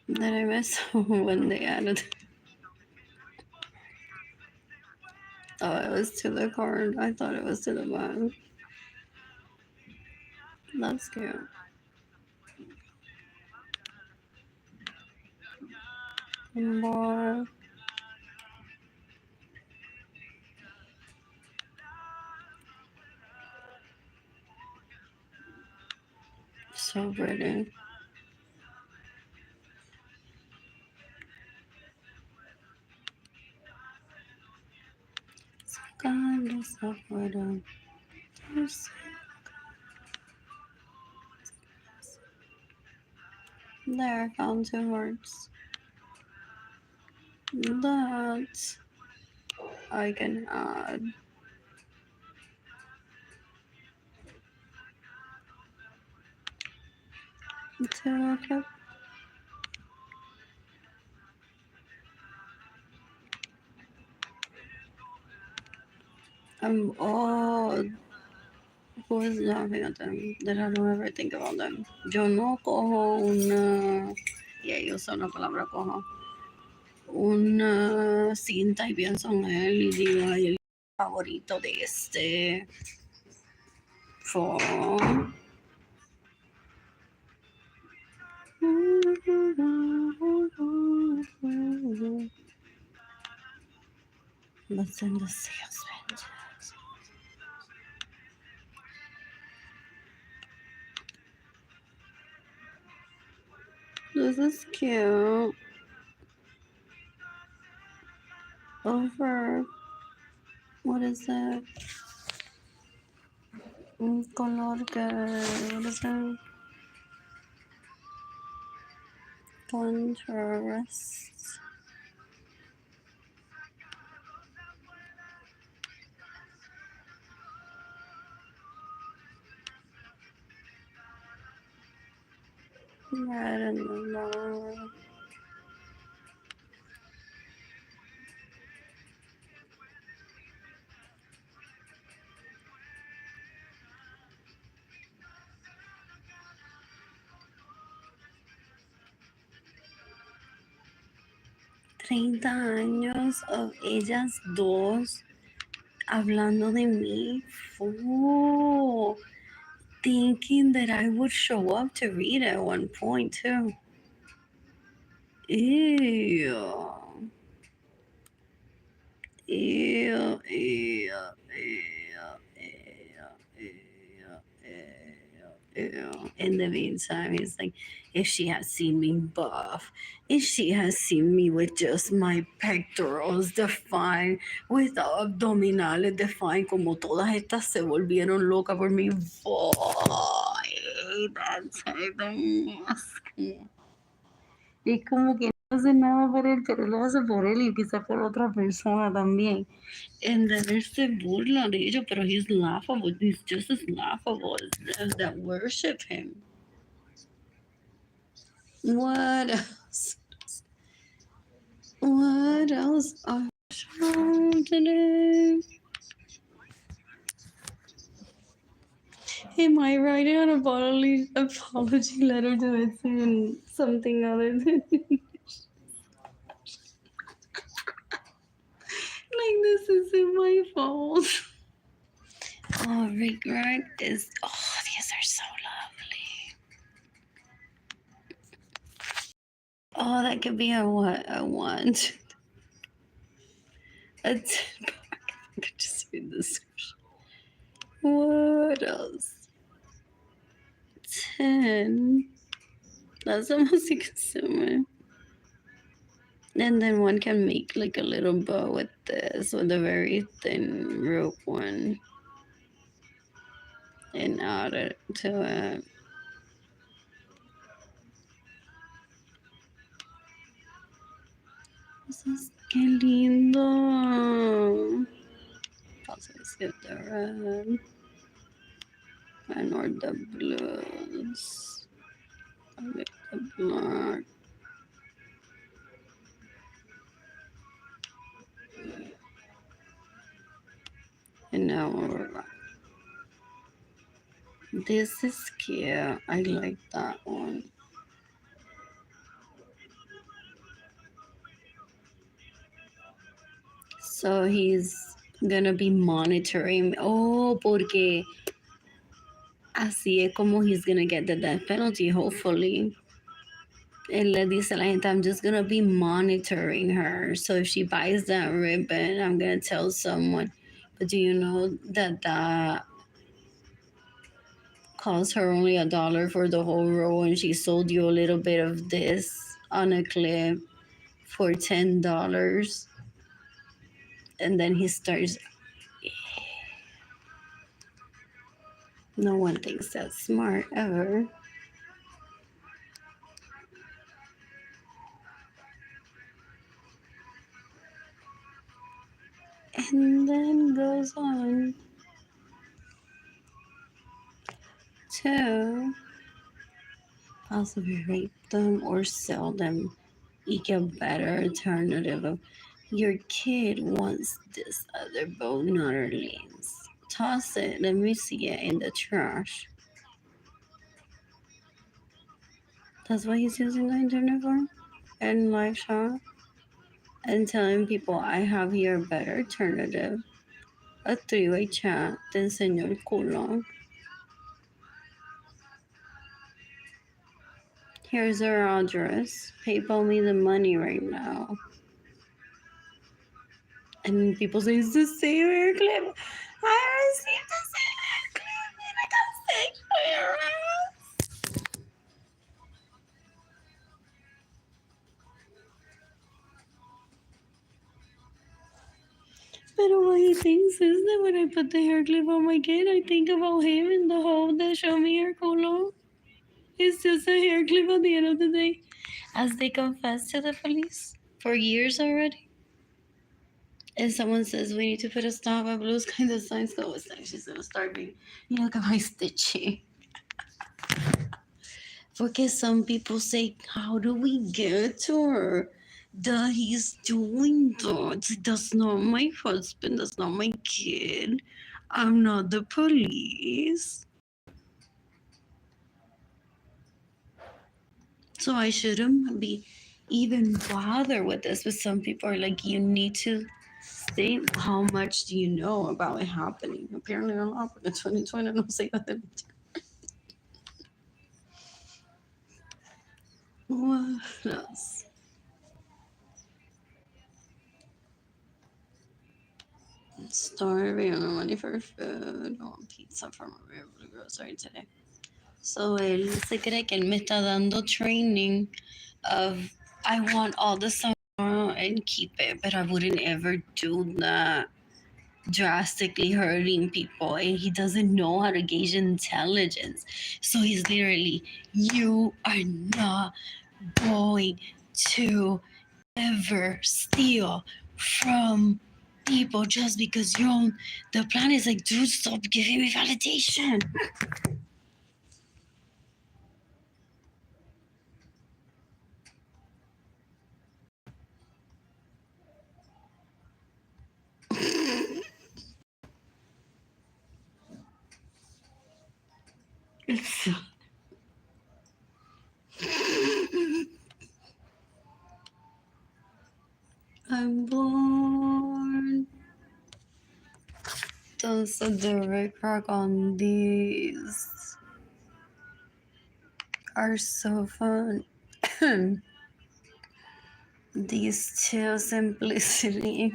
Did I miss when they added? Oh, it was to the card. I thought it was to the bottom. That's cute. More. So pretty. Kind of so pretty. There, I found 2 hearts. That I can add. To a clip. Oh, Pues ya, fíjate, that I don't ever think about them. Yo no cojo una, y yo uso la palabra cojo, una cinta y pienso en él y digo, ay, el favorito de este fue... But then the sales went. This is cute. Over, what is that? Un color que, what is that? Contrast. Red and yellow. Treinta años of ellas dos hablando de mí. Fool. Thinking that I would show up to read at one point too. Ew. Ew, ew, ew, ew, ew, ew. In the meantime, he's like, if she has seen me buff, if she has seen me with just my pectorals defined, with abdominales defined, como todas estas se volvieron locas por mi boy. That's the mask. Es como que no hace nada por él, pero lo hace por él y quizás por otra persona también. And then there's se burla de ellos, pero he's laughable. He's just as laughable as that worship him. What else? What else are shown today? Am I writing an apology letter to it in something other than like this isn't my fault? Oh, regret is. Oh, these are so lovely. Oh, that could be a what? A one. A 10 pack. I could just read the description. What else? 10. That's almost consuming. And then one can make like a little bow with this, with a very thin rope one. And add it to it. Qué lindo. Also skip the red. And or the blues. I like the black. And now we're back. This is cute. I like that one. So he's gonna be monitoring. Oh, porque así es como he's gonna get the death penalty, hopefully. Él le dice a la gente, I'm just gonna be monitoring her. So if she buys that ribbon, I'm gonna tell someone. But do you know that that cost her only $1 for the whole row, and she sold you a little bit of this on a clip for $10? And then he starts. No one thinks that's smart ever. And then goes on to possibly rape them or sell them. Eke a better alternative of your kid wants this other boat, not Arlene's. Toss it. Let me see it in the trash. That's what he's using the internet for? And live chat? And telling people I have here a better alternative. A three-way chat. Te enseño el culo. Here's our address. PayPal me the money right now. And people say it's the same hair clip. I received the same hair clip and I got sick clearance. But what he thinks is that when I put the hair clip on my kid, I think about him and the hole that showed me her culo. It's just a hair clip at the end of the day. As they confess to the police for years already. And someone says we need to put a stop at blue sky, the signs go with that. She's gonna start being, look at my stitchy. Because some people say, how do we get to her? That he's doing that. That's not my husband. That's not my kid. I'm not the police. So I shouldn't be even bothered with this. But some people are like, you need to state how much do you know about it happening. Apparently a lot, but in 2020 no sé nada. What else? Starving, no money for food. I want pizza from a regular grocery today. So él se cree que él me está dando training of I want all the summer and keep it, but I wouldn't ever do that. Drastically hurting people, and he doesn't know how to gauge intelligence. So he's literally, you are not going to ever steal from people just because you're on the plan. Is like, dude, stop giving me validation. I'm born. Those are the red crack on these are so fun. These two simplicity.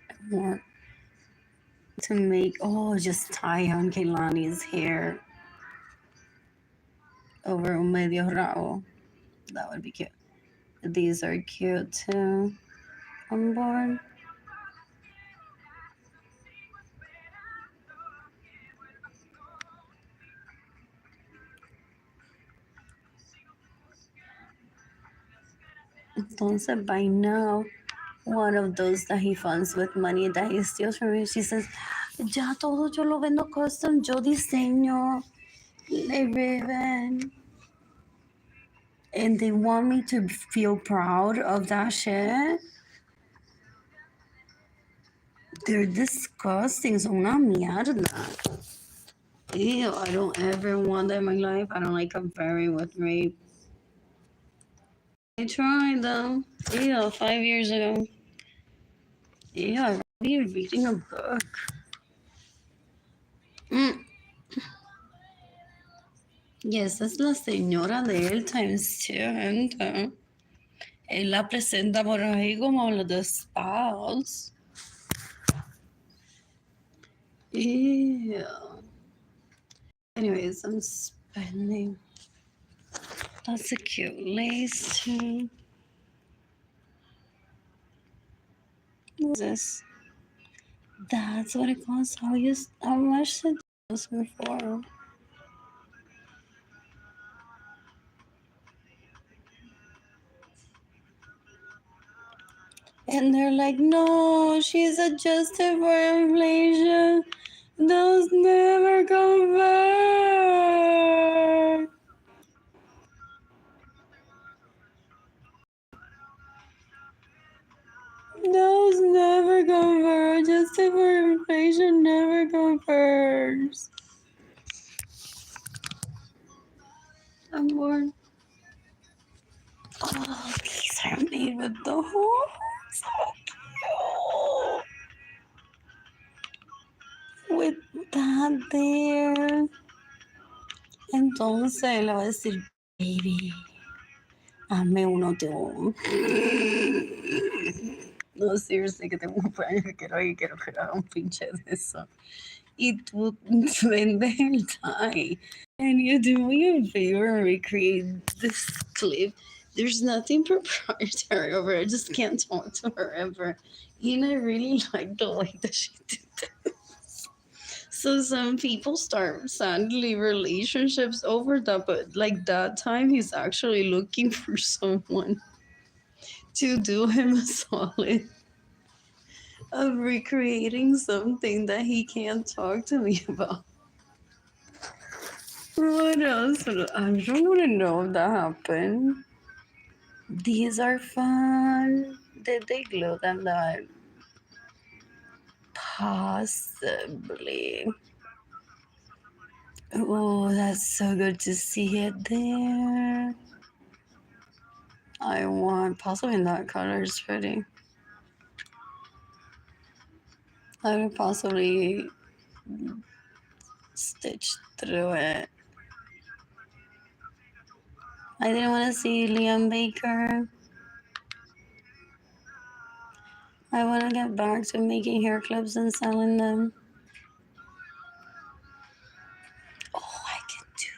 I want to make just tie on Kehlani's hair over un medio rabo. That would be cute. These are cute too. I'm born. Entonces, by now, one of those that he funds with money that he steals from me, she says, ya todo yo lo vendo custom, yo diseño, le ribbon. And they want me to feel proud of that shit. They're disgusting. Son una mierda. Ew, I don't ever want that in my life. I don't like comparing with rape. I tried though. 5 years ago. I'd be reading a book. Yes, es la señora de él times 2, gente. Él la presenta por ahí como la de spouse. Ew. Anyways, I'm spending. That's a cute lace too. What's this? That's what it costs. How much did this go for? And they're like, no, she's adjusted for inflation. Those never come back. patient never confirms. I'm bored. Oh, these are made with the horse. So cute. With that there. Entonces le va a decir, baby, hazme uno tú. No, seriously, que tengo un cumpleaños que quiero que haga un pinche de eso. Y tú vendes el tie. And you do me a favor and recreate this clip. There's nothing proprietary over it. I just can't talk to her ever. And I really like the way that she did that. So some people start sadly relationships over that, but like that time he's actually looking for someone to do him a solid of recreating something that he can't talk to me about. What else? I don't want to know if that happened. These are fun. Did they glue them that? Possibly. Oh, that's so good to see it there. I want possibly in that color is pretty. I would possibly stitch through it. I didn't want to see Liam Baker. I want to get back to making hair clips and selling them. Oh, I can do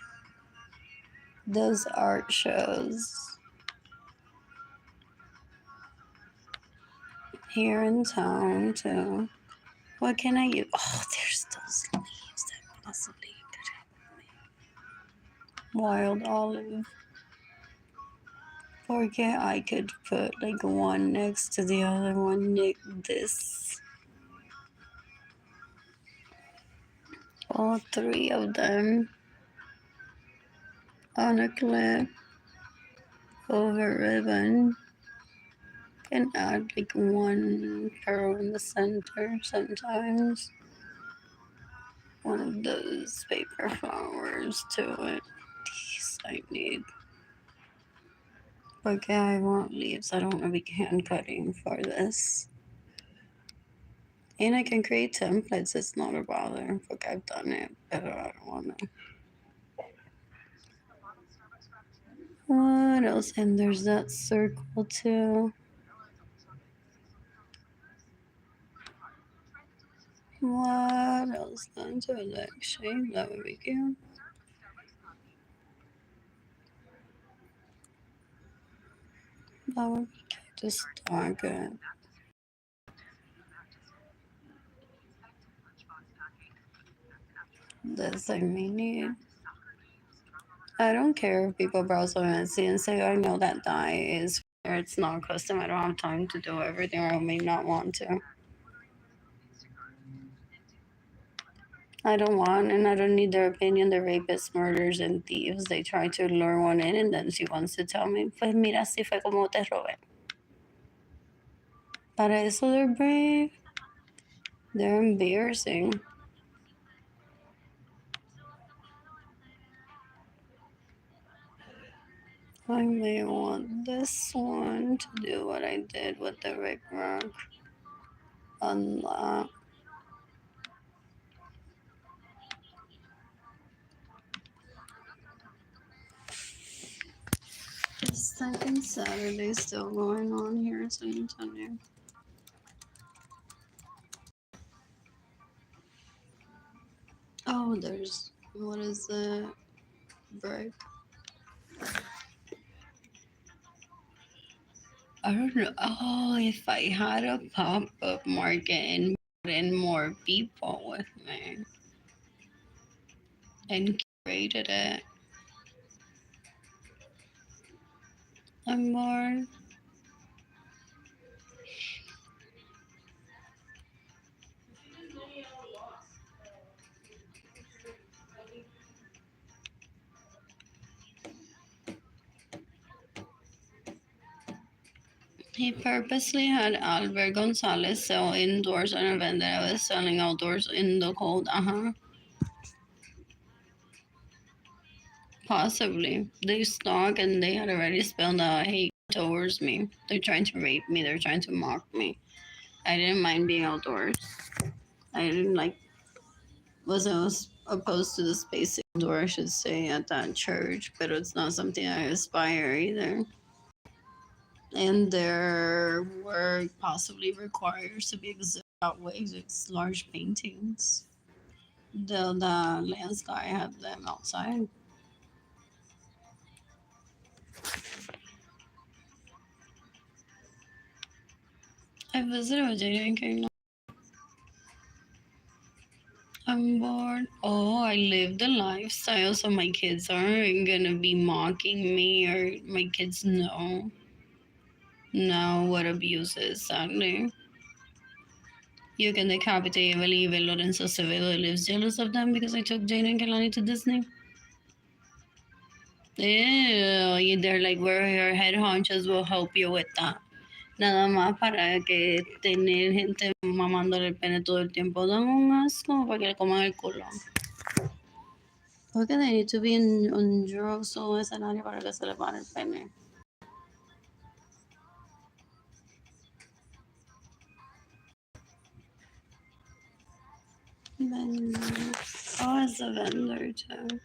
those art shows here in town too. What can I use? Oh, there's those leaves that possibly could help me. Wild olive. Porque I could put like one next to the other one, like this. All three of them on a clip over ribbon. Can add like one pearl in the center sometimes. One of those paper flowers to it. These I need. But yeah, I want leaves. I don't want to be hand cutting for this. And I can create templates. It's not a bother. Look, I've done it, but I don't want to. What else? And there's that circle too. What else? Into a leg shape. That would be cute. That would be cute to stack it. This I may need. I don't care if people browse on Etsy and say, I know that dye is or it's not custom. I don't have time to do everything, or I may not want to. I don't want, and I don't need their opinion. They're rapists, murderers, and thieves. They try to lure one in, and then she wants to tell me, pues mira, así fue como te robé. Para eso they're brave. They're embarrassing. I may want this one to do what I did with the Rick Rock. Unlock. The second Saturday still going on here in San Antonio. Oh, there's what is it? Break. I don't know. Oh, if I had a pop-up market and brought in more people with me and curated it. I'm bored. He purposely had Albert Gonzalez sell indoors an event that I was selling outdoors in the cold. Possibly. They stalk and they had already spelled out hate towards me. They're trying to rape me. They're trying to mock me. I didn't mind being outdoors. I didn't like, was opposed to the space indoor, I should say, at that church, but it's not something I aspire either. And their work possibly requires to be exhibited that way. It's large paintings. The last guy had them outside. I visited with JJ. I'm bored. Oh, I live the lifestyle, so my kids aren't gonna be mocking me, or my kids know what abuse is, sadly. You can decapitate Arlene Lorenzo lives jealous of them because I took Jane and Kelani to Disney. Ew, they're like, where your head honchos will help you with that. Nada más para que tener gente mamándole el pene todo el tiempo. Dan un asco para que le coman el culo. Porque they need to be on drugs o escenario para que se le pare el pene. Vendor. Oh, it's a vendor too.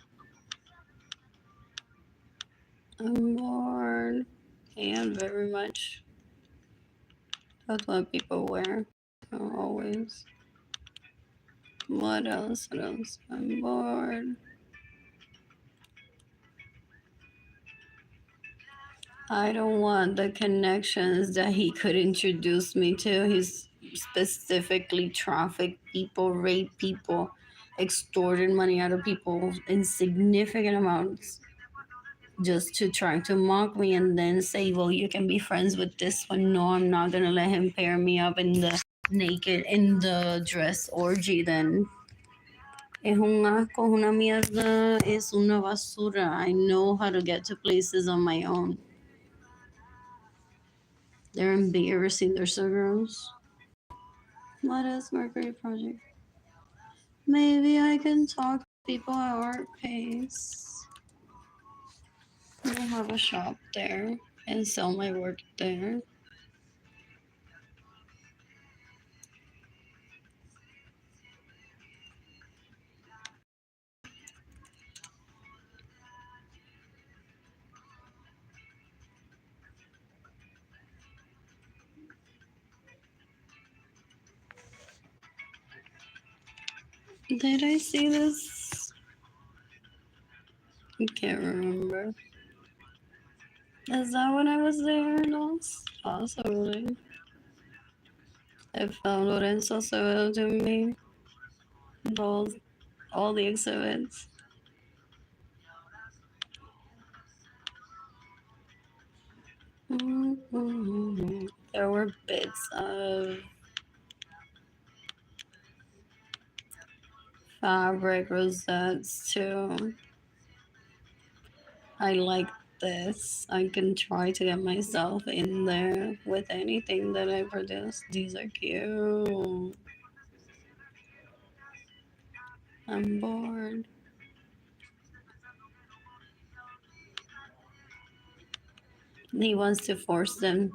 I'm bored. And very much. That's what people wear. Always. What else? What else? I'm bored. I don't want the connections that he could introduce me to. He's specifically trafficked people, raped people, extorted money out of people in significant amounts just to try to mock me and then say, well, you can be friends with this one. No, I'm not going to let him pair me up in the naked, in the dress orgy then. Es un asco, es una mierda, es una basura. I know how to get to places on my own. They're embarrassing. They're so gross. What is Mercury Project? Maybe I can talk to people at Art Pace. I'll have a shop there and sell my work there. Did I see this? I can't remember. Is that when I was there? No, possibly. If Lorenzo showed to me all the exhibits. There were bits of fabric rosettes too. I like this. I can try to get myself in there with anything that I produce. These are cute. I'm bored. He wants to force them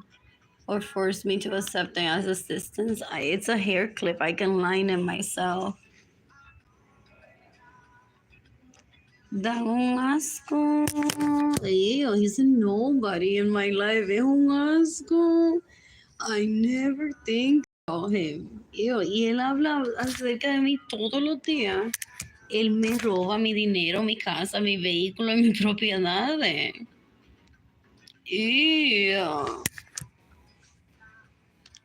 or force me to accept them as assistants. It's a hair clip. I can line it myself. Da un asco. Ew, he's a nobody in my life. Es un asco. I never think about him. Ew, y él habla acerca de mí todos los días. Él me roba mi dinero, mi casa, mi vehículo y mis propiedades. Ew.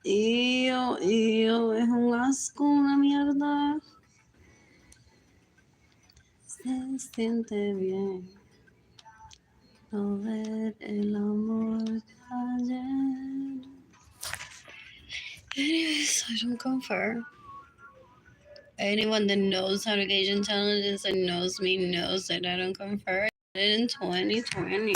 Ew, es un asco, una mierda. Se siente bien no ver el amor de ayer. Anyways, I don't confer. Anyone that knows how to gauge intelligence and knows me knows that I don't confer. I did in 2020.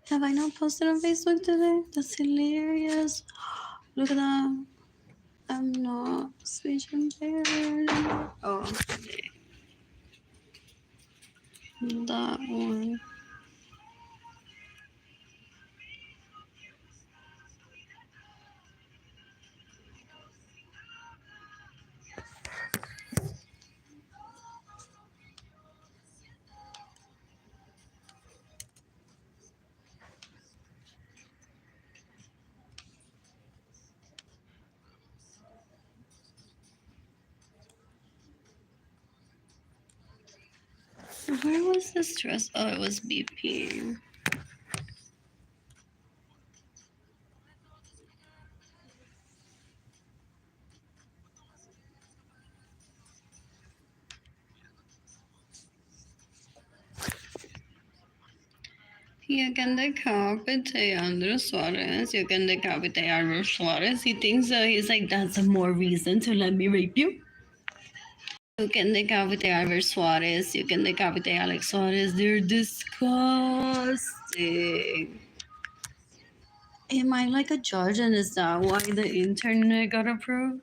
Have I not posted on Facebook today? That's hilarious. Look at that. I'm not speech impaired anymore. Oh, that one. Where was this dress? Oh, it was BP. You can decapitate Andres Suarez. You can decapitate Albert Suarez. He thinks so. He's like, that's a more reason to let me rape you. You can decapitate Albert Suarez. You can decapitate Alex Suarez. They're disgusting. Am I like a judge, and is that why the internet got approved?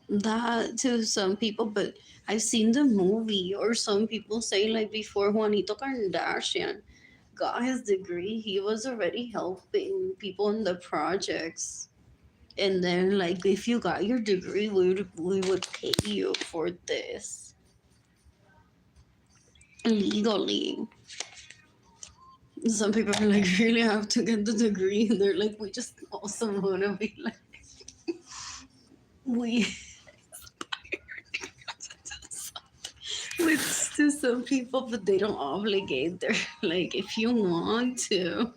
That to some people, but I've seen the movie, or some people say like before Juanito Kardashian got his degree, he was already helping people in the projects. And then like if you got your degree, we would pay you for this legally. Some people are like, really have to get the degree, and they're like, we just also wanna be like we with to some people, but they don't obligate. They're like, if you want to.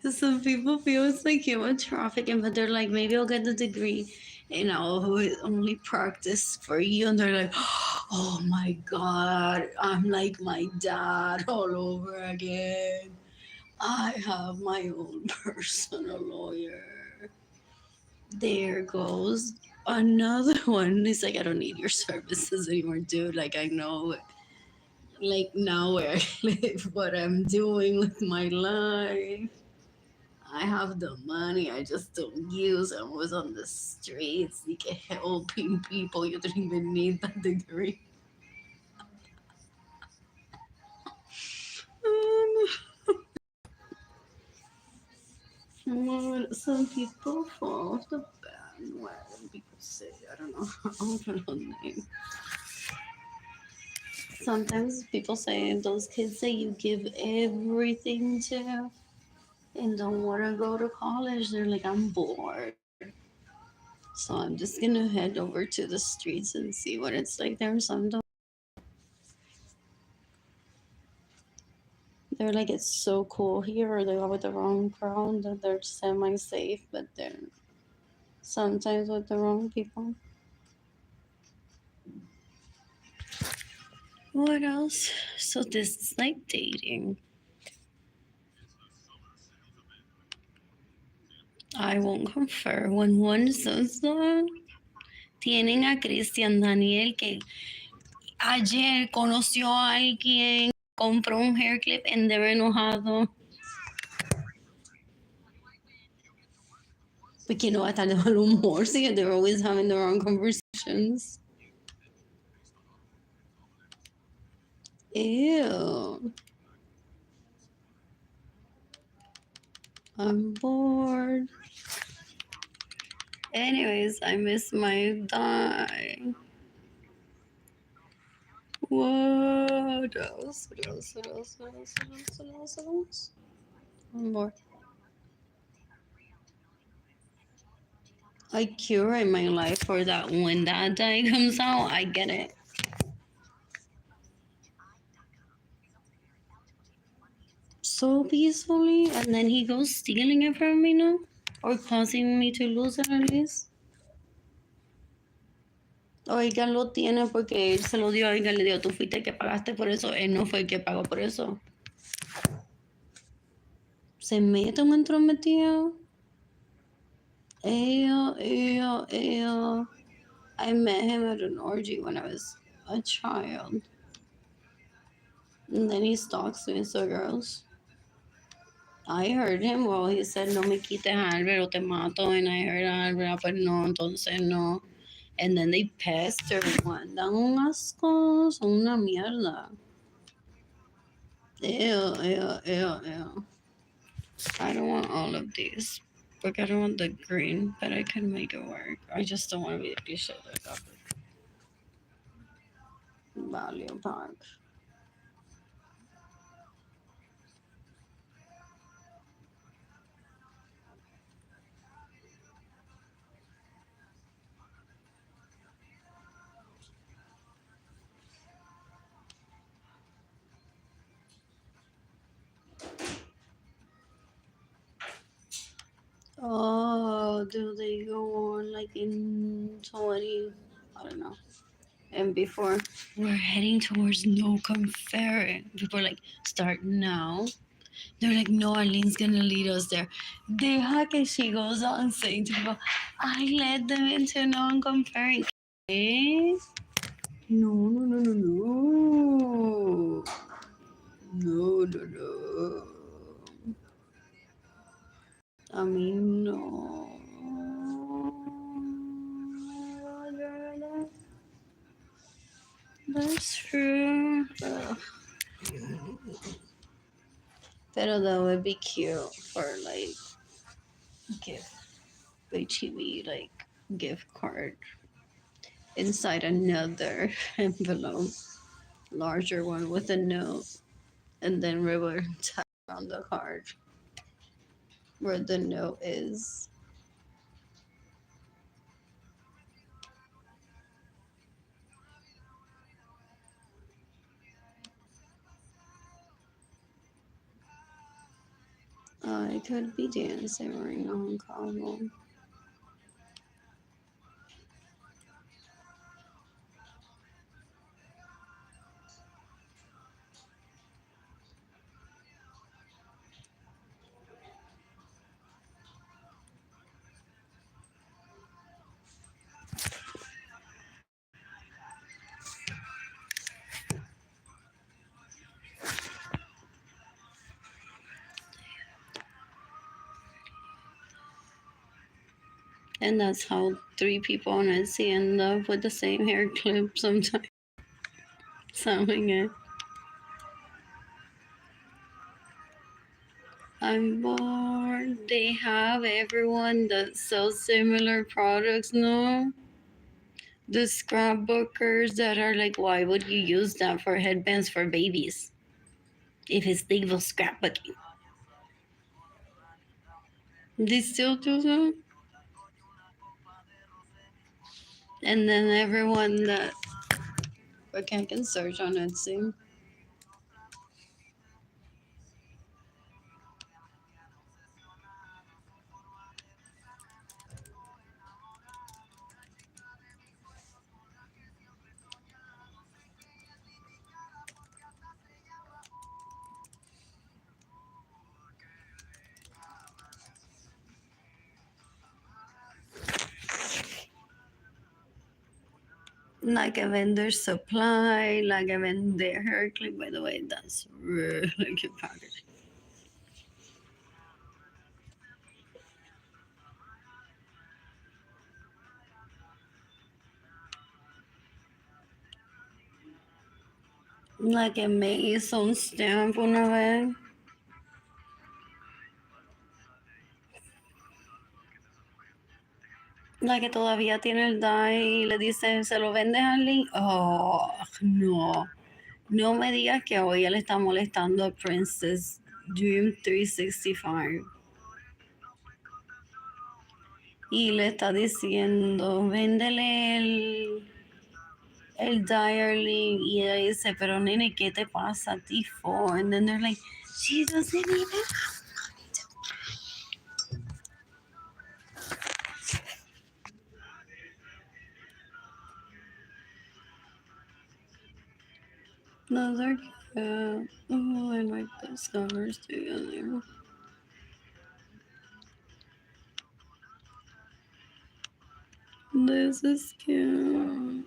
Some people feel it's like human trafficking, but they're like, maybe I'll get the degree and I'll only practice for you. And they're like, oh my God, I'm like my dad all over again. I have my own personal lawyer. There goes another one. He's like, I don't need your services anymore, dude. Like, I know, like, now where I live, what I'm doing with my life. I have the money, I just don't use it. I was on the streets, like helping people. You don't even need that degree. Some people fall off the bandwagon. People say, I don't know. I don't know the name. Sometimes people say those kids that you give everything to and don't want to go to college, they're like, I'm bored. So I'm just gonna head over to the streets and see what it's like there. Some don't. They're like, it's so cool here, or they go with the wrong crowd that they're semi-safe, but they're sometimes with the wrong people. What else? So this is like dating. I won't confer. When one says that, tienen a Cristian Daniel que ayer conoció a alguien, compró un hair clip and they're enojado. Porque no va a estar de mal humor, sí, they're always having the wrong conversations. Ew. I'm bored. Anyways, I miss my dye. What else? What else? What else? What else? What else? What else? What else? One more. I curate my life for that when that dye comes out, I get it. So peacefully, and then he goes stealing it from me now, or causing me to lose it at least. Oigan, lo tiene porque él se lo dio, oigan, le dio, tú fuiste el que pagaste por eso, él no fue el que pagó por eso. Se mete un entrometido. Ew. I met him at an orgy when I was a child. And then he stalks me, so girls. I heard him, well, he said, no me quites Albert o te mato. And I heard Albert, pues no, entonces no. And then they pester one. Dan un asco, son una mierda. Ew, ew, ew, ew. I don't want all of these. Like, I don't want the green, but I can make it work. I just don't want to be a piece of like that. Value Park. Oh, do they go on like in 20? I don't know. And before, we're heading towards No Conferring. People are like, start now. They're like, no, Arlene's gonna lead us there. Deja que she goes on saying to people, I led them into non-comparing. Eh? No, no, no, no, no. No, no, no. I mean, no. That's true. Pero that would be cute for like gift HEB like gift card inside another envelope, larger one with a note, and then ribbon tied on the card where the note is. I could be dancing right now in Cabo. And that's how 3 people on Etsy end up with the same hair clip sometimes. Selling it. I'm bored. They have everyone that sells similar products now. The scrapbookers that are like, why would you use that for headbands for babies? If it's legal scrapbooking. They still do that? And then everyone that okay, I can search on Etsy. Like a vendor supply, like a vendor hair clip. By the way, that's really good packaging. Like a me hizo un stamp una vez. La que todavía tiene el die y le dice, ¿se lo vendes a Arlene? Oh, no. No me digas que hoy él está molestando a Princess Dream 365. Y le está diciendo, véndele el die Arlene. Y ella dice, pero nene, ¿qué te pasa, tifo? And then they're like, she doesn't even. No, they're cute. Oh, I like those covers together. this is cute.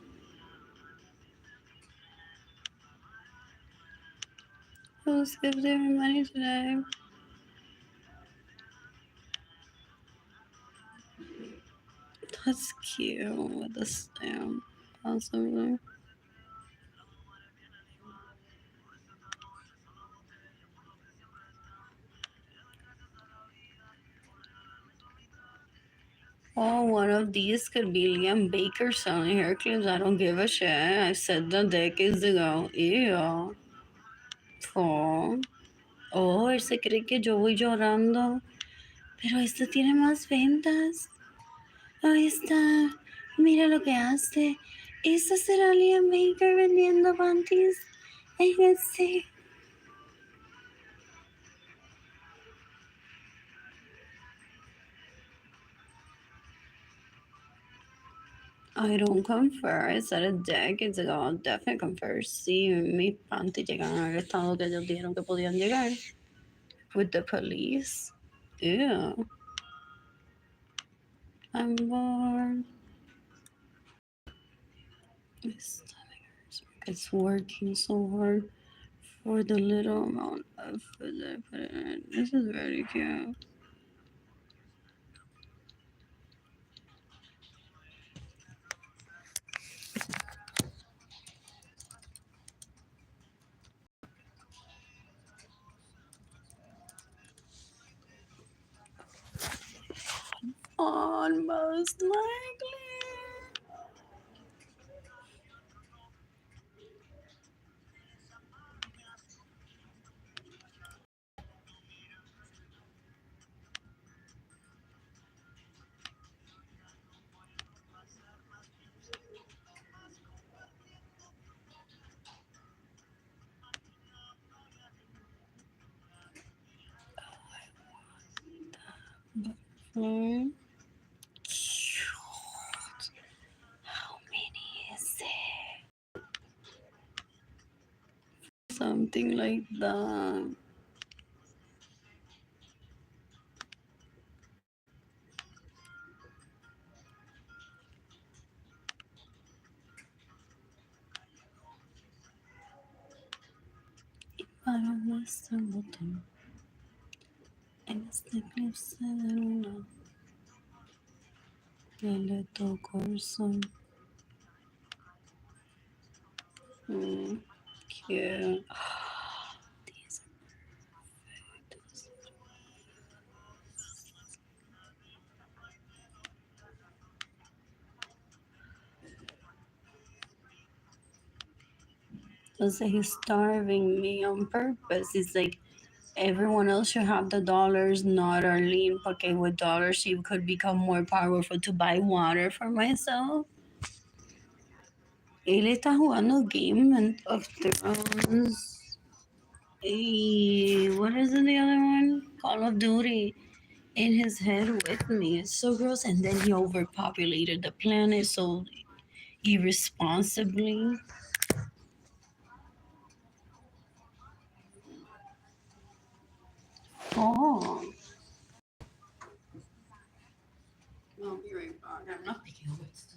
Who's giving me money today? That's cute with the stamp, possibly. Oh, one of these could be Liam Baker selling hair clips. I don't give a shit. I said that decades ago. Ew. Oh. Oh, él se cree que yo voy llorando. Pero esto tiene más ventas. Ahí está. Mira lo que hace. ¿Eso será Liam Baker vendiendo panties en este? I don't confer. I said it decades ago. I'll definitely confer. Sí, mis panties llegan al estado que ellos dijeron que podían llegar. With the police. Ew. I'm bored. My stomach hurts. It's working so hard for the little amount of food that I put in it. This is very cute. Almost likely. Hmm. Cute. How many is it? Something like that. Para nuestro botón. En este clip se de luna. Y le tocó el sol. Mm, cute. These are perfect. Entonces he's starving me on purpose. It's like everyone else should have the dollars, not Arlene, porque with dollars she could become more powerful to buy water for myself. Él está jugando Game of Thrones. What is it, the other one? Call of Duty in his head with me. It's so gross. And then he overpopulated the planet so irresponsibly. Oh. I'll be right back. I'm not picking up this.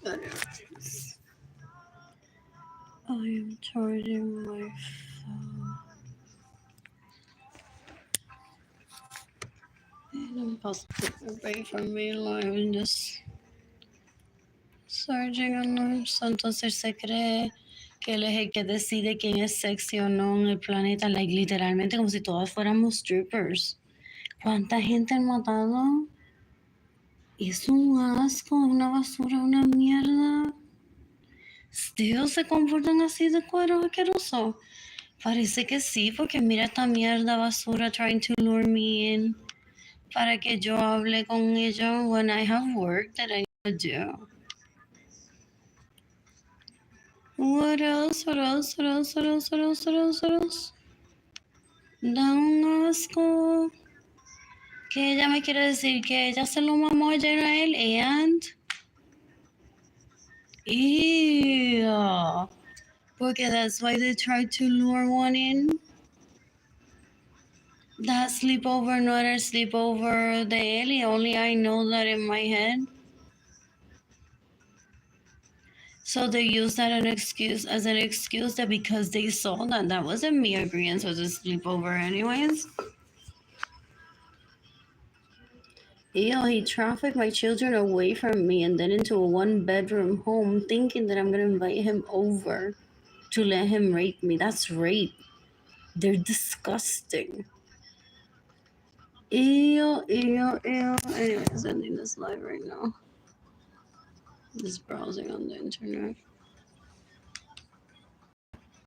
Anyways, I am charging my phone. And I'm possibly away from me live and just searching alarms. Entonces se cree que él es el que decide quién es sexy o no en el planeta, like, literalmente como si todas fuéramos strippers. ¿Cuánta gente han matado? Es un asco, una basura, una mierda. Still se comportan así de cuero asqueroso. Parece que sí, porque mira esta mierda basura trying to lure me in para que yo hable con ellos when I have work that I need to do. What else? What else? What else? What else? What else? What else? What else? Da un asco. Que ella me quiere decir que ella se lo mamó ayer a él and... Ew. Porque that's why they tried to lure one in. That sleepover no era el sleepover de él y only I know that in my head. So they used that as an excuse that because they saw that that wasn't me agreeing to the sleepover anyways. Ew, he trafficked my children away from me and then into a one-bedroom home thinking that I'm gonna invite him over to let him rape me. That's rape. They're disgusting. Ew, ew, ew. Anyways, ending this live right now. Just browsing on the internet.